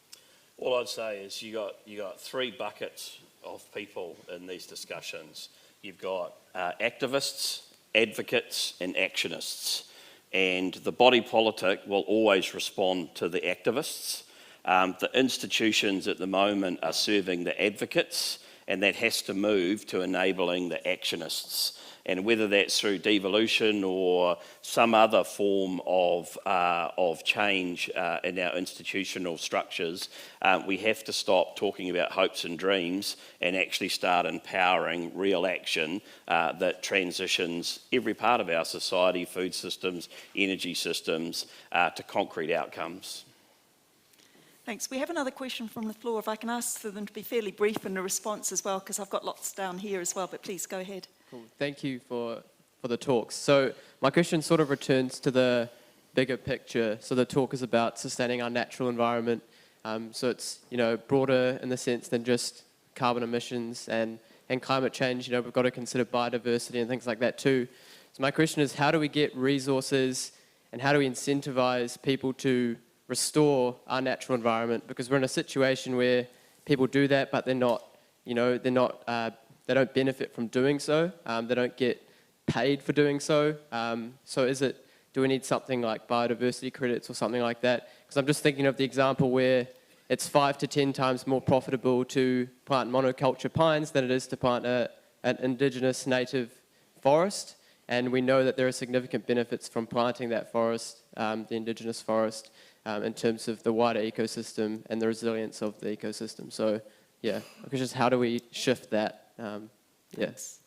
All I'd say is you got three buckets of people in these discussions. you've got activists, advocates and actionists. And the body politic will always respond to the activists. The institutions at the moment are serving the advocates, and that has to move to enabling the actionists. And whether that's through devolution or some other form of change in our institutional structures, we have to stop talking about hopes and dreams and actually start empowering real action that transitions every part of our society, food systems, energy systems, to concrete outcomes. Thanks. We have another question from the floor. If I can ask for them to be fairly brief in the response as well, because I've got lots down here as well, but please go ahead. Cool. Thank you for the talks. So my question sort of returns to the bigger picture. So the talk is about sustaining our natural environment. So it's, broader in the sense than just carbon emissions and climate change. We've got to consider biodiversity and things like that too. So my question is, how do we get resources and how do we incentivize people to restore our natural environment? Because we're in a situation where people do that, but they're not, they don't benefit from doing so. They don't get paid for doing so. So do we need something like biodiversity credits or something like that? Because I'm just thinking of the example where it's 5 to 10 times more profitable to plant monoculture pines than it is to plant an indigenous native forest. And we know that there are significant benefits from planting that forest, the indigenous forest, in terms of the wider ecosystem and the resilience of the ecosystem. So yeah, just how do we shift that? Yes.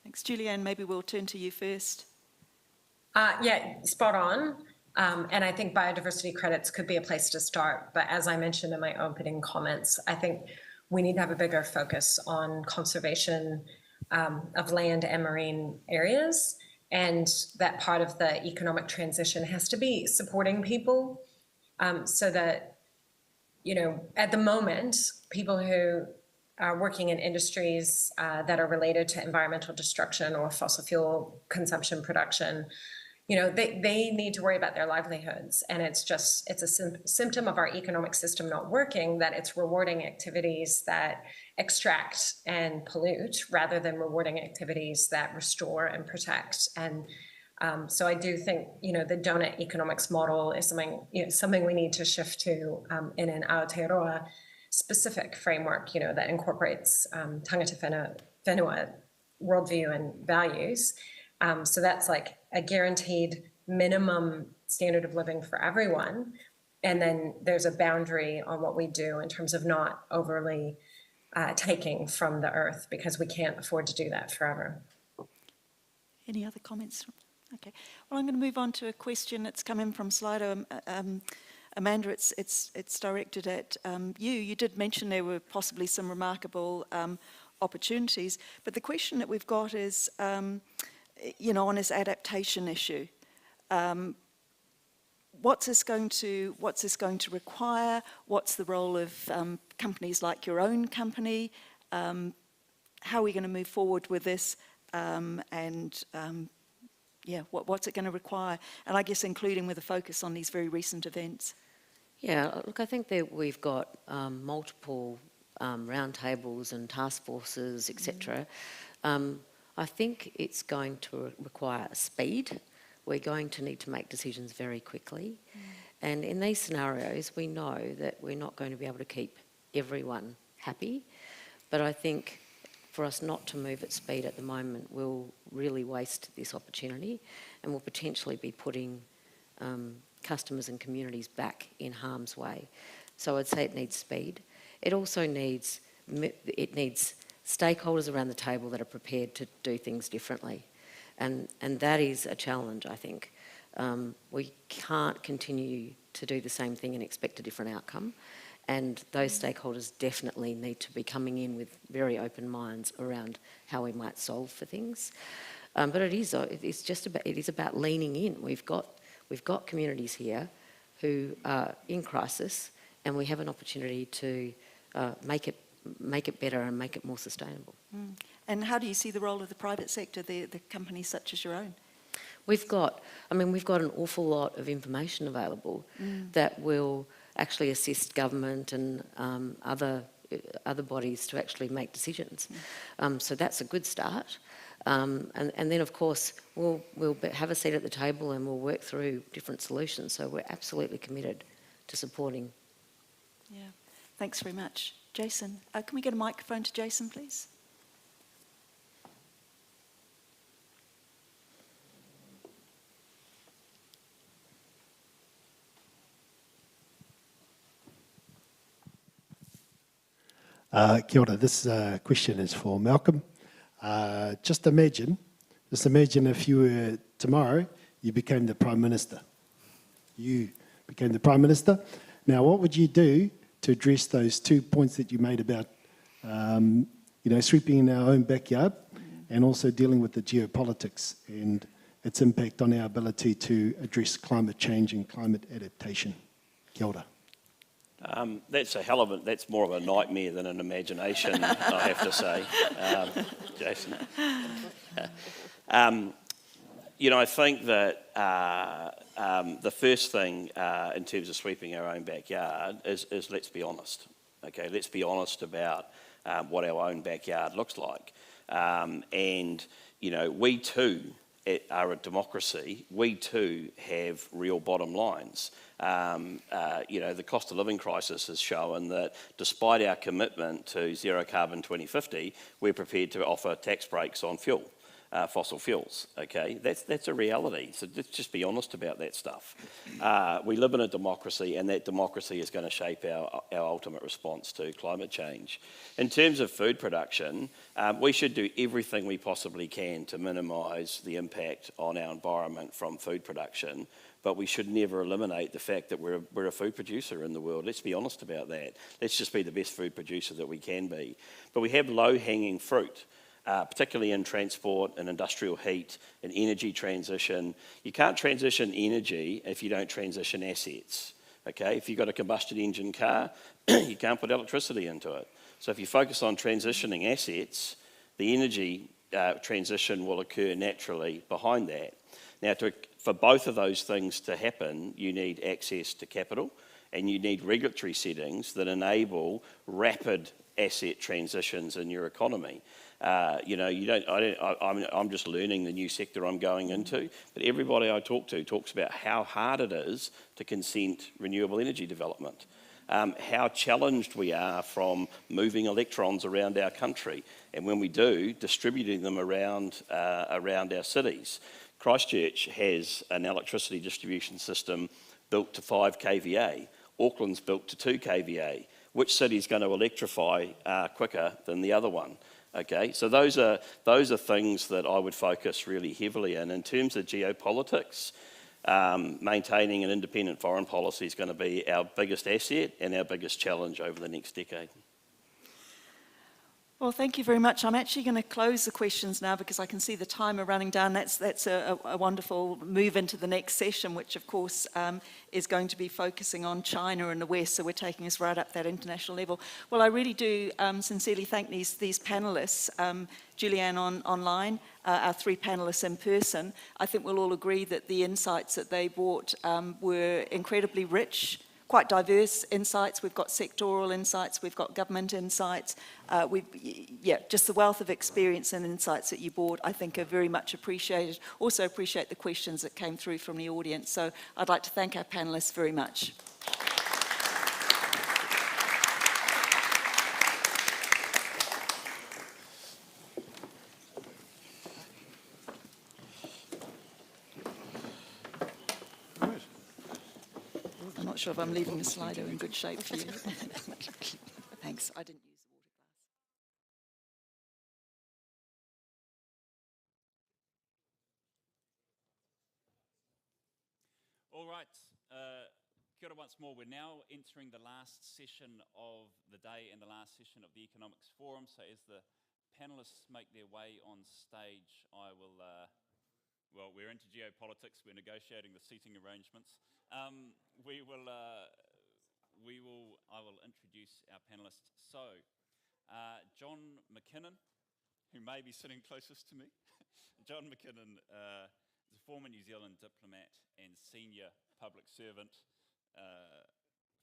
Thanks. Julianne, maybe we'll turn to you first. Yeah, spot on. And I think biodiversity credits could be a place to start. But as I mentioned in my opening comments, I think we need to have a bigger focus on conservation of land and marine areas. And that part of the economic transition has to be supporting people so that, at the moment, people who are working in industries that are related to environmental destruction or fossil fuel consumption production, they need to worry about their livelihoods. And it's a symptom of our economic system not working, that it's rewarding activities that extract and pollute rather than rewarding activities that restore and protect. And so I do think, the donut economics model is something we need to shift to in an Aotearoa specific framework, that incorporates tangata whenua worldview and values. So that's like a guaranteed minimum standard of living for everyone. And then there's a boundary on what we do in terms of not overly taking from the earth, because we can't afford to do that forever. Any other comments? Okay. Well, I'm going to move on to a question that's come in from Slido. Amanda, it's directed at you. You did mention there were possibly some remarkable opportunities, but the question that we've got is, on this adaptation issue. What's this going to require? What's the role of companies like your own company? How are we going to move forward with this? What's it going to require? And I guess including with a focus on these very recent events. Yeah, look, I think that we've got multiple roundtables and task forces, etc. I think it's going to require speed. We're going to need to make decisions very quickly. And in these scenarios, we know that we're not going to be able to keep everyone happy. But I think for us not to move at speed at the moment will really waste this opportunity and will potentially be putting customers and communities back in harm's way. So I'd say it needs speed. It also needs stakeholders around the table that are prepared to do things differently. And that is a challenge, I think. We can't continue to do the same thing and expect a different outcome. And those stakeholders definitely need to be coming in with very open minds around how we might solve for things. But it is about leaning in. We've got communities here who are in crisis, and we have an opportunity to make it better and make it more sustainable. And how do you see the role of the private sector, the companies such as your own? We've got an awful lot of information available that will actually assist government and other other bodies to actually make decisions. So that's a good start. And then, of course, we'll have a seat at the table and we'll work through different solutions. So we're absolutely committed to supporting. Yeah, thanks very much. Jason, can we get a microphone to Jason, please? Kia ora. This question is for Malcolm. Just imagine if you were, tomorrow, you became the Prime Minister. You became the Prime Minister. Now, what would you do to address those 2 points that you made about, sweeping in our own backyard and also dealing with the geopolitics and its impact on our ability to address climate change and climate adaptation? Kia ora. That's more of a nightmare than an imagination, I have to say, Jason. I think that the first thing in terms of sweeping our own backyard is let's be honest. Okay, let's be honest about what our own backyard looks like. We too are a democracy. We too have real bottom lines. The cost of living crisis has shown that despite our commitment to zero carbon 2050, we're prepared to offer tax breaks on fuel, fossil fuels. Okay, that's a reality. So let's just be honest about that stuff. We live in a democracy, and that democracy is going to shape our ultimate response to climate change. In terms of food production, we should do everything we possibly can to minimise the impact on our environment from food production. But we should never eliminate the fact that we're a food producer in the world. Let's be honest about that. Let's just be the best food producer that we can be. But we have low-hanging fruit, particularly in transport and industrial heat and energy transition. You can't transition energy if you don't transition assets. Okay? If you've got a combustion engine car, you can't put electricity into it. So if you focus on transitioning assets, the energy transition will occur naturally behind that. Now, for both of those things to happen, you need access to capital and you need regulatory settings that enable rapid asset transitions in your economy. I'm just learning the new sector I'm going into, but everybody I talk to talks about how hard it is to consent renewable energy development, how challenged we are from moving electrons around our country, and when we do, distributing them around our cities. Christchurch has an electricity distribution system built to 5 kVA. Auckland's built to 2 kVA. Which city's going to electrify quicker than the other one? Okay, so those are things that I would focus really heavily in. In terms of geopolitics, maintaining an independent foreign policy is going to be our biggest asset and our biggest challenge over the next decade. Well, thank you very much. I'm actually going to close the questions now because I can see the timer running down. That's a wonderful move into the next session, which of course is going to be focusing on China and the West, so we're taking us right up that international level. Well, I really do sincerely thank these panellists, Julianne online, our 3 panellists in person. I think we'll all agree that the insights that they brought were incredibly rich, quite diverse insights. We've got sectoral insights, we've got government insights. Just the wealth of experience and insights that you brought, I think, are very much appreciated. Also appreciate the questions that came through from the audience. So I'd like to thank our panellists very much. I'm not sure if I'm leaving the Slido in good shape for you. Thanks. I didn't use the water glass. All right. Kia ora once more. We're now entering the last session of the day and the last session of the Economics Forum. So as the panellists make their way on stage, I will, we're into geopolitics. We're negotiating the seating arrangements. I will introduce our panellists. So, John McKinnon, who may be sitting closest to me. John McKinnon is a former New Zealand diplomat and senior public servant,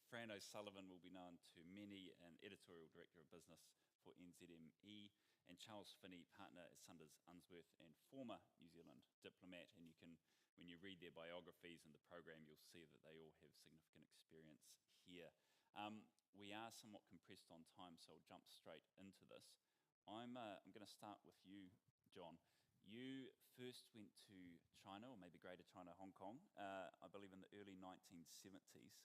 Fran O'Sullivan will be known to many, an editorial director of business for NZME, and Charles Finney, partner at Sunders Unsworth and former New Zealand diplomat. And you can, when you read their biographies in the program, you'll see that they all have significant experience here. We are somewhat compressed on time, so I'll jump straight into this. I'm going to start with you, John. You first went to China, or maybe Greater China, Hong Kong, I believe in the early 1970s.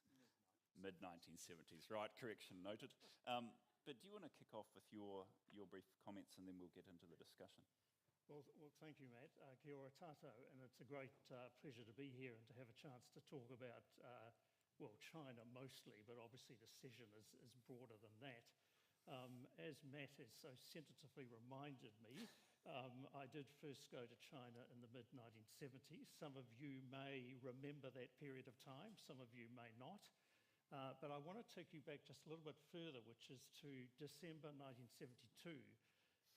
Mid-1970s, right, correction noted. But do you want to kick off with your brief comments and then we'll get into the discussion? Well, thank you, Matt. Kia ora tātou, and it's a great pleasure to be here and to have a chance to talk about, well, China mostly, but obviously the session is broader than that. As Matt has so sensitively reminded me, I did first go to China in the mid-1970s. Some of you may remember that period of time, some of you may not. But I want to take you back just a little bit further, which is to December 1972,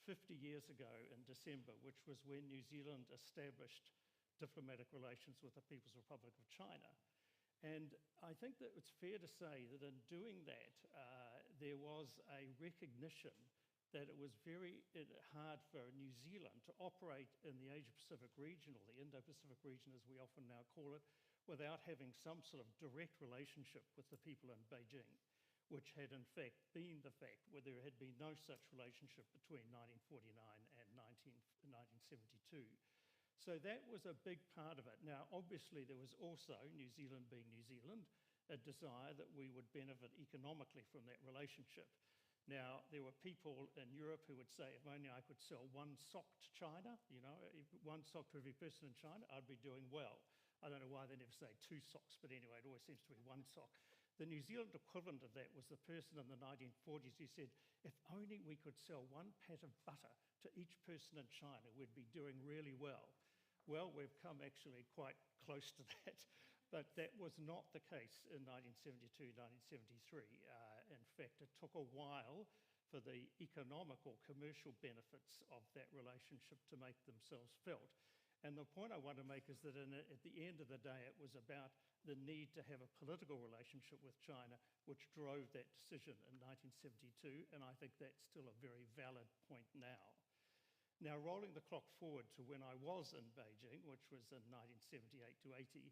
50 years ago in December, which was when New Zealand established diplomatic relations with the People's Republic of China. And I think that it's fair to say that in doing that, there was a recognition that it was very hard for New Zealand to operate in the Asia-Pacific region, or the Indo-Pacific region as we often now call it, without having some sort of direct relationship with the people in Beijing, which had in fact been the fact where there had been no such relationship between 1949 and 1972. So that was a big part of it. Now, obviously, there was also, New Zealand being New Zealand, a desire that we would benefit economically from that relationship. Now, there were people in Europe who would say, if only I could sell one sock to China, you know, one sock to every person in China, I'd be doing well. I don't know why they never say two socks, but anyway, it always seems to be one sock. The New Zealand equivalent of that was the person in the 1940s who said, if only we could sell one pat of butter to each person in China, we'd be doing really well. Well, we've come actually quite close to that, but that was not the case in 1972, 1973. In fact, it took a while for the economical, commercial benefits of that relationship to make themselves felt. And the point I want to make is that at the end of the day, it was about the need to have a political relationship with China, which drove that decision in 1972, and I think that's still a very valid point now. Now, rolling the clock forward to when I was in Beijing, which was in 1978 to 80,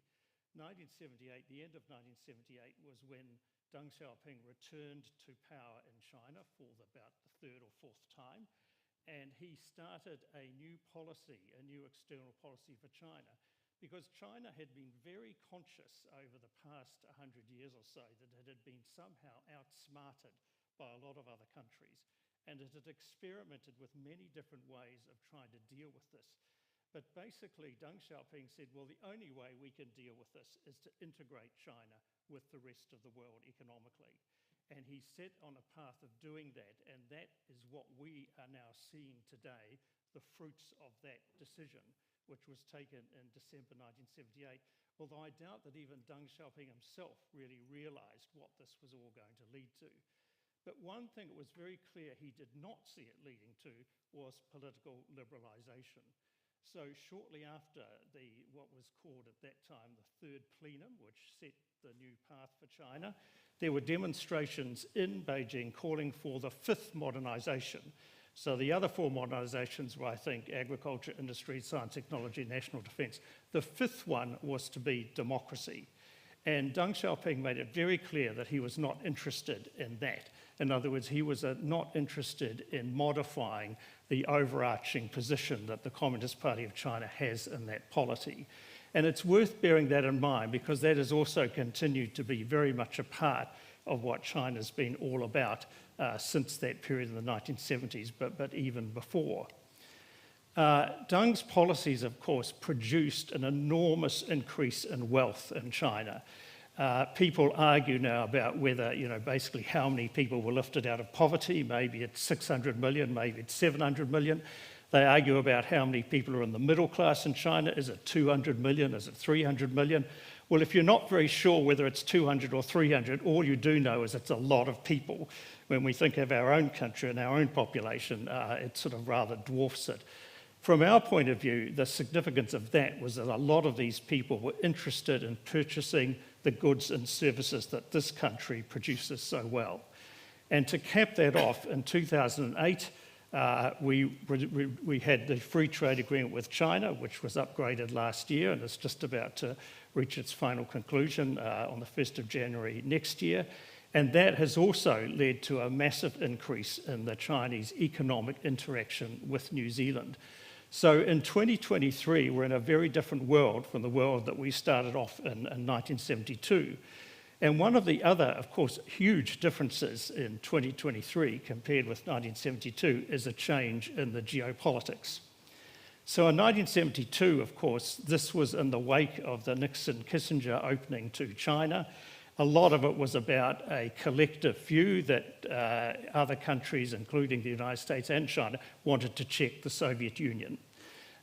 1978, the end of 1978 was when Deng Xiaoping returned to power in China for about the third or fourth time. And he started a new policy, a new external policy for China, because China had been very conscious over the past 100 years or so that it had been somehow outsmarted by a lot of other countries, and it had experimented with many different ways of trying to deal with this. But basically, Deng Xiaoping said, well, the only way we can deal with this is to integrate China with the rest of the world economically. And he set on a path of doing that, and that is what we are now seeing today, the fruits of that decision, which was taken in December 1978, although I doubt that even Deng Xiaoping himself really realised what this was all going to lead to. But one thing that was very clear he did not see it leading to was political liberalisation. So shortly after what was called at that time the third plenum, which set the new path for China, there were demonstrations in Beijing calling for the fifth modernisation. So the other four modernisations were, I think, agriculture, industry, science, technology, national defence. The fifth one was to be democracy. And Deng Xiaoping made it very clear that he was not interested in that. In other words, he was not interested in modifying the overarching position that the Communist Party of China has in that polity. And it's worth bearing that in mind because that has also continued to be very much a part of what China's been all about since that period in the 1970s, but even before. Deng's policies, of course, produced an enormous increase in wealth in China. People argue now about whether, basically how many people were lifted out of poverty. Maybe it's 600 million, maybe it's 700 million. They argue about how many people are in the middle class in China. Is it 200 million? Is it 300 million? Well, if you're not very sure whether it's 200 or 300, all you do know is it's a lot of people. When we think of our own country and our own population, it sort of rather dwarfs it. From our point of view, the significance of that was that a lot of these people were interested in purchasing the goods and services that this country produces so well. And to cap that off, in 2008, we had the free trade agreement with China, which was upgraded last year, and it's just about to reach its final conclusion on the 1st of January next year. And that has also led to a massive increase in the Chinese economic interaction with New Zealand. So in 2023, we're in a very different world from the world that we started off in 1972. And one of the other, of course, huge differences in 2023 compared with 1972 is a change in the geopolitics. So in 1972, of course, this was in the wake of the Nixon-Kissinger opening to China. A lot of it was about a collective view that other countries, including the United States and China, wanted to check the Soviet Union.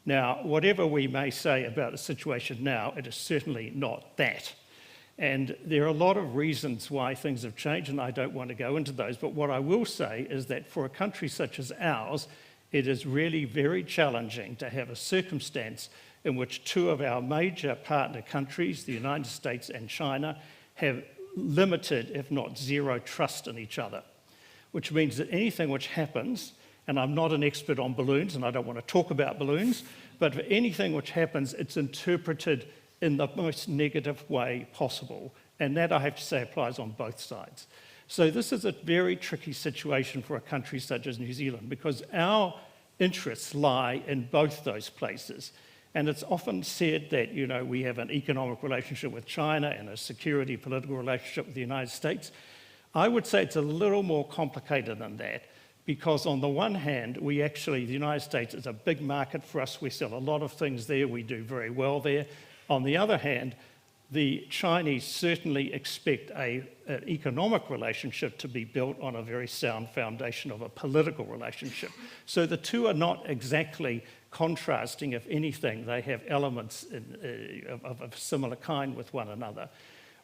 Now, whatever we may say about the situation now, it is certainly not that. And there are a lot of reasons why things have changed, and I don't want to go into those. But what I will say is that for a country such as ours, it is really very challenging to have a circumstance in which two of our major partner countries, the United States and China, have limited, if not zero, trust in each other, which means that anything which happens, and I'm not an expert on balloons, and I don't want to talk about balloons, but for anything which happens, it's interpreted in the most negative way possible. And that, I have to say, applies on both sides. So this is a very tricky situation for a country such as New Zealand, because our interests lie in both those places. And it's often said that, you know, we have an economic relationship with China and a security political relationship with the United States. I would say it's a little more complicated than that, because on the one hand, the United States is a big market for us. We sell a lot of things there. We do very well there. On the other hand, the Chinese certainly expect an economic relationship to be built on a very sound foundation of a political relationship. So the two are not exactly contrasting. If anything, they have elements of a similar kind with one another.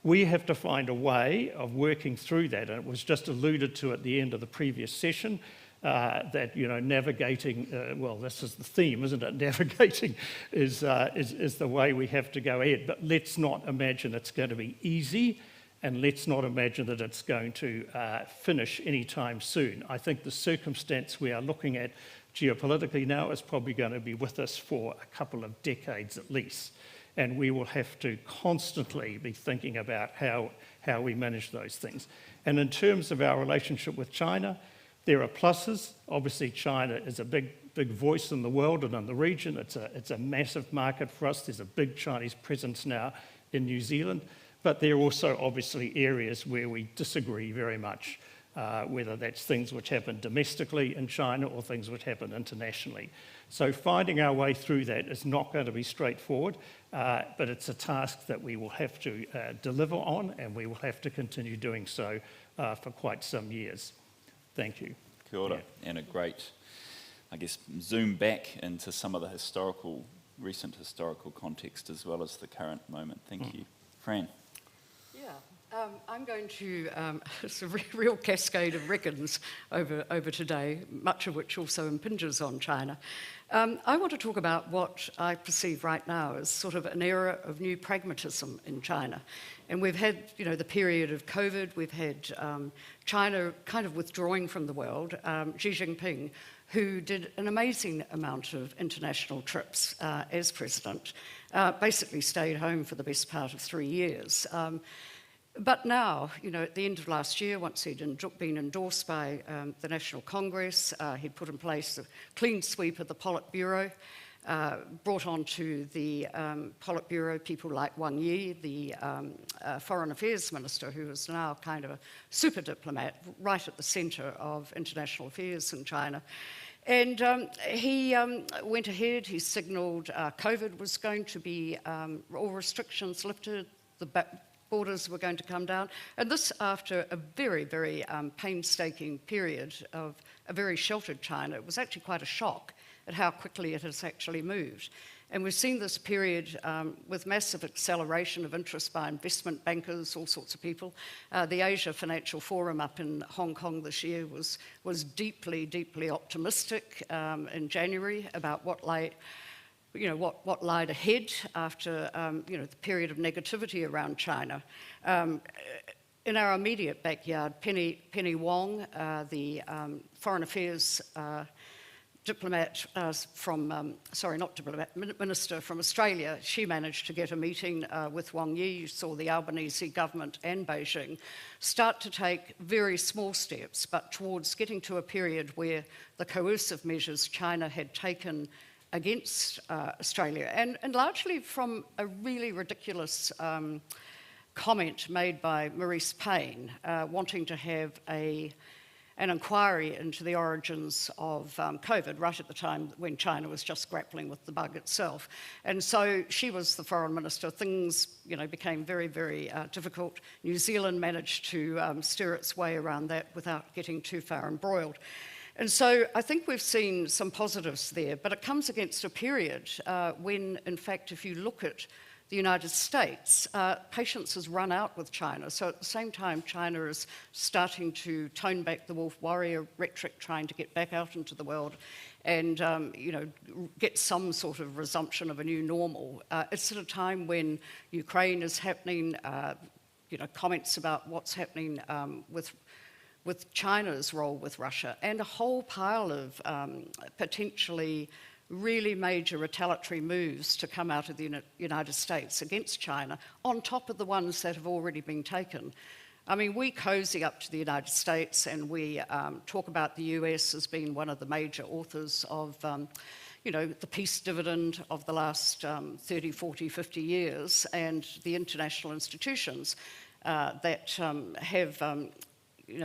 We have to find a way of working through that, and it was just alluded to at the end of the previous session, that, you know, navigating, well, this is the theme, isn't it? Navigating is the way we have to go ahead. But let's not imagine it's going to be easy, and let's not imagine that it's going to finish anytime soon. I think the circumstance we are looking at geopolitically now is probably going to be with us for a couple of decades at least. And we will have to constantly be thinking about how we manage those things. And in terms of our relationship with China, there are pluses. Obviously, China is a big voice in the world and in the region. It's a massive market for us. There's a big Chinese presence now in New Zealand. But there are also obviously areas where we disagree very much, whether that's things which happen domestically in China or things which happen internationally. So finding our way through that is not going to be straightforward, but it's a task that we will have to deliver on, and we will have to continue doing so for quite some years. Thank you. Kia ora. Yeah. And a great, I guess, zoom back into some of the recent historical context as well as the current moment. Thank you. Fran. I'm going to, it's a real cascade of reckons over today, much of which also impinges on China. I want to talk about what I perceive right now as sort of an era of new pragmatism in China. And we've had, you know, the period of COVID, we've had China kind of withdrawing from the world, Xi Jinping, who did an amazing amount of international trips as president, basically stayed home for the best part of 3 years. But now, you know, at the end of last year, once he'd been endorsed by the National Congress, he'd put in place a clean sweep of the Politburo, brought onto the Politburo people like Wang Yi, the Foreign Affairs Minister, who is now kind of a super diplomat, right at the centre of international affairs in China. And he went ahead, he signalled COVID was going to be, all restrictions lifted, the borders were going to come down, and this after a very, very painstaking period of a very sheltered China. It was actually quite a shock at how quickly it has actually moved. And we've seen this period with massive acceleration of interest by investment bankers, all sorts of people. The Asia Financial Forum up in Hong Kong this year was deeply, deeply optimistic in January about what lied ahead after the period of negativity around China. In our immediate backyard, Penny Wong, the Foreign Affairs Minister from Australia, she managed to get a meeting with Wang Yi. You saw the Albanese government and Beijing start to take very small steps, but towards getting to a period where the coercive measures China had taken against Australia, and largely from a really ridiculous comment made by Maurice Payne, wanting to have an inquiry into the origins of COVID right at the time when China was just grappling with the bug itself. And so she was the foreign minister. Things, became very, very difficult. New Zealand managed to steer its way around that without getting too far embroiled. And so I think we've seen some positives there, but it comes against a period when, in fact, if you look at the United States, patience has run out with China. So at the same time, China is starting to tone back the wolf warrior rhetoric, trying to get back out into the world and, get some sort of resumption of a new normal. It's at a time when Ukraine is happening, comments about what's happening with China's role with Russia, and a whole pile of potentially really major retaliatory moves to come out of the United States against China, on top of the ones that have already been taken. I mean, we cozy up to the United States and we talk about the US as being one of the major authors of, the peace dividend of the last 30, 40, 50 years, and the international institutions that have,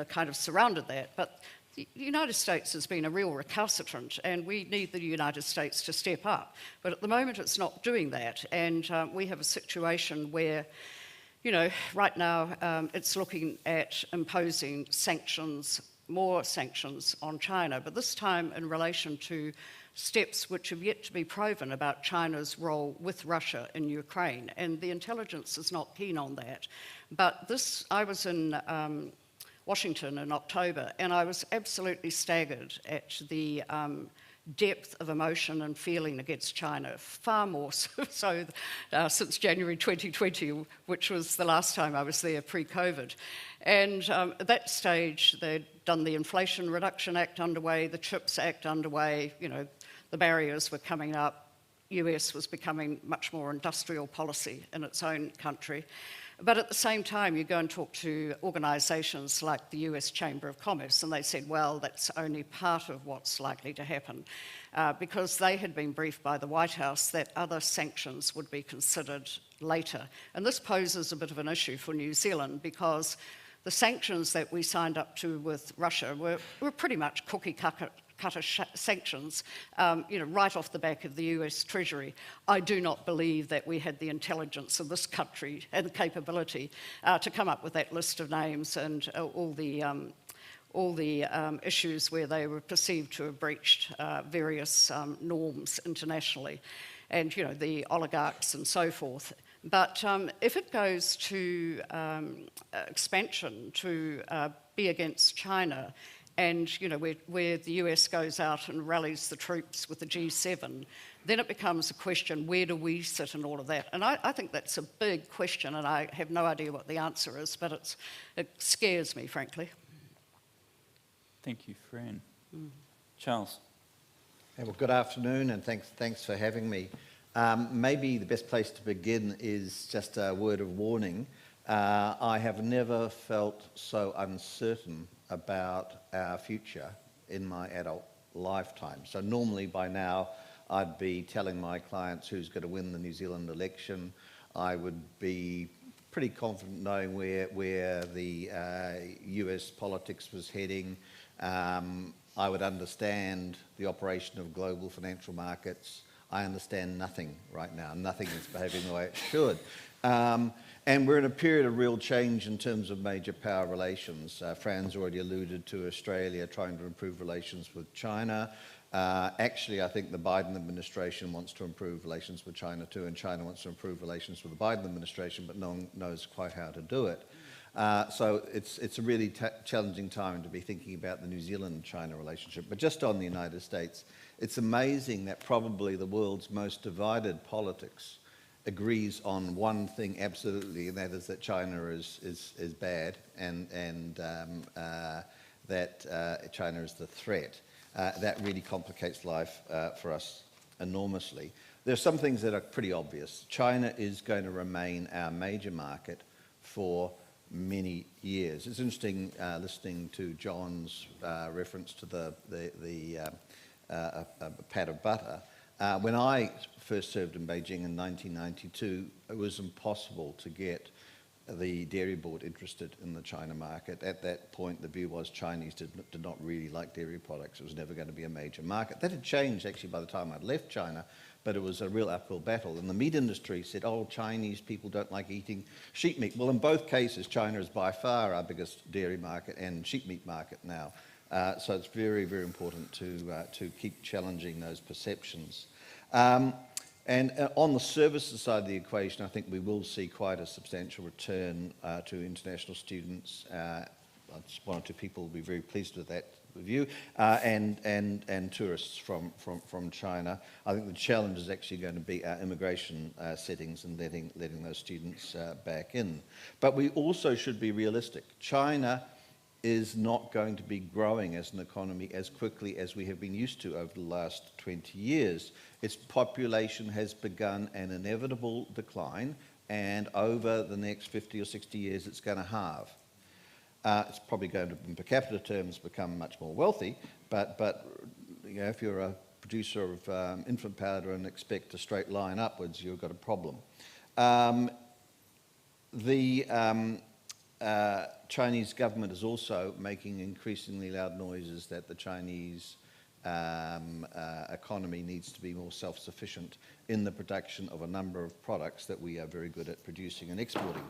kind of surrounded that. But the United States has been a real recalcitrant, and we need the United States to step up. But at the moment, it's not doing that. And we have a situation where, right now, it's looking at imposing sanctions, more sanctions on China, but this time in relation to steps which have yet to be proven about China's role with Russia in Ukraine. And the intelligence is not keen on that. But I was in Washington in October, and I was absolutely staggered at the depth of emotion and feeling against China, far more so since January 2020, which was the last time I was there pre-COVID. And at that stage, they'd done the Inflation Reduction Act underway, the CHIPS Act underway, the barriers were coming up, US was becoming much more industrial policy in its own country. But at the same time, you go and talk to organisations like the US Chamber of Commerce, and they said, well, that's only part of what's likely to happen, because they had been briefed by the White House that other sanctions would be considered later. And this poses a bit of an issue for New Zealand, because the sanctions that we signed up to with Russia were pretty much cookie-cutter sanctions, right off the back of the US Treasury. I do not believe that we had the intelligence of this country and the capability to come up with that list of names and all the issues where they were perceived to have breached various norms internationally, and the oligarchs and so forth. But if it goes to expansion to be against China, and where the US goes out and rallies the troops with the G7, then it becomes a question, where do we sit in all of that? And I think that's a big question, and I have no idea what the answer is, but it scares me, frankly. Thank you, Fran. Charles. Hey, well, good afternoon, and thanks for having me. Maybe the best place to begin is just a word of warning. I have never felt so uncertain about our future in my adult lifetime. So normally by now I'd be telling my clients who's going to win the New Zealand election. I would be pretty confident knowing where the US politics was heading. I would understand the operation of global financial markets. I understand nothing right now. Nothing is behaving the way it should. And we're in a period of real change in terms of major power relations. Fran's already alluded to Australia trying to improve relations with China. Actually, I think the Biden administration wants to improve relations with China too, and China wants to improve relations with the Biden administration, but no one knows quite how to do it. So it's a really challenging time to be thinking about the New Zealand-China relationship. But just on the United States, it's amazing that probably the world's most divided politics agrees on one thing absolutely, and that is that China is bad and that China is the threat. That really complicates life for us enormously. There are some things that are pretty obvious. China is going to remain our major market for many years. It's interesting listening to John's reference to the pat of butter. When I first served in Beijing in 1992, it was impossible to get the dairy board interested in the China market. At that point, the view was Chinese did not really like dairy products. It was never going to be a major market. That had changed actually by the time I'd left China, but it was a real uphill battle. And the meat industry said, oh, Chinese people don't like eating sheep meat. Well, in both cases, China is by far our biggest dairy market and sheep meat market now. So it's very, very important to keep challenging those perceptions. And on the services side of the equation, I think we will see quite a substantial return to international students. One or two people will be very pleased with that review, and tourists from China. I think the challenge is actually going to be our immigration settings and letting those students back in. But we also should be realistic. China is not going to be growing as an economy as quickly as we have been used to over the last 20 years. Its population has begun an inevitable decline, and over the next 50 or 60 years, it's going to halve. It's probably going to, in per capita terms, become much more wealthy, but you know, if you're a producer of infant powder and expect a straight line upwards, you've got a problem. Chinese government is also making increasingly loud noises that the Chinese economy needs to be more self-sufficient in the production of a number of products that we are very good at producing and exporting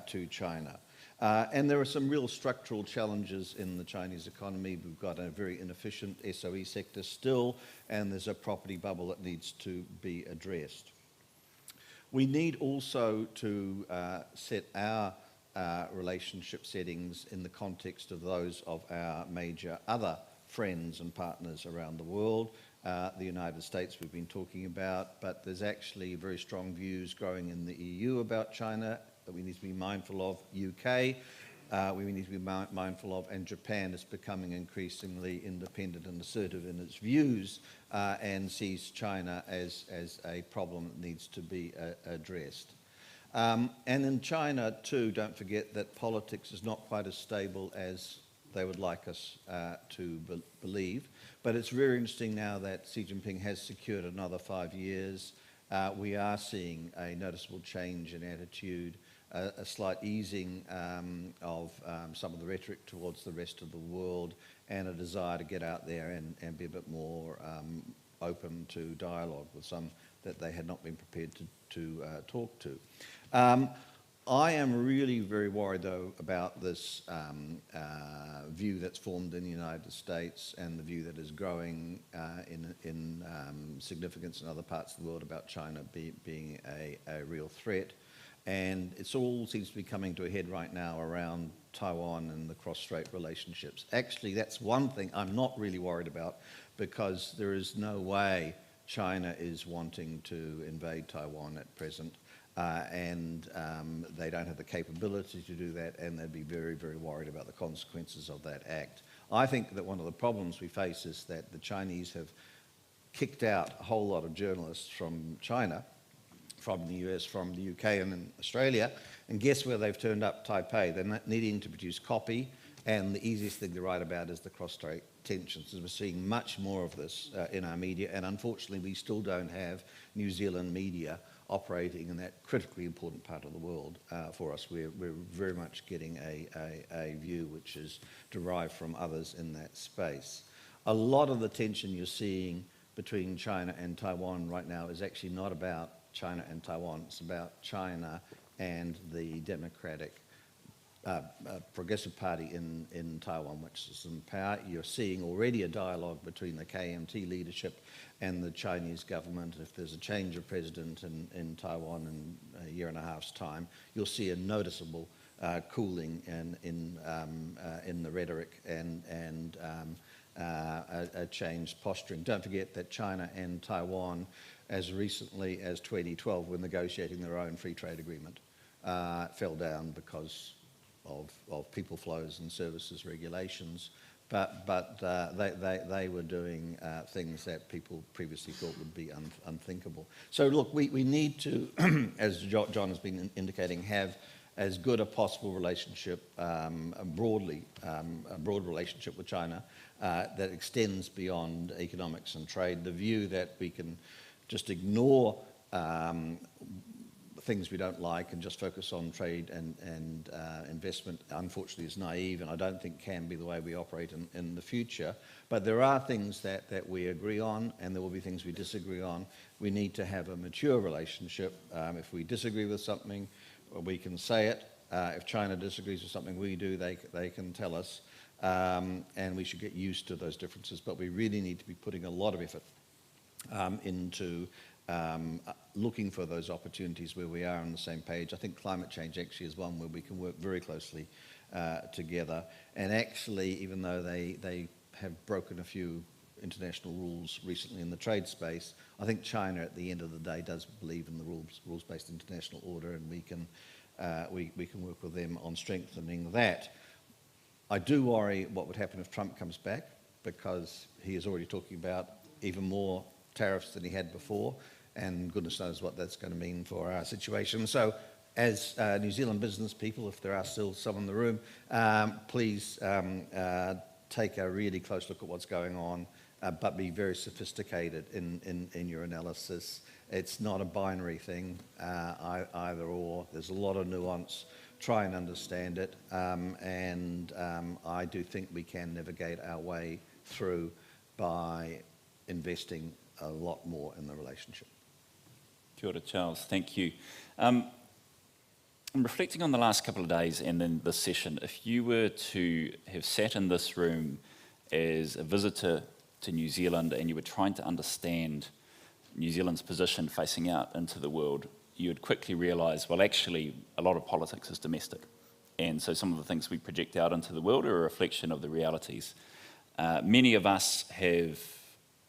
to China. And there are some real structural challenges in the Chinese economy. We've got a very inefficient SOE sector still, and there's a property bubble that needs to be addressed. We need also to set our relationship settings in the context of those of our major other friends and partners around the world. The United States we've been talking about, but there's actually very strong views growing in the EU about China that we need to be mindful of. UK, we need to be mindful of, and Japan is becoming increasingly independent and assertive in its views and sees China as a problem that needs to be addressed. And in China too, don't forget that politics is not quite as stable as they would like us to believe. But it's very interesting now that Xi Jinping has secured another 5 years. We are seeing a noticeable change in attitude, a slight easing of some of the rhetoric towards the rest of the world, and a desire to get out there and be a bit more open to dialogue with some that they had not been prepared to talk to. I am really very worried, though, about this view that's formed in the United States and the view that is growing in significance in other parts of the world about China being a real threat. And it all seems to be coming to a head right now around Taiwan and the cross-strait relationships. Actually, that's one thing I'm not really worried about, because there is no way China is wanting to invade Taiwan at present. And they don't have the capability to do that, and they'd be very, very worried about the consequences of that act. I think that one of the problems we face is that the Chinese have kicked out a whole lot of journalists from China, from the US, from the UK and in Australia, and guess where they've turned up? Taipei. They're not needing to produce copy, and the easiest thing to write about is the cross-strait tensions. And we're seeing much more of this in our media, and unfortunately we still don't have New Zealand media operating in that critically important part of the world for us. We're very much getting a view which is derived from others in that space. A lot of the tension you're seeing between China and Taiwan right now is actually not about China and Taiwan. It's about China and the democratic progressive party in Taiwan, which is in power. You're seeing already a dialogue between the KMT leadership and the Chinese government. If there's a change of president in Taiwan in a year and a half's time, you'll see a noticeable cooling in the rhetoric and a changed posturing. Don't forget that China and Taiwan, as recently as 2012, were negotiating their own free trade agreement. Fell down because of people flows and services regulations, but they were doing things that people previously thought would be unthinkable. So look, we need to, as John has been indicating, have as good a possible relationship, a broad relationship with China that extends beyond economics and trade. The view that we can just ignore things we don't like and just focus on trade and investment, unfortunately, is naive, and I don't think can be the way we operate in the future. But there are things that we agree on, and there will be things we disagree on. We need to have a mature relationship. If we disagree with something, we can say it. If China disagrees with something we do, they can tell us, and we should get used to those differences. But we really need to be putting a lot of effort into looking for those opportunities where we are on the same page. I think climate change actually is one where we can work very closely together. And actually, even though they have broken a few international rules recently in the trade space, I think China at the end of the day does believe in the rules-based international order, and we can work with them on strengthening that. I do worry what would happen if Trump comes back, because he is already talking about even more tariffs than he had before, and goodness knows what that's going to mean for our situation. So as New Zealand business people, if there are still some in the room, please take a really close look at what's going on, but be very sophisticated in your analysis. It's not a binary thing, either or. There's a lot of nuance. Try and understand it, and I do think we can navigate our way through by investing a lot more in the relationship. Kia ora, Charles. Thank you. I'm reflecting on the last couple of days and then this session. If you were to have sat in this room as a visitor to New Zealand and you were trying to understand New Zealand's position facing out into the world, you would quickly realise, well, actually, a lot of politics is domestic. And so some of the things we project out into the world are a reflection of the realities. Many of us have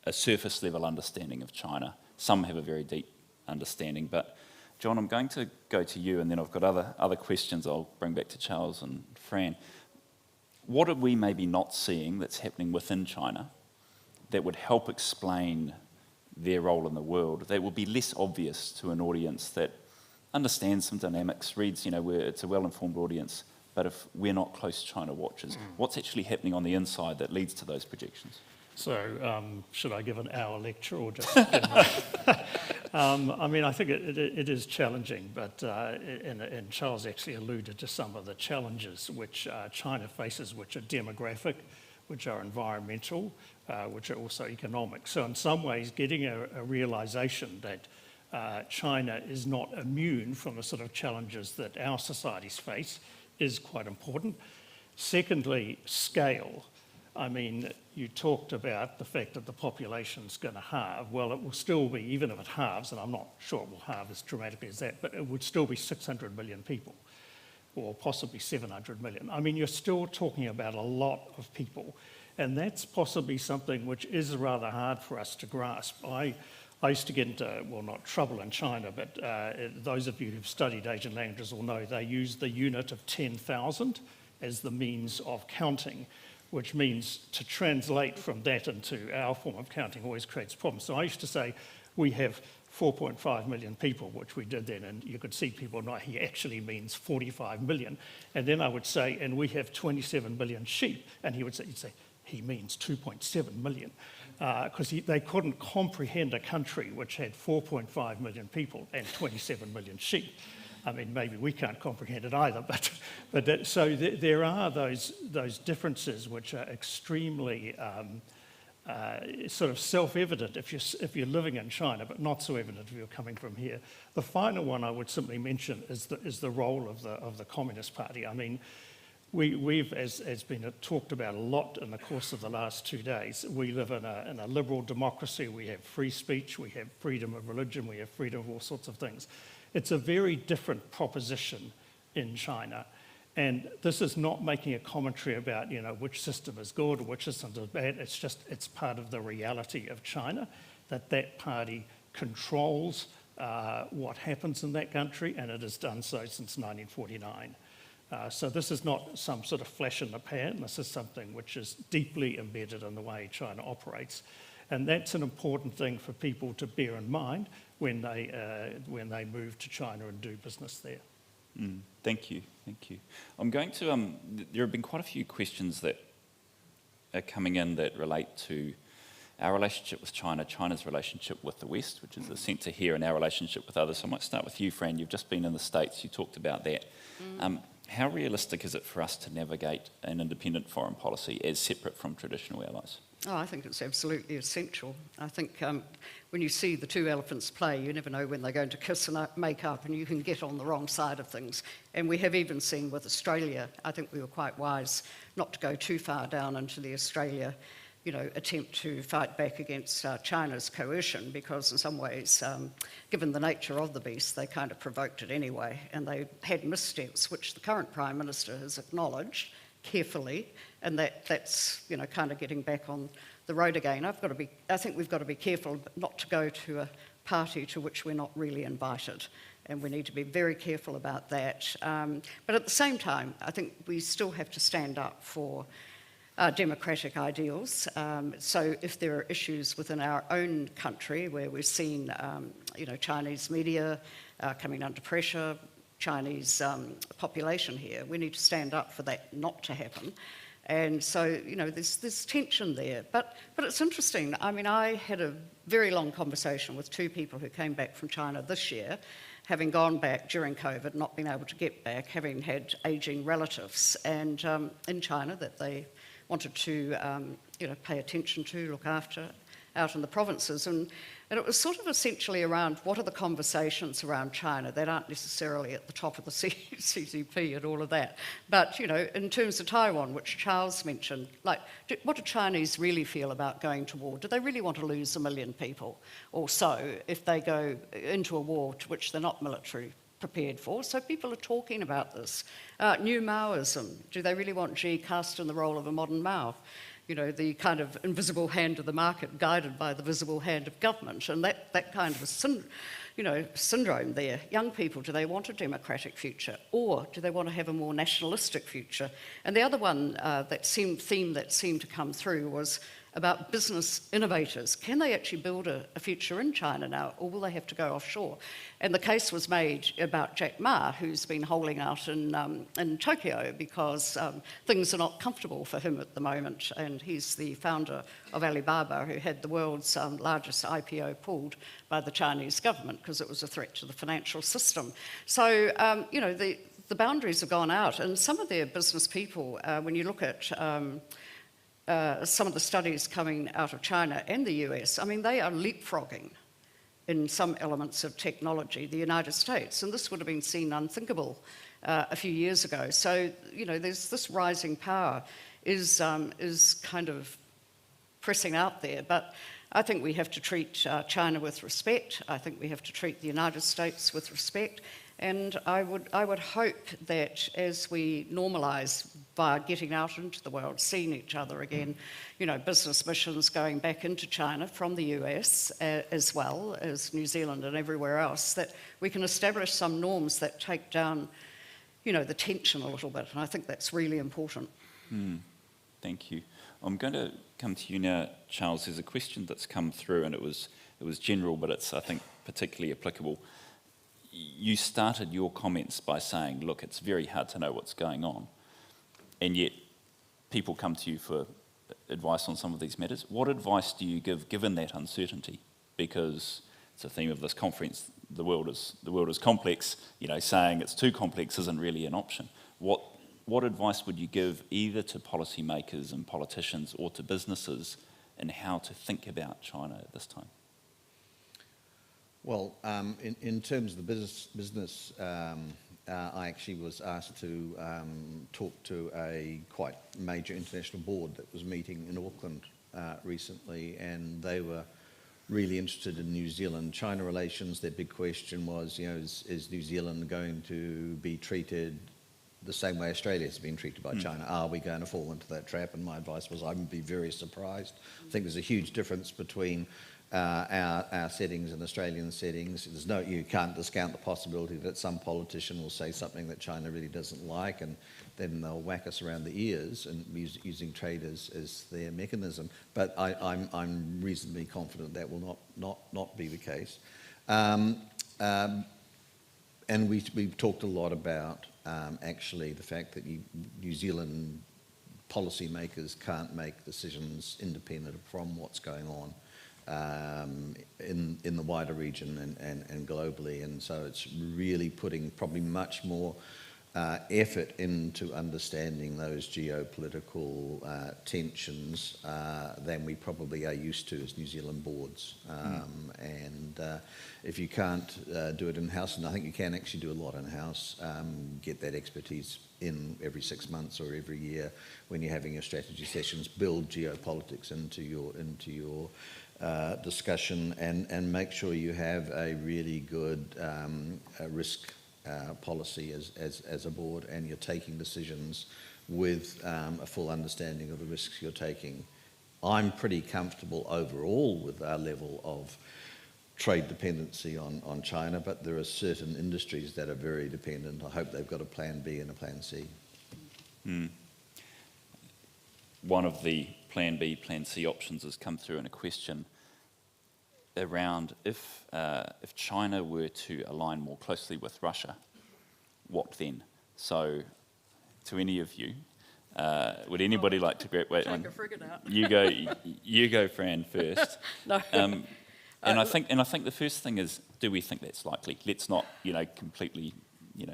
a surface level understanding of China. Some have a very deep understanding. But John, I'm going to go to you, and then I've got other questions I'll bring back to Charles and Fran. What are we maybe not seeing that's happening within China that would help explain their role in the world, that will be less obvious to an audience that understands some dynamics, reads, where it's a well-informed audience, but if we're not close China watchers, what's actually happening on the inside that leads to those projections? So, should I give an hour lecture or just... I mean, I think it is challenging, but and Charles actually alluded to some of the challenges which China faces, which are demographic, which are environmental, which are also economic. So in some ways, getting a realisation that China is not immune from the sort of challenges that our societies face is quite important. Secondly, scale. I mean, you talked about the fact that the population's going to halve. Well, it will still be, even if it halves, and I'm not sure it will halve as dramatically as that, but it would still be 600 million people, or possibly 700 million. I mean, you're still talking about a lot of people, and that's possibly something which is rather hard for us to grasp. I used to get into, well, not trouble in China, but those of you who've studied Asian languages will know they use the unit of 10,000 as the means of counting, which means to translate from that into our form of counting always creates problems. So I used to say we have 4.5 million people, which we did then, and you could see people, no, he actually means 45 million. And then I would say, and we have 27 million sheep, and he'd say, he means 2.7 million, because they couldn't comprehend a country which had 4.5 million people and 27 million sheep. I mean, maybe we can't comprehend it either, so there are those differences which are extremely sort of self-evident if you're living in China, but not so evident if you're coming from here. The final one I would simply mention is the role of the Communist Party. I mean, we've, as been talked about a lot in the course of the last 2 days, we live in a liberal democracy. We have free speech, we have freedom of religion, we have freedom of all sorts of things. It's a very different proposition in China. And this is not making a commentary about, which system is good or which system is bad. It's part of the reality of China, that party controls what happens in that country, and it has done so since 1949. So this is not some sort of flash in the pan. This is something which is deeply embedded in the way China operates. And that's an important thing for people to bear in mind when they move to China and do business there. Thank you. I'm going to, there have been quite a few questions that are coming in that relate to our relationship with China, China's relationship with the West, which is the centre here, and our relationship with others. So I might start with you, Fran. You've just been in the States, you talked about that. How realistic is it for us to navigate an independent foreign policy as separate from traditional allies? Oh, I think it's absolutely essential. I think when you see the two elephants play, you never know when they're going to kiss and make up, and you can get on the wrong side of things. And we have even seen with Australia, I think we were quite wise not to go too far down into the Australia, attempt to fight back against China's coercion, because in some ways, given the nature of the beast, they kind of provoked it anyway, and they had missteps, which the current Prime Minister has acknowledged carefully, and that's kind of getting back on the road again. I think we've got to be careful not to go to a party to which we're not really invited, and we need to be very careful about that. But at the same time, I think we still have to stand up for democratic ideals. So if there are issues within our own country where we've seen, Chinese media coming under pressure, Chinese population here, we need to stand up for that not to happen. And so, there's tension there. But it's interesting. I mean, I had a very long conversation with two people who came back from China this year, having gone back during COVID, not been able to get back, having had ageing relatives and in China that they wanted to, pay attention to, look after out in the provinces. And it was sort of essentially around what are the conversations around China that aren't necessarily at the top of the CCP and all of that. But, in terms of Taiwan, which Charles mentioned, what do Chinese really feel about going to war? Do they really want to lose 1 million people or so if they go into a war to which they're not military prepared for? So people are talking about this. New Maoism, do they really want Xi cast in the role of a modern Mao? The kind of invisible hand of the market guided by the visible hand of government, and that kind of syndrome there. Young people, do they want a democratic future, or do they want to have a more nationalistic future? And the other one theme that seemed to come through was about business innovators. Can they actually build a future in China now, or will they have to go offshore? And the case was made about Jack Ma, who's been holding out in Tokyo because things are not comfortable for him at the moment. And he's the founder of Alibaba, who had the world's largest IPO pulled by the Chinese government because it was a threat to the financial system. So, the boundaries have gone out, and some of their business people, when you look at some of the studies coming out of China and the US, I mean, they are leapfrogging in some elements of technology, the United States, and this would have been seen unthinkable a few years ago. So, there's this rising power is kind of pressing out there, but I think we have to treat China with respect. I think we have to treat the United States with respect. And I would hope that as we normalise by getting out into the world, seeing each other again, business missions going back into China from the US as well as New Zealand and everywhere else, that we can establish some norms that take down, the tension a little bit. And I think that's really important. Thank you. I'm going to come to you now, Charles. There's a question that's come through, and it was general, but it's, I think, particularly applicable. You started your comments by saying, look, it's very hard to know what's going on, and yet people come to you for advice on some of these matters. What advice do you give given that uncertainty? Because it's a theme of this conference, the world is complex, saying it's too complex isn't really an option. What advice would you give either to policymakers and politicians or to businesses in how to think about China at this time? Well, in terms of the business, I actually was asked to talk to a quite major international board that was meeting in Auckland recently, and they were really interested in New Zealand-China relations. Their big question was, you know, is New Zealand going to be treated the same way Australia has been treated by China? Are we going to fall into that trap? And my advice was I would be very surprised. I think there's a huge difference between our settings and Australian settings. You can't discount the possibility that some politician will say something that China really doesn't like, and then they'll whack us around the ears and using trade as their mechanism. But I'm reasonably confident that will not be the case. And we've talked a lot about actually the fact that New Zealand policymakers can't make decisions independent from what's going on in the wider region and globally, and so it's really putting probably much more effort into understanding those geopolitical tensions than we probably are used to as New Zealand boards. And if you can't do it in-house, and I think you can actually do a lot in-house, get that expertise in every 6 months or every year when you're having your strategy sessions, build geopolitics into your discussion, and make sure you have a really good risk policy as a board, and you're taking decisions with a full understanding of the risks you're taking. I'm pretty comfortable overall with our level of trade dependency on China, but there are certain industries that are very dependent. I hope they've got a plan B and a plan C. One of the plan B, plan C options has come through in a question around if China were to align more closely with Russia, what then? So, to any of you, would anybody like to grab? Take a frigate out. You go, Fran, first. No. And I think the first thing is, do we think that's likely? Let's not, completely,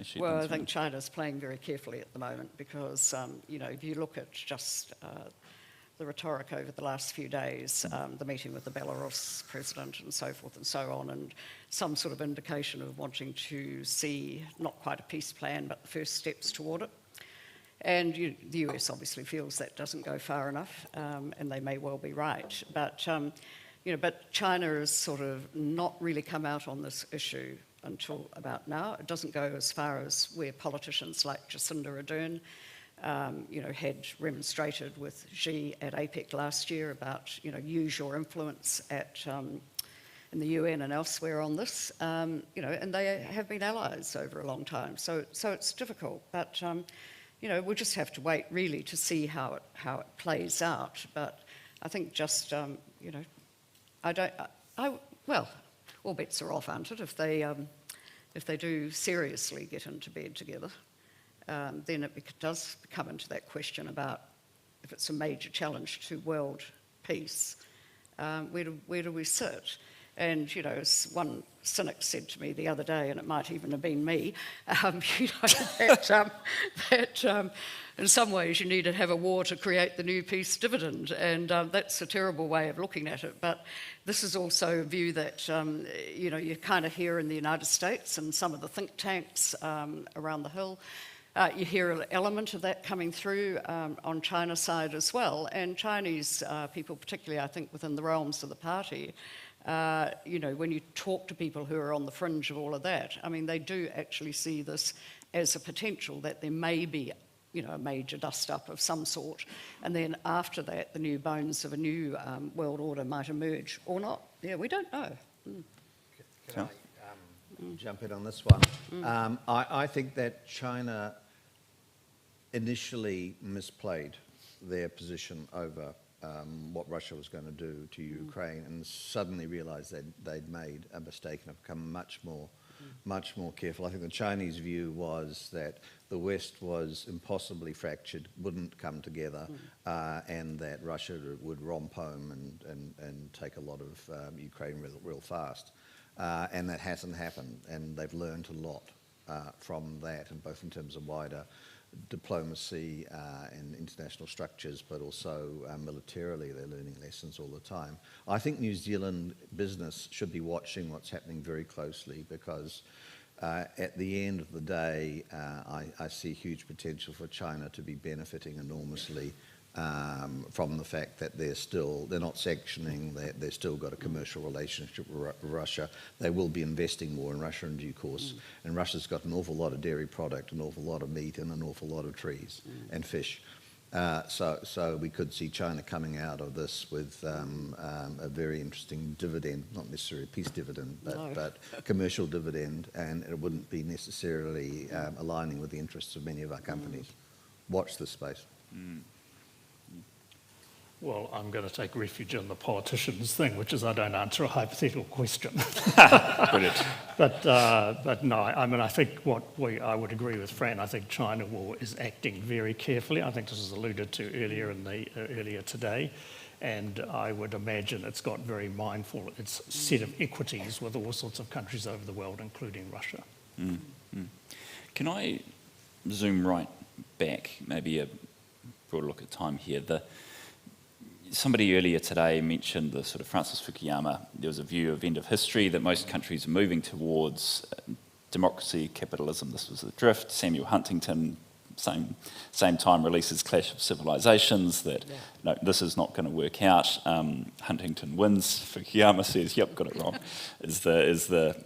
shoot. Well, I think China's playing very carefully at the moment because, if you look at just the rhetoric over the last few days, the meeting with the Belarus president and so forth and so on, and some sort of indication of wanting to see not quite a peace plan, but the first steps toward it. And the US obviously feels that doesn't go far enough, and they may well be right. But but China has sort of not really come out on this issue until about now. It doesn't go as far as where politicians like Jacinda Ardern, had remonstrated with Xi at APEC last year about, use your influence in the UN and elsewhere on this, and they have been allies over a long time. So it's difficult, but we'll just have to wait really to see how it plays out. But I think just well, all bets are off, aren't it? If they do seriously get into bed together, then it does come into that question about if it's a major challenge to world peace, where do we sit? And, as one cynic said to me the other day, and it might even have been me, that in some ways you need to have a war to create the new peace dividend. And that's a terrible way of looking at it. But this is also a view that, you kind of hear in the United States and some of the think tanks around the hill. You hear an element of that coming through on China's side as well. And Chinese people, particularly I think within the realms of the party, when you talk to people who are on the fringe of all of that, I mean, they do actually see this as a potential that there may be, a major dust-up of some sort, and then after that, the new bones of a new world order might emerge or not. Yeah, we don't know. Can I jump in on this one? I think that China initially misplayed their position over what Russia was going to do to Ukraine, and suddenly realised that they'd made a mistake and have become much more careful. I think the Chinese view was that the West was impossibly fractured, wouldn't come together, and that Russia would romp home and take a lot of Ukraine real fast. And that hasn't happened, and they've learned a lot from that, and both in terms of wider diplomacy and international structures, but also militarily, they're learning lessons all the time. I think New Zealand business should be watching what's happening very closely, because at the end of the day, I see huge potential for China to be benefiting enormously from the fact that they're not sanctioning, they've still got a commercial relationship with Russia. They will be investing more in Russia in due course. And Russia's got an awful lot of dairy product, an awful lot of meat, and an awful lot of trees and fish. So we could see China coming out of this with a very interesting dividend, not necessarily a peace dividend, but commercial dividend, and it wouldn't be necessarily aligning with the interests of many of our companies. Watch this space. Well, I'm going to take refuge in the politicians thing, which is I don't answer a hypothetical question. Brilliant. But no, I mean, I think I would agree with Fran. I think China is acting very carefully. I think this was alluded to earlier today, and I would imagine it's got very mindful of its set of equities with all sorts of countries over the world, including Russia. Can I zoom right back, maybe a broader look at time here? Somebody earlier today mentioned the sort of Francis Fukuyama. There was a view of end of history, that most countries are moving towards democracy, capitalism. This was the drift. Samuel Huntington, same time, releases Clash of Civilizations, that no, this is not going to work out. Huntington wins. Fukuyama says, yep, got it wrong, is the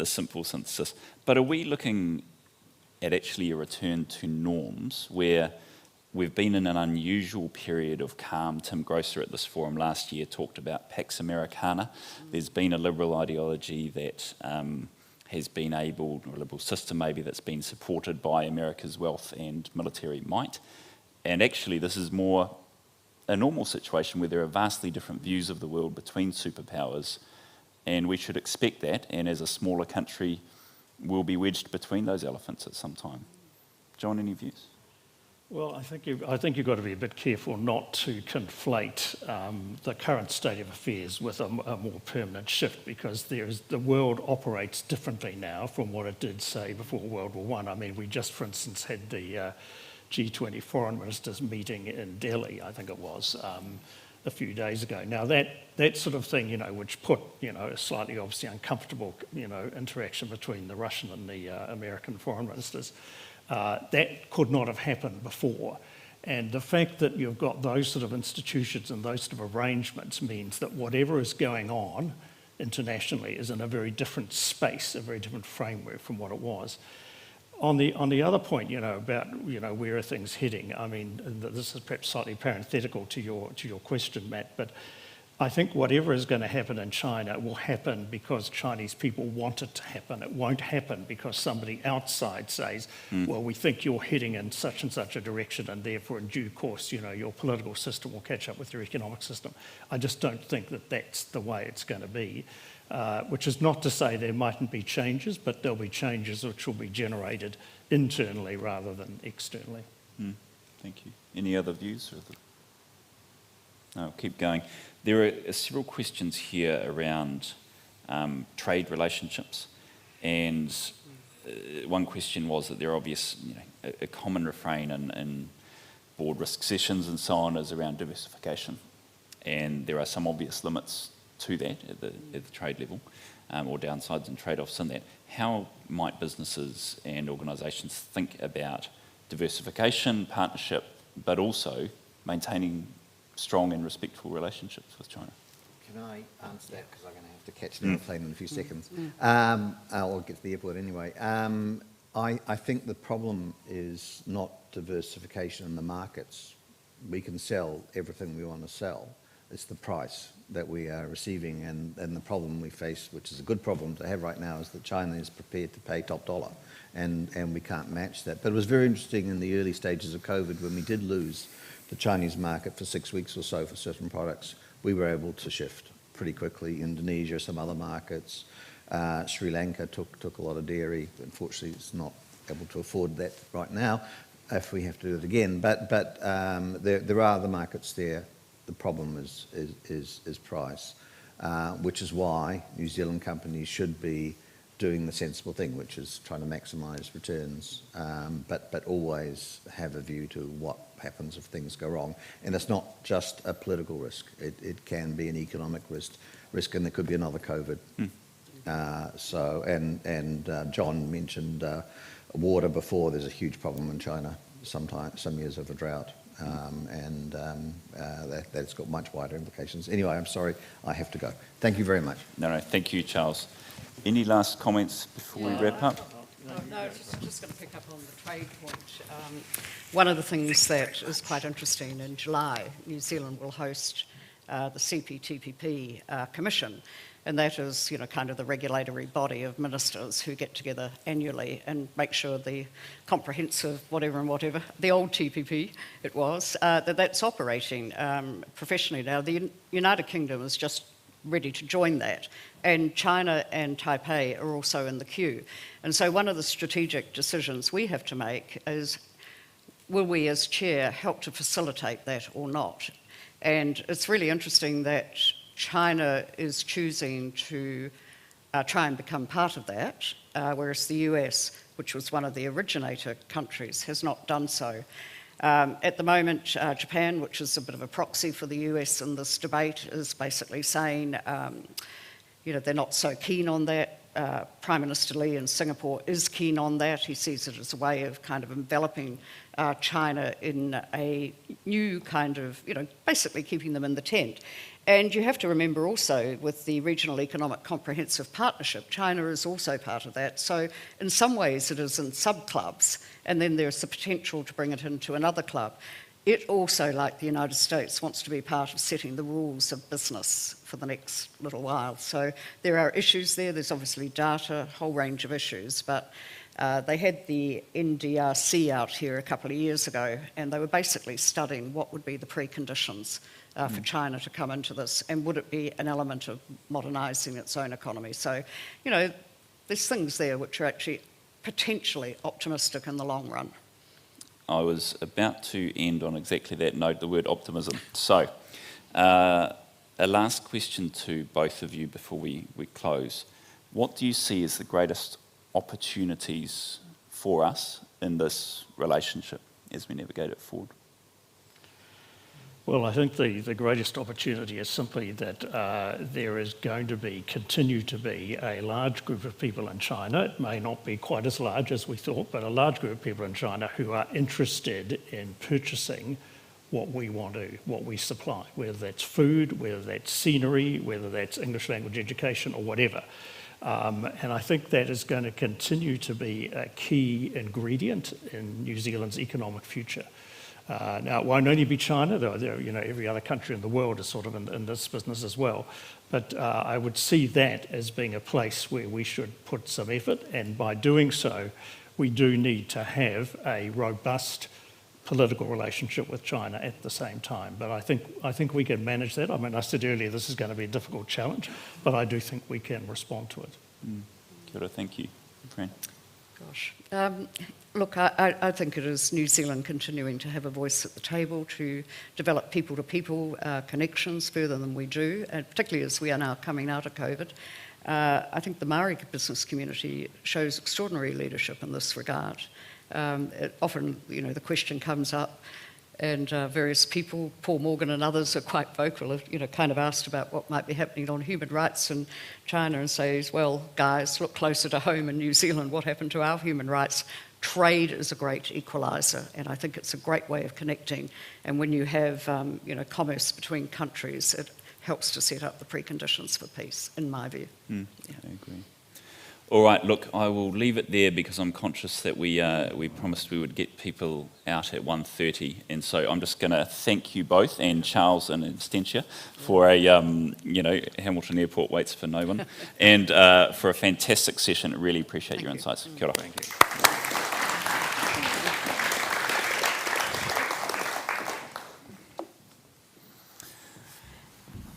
simple synthesis. But are we looking at actually a return to norms where we've been in an unusual period of calm? Tim Grosser at this forum last year talked about Pax Americana. There's been a liberal ideology that has been able, or a liberal system maybe, that's been supported by America's wealth and military might. And actually this is more a normal situation where there are vastly different views of the world between superpowers, and we should expect that, and as a smaller country, we'll be wedged between those elephants at some time. John, any views? Well, I think you've got to be a bit careful not to conflate the current state of affairs with a more permanent shift, because the world operates differently now from what it did, say, before World War I. I mean, we just, for instance, had the G20 foreign ministers meeting in Delhi, I think it was, a few days ago. Now, that sort of thing, which put, a slightly obviously uncomfortable, interaction between the Russian and the American foreign ministers, that could not have happened before. And the fact that you've got those sort of institutions and those sort of arrangements means that whatever is going on internationally is in a very different space, a very different framework from what it was. On the other point, about where are things heading? I mean, this is perhaps slightly parenthetical to your question, Matt, but I think whatever is going to happen in China will happen because Chinese people want it to happen. It won't happen because somebody outside says, well, we think you're heading in such and such a direction, and therefore in due course, your political system will catch up with your economic system. I just don't think that that's the way it's going to be, which is not to say there mightn't be changes, but there'll be changes which will be generated internally rather than externally. Thank you. Any other views? No, I'll keep going. There are several questions here around trade relationships, and one question was that there are obvious, a common refrain in board risk sessions and so on is around diversification, and there are some obvious limits to that at the trade level, or downsides and trade-offs in that. How might businesses and organisations think about diversification, partnership, but also maintaining strong and respectful relationships with China? Can I answer that, because I'm going to have to catch the airplane in a few seconds. I'll get to the airport anyway. I think the problem is not diversification in the markets. We can sell everything we want to sell. It's the price that we are receiving, and the problem we face, which is a good problem to have right now, is that China is prepared to pay top dollar, and we can't match that. But it was very interesting in the early stages of COVID when we did lose the Chinese market for 6 weeks or so for certain products. We were able to shift pretty quickly. Indonesia, some other markets. Sri Lanka took a lot of dairy. Unfortunately, it's not able to afford that right now if we have to do it again. But there are other markets there. The problem is price, which is why New Zealand companies should be doing the sensible thing, which is trying to maximise returns, but always have a view to what happens if things go wrong. And it's not just a political risk; it can be an economic risk, and there could be another COVID. John mentioned water before. There's a huge problem in China. Some years of a drought, that's got much wider implications. Anyway, I'm sorry, I have to go. Thank you very much. No, thank you, Charles. Any last comments before we wrap up? No, just going to pick up on the trade point. One of the things that is quite interesting, in July, New Zealand will host the CPTPP Commission, and that is, kind of the regulatory body of ministers who get together annually and make sure the comprehensive whatever, the old TPP it was, that's operating professionally now. The United Kingdom is just ready to join that, and China and Taipei are also in the queue. And so one of the strategic decisions we have to make is, will we as chair help to facilitate that or not? And it's really interesting that China is choosing to try and become part of that, whereas the US, which was one of the originator countries, has not done so. At the moment, Japan, which is a bit of a proxy for the US in this debate, is basically saying, they're not so keen on that. Prime Minister Lee in Singapore is keen on that. He sees it as a way of kind of enveloping China in a new kind of, basically keeping them in the tent. And you have to remember also, with the Regional Economic Comprehensive Partnership, China is also part of that. So in some ways it is in sub-clubs, and then there's the potential to bring it into another club. It also, like the United States, wants to be part of setting the rules of business for the next little while. So there are issues there. There's obviously data, a whole range of issues, but they had the NDRC out here a couple of years ago, and they were basically studying what would be the preconditions for China to come into this, and would it be an element of modernising its own economy. So, there's things there which are actually potentially optimistic in the long run. I was about to end on exactly that note, the word optimism. So, a last question to both of you before we close. What do you see as the greatest opportunities for us in this relationship as we navigate it forward? Well, I think the greatest opportunity is simply that there is going to continue to be a large group of people in China. It may not be quite as large as we thought, but a large group of people in China who are interested in purchasing what we supply, whether that's food, whether that's scenery, whether that's English language education or whatever. And I think that is going to continue to be a key ingredient in New Zealand's economic future. Now, it won't only be China, though, every other country in the world is sort of in this business as well. But I would see that as being a place where we should put some effort, and by doing so, we do need to have a robust political relationship with China at the same time. But I think we can manage that. I mean, I said earlier this is going to be a difficult challenge, but I do think we can respond to it. Kia ora, thank you. Fran? Gosh. Look, I think it is New Zealand continuing to have a voice at the table to develop people-to-people connections further than we do, and particularly as we are now coming out of COVID. I think the Māori business community shows extraordinary leadership in this regard. Often, the question comes up, and various people, Paul Morgan and others, are quite vocal, kind of asked about what might be happening on human rights in China, and says, well, guys, look closer to home in New Zealand, what happened to our human rights? Trade is a great equaliser, and I think it's a great way of connecting. And when you have, commerce between countries, it helps to set up the preconditions for peace, in my view. I agree. All right, look, I will leave it there because I'm conscious that we promised we would get people out at 1:30, and so I'm just going to thank you both, and Charles and Estentia, for a, Hamilton Airport waits for no one, and for a fantastic session. I really appreciate your insights. Kia ora. Thank you.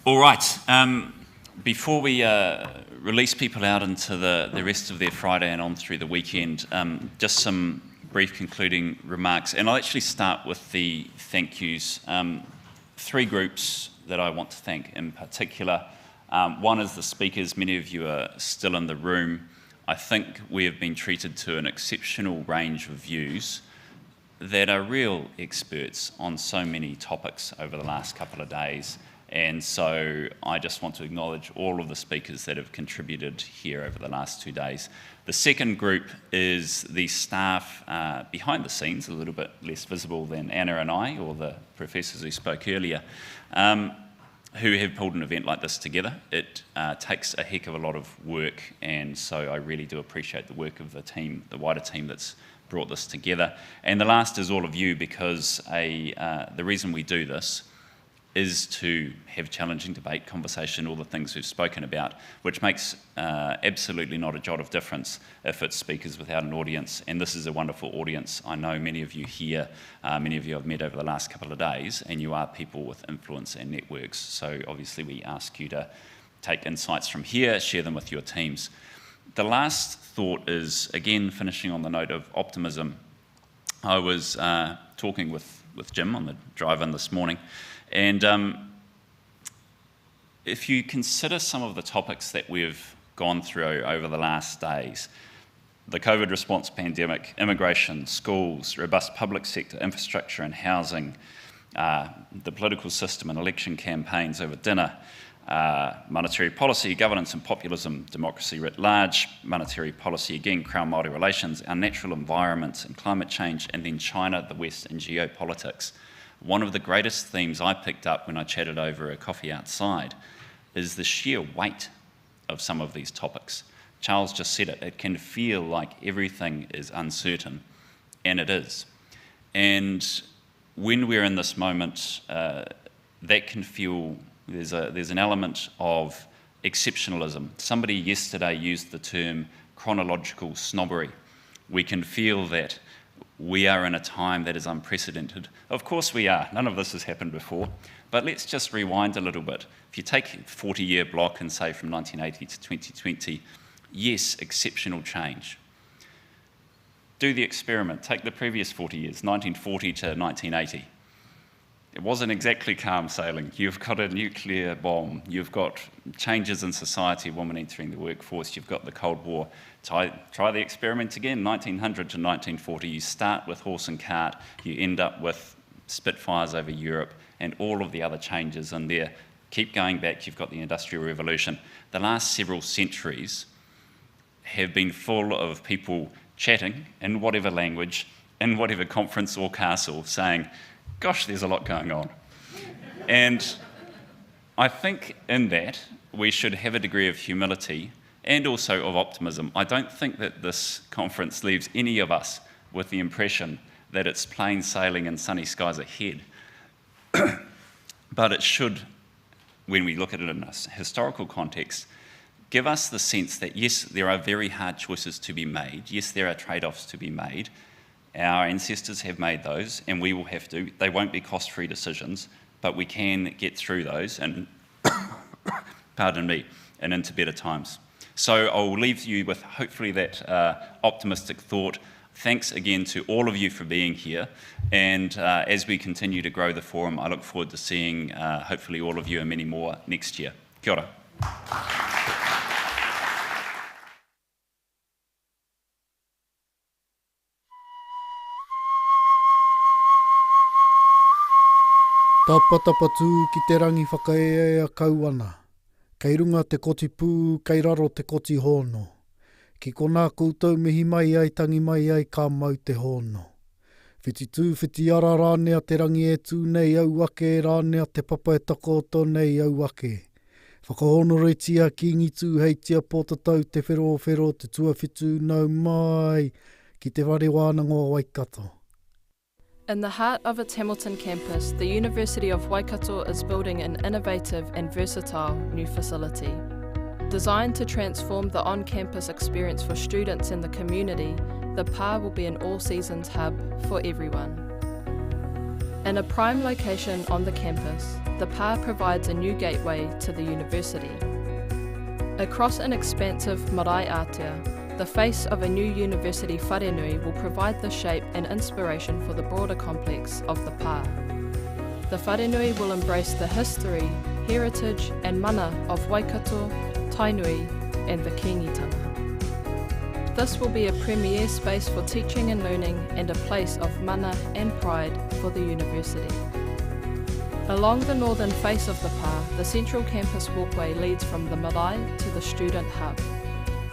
All right, before we release people out into the rest of their Friday and on through the weekend, just some brief concluding remarks. And I'll actually start with the thank yous. 3 groups that I want to thank in particular. One is the speakers. Many of you are still in the room. I think we have been treated to an exceptional range of views that are real experts on so many topics over the last couple of days. And so I just want to acknowledge all of the speakers that have contributed here over the last 2 days. The second group is the staff behind the scenes, a little bit less visible than Anna and I, or the professors who spoke earlier, who have pulled an event like this together. It takes a heck of a lot of work, and so I really do appreciate the work of the team, the wider team that's brought this together. And the last is all of you, because the reason we do this is to have challenging debate, conversation, all the things we've spoken about, which makes absolutely not a jot of difference if it's speakers without an audience. And this is a wonderful audience. I know many of you here, many of you I've met over the last couple of days, and you are people with influence and networks. So obviously we ask you to take insights from here, share them with your teams. The last thought is, again, finishing on the note of optimism. I was talking with Jim on the drive-in this morning, and if you consider some of the topics that we've gone through over the last days, the COVID response pandemic, immigration, schools, robust public sector infrastructure and housing, the political system and election campaigns over dinner, monetary policy, governance and populism, democracy writ large, monetary policy again, Crown-Māori relations, our natural environment and climate change, and then China, the West and geopolitics. One of the greatest themes I picked up when I chatted over a coffee outside is the sheer weight of some of these topics. Charles just said it, it can feel like everything is uncertain, and it is. And when we're in this moment, that can feel, there's an element of exceptionalism. Somebody yesterday used the term chronological snobbery. We can feel that we are in a time that is unprecedented. Of course we are, none of this has happened before, but let's just rewind a little bit. If you take a 40-year block and say from 1980 to 2020, yes, exceptional change. Do the experiment, take the previous 40 years, 1940 to 1980. It wasn't exactly calm sailing. You've got a nuclear bomb, you've got changes in society, women entering the workforce, you've got the Cold War. Try the experiment again, 1900 to 1940. You start with horse and cart, you end up with Spitfires over Europe and all of the other changes in there. Keep going back, you've got the Industrial Revolution. The last several centuries have been full of people chatting in whatever language, in whatever conference or castle, saying, gosh, there's a lot going on. And I think in that we should have a degree of humility and also of optimism. I don't think that this conference leaves any of us with the impression that it's plain sailing and sunny skies ahead. But it should, when we look at it in a historical context, give us the sense that yes, there are very hard choices to be made. Yes, there are trade-offs to be made. Our ancestors have made those, and we will have to. They won't be cost-free decisions, but we can get through those and, pardon me, and into better times. So I'll leave you with hopefully that optimistic thought. Thanks again to all of you for being here, and as we continue to grow the forum, I look forward to seeing hopefully all of you and many more next year. Kia ora. Tapatapatū ki te rangi whakaea kauana. Kei runga te koti pū, kei raro te koti hono. Ki kona koutou mihi mai ai tangi mai ai ka mau te hono. Whiti tū, whiti ara rānea te rangi e tū nei au ake, rānea te papa e takoto nei au ake. Whakahono retia ki ngi tū heitia pōtatau te whero te tuawhitu nau mai ki te whare wānanga o Waikato. In the heart of its Hamilton campus, the University of Waikato is building an innovative and versatile new facility. Designed to transform the on-campus experience for students and the community, the PA will be an all-seasons hub for everyone. In a prime location on the campus, the PA provides a new gateway to the university. Across an expansive marae atea, the face of a new university wharenui will provide the shape and inspiration for the broader complex of the PA. The wharenui will embrace the history, heritage and mana of Waikato, Tainui and the Kingitanga. This will be a premier space for teaching and learning and a place of mana and pride for the university. Along the northern face of the pa, the central campus walkway leads from the marae to the student hub.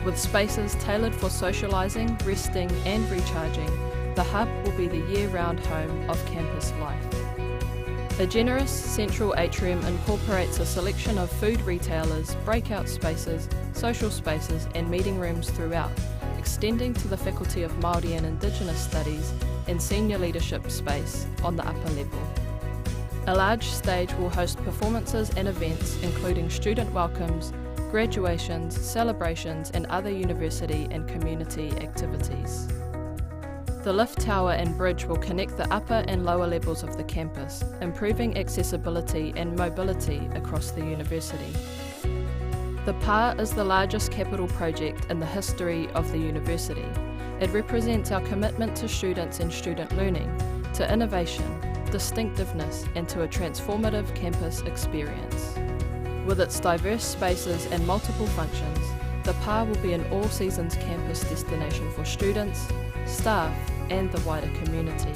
With spaces tailored for socialising, resting and recharging, the hub will be the year-round home of campus life. A generous central atrium incorporates a selection of food retailers, breakout spaces, social spaces and meeting rooms throughout, extending to the Faculty of Māori and Indigenous Studies and senior leadership space on the upper level. A large stage will host performances and events including student welcomes, graduations, celebrations and other university and community activities. The lift tower and bridge will connect the upper and lower levels of the campus, improving accessibility and mobility across the university. The PA is the largest capital project in the history of the university. It represents our commitment to students and student learning, to innovation, distinctiveness and to a transformative campus experience. With its diverse spaces and multiple functions, the PA will be an all-seasons campus destination for students, staff and the wider community.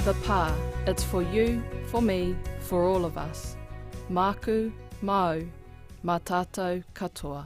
The PA, it's for you, for me, for all of us. Māku, mau, mā tātou katoa.